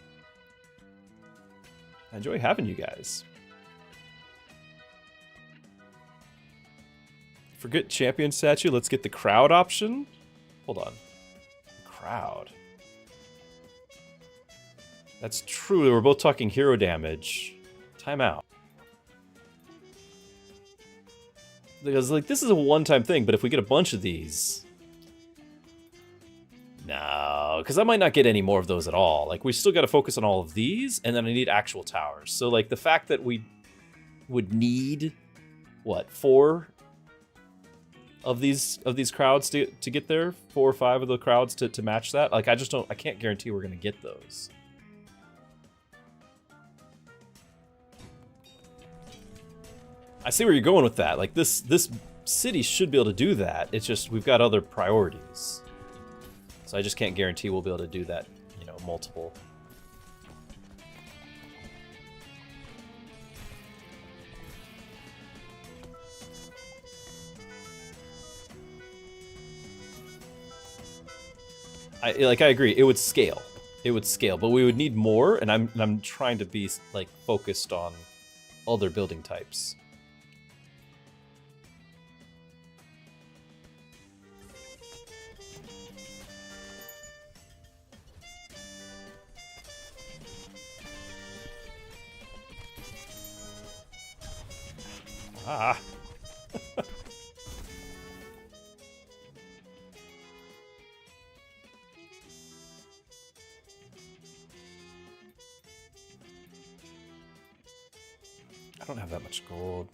I enjoy having you guys. Forget champion statue. Let's get the crowd option. Hold on. Crowd. That's true. We're both talking hero damage. Time out. Because, like, this is a one-time thing, but if we get a bunch of these... No, because I might not get any more of those at all. Like, we still got to focus on all of these, and then I need actual towers. So, like, the fact that we would need, what, 4 of these crowds to get there? 4 or 5 of the crowds to match that? Like, I can't guarantee we're going to get those. I see where you're going with that. Like, this city should be able to do that. It's just, we've got other priorities. So I just can't guarantee we'll be able to do that, you know, multiple. I agree. It would scale. But we would need more, and I'm trying to be like focused on other building types. Ah. I don't have that much gold.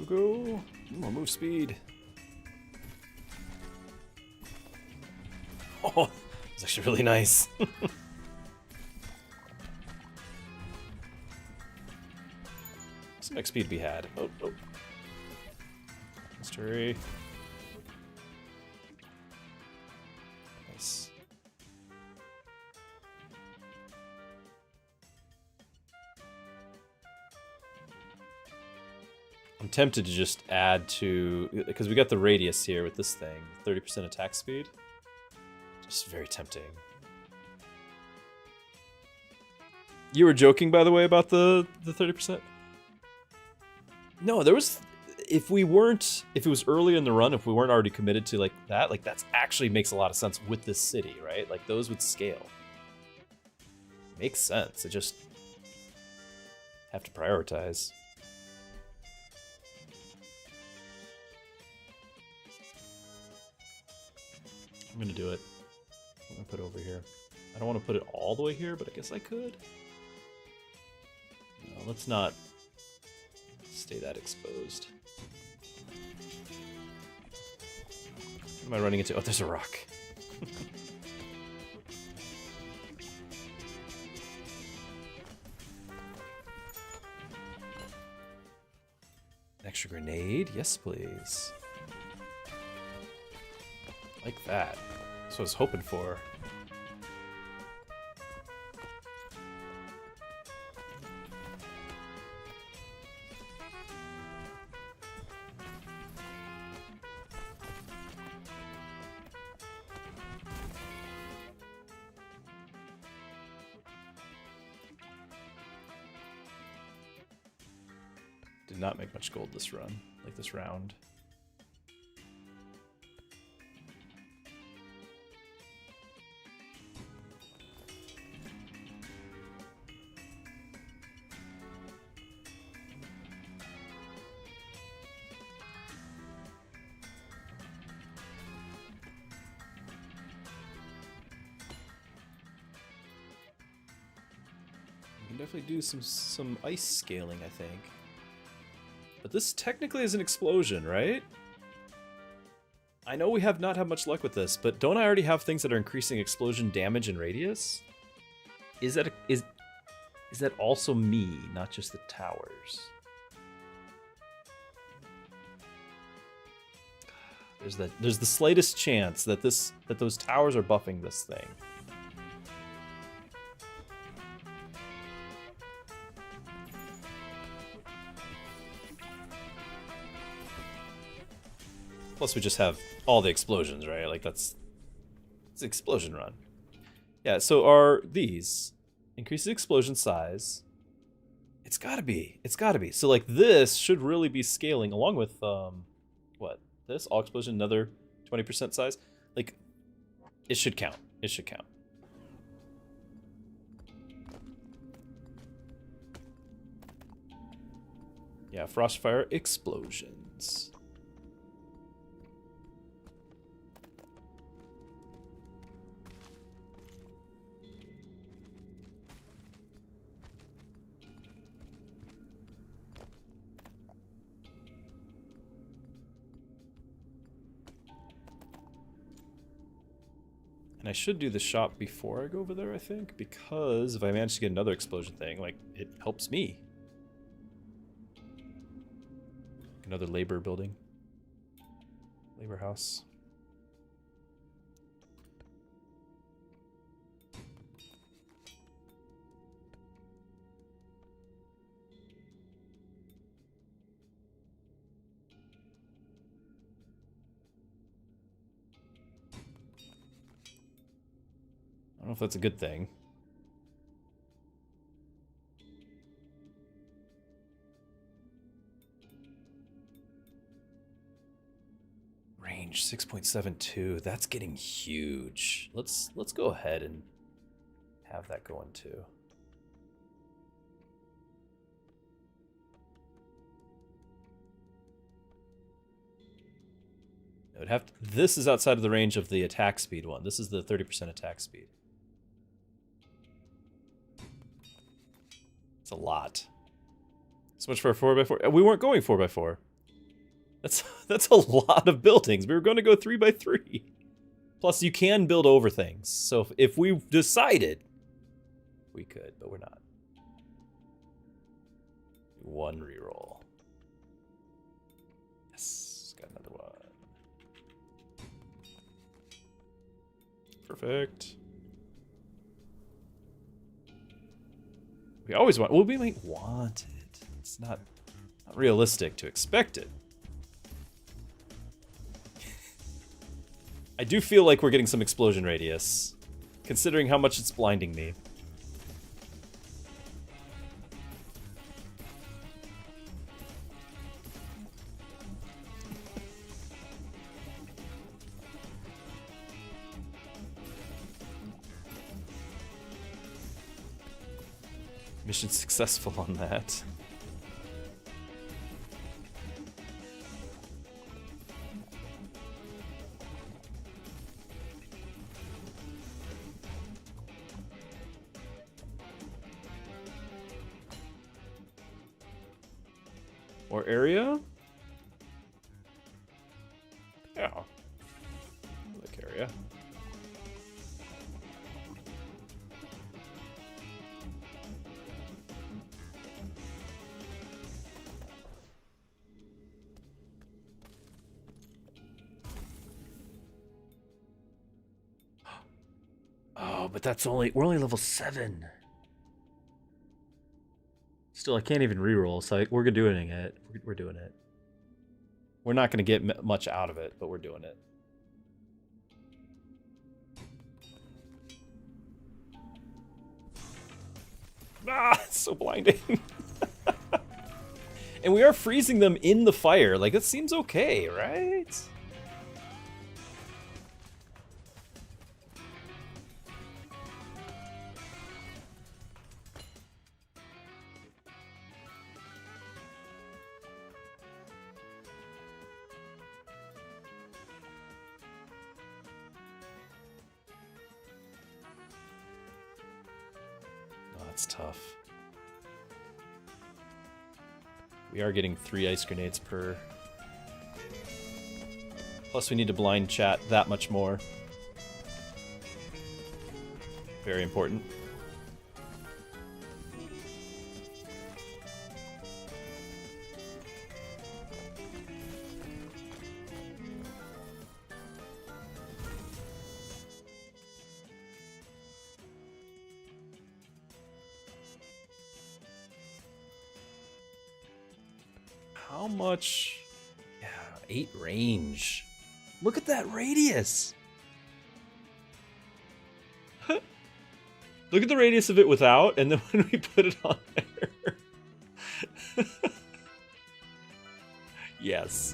Go. More move speed. Oh, it's actually really nice. Some XP to be had. Oh, oh. Mystery. Nice. I'm tempted to just add to, because we got the radius here with this thing, 30% attack speed. Just very tempting. You were joking, by the way, about the 30%? No, there was, if it was early in the run, if we weren't already committed to like that's actually makes a lot of sense with this city, right? Like those would scale. Makes sense. It just have to prioritize. I'm gonna do it. I'm gonna put it over here. I don't want to put it all the way here, but I guess I could. No, let's not stay that exposed. What am I running into? Oh, there's a rock. An extra grenade? Yes, please. Like that. That's what I was hoping for. Did not make much gold this run, like this round. Definitely do some ice scaling, I think. But this technically is an explosion, right? I know we have not had much luck with this, but don't I already have things that are increasing explosion damage and radius? Is that also me, not just the towers? There's the slightest chance that those towers are buffing this thing. Plus we just have all the explosions, right? Like it's an explosion run. Yeah, so are these increases explosion size? It's gotta be. So like this should really be scaling along with what? This all explosion, another 20% size. Like it should count. It should count. Yeah, Frostfire explosions. And I should do the shop before I go over there, I think, because if I manage to get another explosion thing, like, it helps me. Another labor building. Labor house. know if that's a good thing. Range 6.72. That's getting huge. Let's go ahead and have that going too. It would have to, this is outside of the range of the attack speed one. This is the 30% attack speed. It's a lot. So much for a 4x4. We weren't going 4x4. That's a lot of buildings. We were going to go 3x3. Plus, you can build over things. So if we decided, we could, but we're not. One reroll. Yes, got another one. Perfect. We always want. Well, we might want it. It's not realistic to expect it. I do feel like we're getting some explosion radius, considering how much it's blinding me. Mission successful on that. Or area? Yeah. Like area. Oh, but that's only, we're only level 7. Still, I can't even reroll, so we're doing it. We're doing it. We're not going to get much out of it, but we're doing it. Ah, it's so blinding. And we are freezing them in the fire. Like, it seems okay, right? That's tough. We are getting 3 ice grenades per. Plus we need to blind chat that much more. Very important. How much? Yeah, 8 range. Look at that radius. Look at the radius of it without, and then when we put it on there. Yes.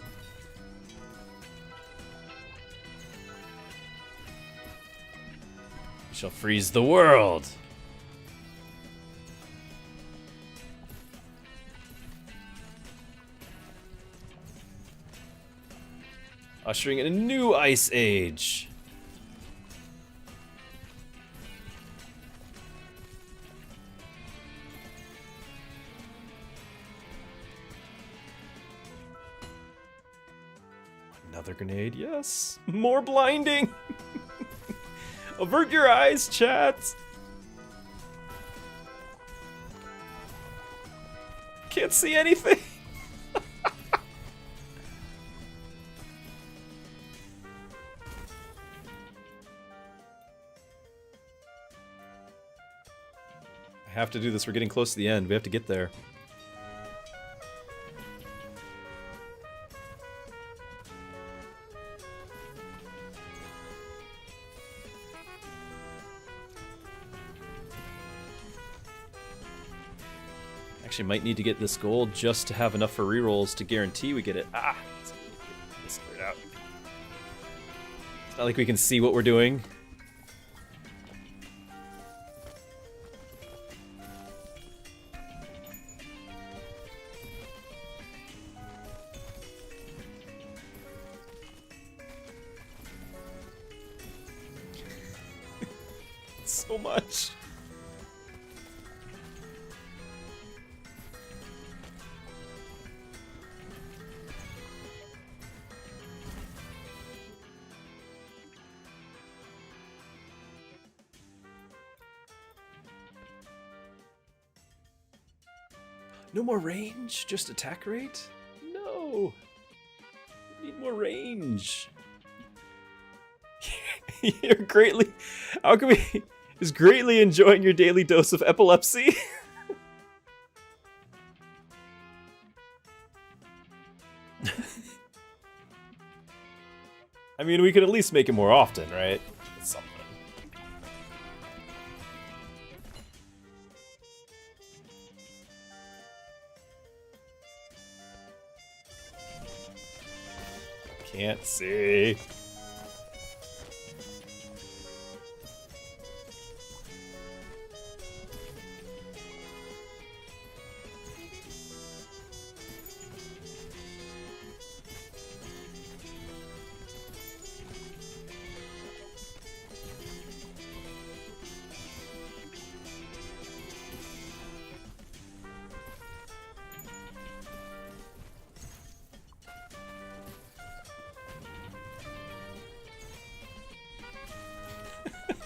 We shall freeze the world. Ushering in a new ice age. Another grenade, yes. More blinding. Avert your eyes, chat. Can't see anything. Have to do this. We're getting close to the end. We have to get there. Actually, might need to get this gold just to have enough for rerolls to guarantee we get it. Ah! Let's clear it out. It's not like we can see what we're doing. So much. No more range? Just attack rate? No! We need more range. You're greatly... How can we... Is greatly enjoying your daily dose of epilepsy? I mean, we could at least make it more often, right? It's something. Can't see.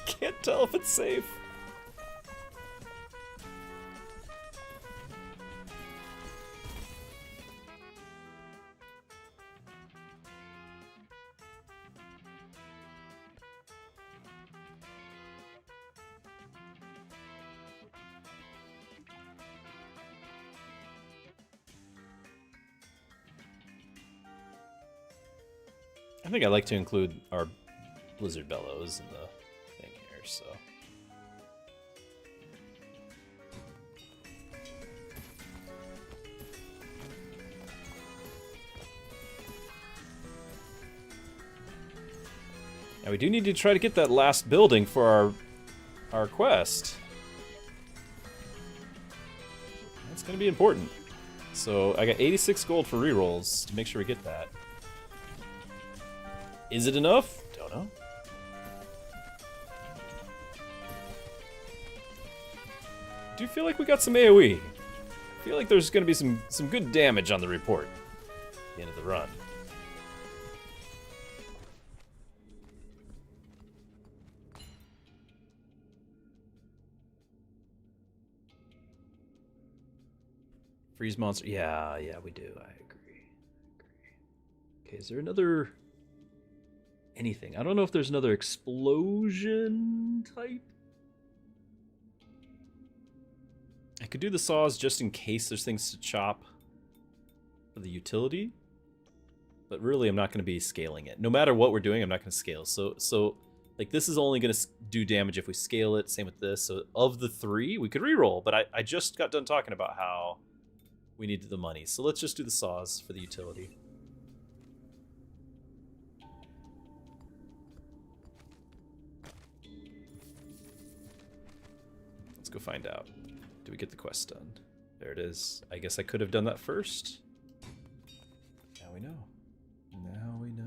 Can't tell if it's safe. I think I like to include our Blizzard Bellows in the thing here, so. Now we do need to try to get that last building for our quest. That's gonna be important. So I got 86 gold for rerolls to make sure we get that. Is it enough? Don't know. I do feel like we got some AoE. I feel like there's gonna be some good damage on the report at the end of the run. Freeze monster. Yeah, we do. I agree. Okay, is there another anything? I don't know if there's another explosion type. I could do the saws just in case there's things to chop for the utility. But really, I'm not going to be scaling it. No matter what we're doing, I'm not going to scale. So like this is only going to do damage if we scale it. Same with this. So of the three, we could reroll. But I just got done talking about how we needed the money. So let's just do the saws for the utility. Let's go find out. Do we get the quest done? There it is. I guess I could have done that first. Now we know. Now we know.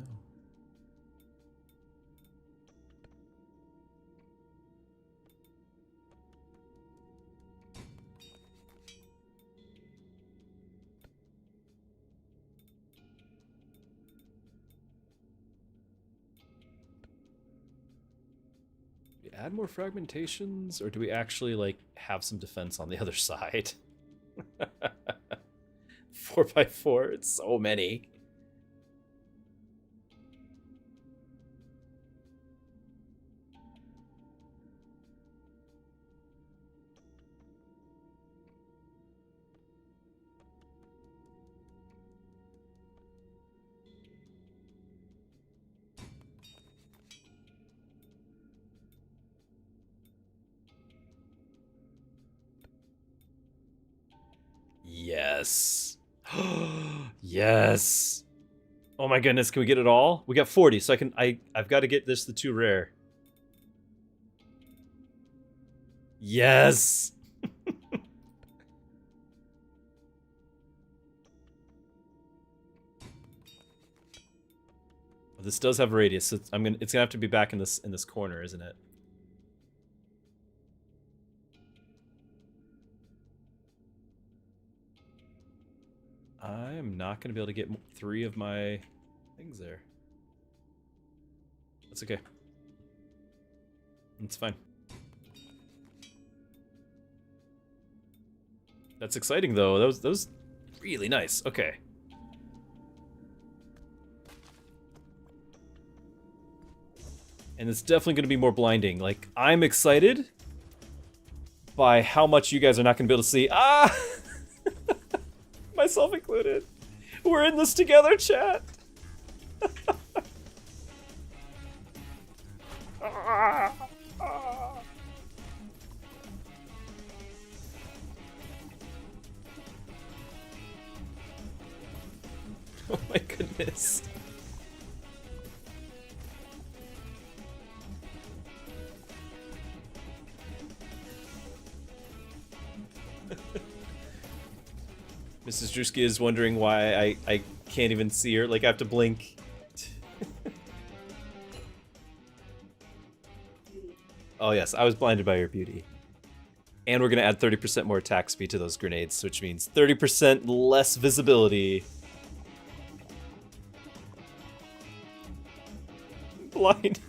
Add more fragmentations, or do we actually like have some defense on the other side? 4x4, it's so many. Yes. Yes. Oh my goodness, can we get it all? We got 40, so I've got to get this the 2 rare. Yes. This does have a radius, so it's gonna have to be back in this corner, isn't it? I am not gonna be able to get 3 of my things there. That's okay. It's fine. That's exciting though. That was really nice. Okay. And it's definitely going to be more blinding. Like, I'm excited by how much you guys are not going to be able to see. Ah! Myself included. We're in this together, chat. Ah! Ah! Oh my goodness. Mrs. Druski is wondering why I can't even see her. Like, I have to blink. Oh yes, I was blinded by your beauty. And we're gonna add 30% more attack speed to those grenades, which means 30% less visibility. Blind.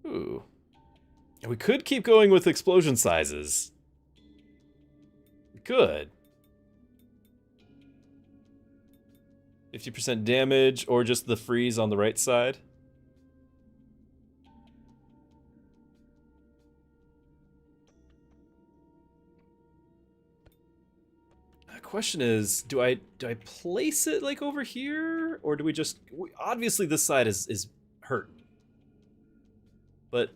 Ooh. We could keep going with explosion sizes. We could. 50% damage, or just the freeze on the right side. The question is, do I place it like over here, or do we just... Obviously this side is hurt. But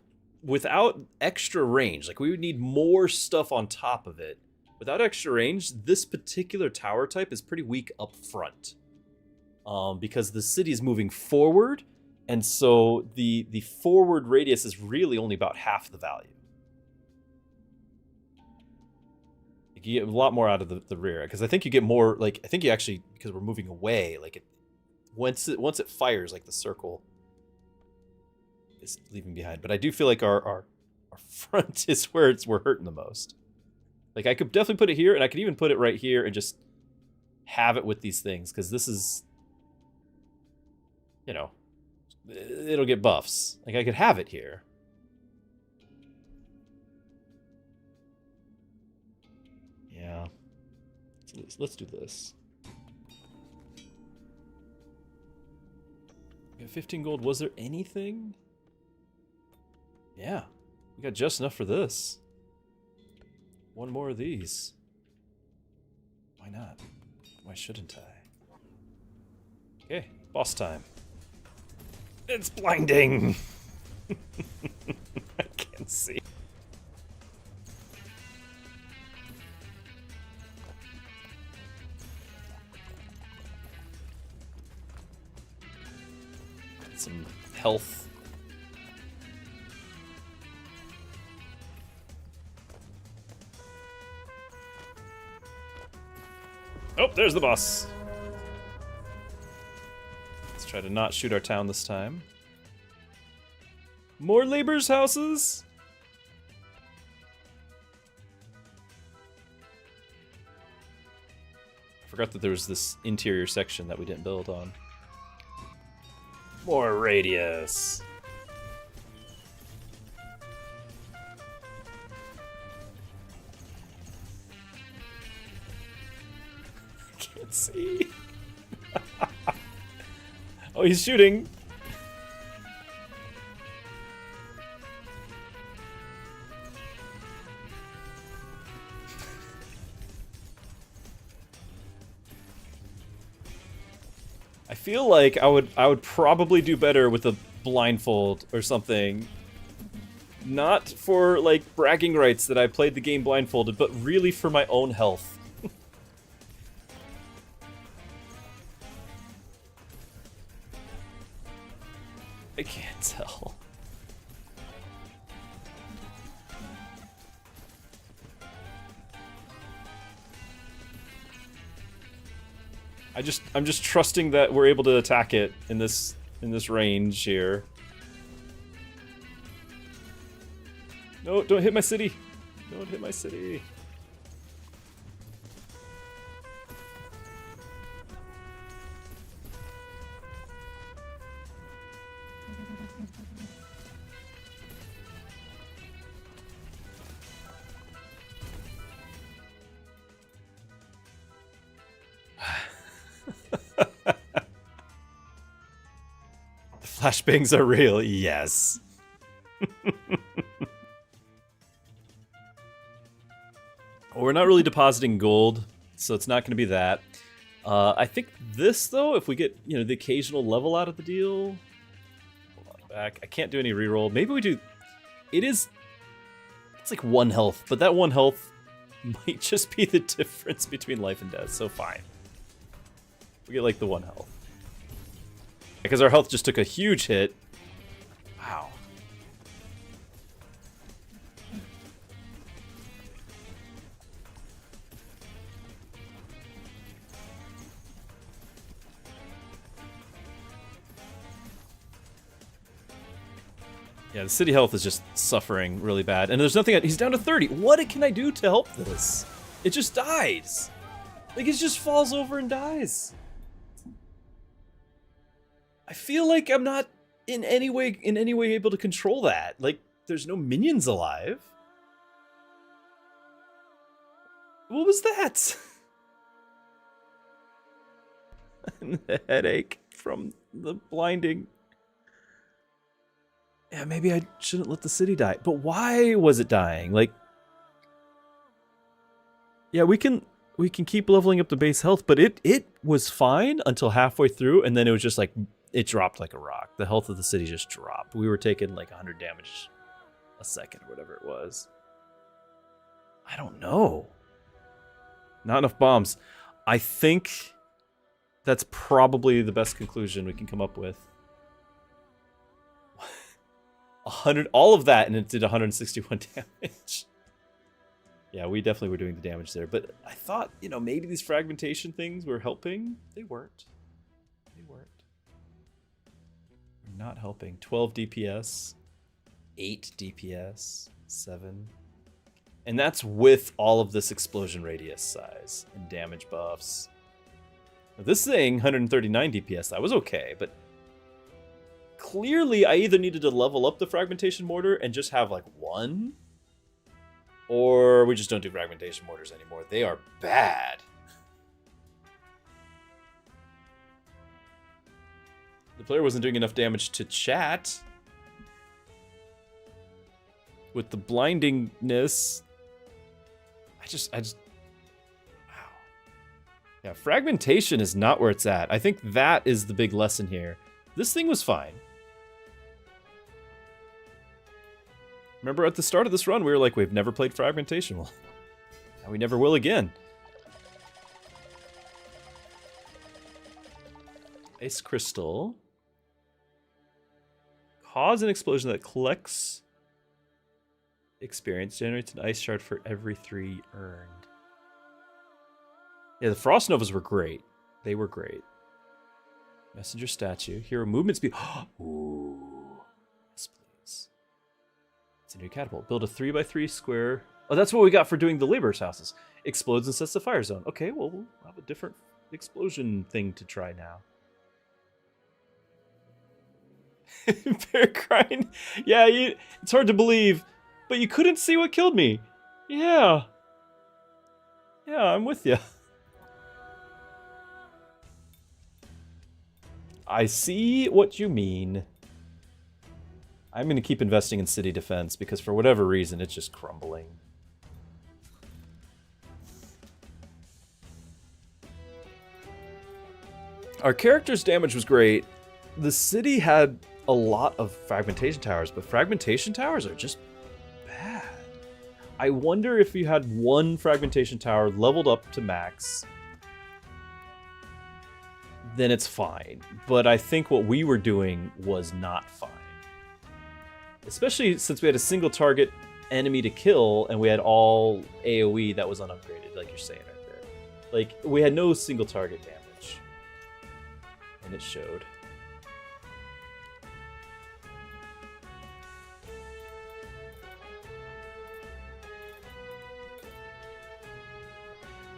without extra range, like we would need more stuff on top of it. Without extra range, this particular tower type is pretty weak up front. Because the city is moving forward, and so the forward radius is really only about half the value. You get a lot more out of the rear, because I think you get more, like, I think you actually, because we're moving away, like, once it fires, like, the circle is leaving behind. But I do feel like our front is where we're hurting the most. Like, I could definitely put it here, and I could even put it right here and just have it with these things, because this is, you know, it'll get buffs. Like, I could have it here. Yeah. Let's do this. We got 15 gold. Was there anything? Yeah. We got just enough for this. One more of these. Why not? Why shouldn't I? Okay, boss time. It's blinding! I can't see. Some health. Oh, there's the boss. Let's try to not shoot our town this time. More laborers' houses? I forgot that there was this interior section that we didn't build on. More radius. Can't see. Oh, he's shooting. I feel like I would probably do better with a blindfold or something. Not for, like, bragging rights that I played the game blindfolded, but really for my own health. I can't tell. I'm just trusting that we're able to attack it in this range here. No, don't hit my city. Don't hit my city. The flashbangs are real, yes. We're not really depositing gold, so it's not going to be that. I think this, though, if we get, you know, the occasional level out of the deal... Hold on, back. I can't do any reroll. Maybe we do... It's like 1 health, but that 1 health might just be the difference between life and death, so fine. We get, like, the 1 health. Because our health just took a huge hit. Wow. Yeah, the city health is just suffering really bad. And there's nothing... He's down to 30. What can I do to help this? It just dies. Like, it just falls over and dies. I feel like I'm not in any way able to control that. Like, there's no minions alive. What was that? The headache from the blinding. Yeah, maybe I shouldn't let the city die. But why was it dying? Like, yeah, we can keep leveling up the base health, but it was fine until halfway through, and then it was just like, it dropped like a rock. The health of the city just dropped. We were taking like 100 damage a second or whatever it was. I don't know. Not enough bombs. I think that's probably the best conclusion we can come up with. 100, all of that, and it did 161 damage. Yeah, we definitely were doing the damage there. But I thought, you know, maybe these fragmentation things were helping. They weren't. They weren't. They're not helping. 12 DPS, 8 DPS, 7. And that's with all of this explosion radius size and damage buffs. Now, this thing, 139 DPS, that was okay, but clearly I either needed to level up the fragmentation mortar and just have like 1, or we just don't do fragmentation mortars anymore. They are bad. The player wasn't doing enough damage to chat. With the blindingness. I just wow. Yeah, fragmentation is not where it's at. I think that is the big lesson here. This thing was fine. Remember at the start of this run, we were like, we've never played fragmentation. Well, now we never will again. Ice crystal. Cause an explosion that collects experience, generates an ice shard for every 3 earned. Yeah, the frost novas were great. They were great. Messenger statue. Hero movement speed. Ooh. Yes, please. It's a new catapult. Build a 3x3 square. Oh, that's what we got for doing the laborers' houses. Explodes and sets the fire zone. Okay, well, we'll have a different explosion thing to try now. Bear crying. Yeah, it's hard to believe, but you couldn't see what killed me. Yeah. Yeah, I'm with you. I see what you mean. I'm going to keep investing in city defense because for whatever reason, it's just crumbling. Our character's damage was great. The city had a lot of fragmentation towers, but fragmentation towers are just bad. I wonder if you had one fragmentation tower leveled up to max, then it's fine. But I think what we were doing was not fine. Especially since we had a single target enemy to kill, and we had all AoE that was unupgraded, like you're saying right there. Like, we had no single target damage. And it showed.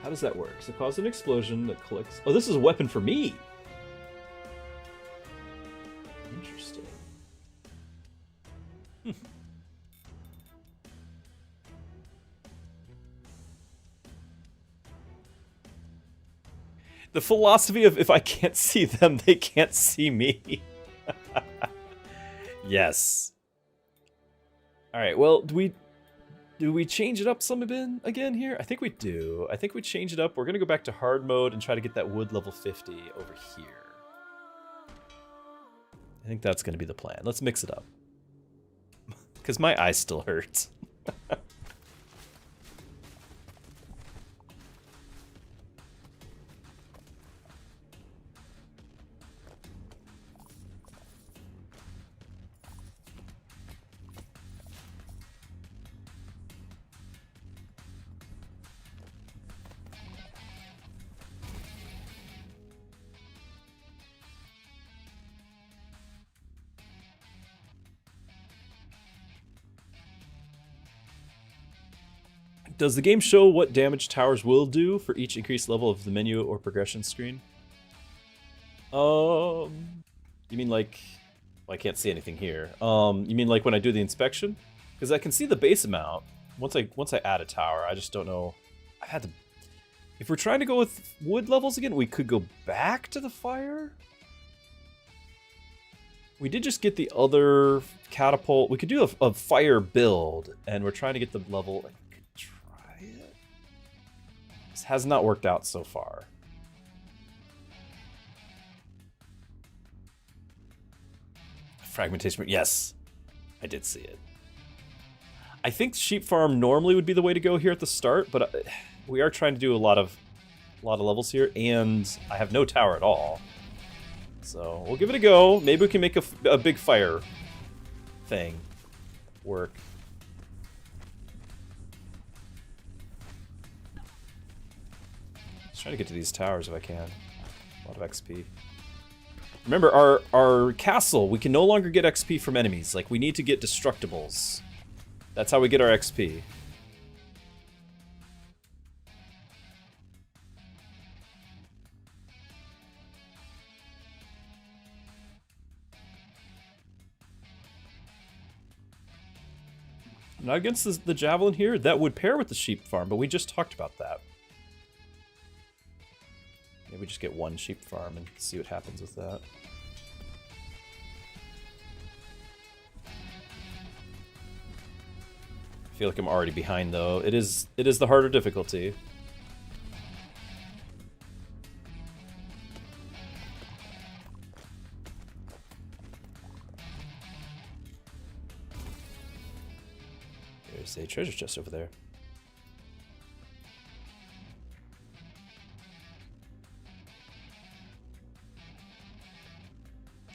How does that work? So cause an explosion that clicks. Oh, this is a weapon for me. Interesting. The philosophy of if I can't see them, they can't see me. Yes. All right. Well, do we change it up some again here? I think we do. I think we change it up. We're gonna go back to hard mode and try to get that wood level 50 over here. I think that's gonna be the plan. Let's mix it up. Because my eyes still hurt. Does the game show what damage towers will do for each increased level of the menu or progression screen? You mean like... Well, I can't see anything here. You mean like when I do the inspection? Because I can see the base amount once I add a tower. I just don't know. I had to... If we're trying to go with wood levels again, we could go back to the fire? We did just get the other catapult. We could do a fire build, and we're trying to get the level... This has not worked out so far. Fragmentation, yes, I did see it. I think sheep farm normally would be the way to go here at the start, but we are trying to do a lot of levels here, and I have no tower at all. So we'll give it a go. Maybe we can make a big fire thing work. Trying to get to these towers if I can. A lot of XP. Remember, our castle, we can no longer get XP from enemies. Like, we need to get destructibles. That's how we get our XP. Not against the javelin here. That would pair with the sheep farm, but we just talked about that. Maybe just get one sheep farm and see what happens with that. I feel like I'm already behind though. It is the harder difficulty. There's a treasure chest over there.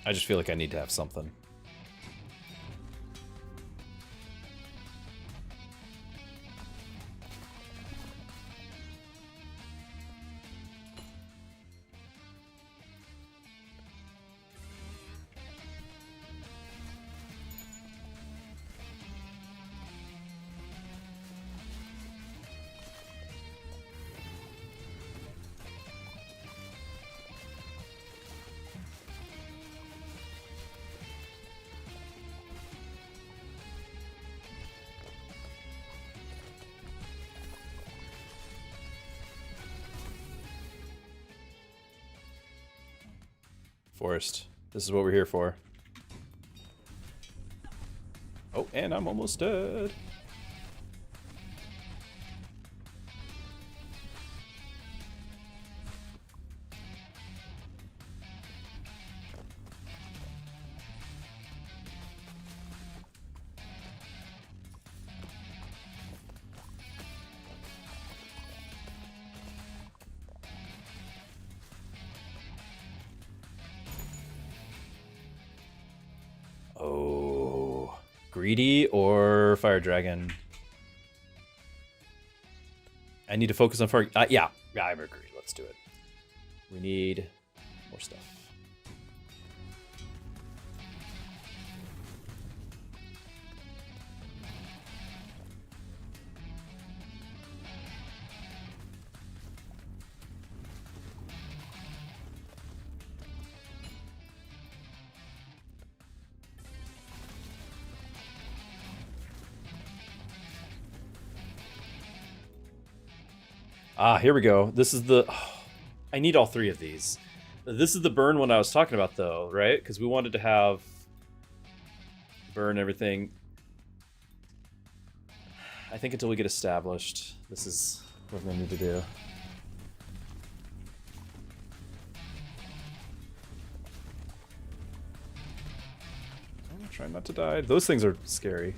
I just feel like I need to have something. Forest. This is what we're here for. Oh, and I'm almost dead. Greedy or Fire Dragon? I need to focus on fire. Yeah, I agree. Let's do it. We need more stuff. Ah, here we go. This is the... Oh, I need all three of these. This is the burn one I was talking about, though, right? Because we wanted to have... burn everything. I think until we get established, this is what we need to do. I'm trying not to die. Those things are scary.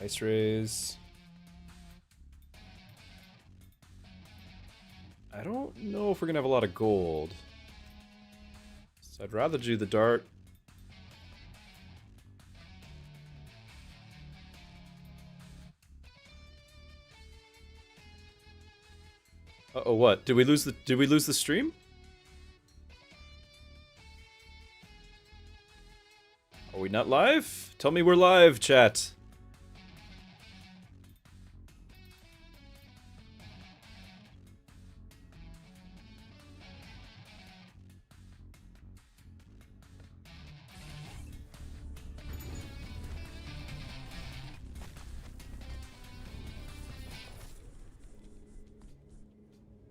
Ice Rays. I don't know if we're gonna have a lot of gold. So I'd rather do the dart. Uh-oh, what? Did we lose the stream? Are we not live? Tell me we're live, chat.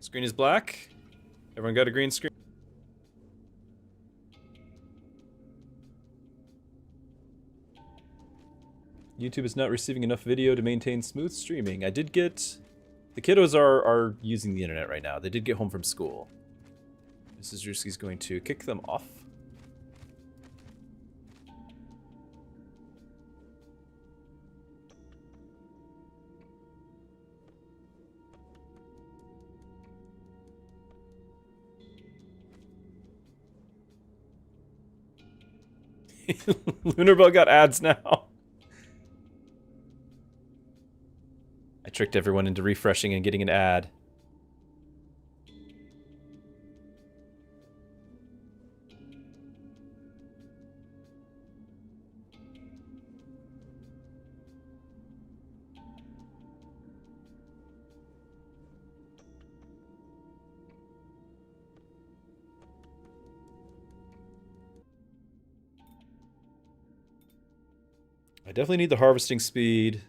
Screen is black. Everyone got a green screen? YouTube is not receiving enough video to maintain smooth streaming. I did get... The kiddos are using the internet right now. They did get home from school. Mrs. Druski's going to kick them off. Lunar Bell got ads now. I tricked everyone into refreshing and getting an ad. I definitely need the harvesting speed.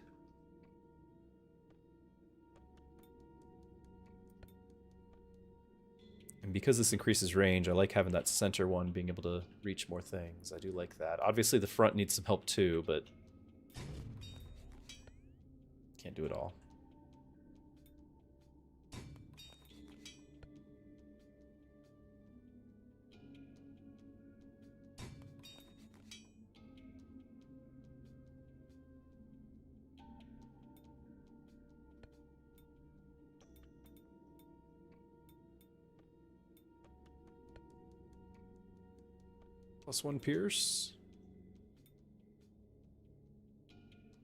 And because this increases range, I like having that center one being able to reach more things. I do like that. Obviously the front needs some help too, but can't do it all. +1 Pierce?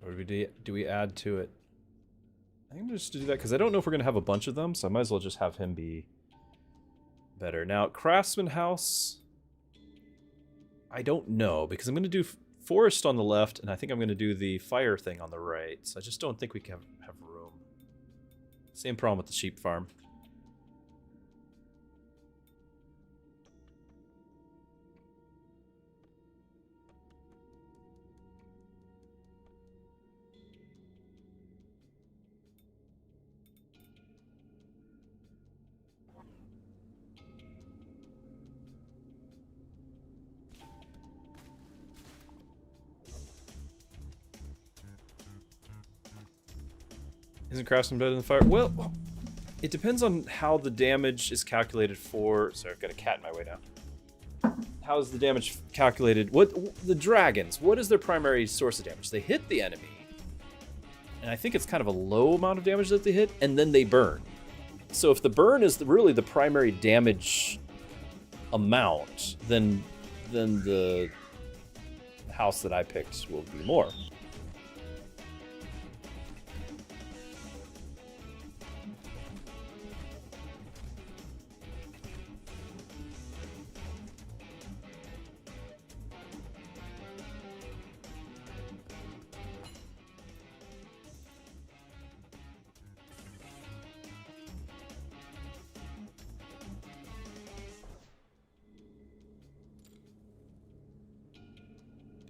Or do we add to it? I think I'm just to do that because I don't know if we're going to have a bunch of them, so I might as well just have him be better. Now, Craftsman House, I don't know because I'm going to do Forest on the left, and I think I'm going to do the Fire thing on the right, so I just don't think we can have room. Same problem with the sheep farm. Isn't Craftsman better than Fire? Well, it depends on how the damage is calculated for... Sorry, I've got a cat in my way now. How is the damage calculated? The dragons, what is their primary source of damage? They hit the enemy, and I think it's kind of a low amount of damage that they hit, and then they burn. So if the burn is really the primary damage amount, then the house that I picked will be more.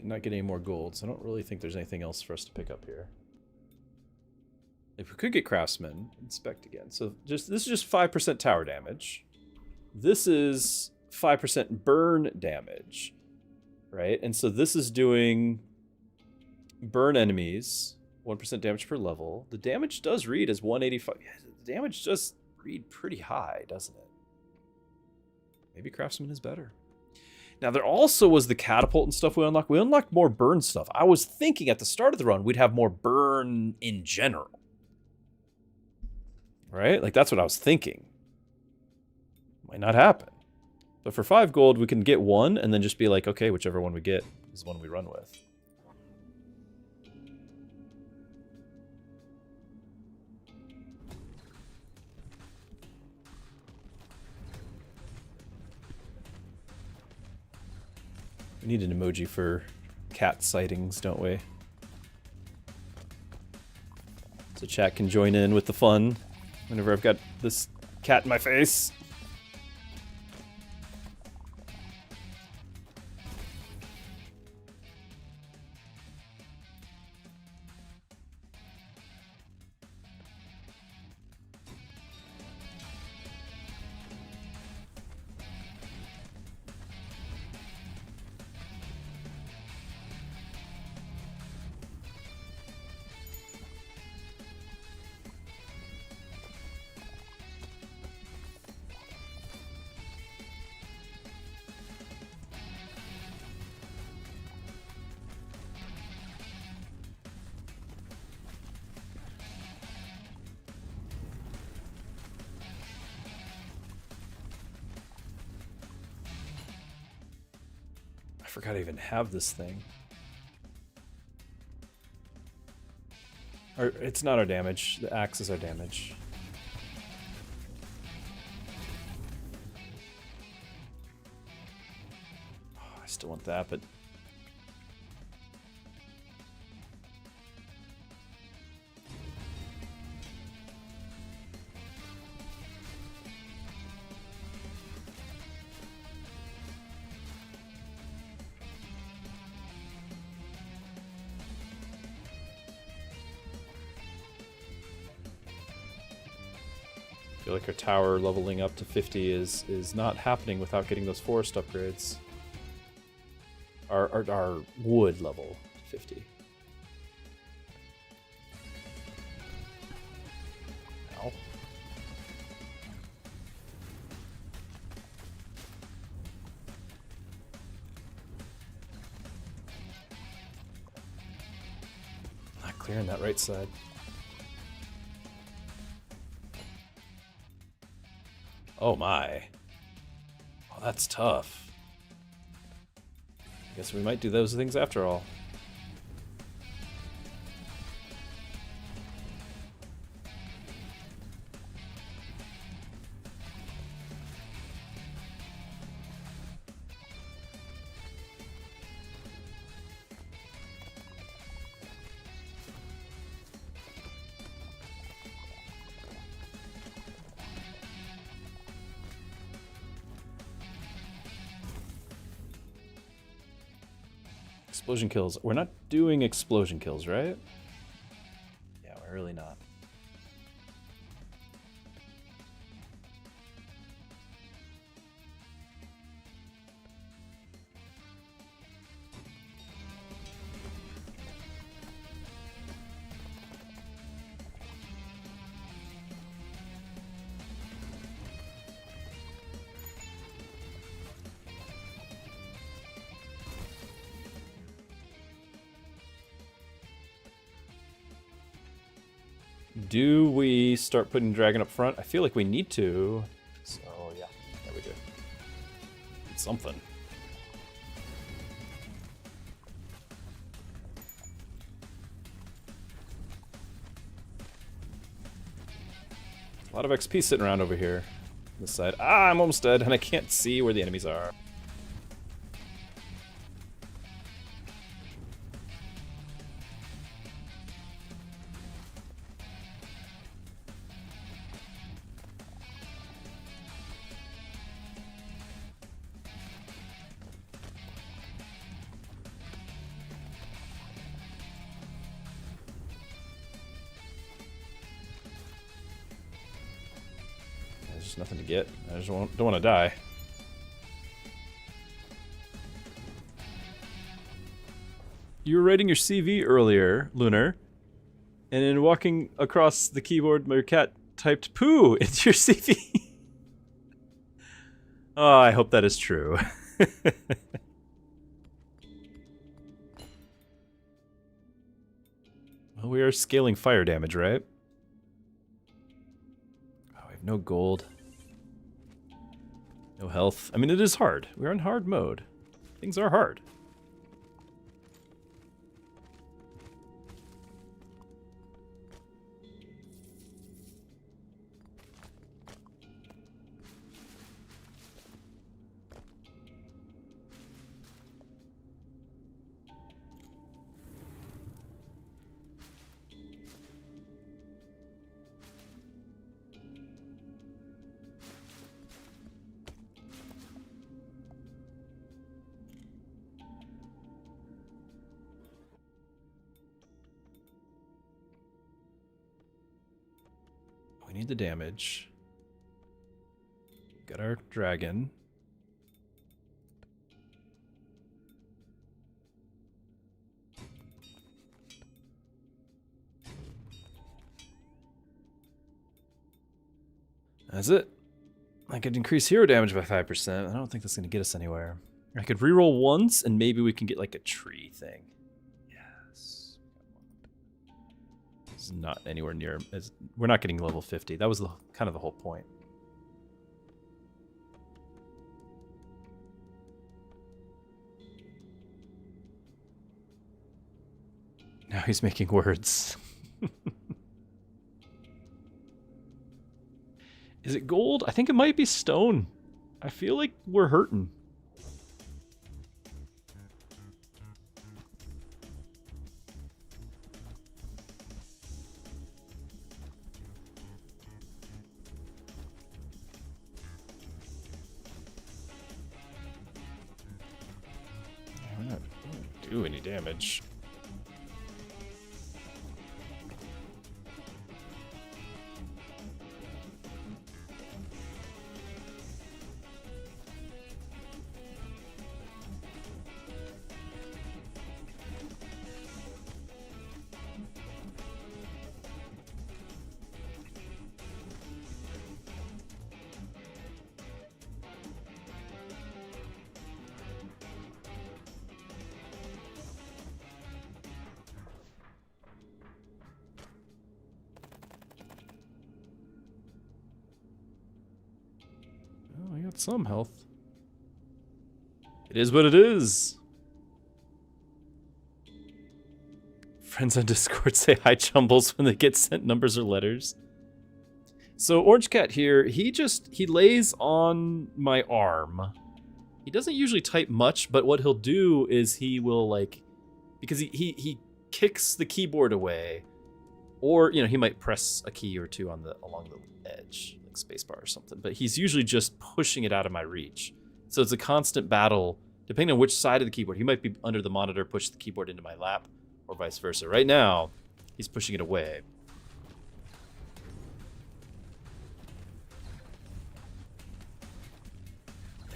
Not get any more gold, so I don't really think there's anything else for us to pick up here. If we could get Craftsman, inspect again. So this is just 5% tower damage. This is 5% burn damage, right? And so this is doing burn enemies, 1% damage per level. The damage does read as 185. Yeah, the damage does read pretty high, doesn't it? Maybe Craftsman is better. Now, there also was the catapult and stuff we unlocked. We unlocked more burn stuff. I was thinking at the start of the run, we'd have more burn in general. Right? Like, that's what I was thinking. Might not happen. But for 5 gold, we can get one and then just be like, okay, whichever one we get is the one we run with. We need an emoji for cat sightings, don't we? So chat can join in with the fun whenever I've got this cat in my face. forgot I even have this thing. Or it's not our damage. The axe is our damage. Oh, I still want that, but I feel like our tower leveling up to 50 is not happening without getting those forest upgrades. Our wood level to 50. Ow. Not clearing that right side. Oh my. Oh, that's tough. I guess we might do those things after all. Explosion kills. We're not doing explosion kills, right? Yeah, we're really not. Do we start putting dragon up front? I feel like we need to. So yeah, there we go. It's something. A lot of XP sitting around over here. On this side. Ah, I'm almost dead, and I can't see where the enemies are. There's nothing to get. I just don't want to die. You were writing your CV earlier, Lunar, and in walking across the keyboard, my cat typed "poo" into your CV. Oh, I hope that is true. Well, we are scaling fire damage, right? Oh, we have no gold. No health. I mean, it is hard. We're in hard mode. Things are hard. We need the damage. Got our dragon. That's it. I could increase hero damage by 5%. I don't think that's going to get us anywhere. I could reroll once, and maybe we can get like a tree thing. Yes. It's not anywhere near. We're not getting level 50. That was kind of the whole point. now he's making words. Is it gold? I think it might be stone. I feel like we're hurting. We're not do any damage. Oh, I got some health. It is what it is. Friends on Discord say hi chumbles when they get sent numbers or letters. So Orange Cat here, he lays on my arm. He doesn't usually type much, but what he'll do is he will like, because he kicks the keyboard away, or he might press a key or two on along the edge, like spacebar or something. But he's usually just pushing it out of my reach. So it's a constant battle, depending on which side of the keyboard. He might be under the monitor, push the keyboard into my lap, or vice versa. Right now, he's pushing it away.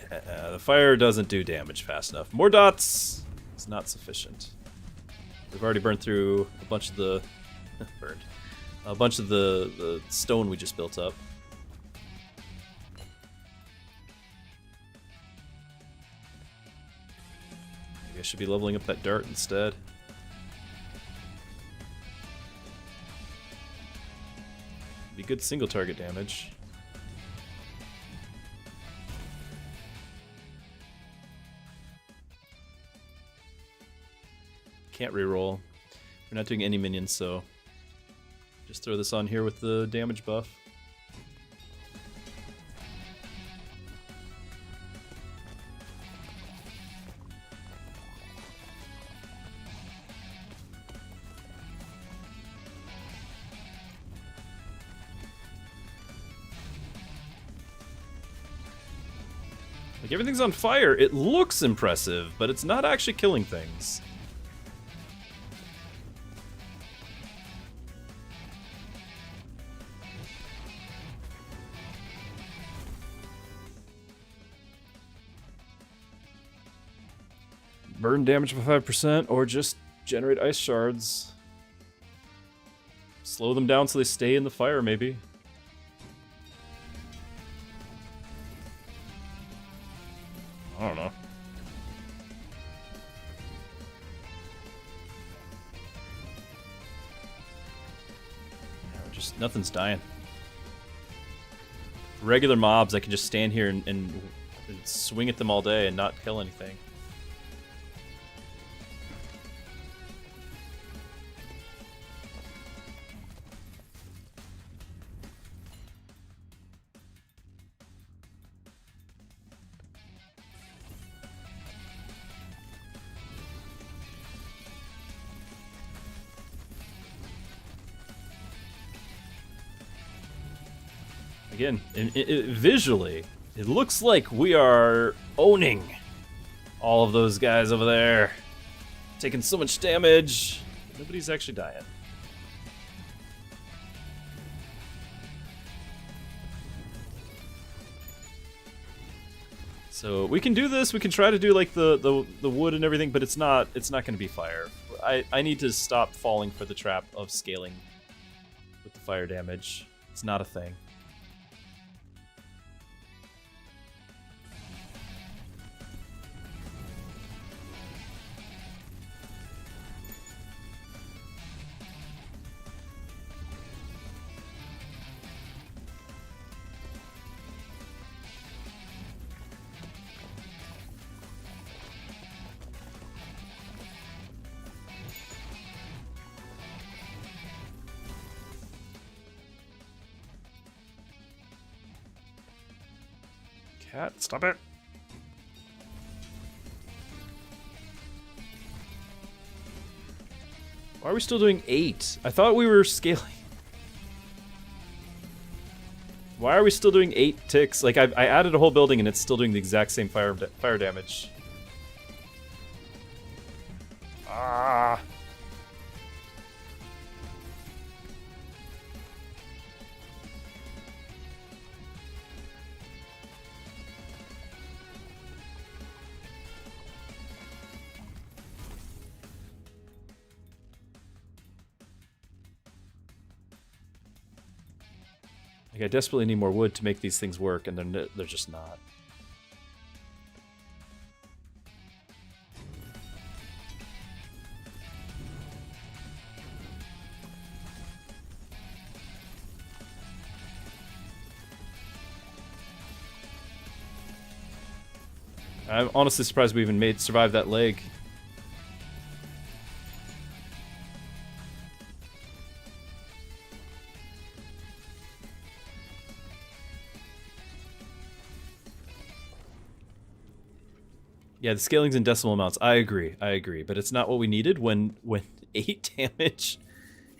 The fire doesn't do damage fast enough. More dots is not sufficient. We've already burned through a bunch of the the stone we just built up. Maybe I should be leveling up that dart instead. Be good single target damage. Can't reroll. We're not doing any minions, so just throw this on here with the damage buff. Like, everything's on fire. It looks impressive, but it's not actually killing things. Burn damage by 5%, or just generate ice shards. Slow them down so they stay in the fire, maybe. I don't know. Just nothing's dying. Regular mobs, I can just stand here and swing at them all day and not kill anything. Again, visually, it looks like we are owning all of those guys over there. Taking so much damage. Nobody's actually dying. So we can do this. We can try to do like the wood and everything, but it's not going to be fire. I need to stop falling for the trap of scaling with the fire damage. It's not a thing. Cat, stop it. Why are we still doing 8? I thought we were scaling. Why are we still doing 8 ticks? Like, I added a whole building and it's still doing the exact same fire damage. Ah. Like, I desperately need more wood to make these things work, and they're just not. I'm honestly surprised we even survived that leg. Yeah, the scaling's in decimal amounts. I agree, but it's not what we needed when 8 damage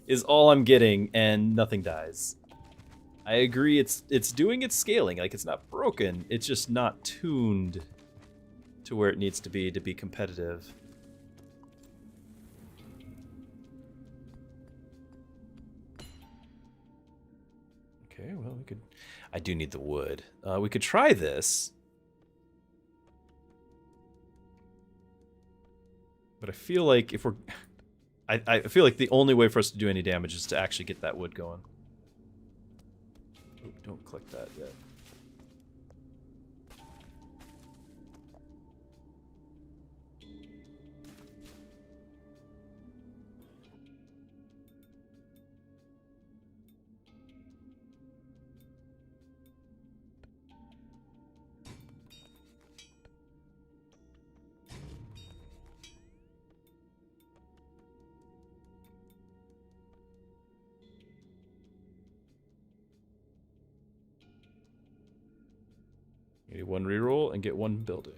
is all I'm getting and nothing dies. I agree, it's doing its scaling, like it's not broken, it's just not tuned to where it needs to be competitive. Okay, well, I do need the wood. We could try this. But I feel like if we're... I feel like the only way for us to do any damage is to actually get that wood going. Oh, don't click that yet. Get one reroll and get one building.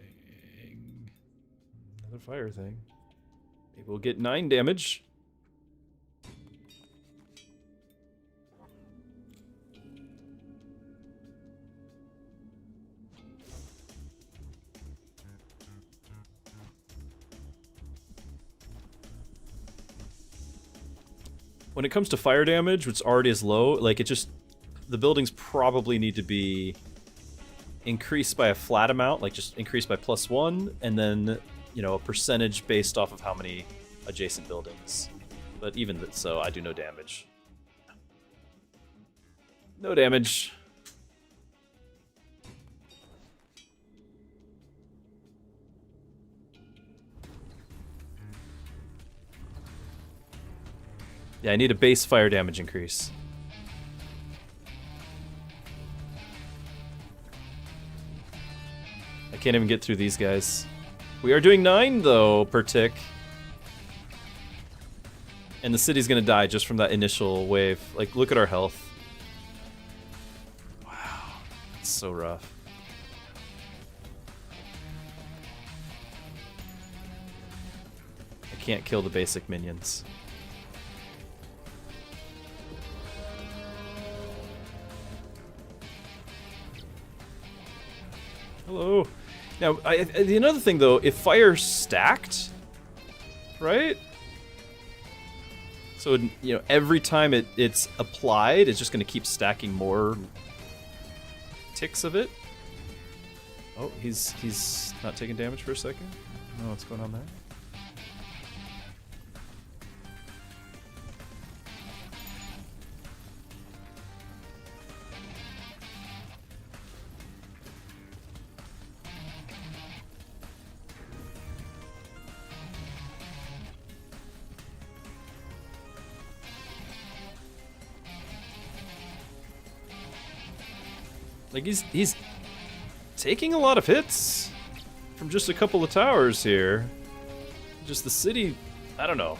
Another fire thing. Maybe we'll get 9 damage. When it comes to fire damage, which already is low, like the buildings probably need to be increased by a flat amount, like just increased by +1, and then, you know, a percentage based off of how many adjacent buildings. But even so, I do no damage. No damage. Yeah, I need a base fire damage increase. I can't even get through these guys. We are doing 9, though, per tick. And the city's gonna die just from that initial wave. Like, look at our health. Wow, that's so rough. I can't kill the basic minions. Hello. Now, another thing though, if fire stacked, right? So, you know, every time it's applied, it's just going to keep stacking more ticks of it. Oh, he's not taking damage for a second. I don't know what's going on there. Like, he's taking a lot of hits from just a couple of towers here. Just the city, I don't know.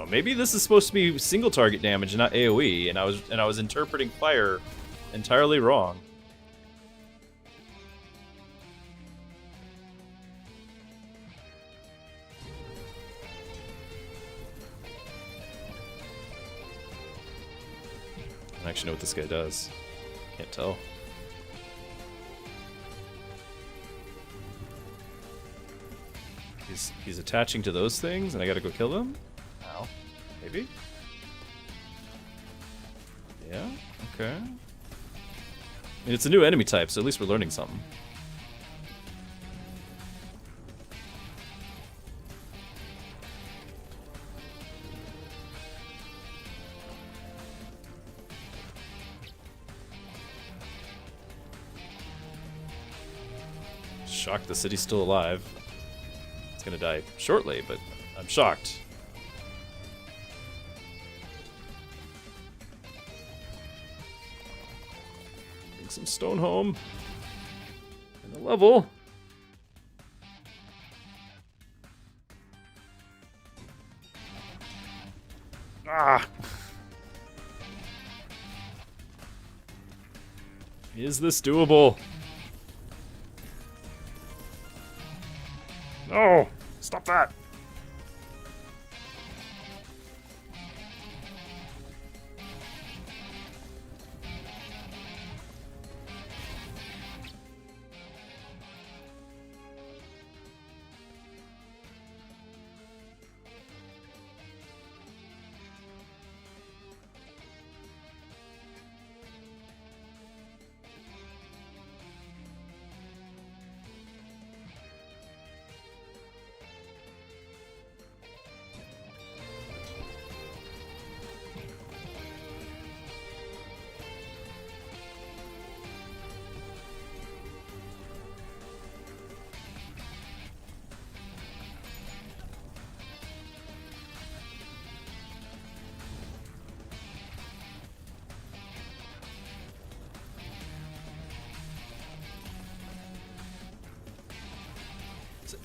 Maybe this is supposed to be single target damage and not AoE, and I was interpreting fire entirely wrong. don't actually know what this guy does. Can't tell. He's attaching to those things, and I gotta go kill them? Ow. Maybe? Yeah, okay. I mean, it's a new enemy type, so at least we're learning something. Shocked the city's still alive. It's gonna die shortly, but I'm shocked. Bring some stone home. And a level. Ah! Is this doable? No! Stop that!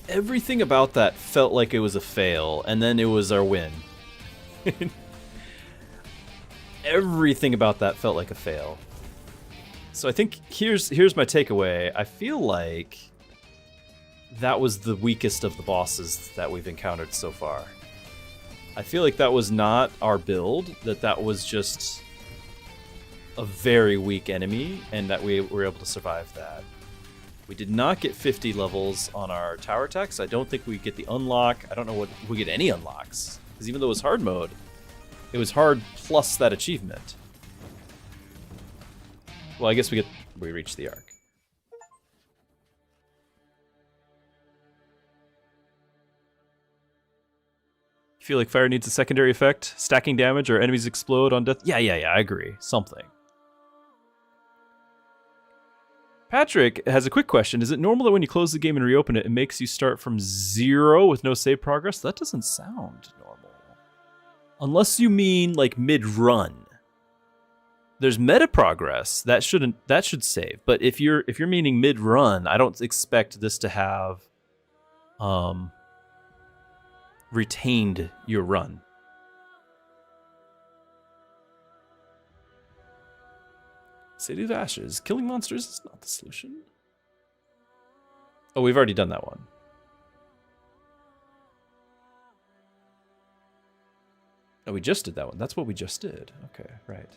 Everything about that felt like it was a fail, and then it was our win. Everything about that felt like a fail. So I think here's my takeaway. I feel like that was the weakest of the bosses that we've encountered so far. I feel like that was not our build, that was just a very weak enemy, and that we were able to survive that. We did not get 50 levels on our tower attacks. I don't think we get the unlock. I don't know what we get any unlocks. Because even though it was hard mode, it was hard plus that achievement. Well, I guess we reach the arc. You feel like fire needs a secondary effect? Stacking damage or enemies explode on death? Yeah, I agree. Something. Patrick has a quick question. Is it normal that when you close the game and reopen it, it makes you start from 0 with no save progress? That doesn't sound normal. Unless you mean like mid-run. There's meta progress. That should save. But if you're meaning mid-run, I don't expect this to have retained your run. City of Ashes. Killing monsters is not the solution. Oh, we've already done that one. Oh, we just did that one. That's what we just did. Okay, right.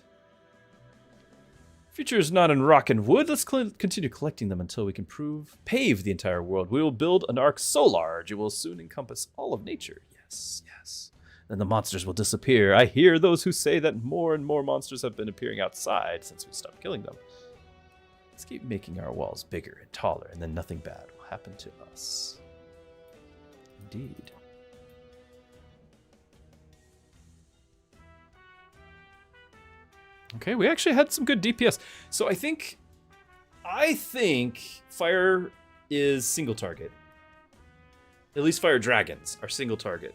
Future is not in rock and wood. Let's continue collecting them until we can pave the entire world. We will build an ark so large it will soon encompass all of nature. Yes. Then the monsters will disappear. I hear those who say that more and more monsters have been appearing outside since we stopped killing them. Let's keep making our walls bigger and taller, and then nothing bad will happen to us. Indeed. Okay, we actually had some good DPS. So I think fire is single target. At least fire dragons are single target.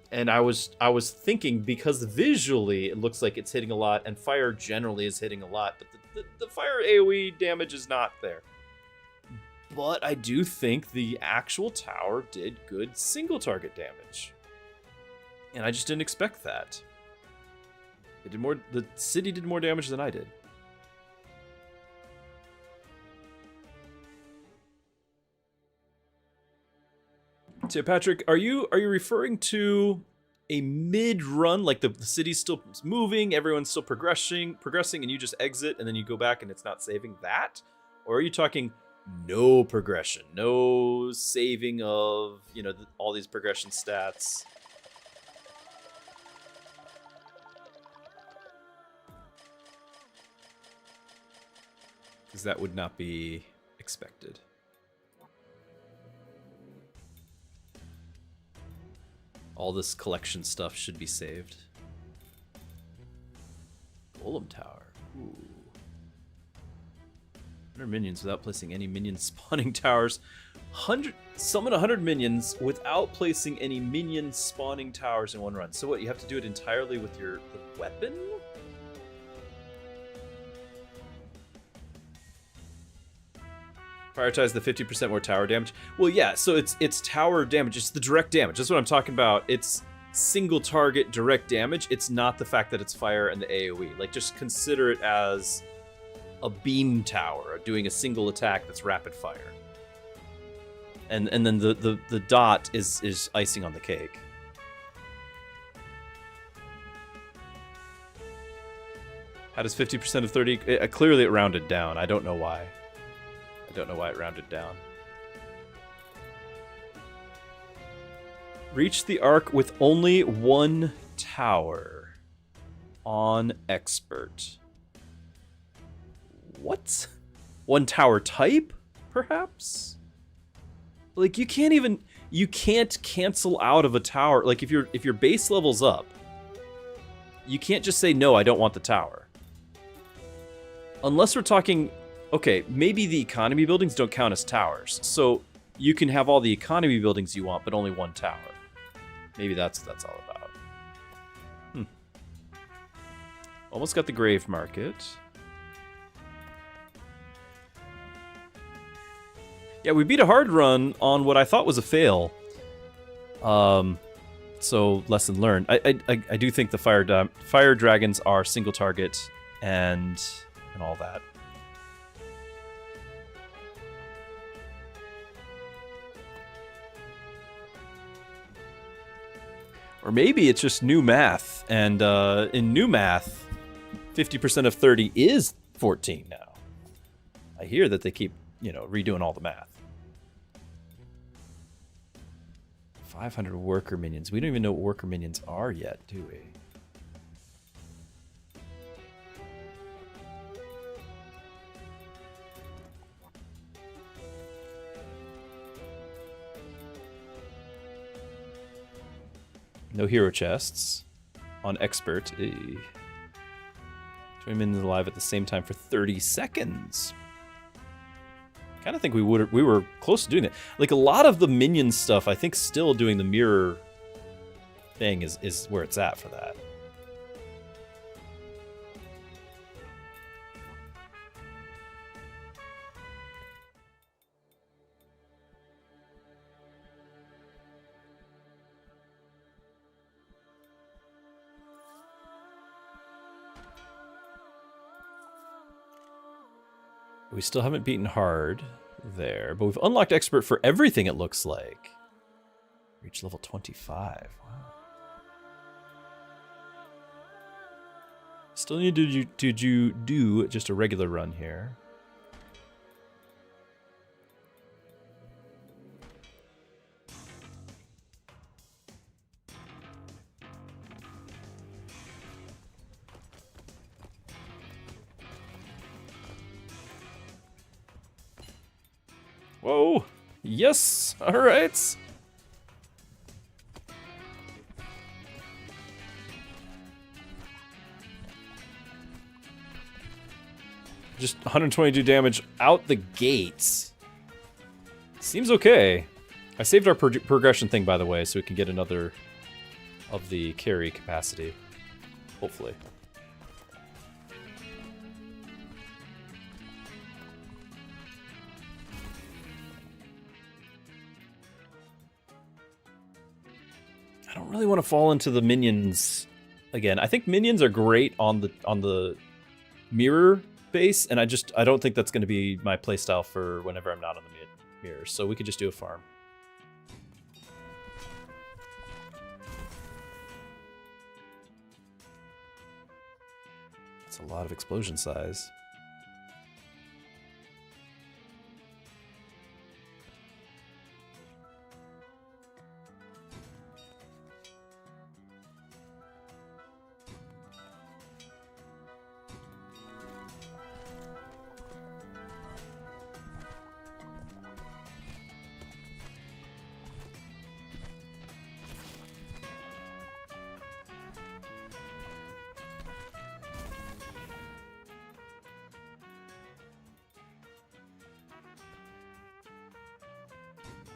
And I was thinking, because visually it looks like it's hitting a lot, and fire generally is hitting a lot, but the fire AoE damage is not there. But I do think the actual tower did good single target damage. And I just didn't expect that. The city did more damage than I did. So Patrick, are you referring to a mid-run, like the city's still moving, everyone's still progressing, and you just exit and then you go back and it's not saving that? Or are you talking no progression, no saving of, you know, all these progression stats? Because that would not be expected. All this collection stuff should be saved. Golem Tower. Ooh. 100 minions without placing any minion spawning towers. Summon 100 minions without placing any minion spawning towers in one run. So what, you have to do it entirely with the weapon? Prioritize the 50% more tower damage. Well, yeah, so it's tower damage. It's the direct damage. That's what I'm talking about. It's single target direct damage. It's not the fact that it's fire and the AoE. Like, just consider it as a beam tower doing a single attack that's rapid fire. And then the dot is icing on the cake. How does 50% of 30... clearly it rounded down. I don't know why. I don't know why it rounded down. Reach the arc with only one tower on expert. What? One tower type, perhaps? Like, you can't cancel out of a tower. Like, if your base level's up, you can't just say, no, I don't want the tower. Unless we're talking... Okay, maybe the economy buildings don't count as towers, so you can have all the economy buildings you want, but only one tower. Maybe that's what that's all about. Almost got the grave market. Yeah, we beat a hard run on what I thought was a fail. So lesson learned. I do think the fire dragons are single target and all that. Or maybe it's just new math, and in new math, 50% of 30 is 14 now. I hear that they keep, redoing all the math. 500 worker minions. We don't even know what worker minions are yet, do we? No hero chests on expert. 20 minions alive at the same time for 30 seconds. Kind of think we were close to doing that. Like, a lot of the minion stuff, I think still doing the mirror thing is where it's at for that. We still haven't beaten hard there, but we've unlocked expert for everything, it looks like. Reach level 25. Wow. Still need to do just a regular run here. Whoa! Yes! Alright! Just 122 damage out the gates. Seems okay. I saved our progression thing, by the way, so we can get another of the carry capacity. Hopefully. I don't really want to fall into the minions again. I think minions are great on the mirror base, and I don't think that's going to be my playstyle for whenever I'm not on the mirrors. So we could just do a farm. It's a lot of explosion size.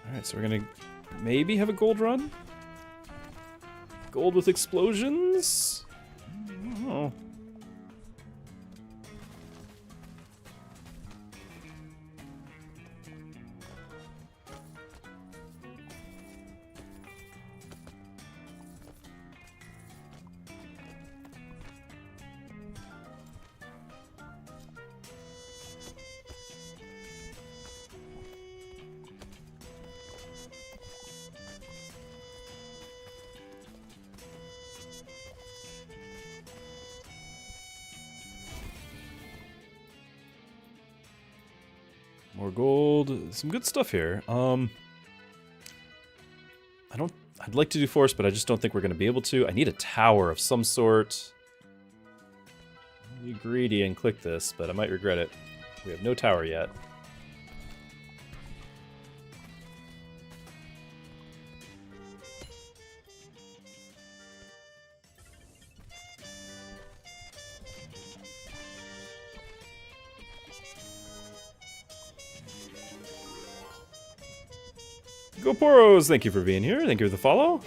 Alright, so we're gonna maybe have a gold run? Gold with explosions? Oh. More gold. Some good stuff here. I'd like to do force, but I just don't think we're going to be able to. I need a tower of some sort. I'll be greedy and click this, but I might regret it. We have no tower yet. Go Poros, thank you for being here. Thank you for the follow.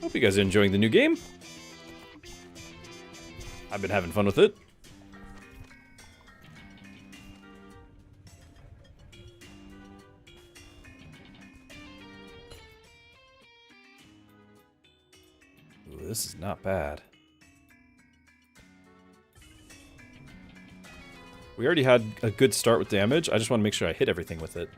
Hope you guys are enjoying the new game. I've been having fun with it. This is not bad. We already had a good start with damage. I just want to make sure I hit everything with it.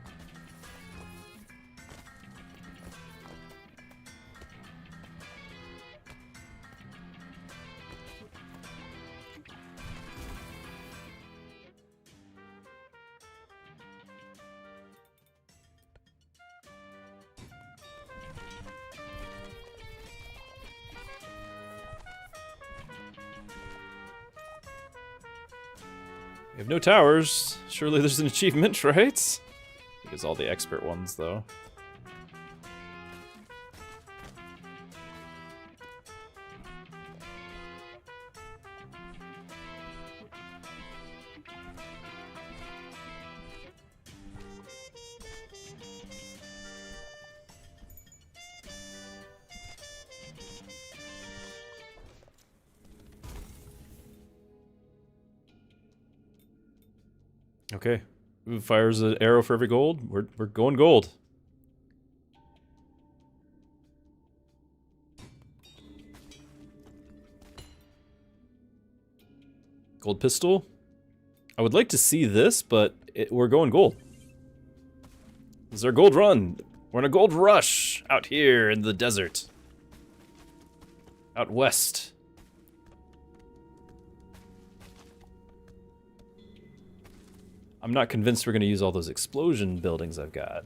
We have no towers. Surely there's an achievement, right? Because all the expert ones, though. Okay. Ooh, fires an arrow for every gold. We're going gold. Gold pistol. I would like to see this, but we're going gold. This is our gold run. We're in a gold rush out here in the desert. Out west. I'm not convinced we're going to use all those explosion buildings I've got.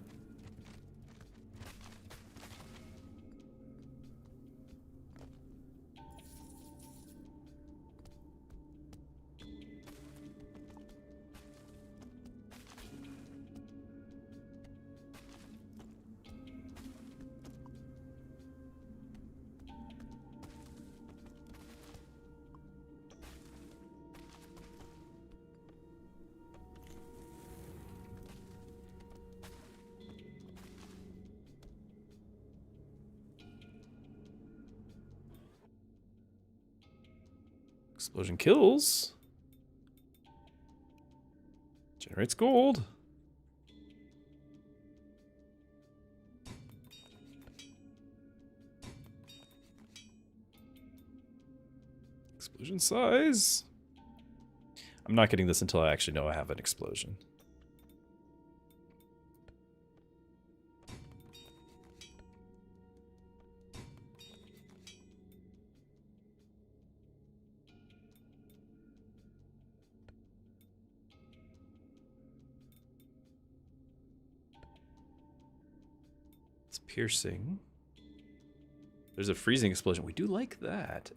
Explosion kills. Generates gold. Explosion size. I'm not getting this until I actually know I have an explosion. piercing. There's a freezing explosion. We do like that.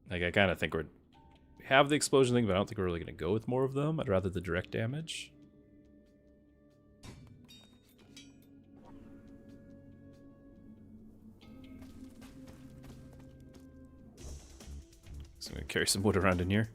Like, I kind of think we have the explosion thing, but I don't think we're really going to go with more of them. I'd rather the direct damage. So I'm going to carry some wood around in here.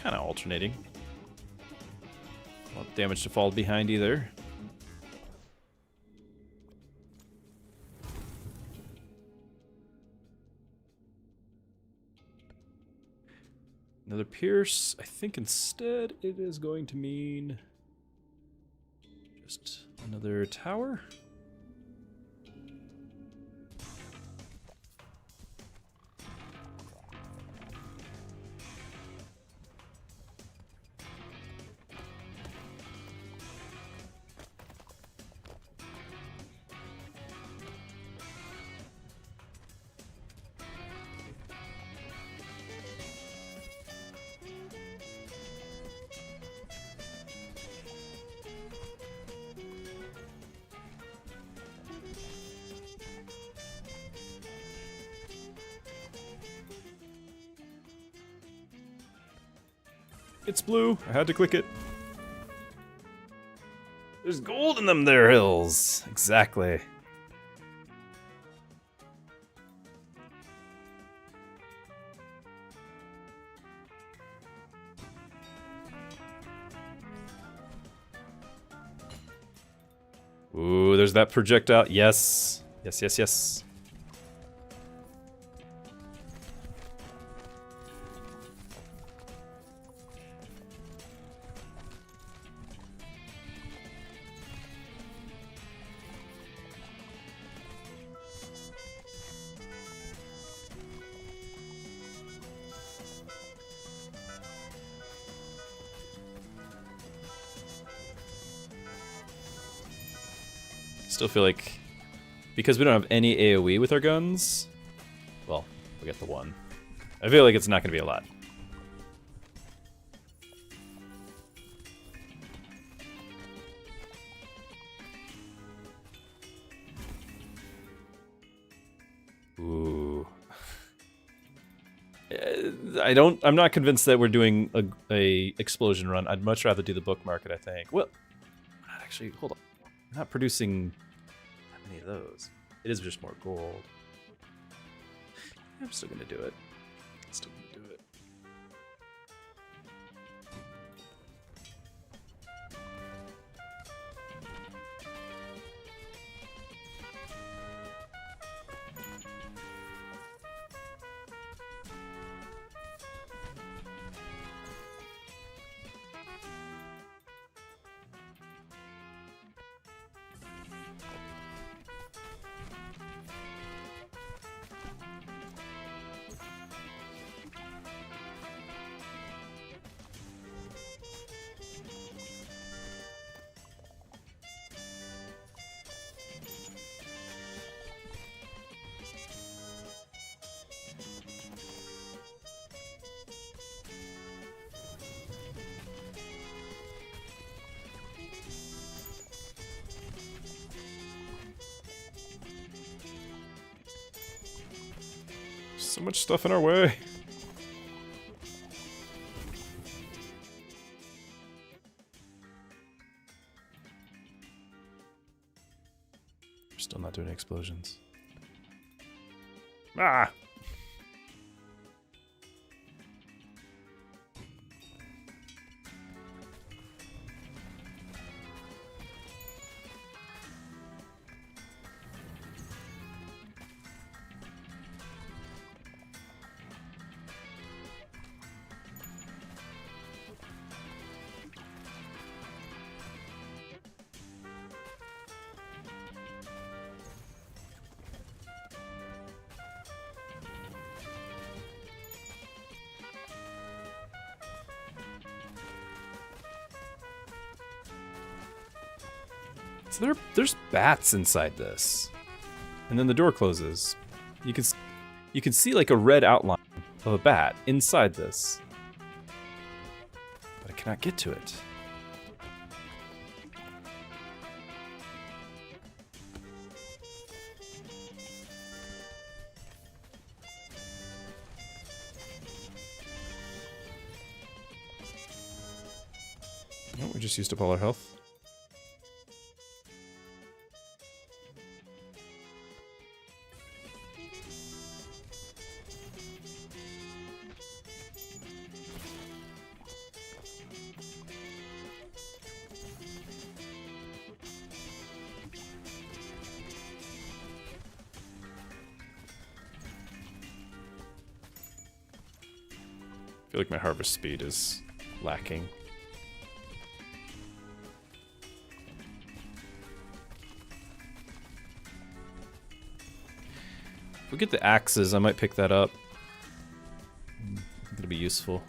Kind of alternating. Don't want damage to fall behind either. Another pierce. I think instead it is going to mean just another tower. It's blue. I had to click it. There's gold in them there hills. Exactly. Ooh, there's that projectile. Yes. Yes, yes, yes. Still feel like, because we don't have any AoE with our guns, well, we got the one. I feel like it's not going to be a lot. Ooh. I'm not convinced that we're doing a explosion run. I'd much rather do the book market, I think. Well, actually, hold on. We're not producing that many of those. It is just more gold. I'm still gonna do it. Still gonna do it. So much stuff in our way. We're still not doing explosions. Ah! So there's bats inside this, and then the door closes. You can see like a red outline of a bat inside this, but I cannot get to it. No, we just used up all our health. I feel like my harvest speed is lacking. If we get the axes, I might pick that up. I think it'll be useful.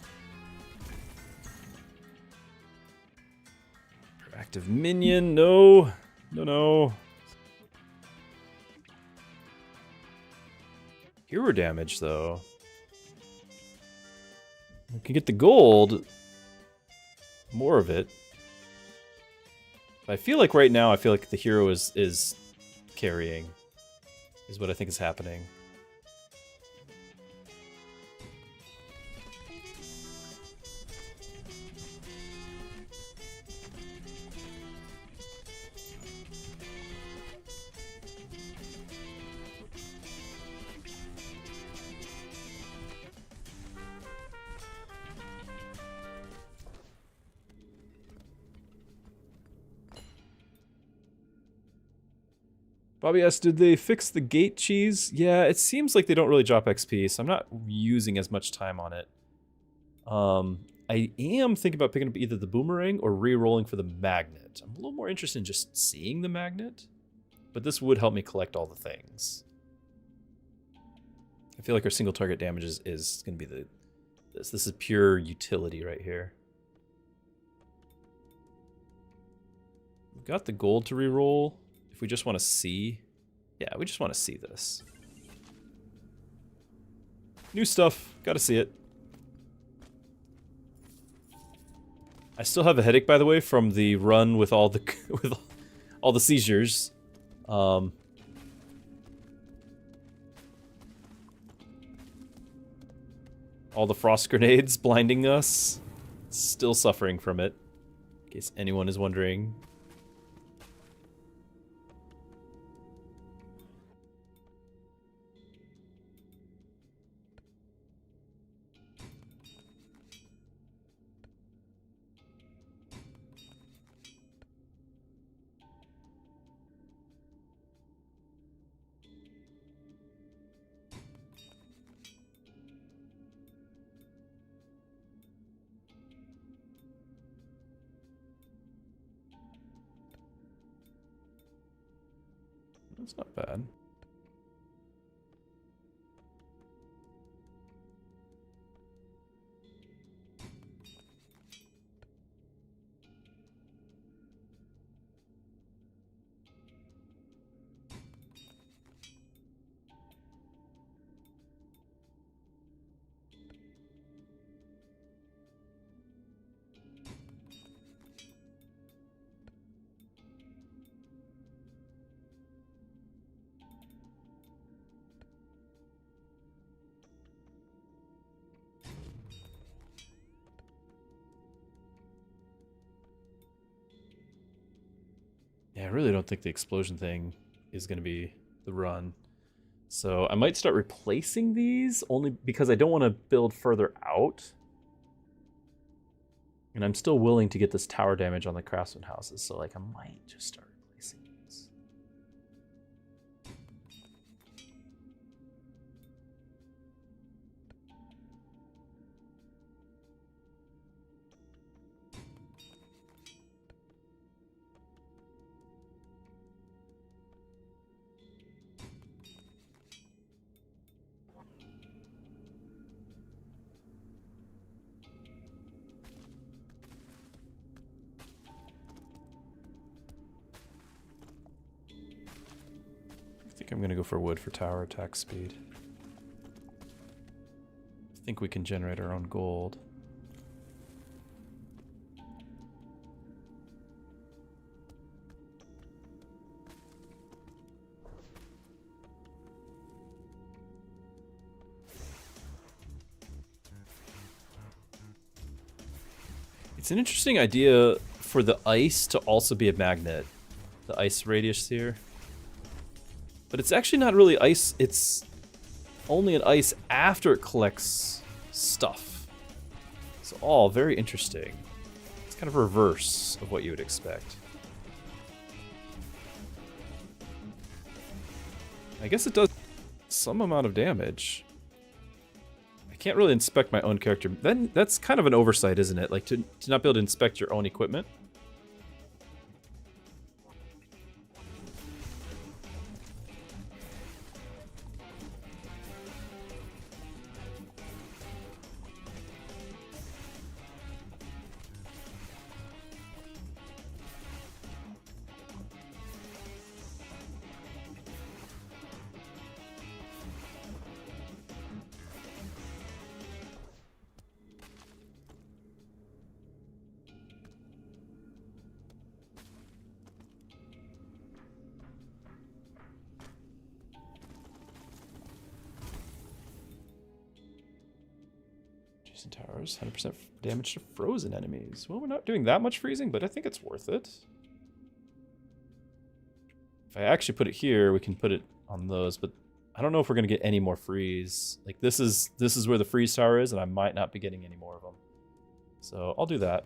Proactive minion, no. No. Hero damage, though. We can get the gold. More of it. But I feel like right now, the hero is carrying. Is what I think is happening. Bobby asked, did they fix the gate cheese? Yeah, it seems like they don't really drop XP, so I'm not using as much time on it. I am thinking about picking up either the boomerang or re-rolling for the magnet. I'm a little more interested in just seeing the magnet, but this would help me collect all the things. I feel like our single target damage is going to be this. This is pure utility right here. We've got the gold to re-roll. If we just want to see... Yeah, we just want to see this. New stuff. Gotta see it. I still have a headache, by the way, from the run with all the with all the seizures. All the frost grenades blinding us. Still suffering from it. In case anyone is wondering. That's not bad. Yeah, I really don't think the explosion thing is going to be the run. So I might start replacing these, only because I don't want to build further out. And I'm still willing to get this tower damage on the craftsman houses, so like I might just start replacing these. I think I'm going to go for wood for tower attack speed. I think we can generate our own gold. It's an interesting idea for the ice to also be a magnet. The ice radius here. But it's actually not really ice, it's only an ice after it collects stuff. It's all very interesting. It's kind of reverse of what you would expect. I guess it does some amount of damage. I can't really inspect my own character. Then that's kind of an oversight, isn't it? Like to not be able to inspect your own equipment. Towers, 100% damage to frozen enemies. Well, we're not doing that much freezing, but I think it's worth it. If I actually put it here, we can put it on those, but I don't know if we're going to get any more freeze. Like, this is where the freeze tower is, and I might not be getting any more of them. So, I'll do that.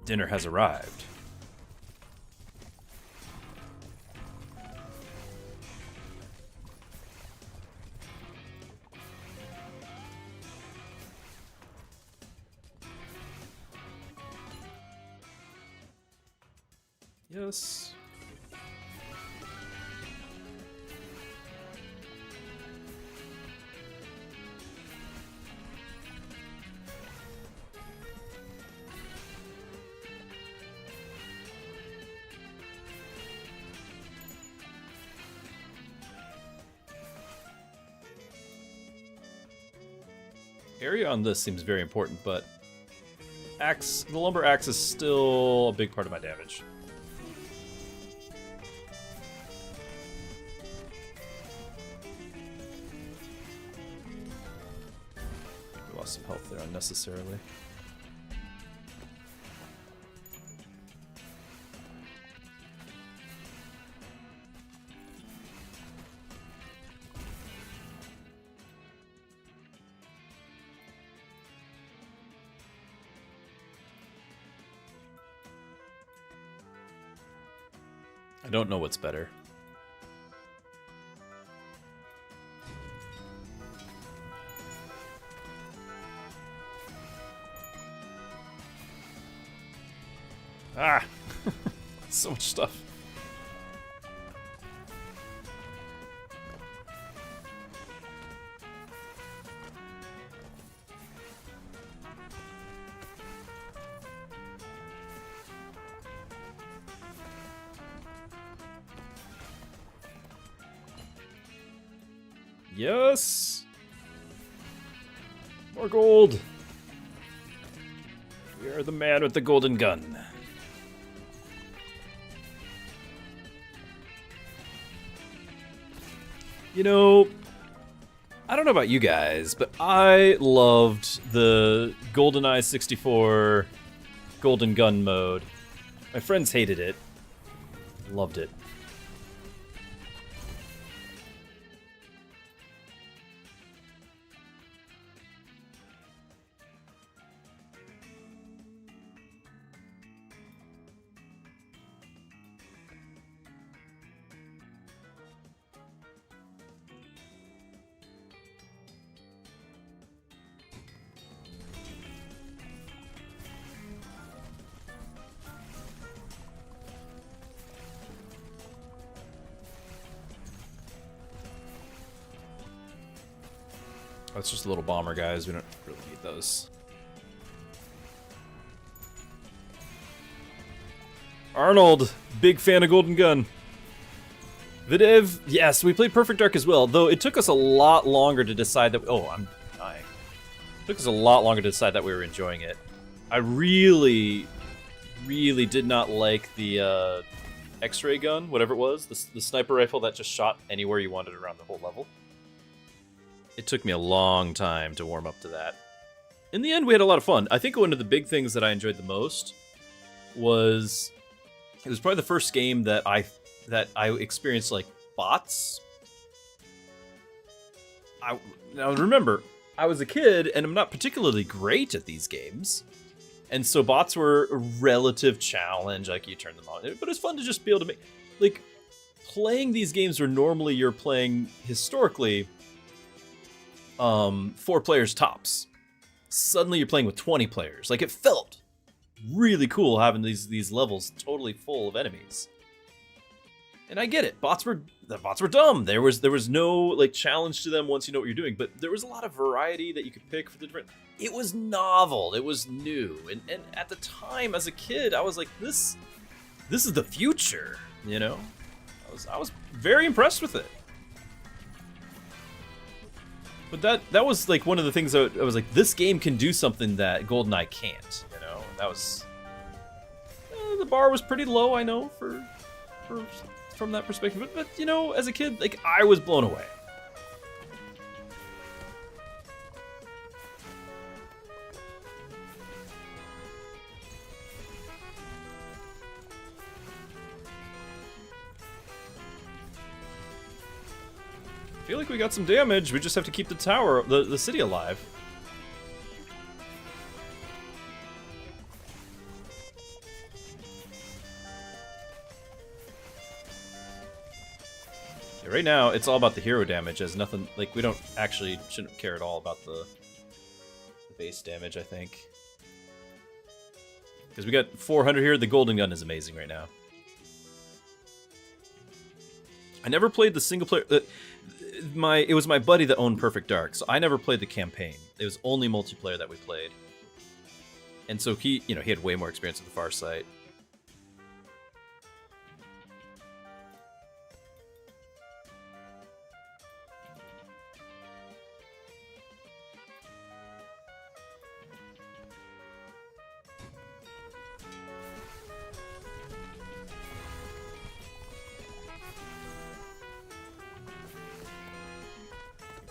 Dinner has arrived. Yes. Area on this seems very important, but the lumber axe is still a big part of my damage. We lost some health there unnecessarily. I don't know what's better. Ah! So much stuff. Yes! More gold! We are the man with the golden gun. You know, I don't know about you guys, but I loved the GoldenEye 64 golden gun mode. My friends hated it. Loved it. That's just a little bomber, guys. We don't really need those. Arnold, big fan of Golden Gun. Videv, yes, we played Perfect Dark as well, though it took us a lot longer to decide that. Oh, I'm dying. It took us a lot longer to decide that we were enjoying it. I really did not like the X-ray gun, whatever it was, the sniper rifle that just shot anywhere you wanted around the whole level. It took me a long time to warm up to that. In the end, we had a lot of fun. I think one of the big things that I enjoyed the most was it was probably the first game that I experienced like bots. Now remember, I was a kid and I'm not particularly great at these games. And so bots were a relative challenge, like you turn them on. But it's fun to just be able to make, like, playing these games where normally you're playing historically 4 players tops. Suddenly you're playing with 20 players. Like, it felt really cool having these levels totally full of enemies. And I get it. The bots were dumb. There was no like challenge to them once you know what you're doing, but there was a lot of variety that you could pick for the different. It was novel. It was new. And at the time as a kid, I was like, this is the future, you know? I was very impressed with it. But that was like one of the things that I was like, this game can do something that GoldenEye can't, you know? And that was the bar was pretty low, I know, for from that perspective. But you know, as a kid, like, I was blown away. I feel like we got some damage. We just have to keep the tower, the city alive. Yeah, right now, it's all about the hero damage. As nothing, like, we shouldn't care at all about the base damage, I think. Because we got 400 here. The golden gun is amazing right now. I never played the single player. It was my buddy that owned Perfect Dark, so I never played the campaign. It was only multiplayer that we played. And so he had way more experience with the Farsight.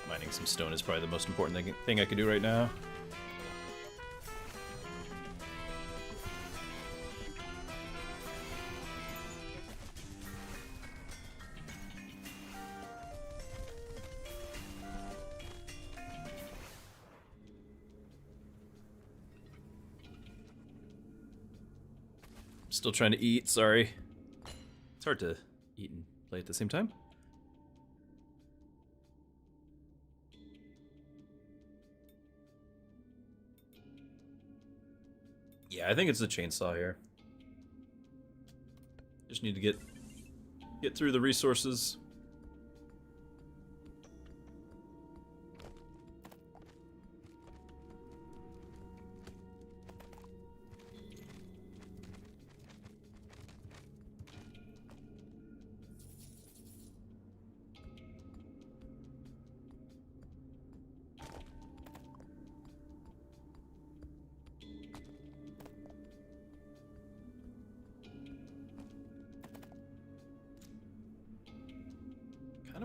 Mining some stone is probably the most important thing I could do right now. Still trying to eat, sorry. It's hard to eat and play at the same time. Yeah, I think it's the chainsaw here. Just need to get through the resources.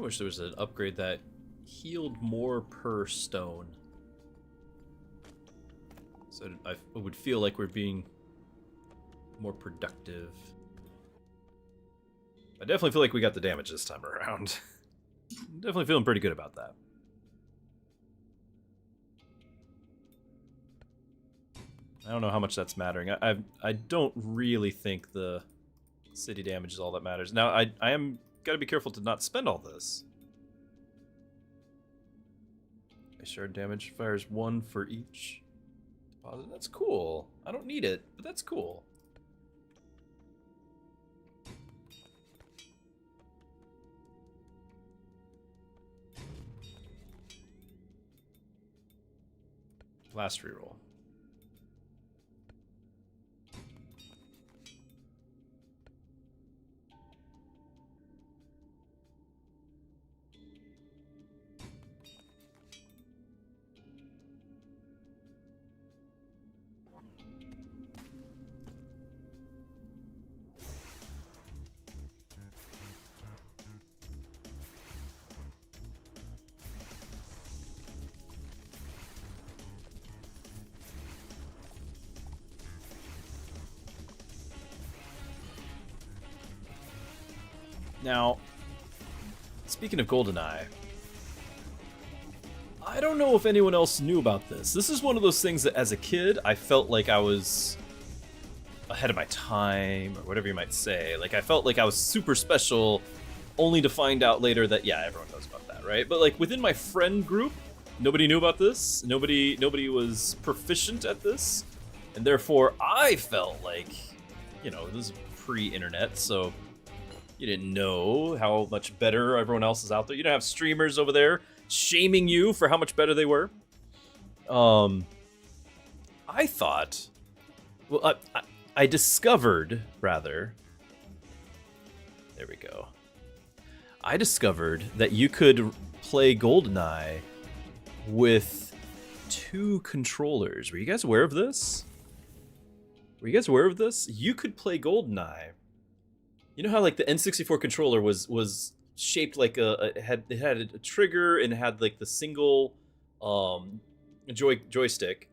wish there was an upgrade that healed more per stone. So I would feel like we're being more productive. I definitely feel like we got the damage this time around. Definitely feeling pretty good about that. I don't know how much that's mattering. I don't really think the city damage is all that matters. Now, I am gotta be careful to not spend all this. A shard damage fires 1 for each deposit. That's cool. I don't need it, but that's cool. Last reroll. Now, speaking of GoldenEye, I don't know if anyone else knew about this. This is one of those things that as a kid, I felt like I was ahead of my time, or whatever you might say. Like, I felt like I was super special, only to find out later that, yeah, everyone knows about that, right? But, like, within my friend group, nobody knew about this. Nobody was proficient at this. And therefore, I felt like, you know, this is pre-internet, so you didn't know how much better everyone else is out there. You don't have streamers over there shaming you for how much better they were. I thought, well, I discovered, rather, there we go. I discovered that you could play GoldenEye with 2 controllers. Were you guys aware of this? You could play GoldenEye. You know how like the N64 controller was shaped like it had a trigger and it had like the single joystick,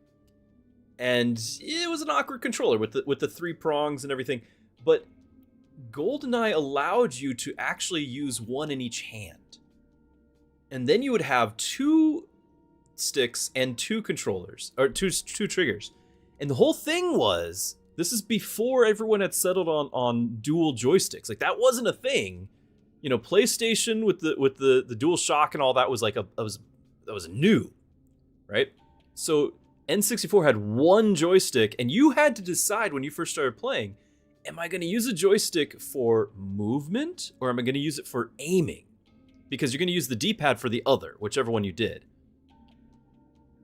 and it was an awkward controller with the 3 prongs and everything. But GoldenEye allowed you to actually use 1 in each hand, and then you would have 2 sticks and 2 controllers or two triggers, and the whole thing was. This is before everyone had settled on dual joysticks. Like, that wasn't a thing. You know, PlayStation with the Dual Shock and all that was like that was new, right? So N64 had 1 joystick, and you had to decide when you first started playing, am I going to use a joystick for movement or am I going to use it for aiming? Because you're going to use the D-pad for the other, whichever one you did.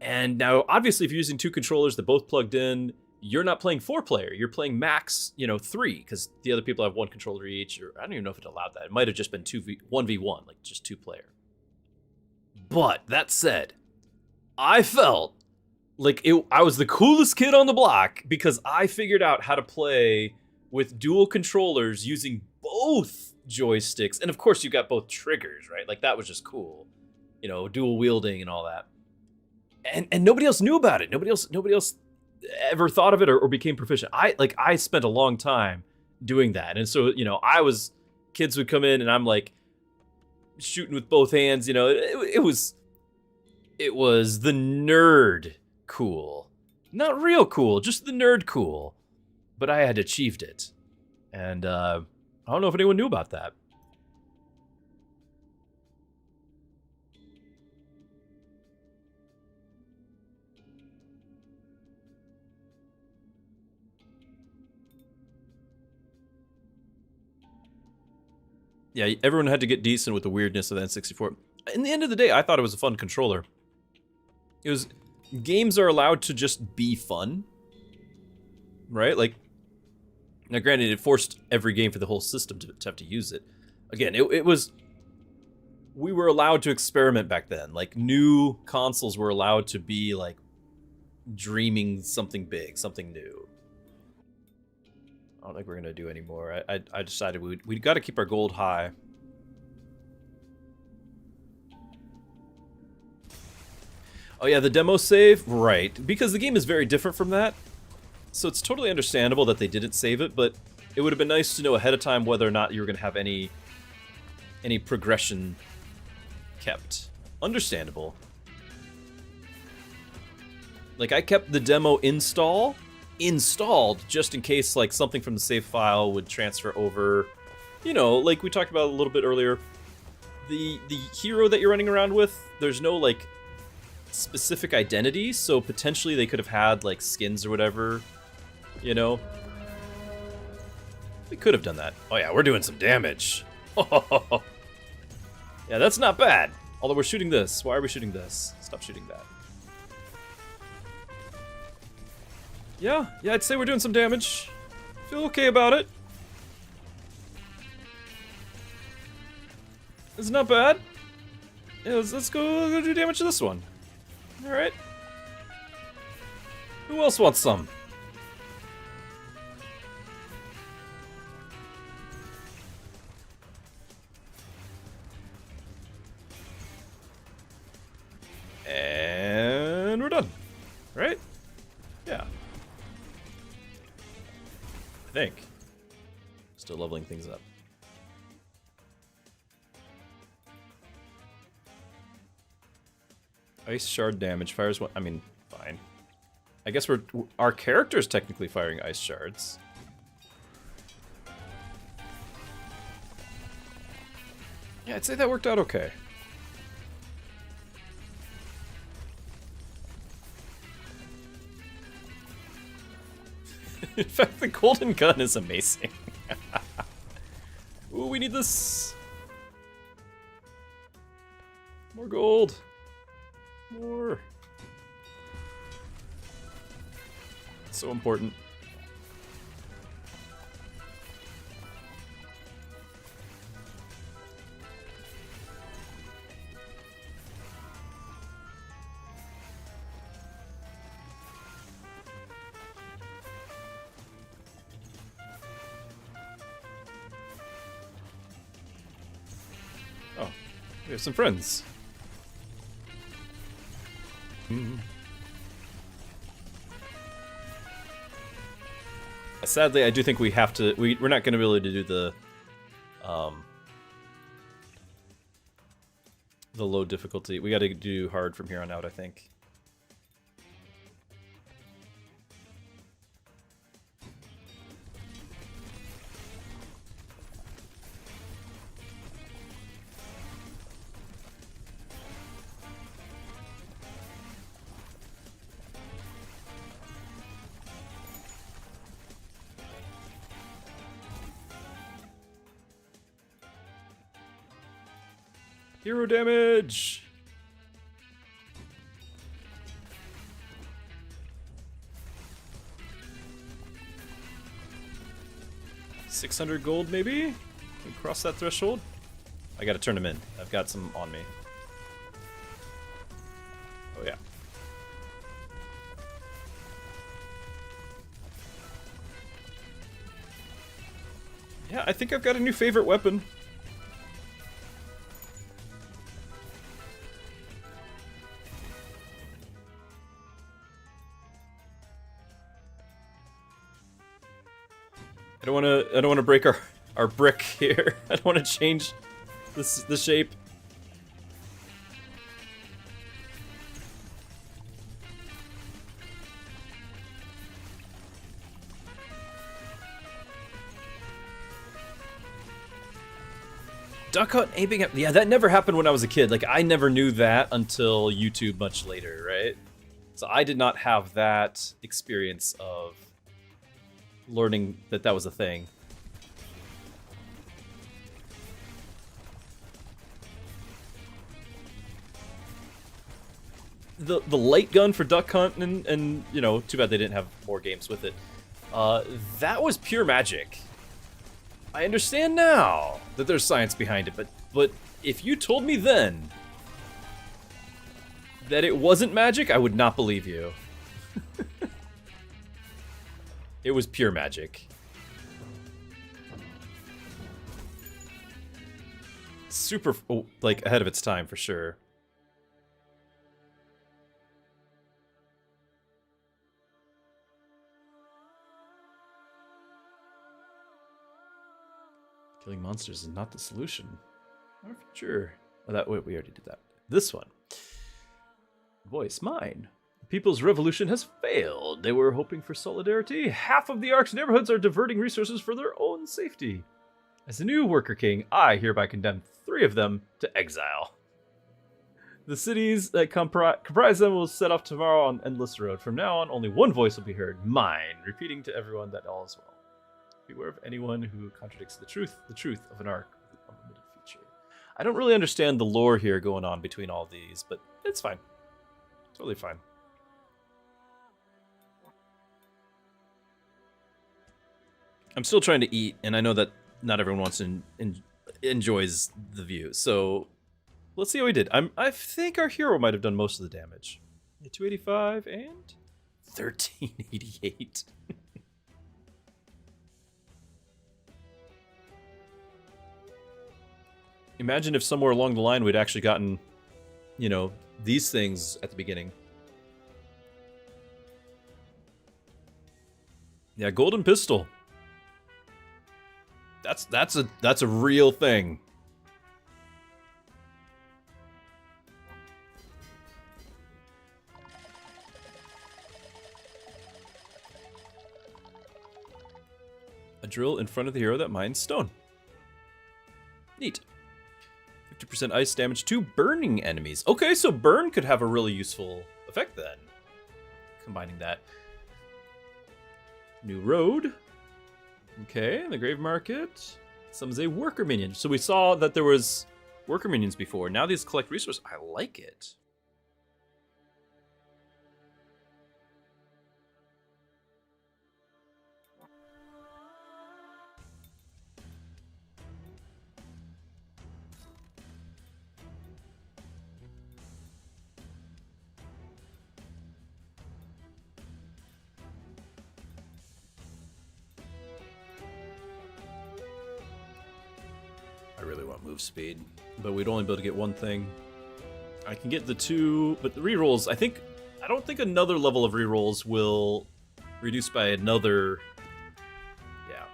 And now, obviously, if you're using 2 controllers that both plugged in, you're not playing 4-player. You're playing max, 3, because the other people have 1 controller each. Or I don't even know if it allowed that. It might have just been 1v1, like just 2-player. But that said, I felt like I was the coolest kid on the block because I figured out how to play with dual controllers using both joysticks, and of course you got both triggers, right? Like, that was just cool, dual wielding and all that. And nobody else knew about it. Nobody else ever thought of it or became proficient. I spent a long time doing that. And so, kids would come in and I'm like shooting with both hands, it was the nerd cool. Not real cool, just the nerd cool. But I had achieved it. And I don't know if anyone knew about that. Yeah, everyone had to get decent with the weirdness of the N64. In the end of the day, I thought it was a fun controller. Games are allowed to just be fun, right? Like, now granted, it forced every game for the whole system to have to use it. Again, we were allowed to experiment back then. Like, new consoles were allowed to be like dreaming something big, something new. I don't think we're gonna do any more. I decided we got to keep our gold high. Oh yeah, the demo save? Right. Because the game is very different from that. So it's totally understandable that they didn't save it, but it would have been nice to know ahead of time whether or not you were going to have any progression kept. Understandable. Like, I kept the demo installed just in case, like, something from the save file would transfer over. You know, like we talked about a little bit earlier, the hero that you're running around with, there's no, like, specific identity, so potentially they could have had, like, skins or whatever, you know? We could have done that. Oh yeah, we're doing some damage. Yeah, that's not bad. Although we're shooting this. Why are we shooting this? Stop shooting that. Yeah, I'd say we're doing some damage. Feel okay about it. It's not bad. Yeah, let's go do damage to this one. Alright. Who else wants some? And we're done. Right? Yeah. I think. Still leveling things up. Ice shard damage fires one. I mean, fine. I guess our character's technically firing ice shards. Yeah, I'd say that worked out okay. In fact, the golden gun is amazing. Ooh, we need this. More gold. More. So important. Oh, we have some friends. Sadly, I do think we have to. We're not going to be able to do the low difficulty. We got to do hard from here on out, I think. Hero damage! $600 gold, maybe? We cross that threshold? I gotta turn him in. I've got some on me. Oh, yeah. Yeah, I think I've got a new favorite weapon. I don't wanna break our brick here. I don't wanna change the shape. Duck hunt aiming at, yeah, that never happened when I was a kid. Like, I never knew that until YouTube much later, right? So I did not have that experience of learning that that was a thing. The light gun for duck hunt and you know, too bad they didn't have more games with it. That was pure magic. I understand now that there's science behind it, but if you told me then that it wasn't magic, I would not believe you. It was pure magic. Super, like, ahead of its time, for sure. Killing monsters is not the solution. Our future. Oh, that wait, we already did that. This one. Voice mine. The People's Revolution has failed. They were hoping for solidarity. Half of the Ark's neighborhoods are diverting resources for their own safety. As the new worker king, I hereby condemn 3 of them to exile. The cities that comprise them will set off tomorrow on Endless Road. From now on, only one voice will be heard, mine, repeating to everyone that all is well. Beware of anyone who contradicts the truth of an Ark with an unlimited future. I don't really understand the lore here going on between all these, but it's fine. Totally fine. I'm still trying to eat, and I know that not everyone wants to enjoys the view. So let's see how we did. I think our hero might have done most of the damage. 285 and 1388. Imagine if somewhere along the line we'd actually gotten, you know, these things at the beginning. Yeah, golden pistol. That's a real thing. A drill in front of the hero that mines stone. Neat. 50% ice damage to burning enemies. Okay, so burn could have a really useful effect then. Combining that. New road. Okay, the grave market. Summons a worker minion. So we saw that there was worker minions before. Now these collect resources. I like it. Really want move speed, but we'd only be able to get one thing. I can get the 2, but the rerolls, I don't think another level of rerolls will reduce by another. Yeah,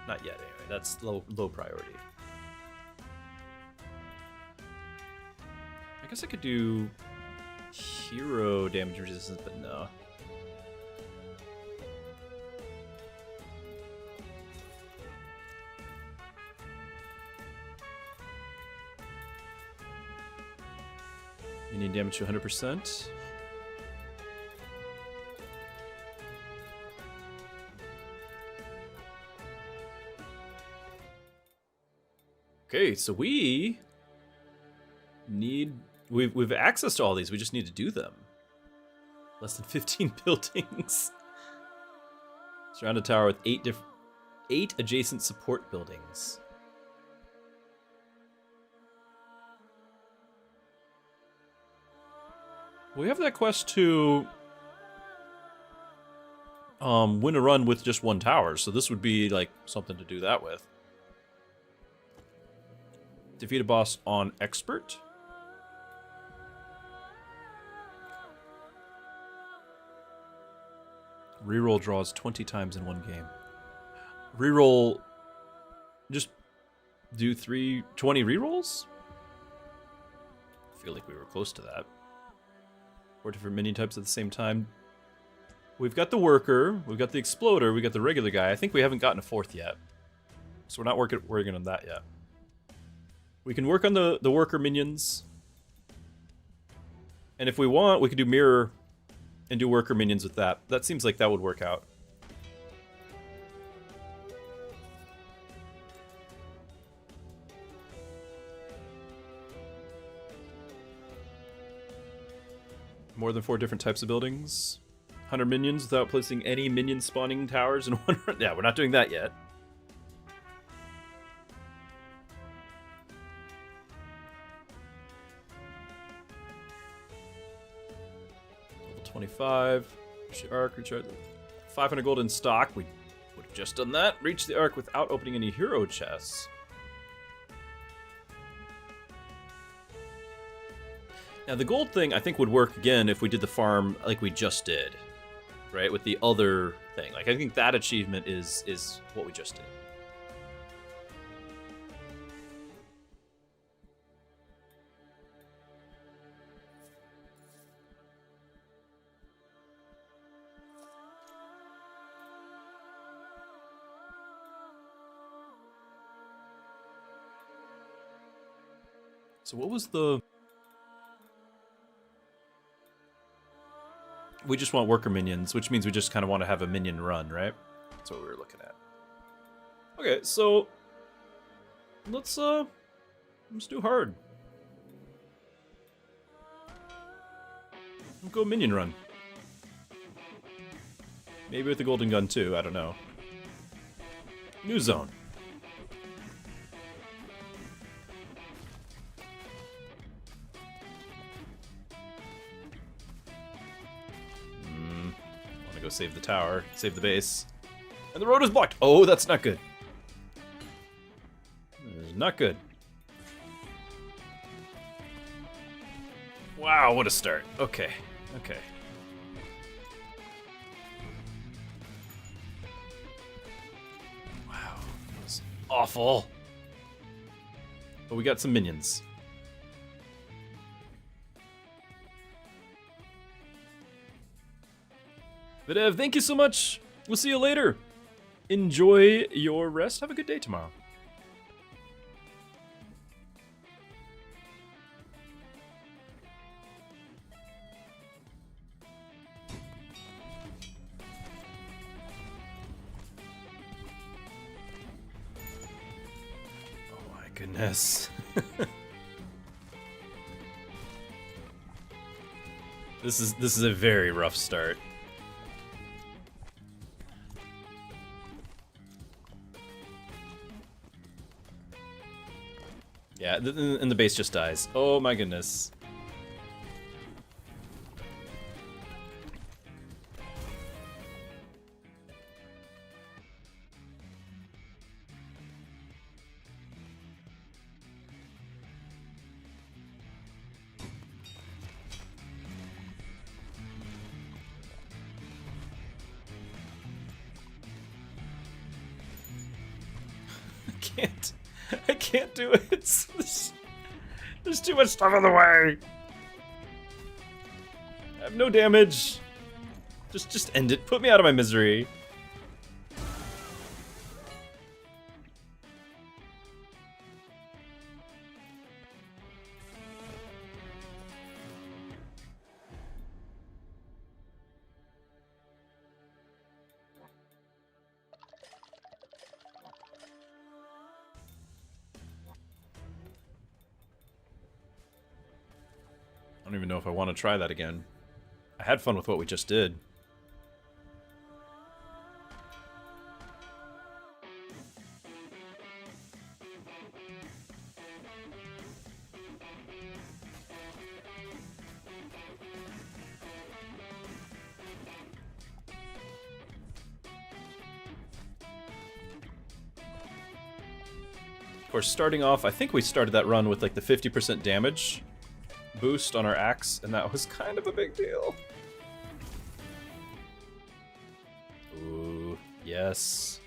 not yet anyway. That's low priority. I guess I could do hero damage resistance, but no. You need damage to 100%. Okay, so we need we've access to all these. We just need to do them. Less than 15 buildings. Surround a tower with 8 adjacent support buildings. We have that quest to win a run with just 1 tower, so this would be like something to do that with. Defeat a boss on expert. Reroll draws 20 times in 1 game. Reroll, just do 20 rerolls? I feel like we were close to that. 4 different minion types at the same time. We've got the worker, we've got the exploder, we've got the regular guy. I think we haven't gotten a 4th yet. So we're not working on that yet. We can work on the worker minions. And if we want, we could do mirror and do worker minions with that. That seems like that would work out. More than 4 different types of buildings. 100 minions without placing any minion spawning towers in one run. Yeah, we're not doing that yet. Level 25. Reach the Ark, recharge 500 gold in stock. We would have just done that. Reach the Ark without opening any hero chests. Now, the gold thing, I think, would work again if we did the farm like we just did, right? With the other thing. Like, I think that achievement is what we just did. So what was the... We just want worker minions, which means we just kind of want to have a minion run, right? That's what we were looking at. Okay, so let's do hard. Let's go minion run. Maybe with the golden gun too, I don't know. New zone. Want to go save the tower, save the base. And the road is blocked. Oh, that's not good. Not good. Wow, what a start. Okay, okay. Wow, that was awful. But we got some minions. Videv, thank you so much. We'll see you later. Enjoy your rest. Have a good day tomorrow. Oh my goodness. This is a very rough start. Yeah, and the base just dies. Oh my goodness. I can't do it. There's too much stuff in the way. I have no damage. Just end it. Put me out of my misery. I don't even know if I want to try that again. I had fun with what we just did. Of course, starting off, I think we started that run with like the 50% damage boost on our axe, and that was kind of a big deal. Ooh, yes.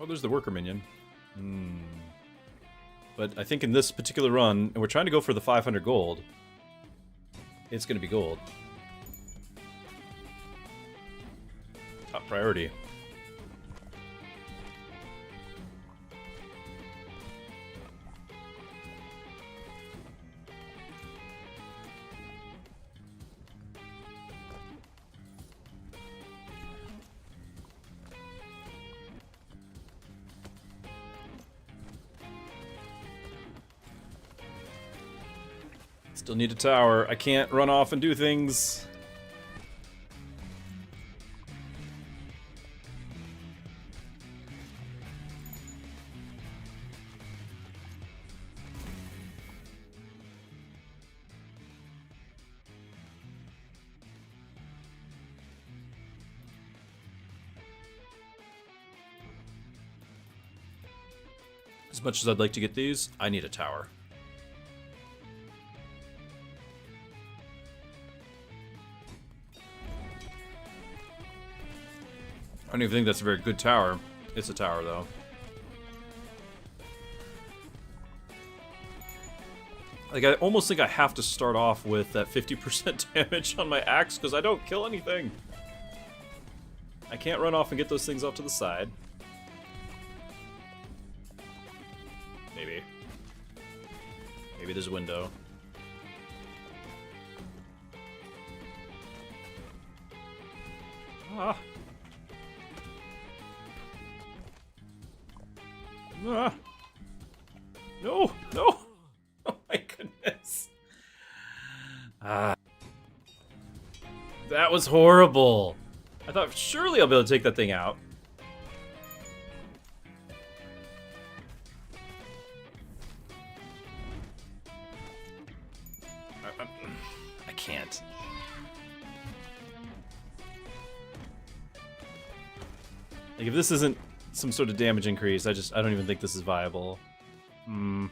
Oh, there's the worker minion. But I think in this particular run, and we're trying to go for the 500 gold, it's going to be gold. Top priority. Still need a tower. I can't run off and do things. As much as I'd like to get these, I need a tower. I don't even think that's a very good tower. It's a tower, though. Like, I almost think I have to start off with that 50% damage on my axe, because I don't kill anything. I can't run off and get those things off to the side. Maybe. Maybe there's a window. Ah. Ah. No! No! Oh my goodness. Ah. That was horrible. I thought surely I'll be able to take that thing out. I can't. Like, if this isn't some sort of damage increase, I don't even think this is viable. Hmm.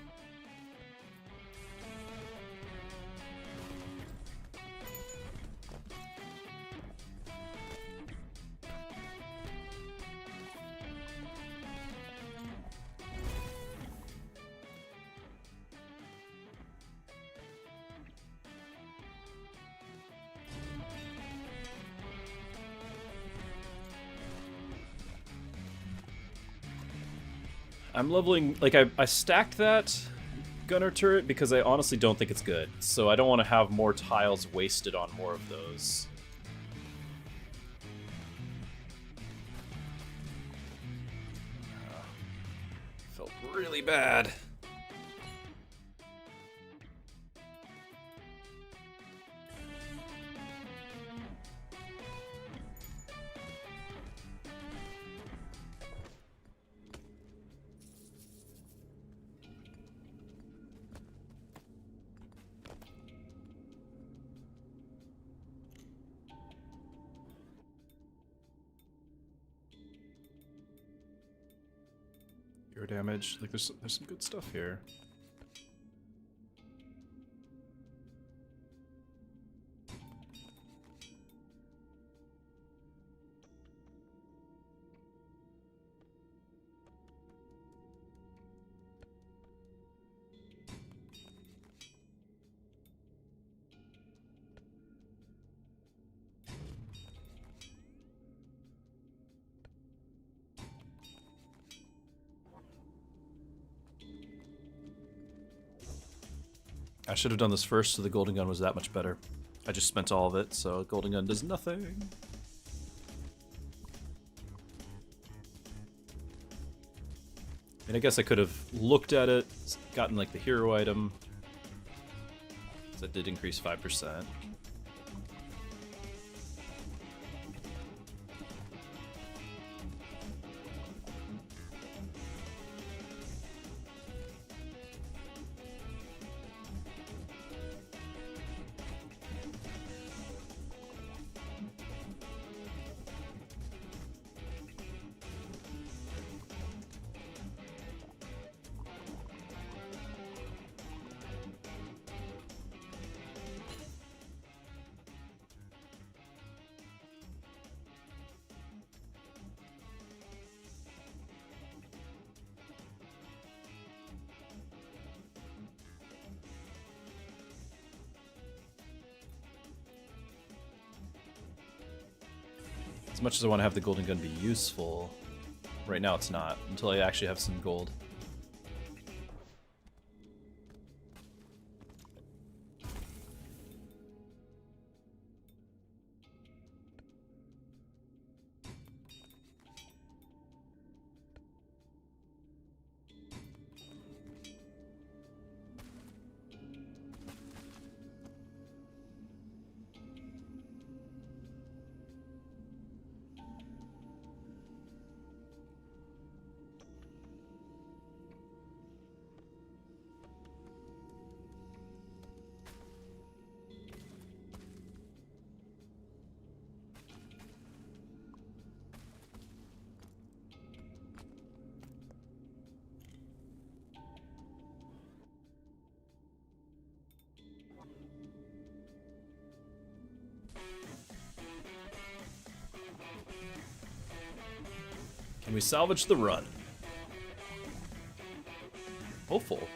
I'm leveling, like, I stacked that gunner turret because I honestly don't think it's good. So I don't want to have more tiles wasted on more of those. Felt really bad. Hero damage, like there's some good stuff here. I should have done this first so the golden gun was that much better. I just spent all of it, so golden gun does nothing. And I guess I could have looked at it, gotten like the hero item. That did increase 5%. As much as I want to have the golden gun be useful, right now it's not, until I actually have some gold. Can we salvage the run? Hopeful.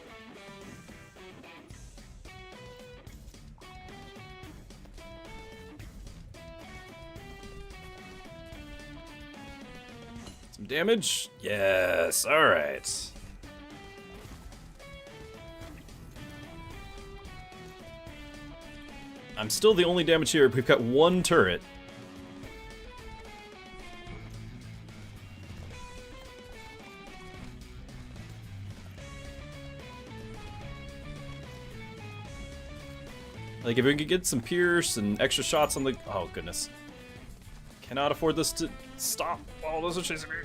Some damage? Yes, alright. I'm still the only damage here. We've got one turret. Like, if we could get some pierce and extra shots on the... Oh, goodness. Cannot afford this to stop. Oh, those are chasing me.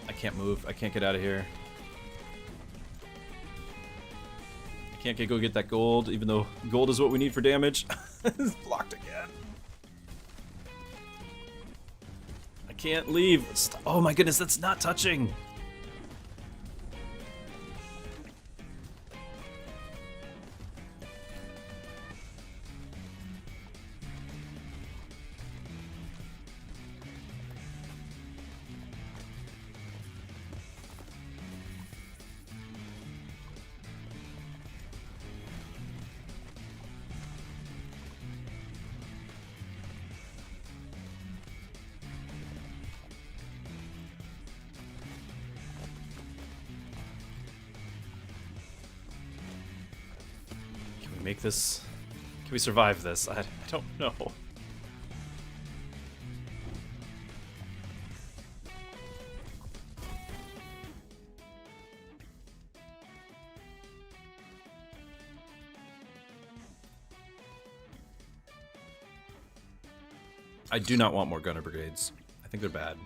I can't move. I can't get out of here. I can't go get that gold, even though gold is what we need for damage. It's blocked again. I can't leave. Oh my goodness, that's not touching. Make this... Can we survive this? I don't know. I do not want more gunner brigades. I think they're bad.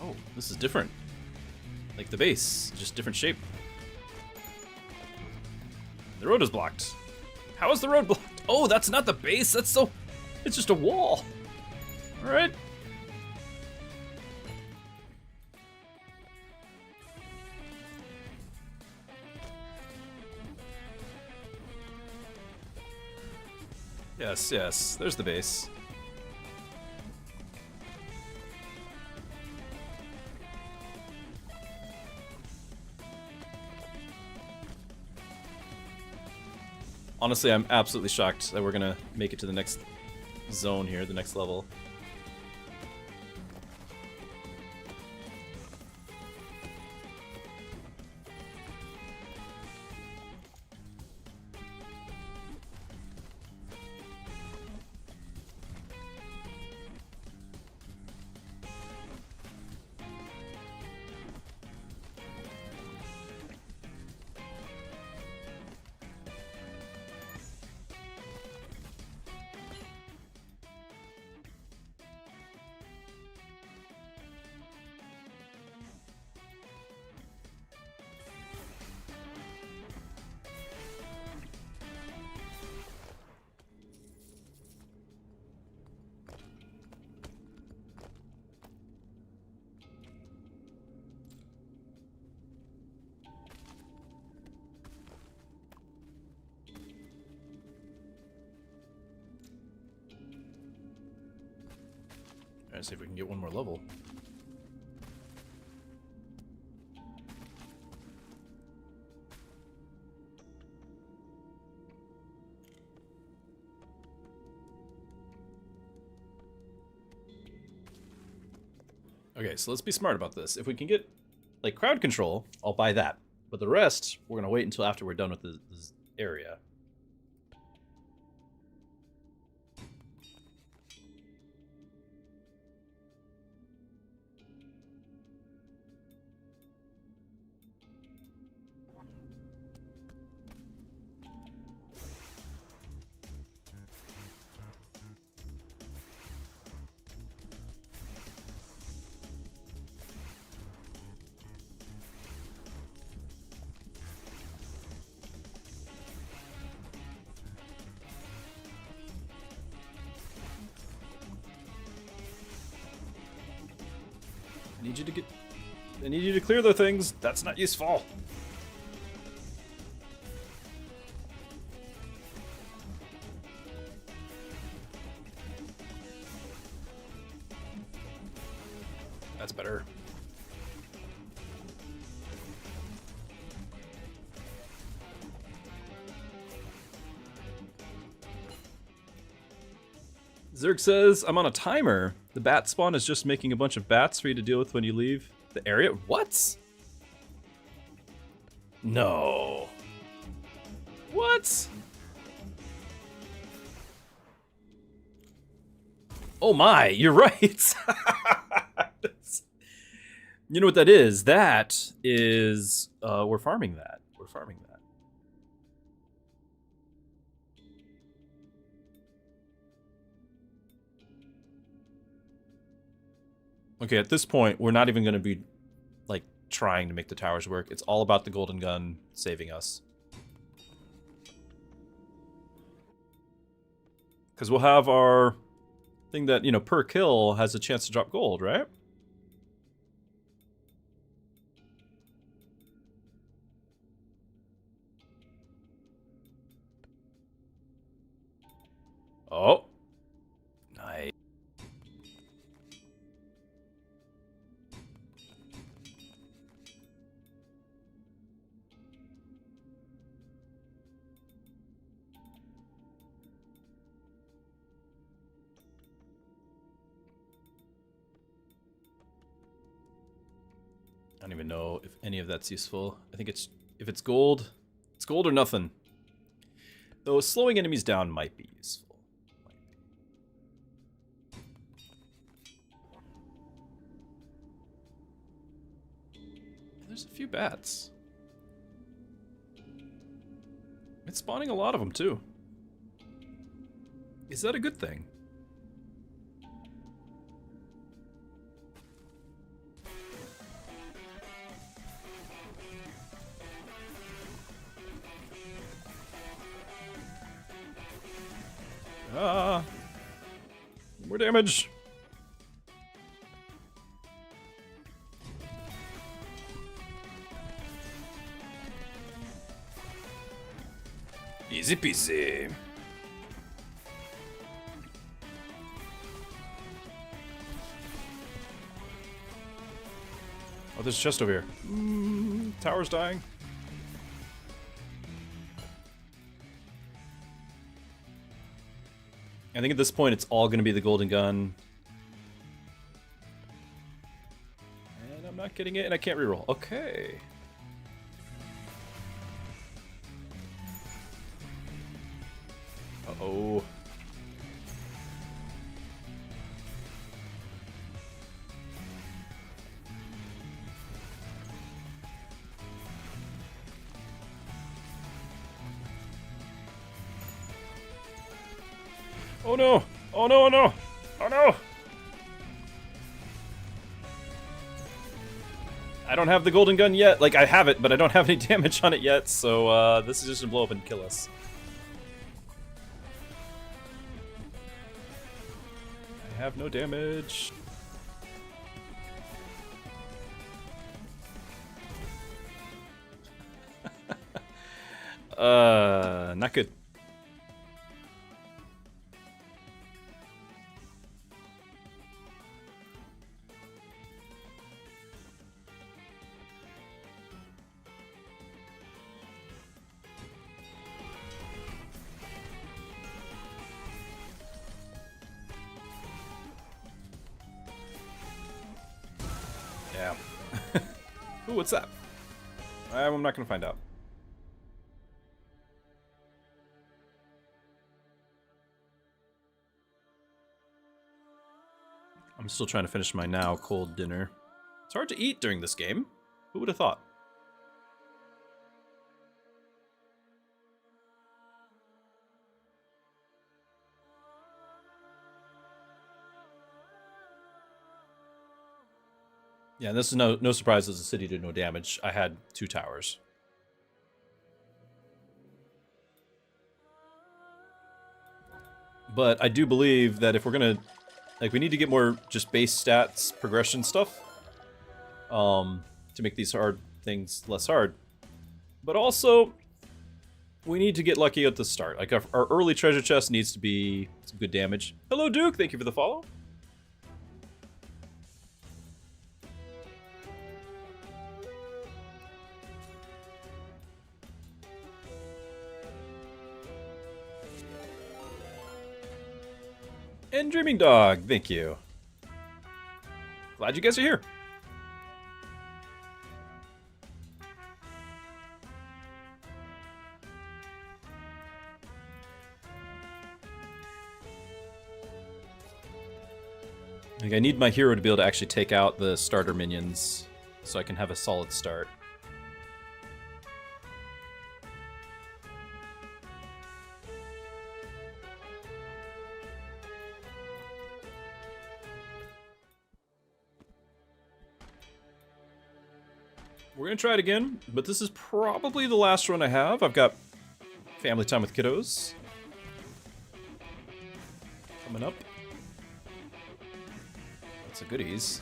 Oh, this is different. Like the base, just different shape. The road is blocked. How is the road blocked? Oh, that's not the base. That's so... It's just a wall. All right. Yes, yes. There's the base. Honestly, I'm absolutely shocked that we're gonna make it to the next zone here, the next level. Let's see if we can get one more level. Okay, so let's be smart about this. If we can get, like, crowd control, I'll buy that. But the rest, we're going to wait until after we're done with this area. I need you to clear the things. That's not useful. That's better. Zerg says, I'm on a timer. The bat spawn is just making a bunch of bats for you to deal with when you leave the area. What? No. What? Oh my, you're right. You know what that is? That is, we're farming that. We're farming that. Okay, at this point, we're not even going to be, like, trying to make the towers work. It's all about the golden gun saving us. Because we'll have our thing that, you know, per kill has a chance to drop gold, right? Oh. Nice. I don't even know if any of that's useful. I think it's, if it's gold or nothing. Though slowing enemies down might be useful. There's a few bats. It's spawning a lot of them too. Is that a good thing? Ah, more damage. Easy peasy. Oh, there's a chest over here. Tower's dying. I think at this point it's all going to be the golden gun. And I'm not getting it, and I can't reroll. Okay. Uh-oh. Oh no! Oh no, oh no! Oh no! I don't have the golden gun yet. Like, I have it, but I don't have any damage on it yet, so this is just gonna blow up and kill us. I have no damage. Not good. Yeah. Ooh, what's that? I'm not gonna find out. I'm still trying to finish my now cold dinner. It's hard to eat during this game. Who would have thought? Yeah, and this is no surprise as the city did no damage. I had 2 towers. But I do believe that if we're gonna, like, we need to get more just base stats progression stuff, to make these hard things less hard. But also, we need to get lucky at the start. Like, our early treasure chest needs to be some good damage. Hello, Duke. Thank you for the follow. And Dreaming Dog, thank you. Glad you guys are here. Like, I need my hero to be able to actually take out the starter minions so I can have a solid start. We're gonna try it again, but this is probably the last run I have. I've got family time with kiddos coming up. That's a goodies.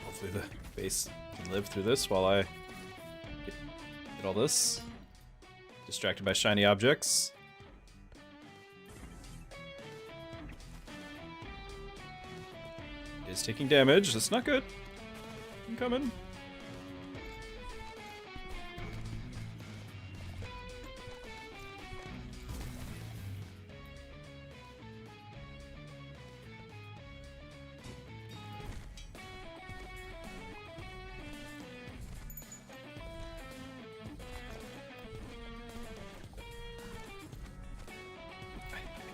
Hopefully the base can live through this while I get all this. Distracted by shiny objects. Is taking damage. That's not good. I'm coming.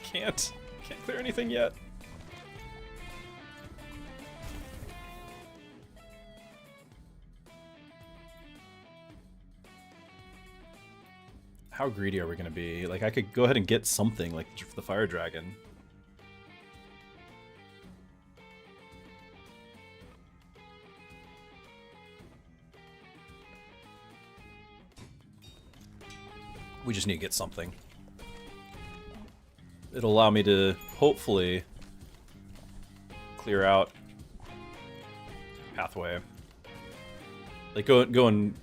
I can't clear anything yet. How greedy are we gonna be? Like, I could go ahead and get something, like the fire dragon. We just need to get something. It'll allow me to, hopefully, clear out pathway. Like, go and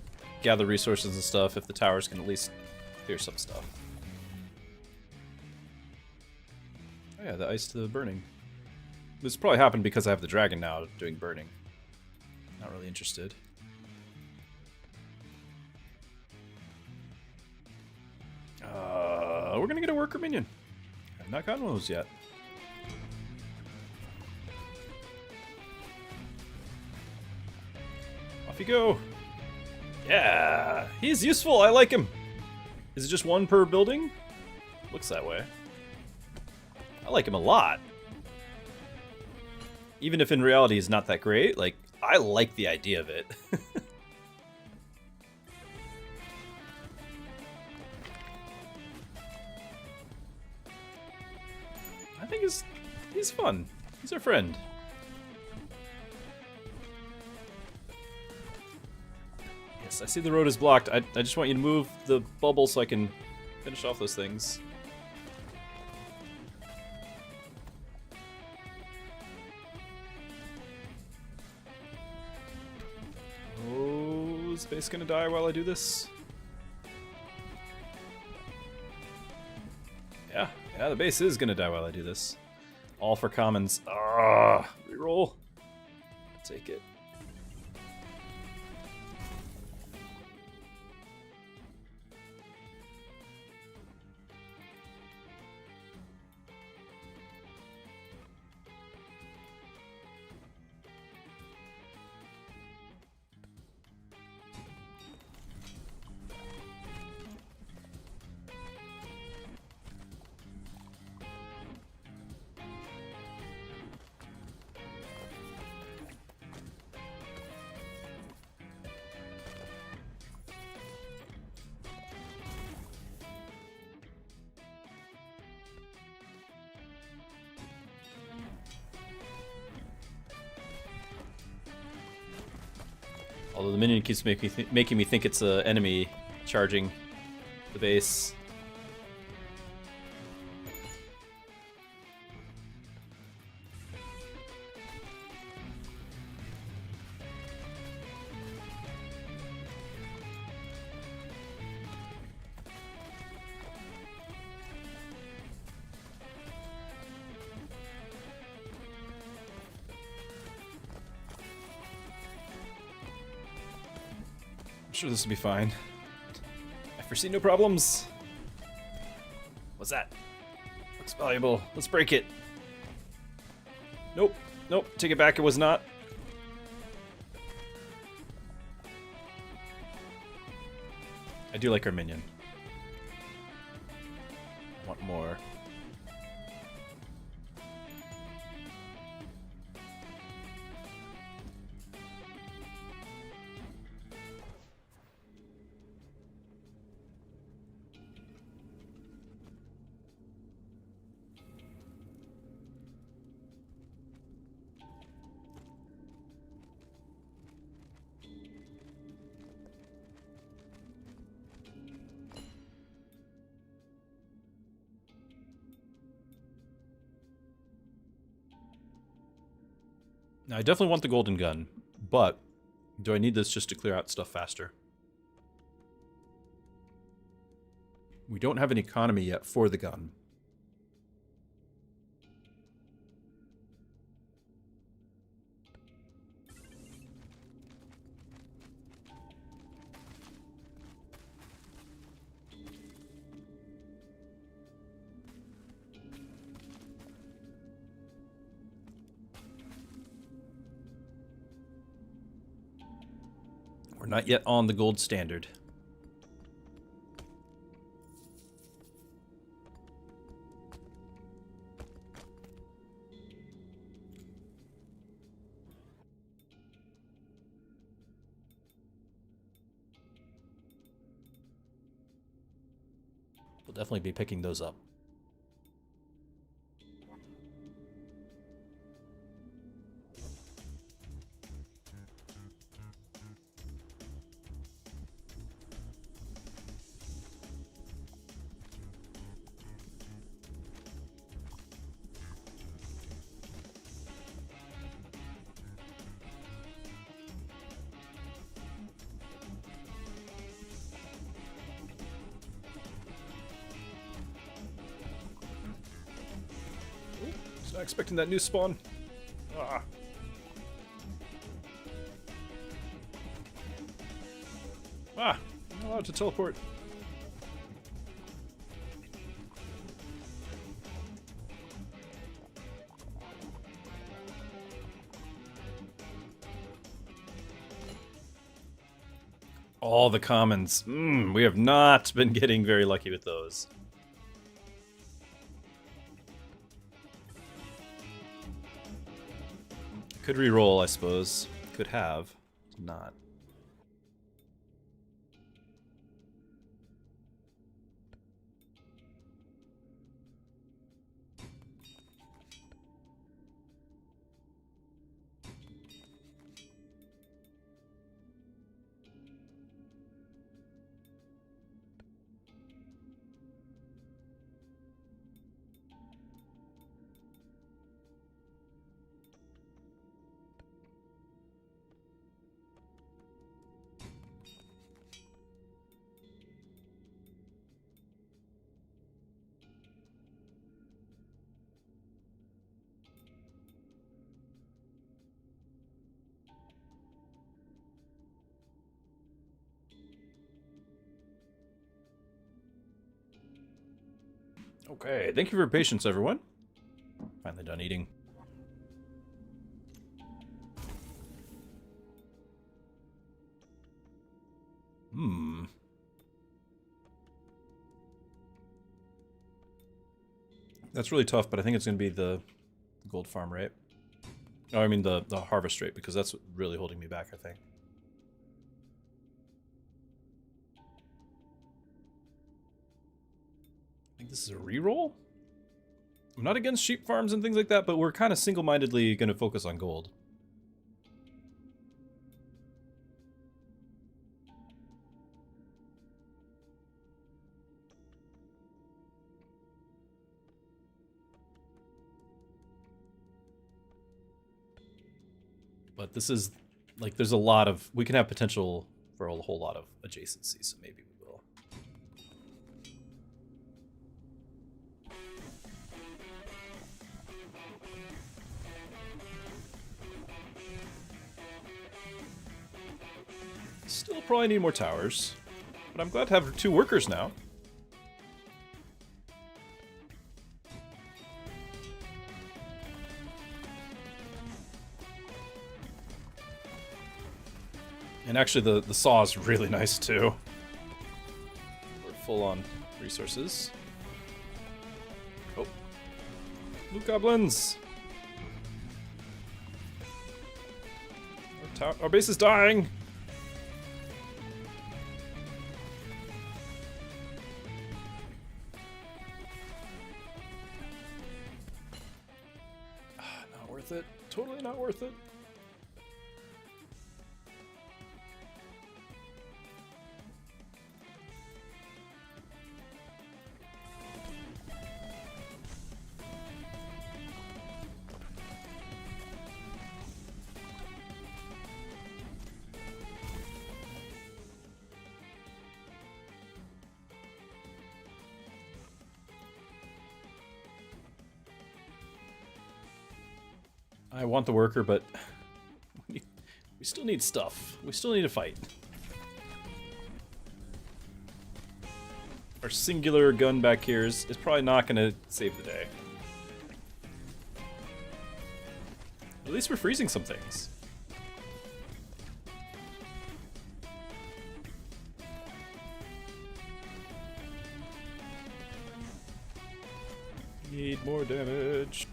gather resources and stuff if the towers can at least clear some stuff. Oh yeah, the ice to the burning. This probably happened because I have the dragon now doing burning. Not really interested. We're gonna get a worker minion. I've not gotten one of those yet. Off you go. Yeah, he's useful. I like him. Is it just one per building? Looks that way. I like him a lot. Even if in reality he's not that great, like, I like the idea of it. I think he's fun. He's our friend. Yes, I see the road is blocked. I just want you to move the bubble so I can finish off those things. Oh, is base gonna die while I do this? Yeah, the base is gonna die while I do this. All for commons. Ah, reroll. Take it. Although the minion keeps making me think it's an enemy charging the base. I'm sure this will be fine. I foresee no problems. What's that? Looks valuable. Let's break it. Nope. Nope. Take it back. It was not. I do like our minion. I want more. Now, I definitely want the golden gun, but do I need this just to clear out stuff faster? We don't have an economy yet for the gun. We're not yet on the gold standard. We'll definitely be picking those up. Not expecting that new spawn. Ah. Ah, I'm not allowed to teleport. All the commons. We have not been getting very lucky with those. Could re-roll, I suppose. Could have. Not. Okay, thank you for your patience, everyone. Finally done eating. That's really tough, but I think it's going to be the gold farm rate. Oh, I mean the harvest rate, because that's really holding me back, I think. I think this is a reroll? I'm not against sheep farms and things like that, but we're kind of single-mindedly going to focus on gold. But this is, like, there's a lot of... We can have potential for a whole lot of adjacency, so maybe we will. Still probably need more towers. But I'm glad to have 2 workers now. And actually, the saw is really nice, too. We're full on resources. Oh. Blue goblins! Our base is dying! Not worth it. Totally not worth it. I want the worker, but we still need stuff. We still need to fight. Our singular gun back here is probably not going to save the day. At least we're freezing some things. Need more damage.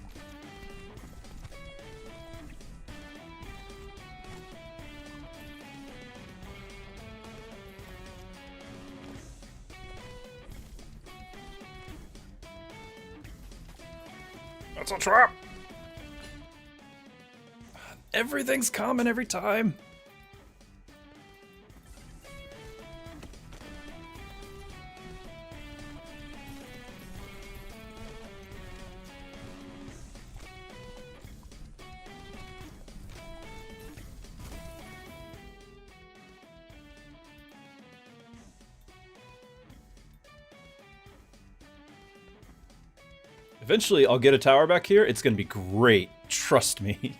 That's a trap! Everything's common every time. Eventually, I'll get a tower back here. It's gonna be great. Trust me.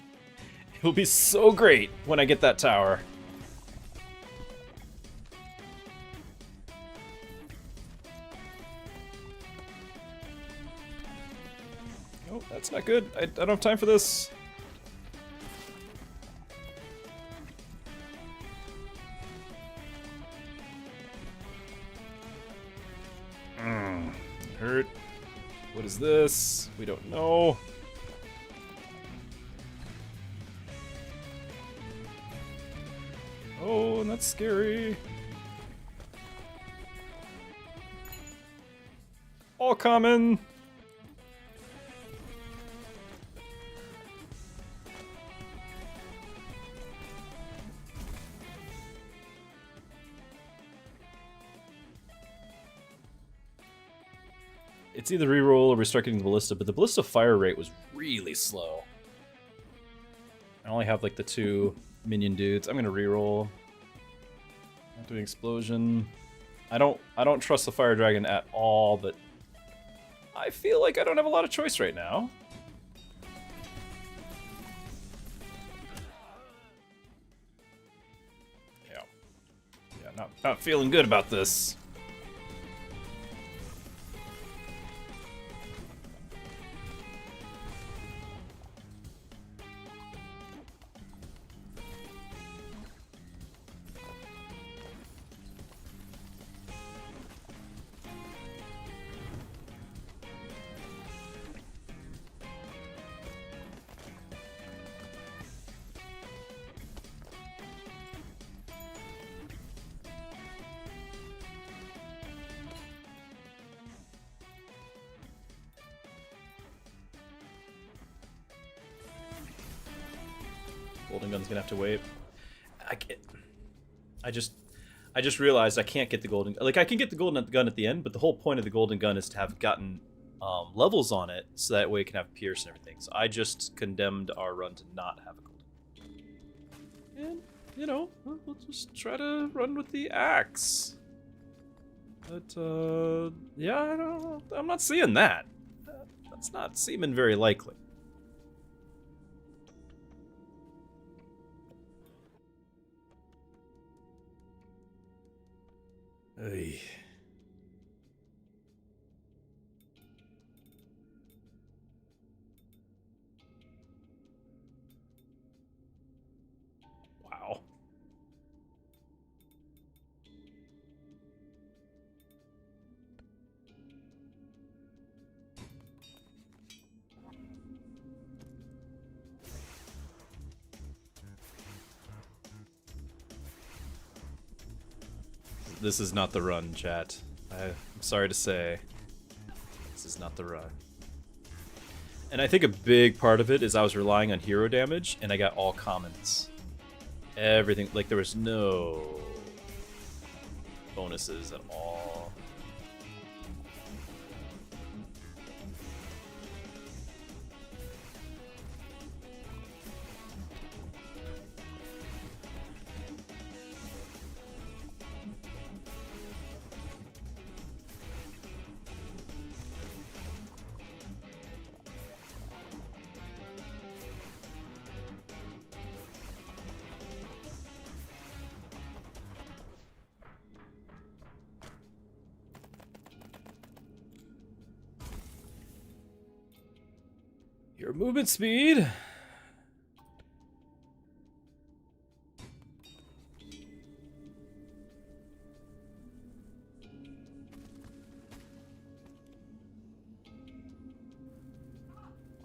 It'll be so great when I get that tower. Oh, that's not good. I don't have time for this. Hurt. What is this? We don't know. Oh, and that's scary. All common. It's either reroll or we start getting the ballista, but the ballista fire rate was really slow. I only have like the 2 minion dudes. I'm gonna reroll. Not doing explosion. I don't trust the fire dragon at all, but I feel like I don't have a lot of choice right now. Yeah, not feeling good about this. Golden gun's gonna have to wait. I just realized I can't get the golden. Like I can get the golden gun at the end, but the whole point of the golden gun is to have gotten levels on it, so that way it can have pierce and everything. So I just condemned our run to not have a golden gun. And, you know, we'll just try to run with the axe. But, yeah, I'm not seeing that. That's not seeming very likely. Hey. Wow. This is not the run, chat. I'm sorry to say. This is not the run. And I think a big part of it is I was relying on hero damage, and I got all commons. Everything, like there was no bonuses at all. Your movement speed.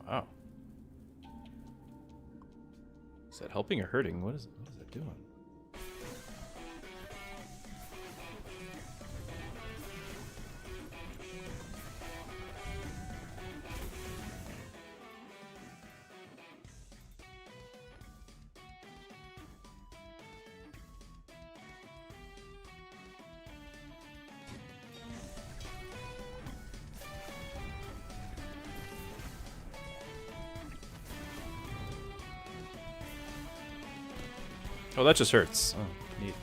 Wow. Is that helping or hurting? What is that doing? Oh, that just hurts. Oh, neat.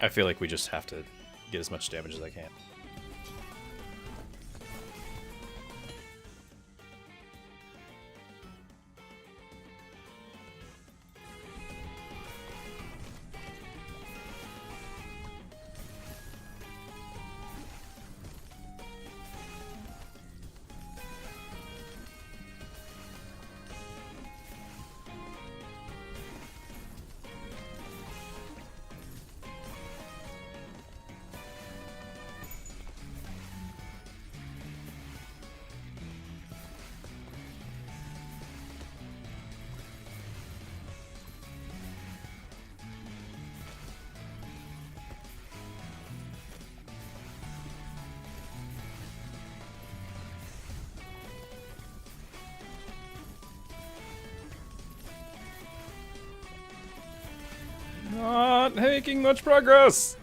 I feel like we just have to get as much damage as I can. Not making much progress.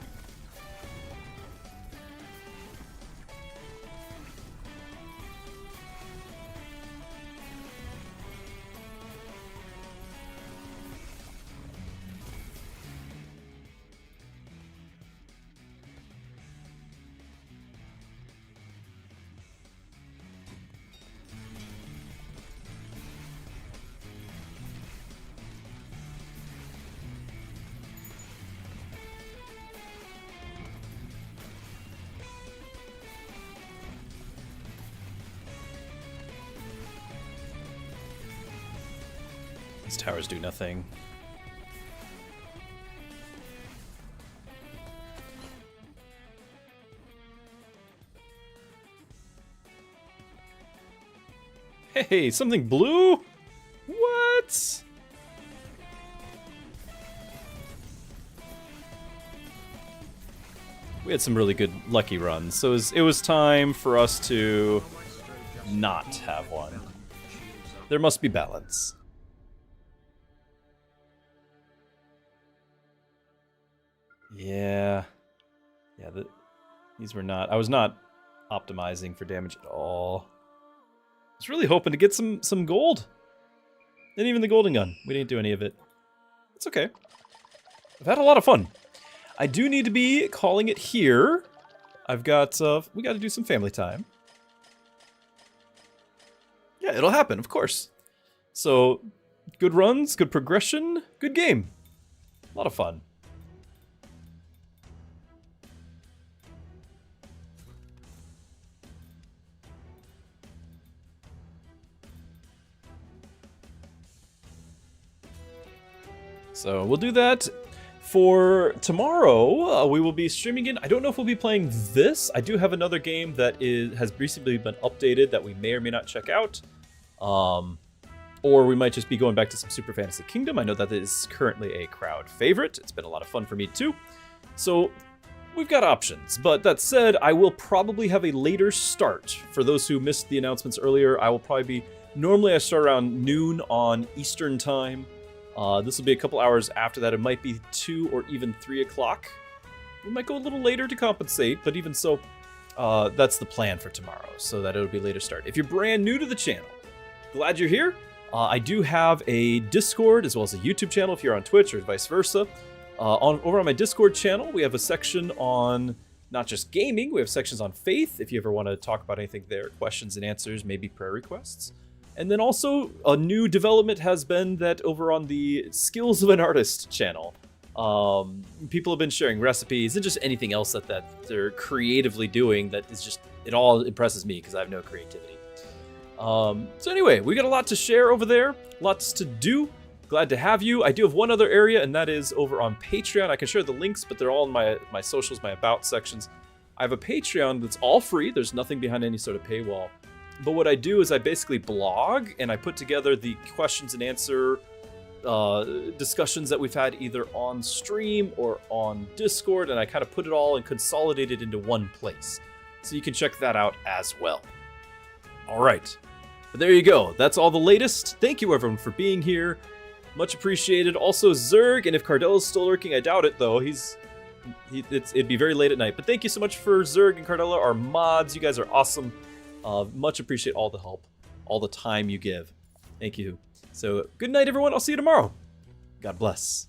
These towers do nothing. Hey, something blue? What? We had some really good lucky runs, so it was time for us to not have one. There must be balance. Yeah. Yeah, these were not... I was not optimizing for damage at all. I was really hoping to get some gold. And even the golden gun. We didn't do any of it. It's okay. I've had a lot of fun. I do need to be calling it here. I've got... we got to do some family time. Yeah, it'll happen, of course. So, good runs, good progression, good game. A lot of fun. So, we'll do that. For tomorrow, we will be streaming in. I don't know if we'll be playing this. I do have another game that has recently been updated that we may or may not check out. Or we might just be going back to some Super Fantasy Kingdom. I know that is currently a crowd favorite. It's been a lot of fun for me too. So we've got options. But that said, I will probably have a later start. For those who missed the announcements earlier, I will probably be... Normally I start around noon on Eastern time. This will be a couple hours after that. It might be 2 or even 3 o'clock. We might go a little later to compensate, but even so, that's the plan for tomorrow, so that it'll be a later start. If you're brand new to the channel, glad you're here. I do have a Discord as well as a YouTube channel if you're on Twitch or vice versa. Over on my Discord channel, we have a section on not just gaming, we have sections on faith, if you ever want to talk about anything there, questions and answers, maybe prayer requests. And then also, a new development has been that over on the Skills of an Artist channel, people have been sharing recipes and just anything else that they're creatively doing that is just, it all impresses me because I have no creativity. So anyway, we got a lot to share over there, lots to do. Glad to have you. I do have one other area, and that is over on Patreon. I can share the links, but they're all in my socials, my about sections. I have a Patreon that's all free. There's nothing behind any sort of paywall. But what I do is I basically blog, and I put together the questions and answer discussions that we've had either on stream or on Discord, and I kind of put it all and consolidate it into one place. So you can check that out as well. All right. But there you go. That's all the latest. Thank you, everyone, for being here. Much appreciated. Also, Zerg, and if Cardella's still lurking, I doubt it, though. It'd be very late at night. But thank you so much for Zerg and Cardella, our mods. You guys are awesome. Much appreciate all the help, all the time you give. Thank you. So, good night, everyone. I'll see you tomorrow. God bless.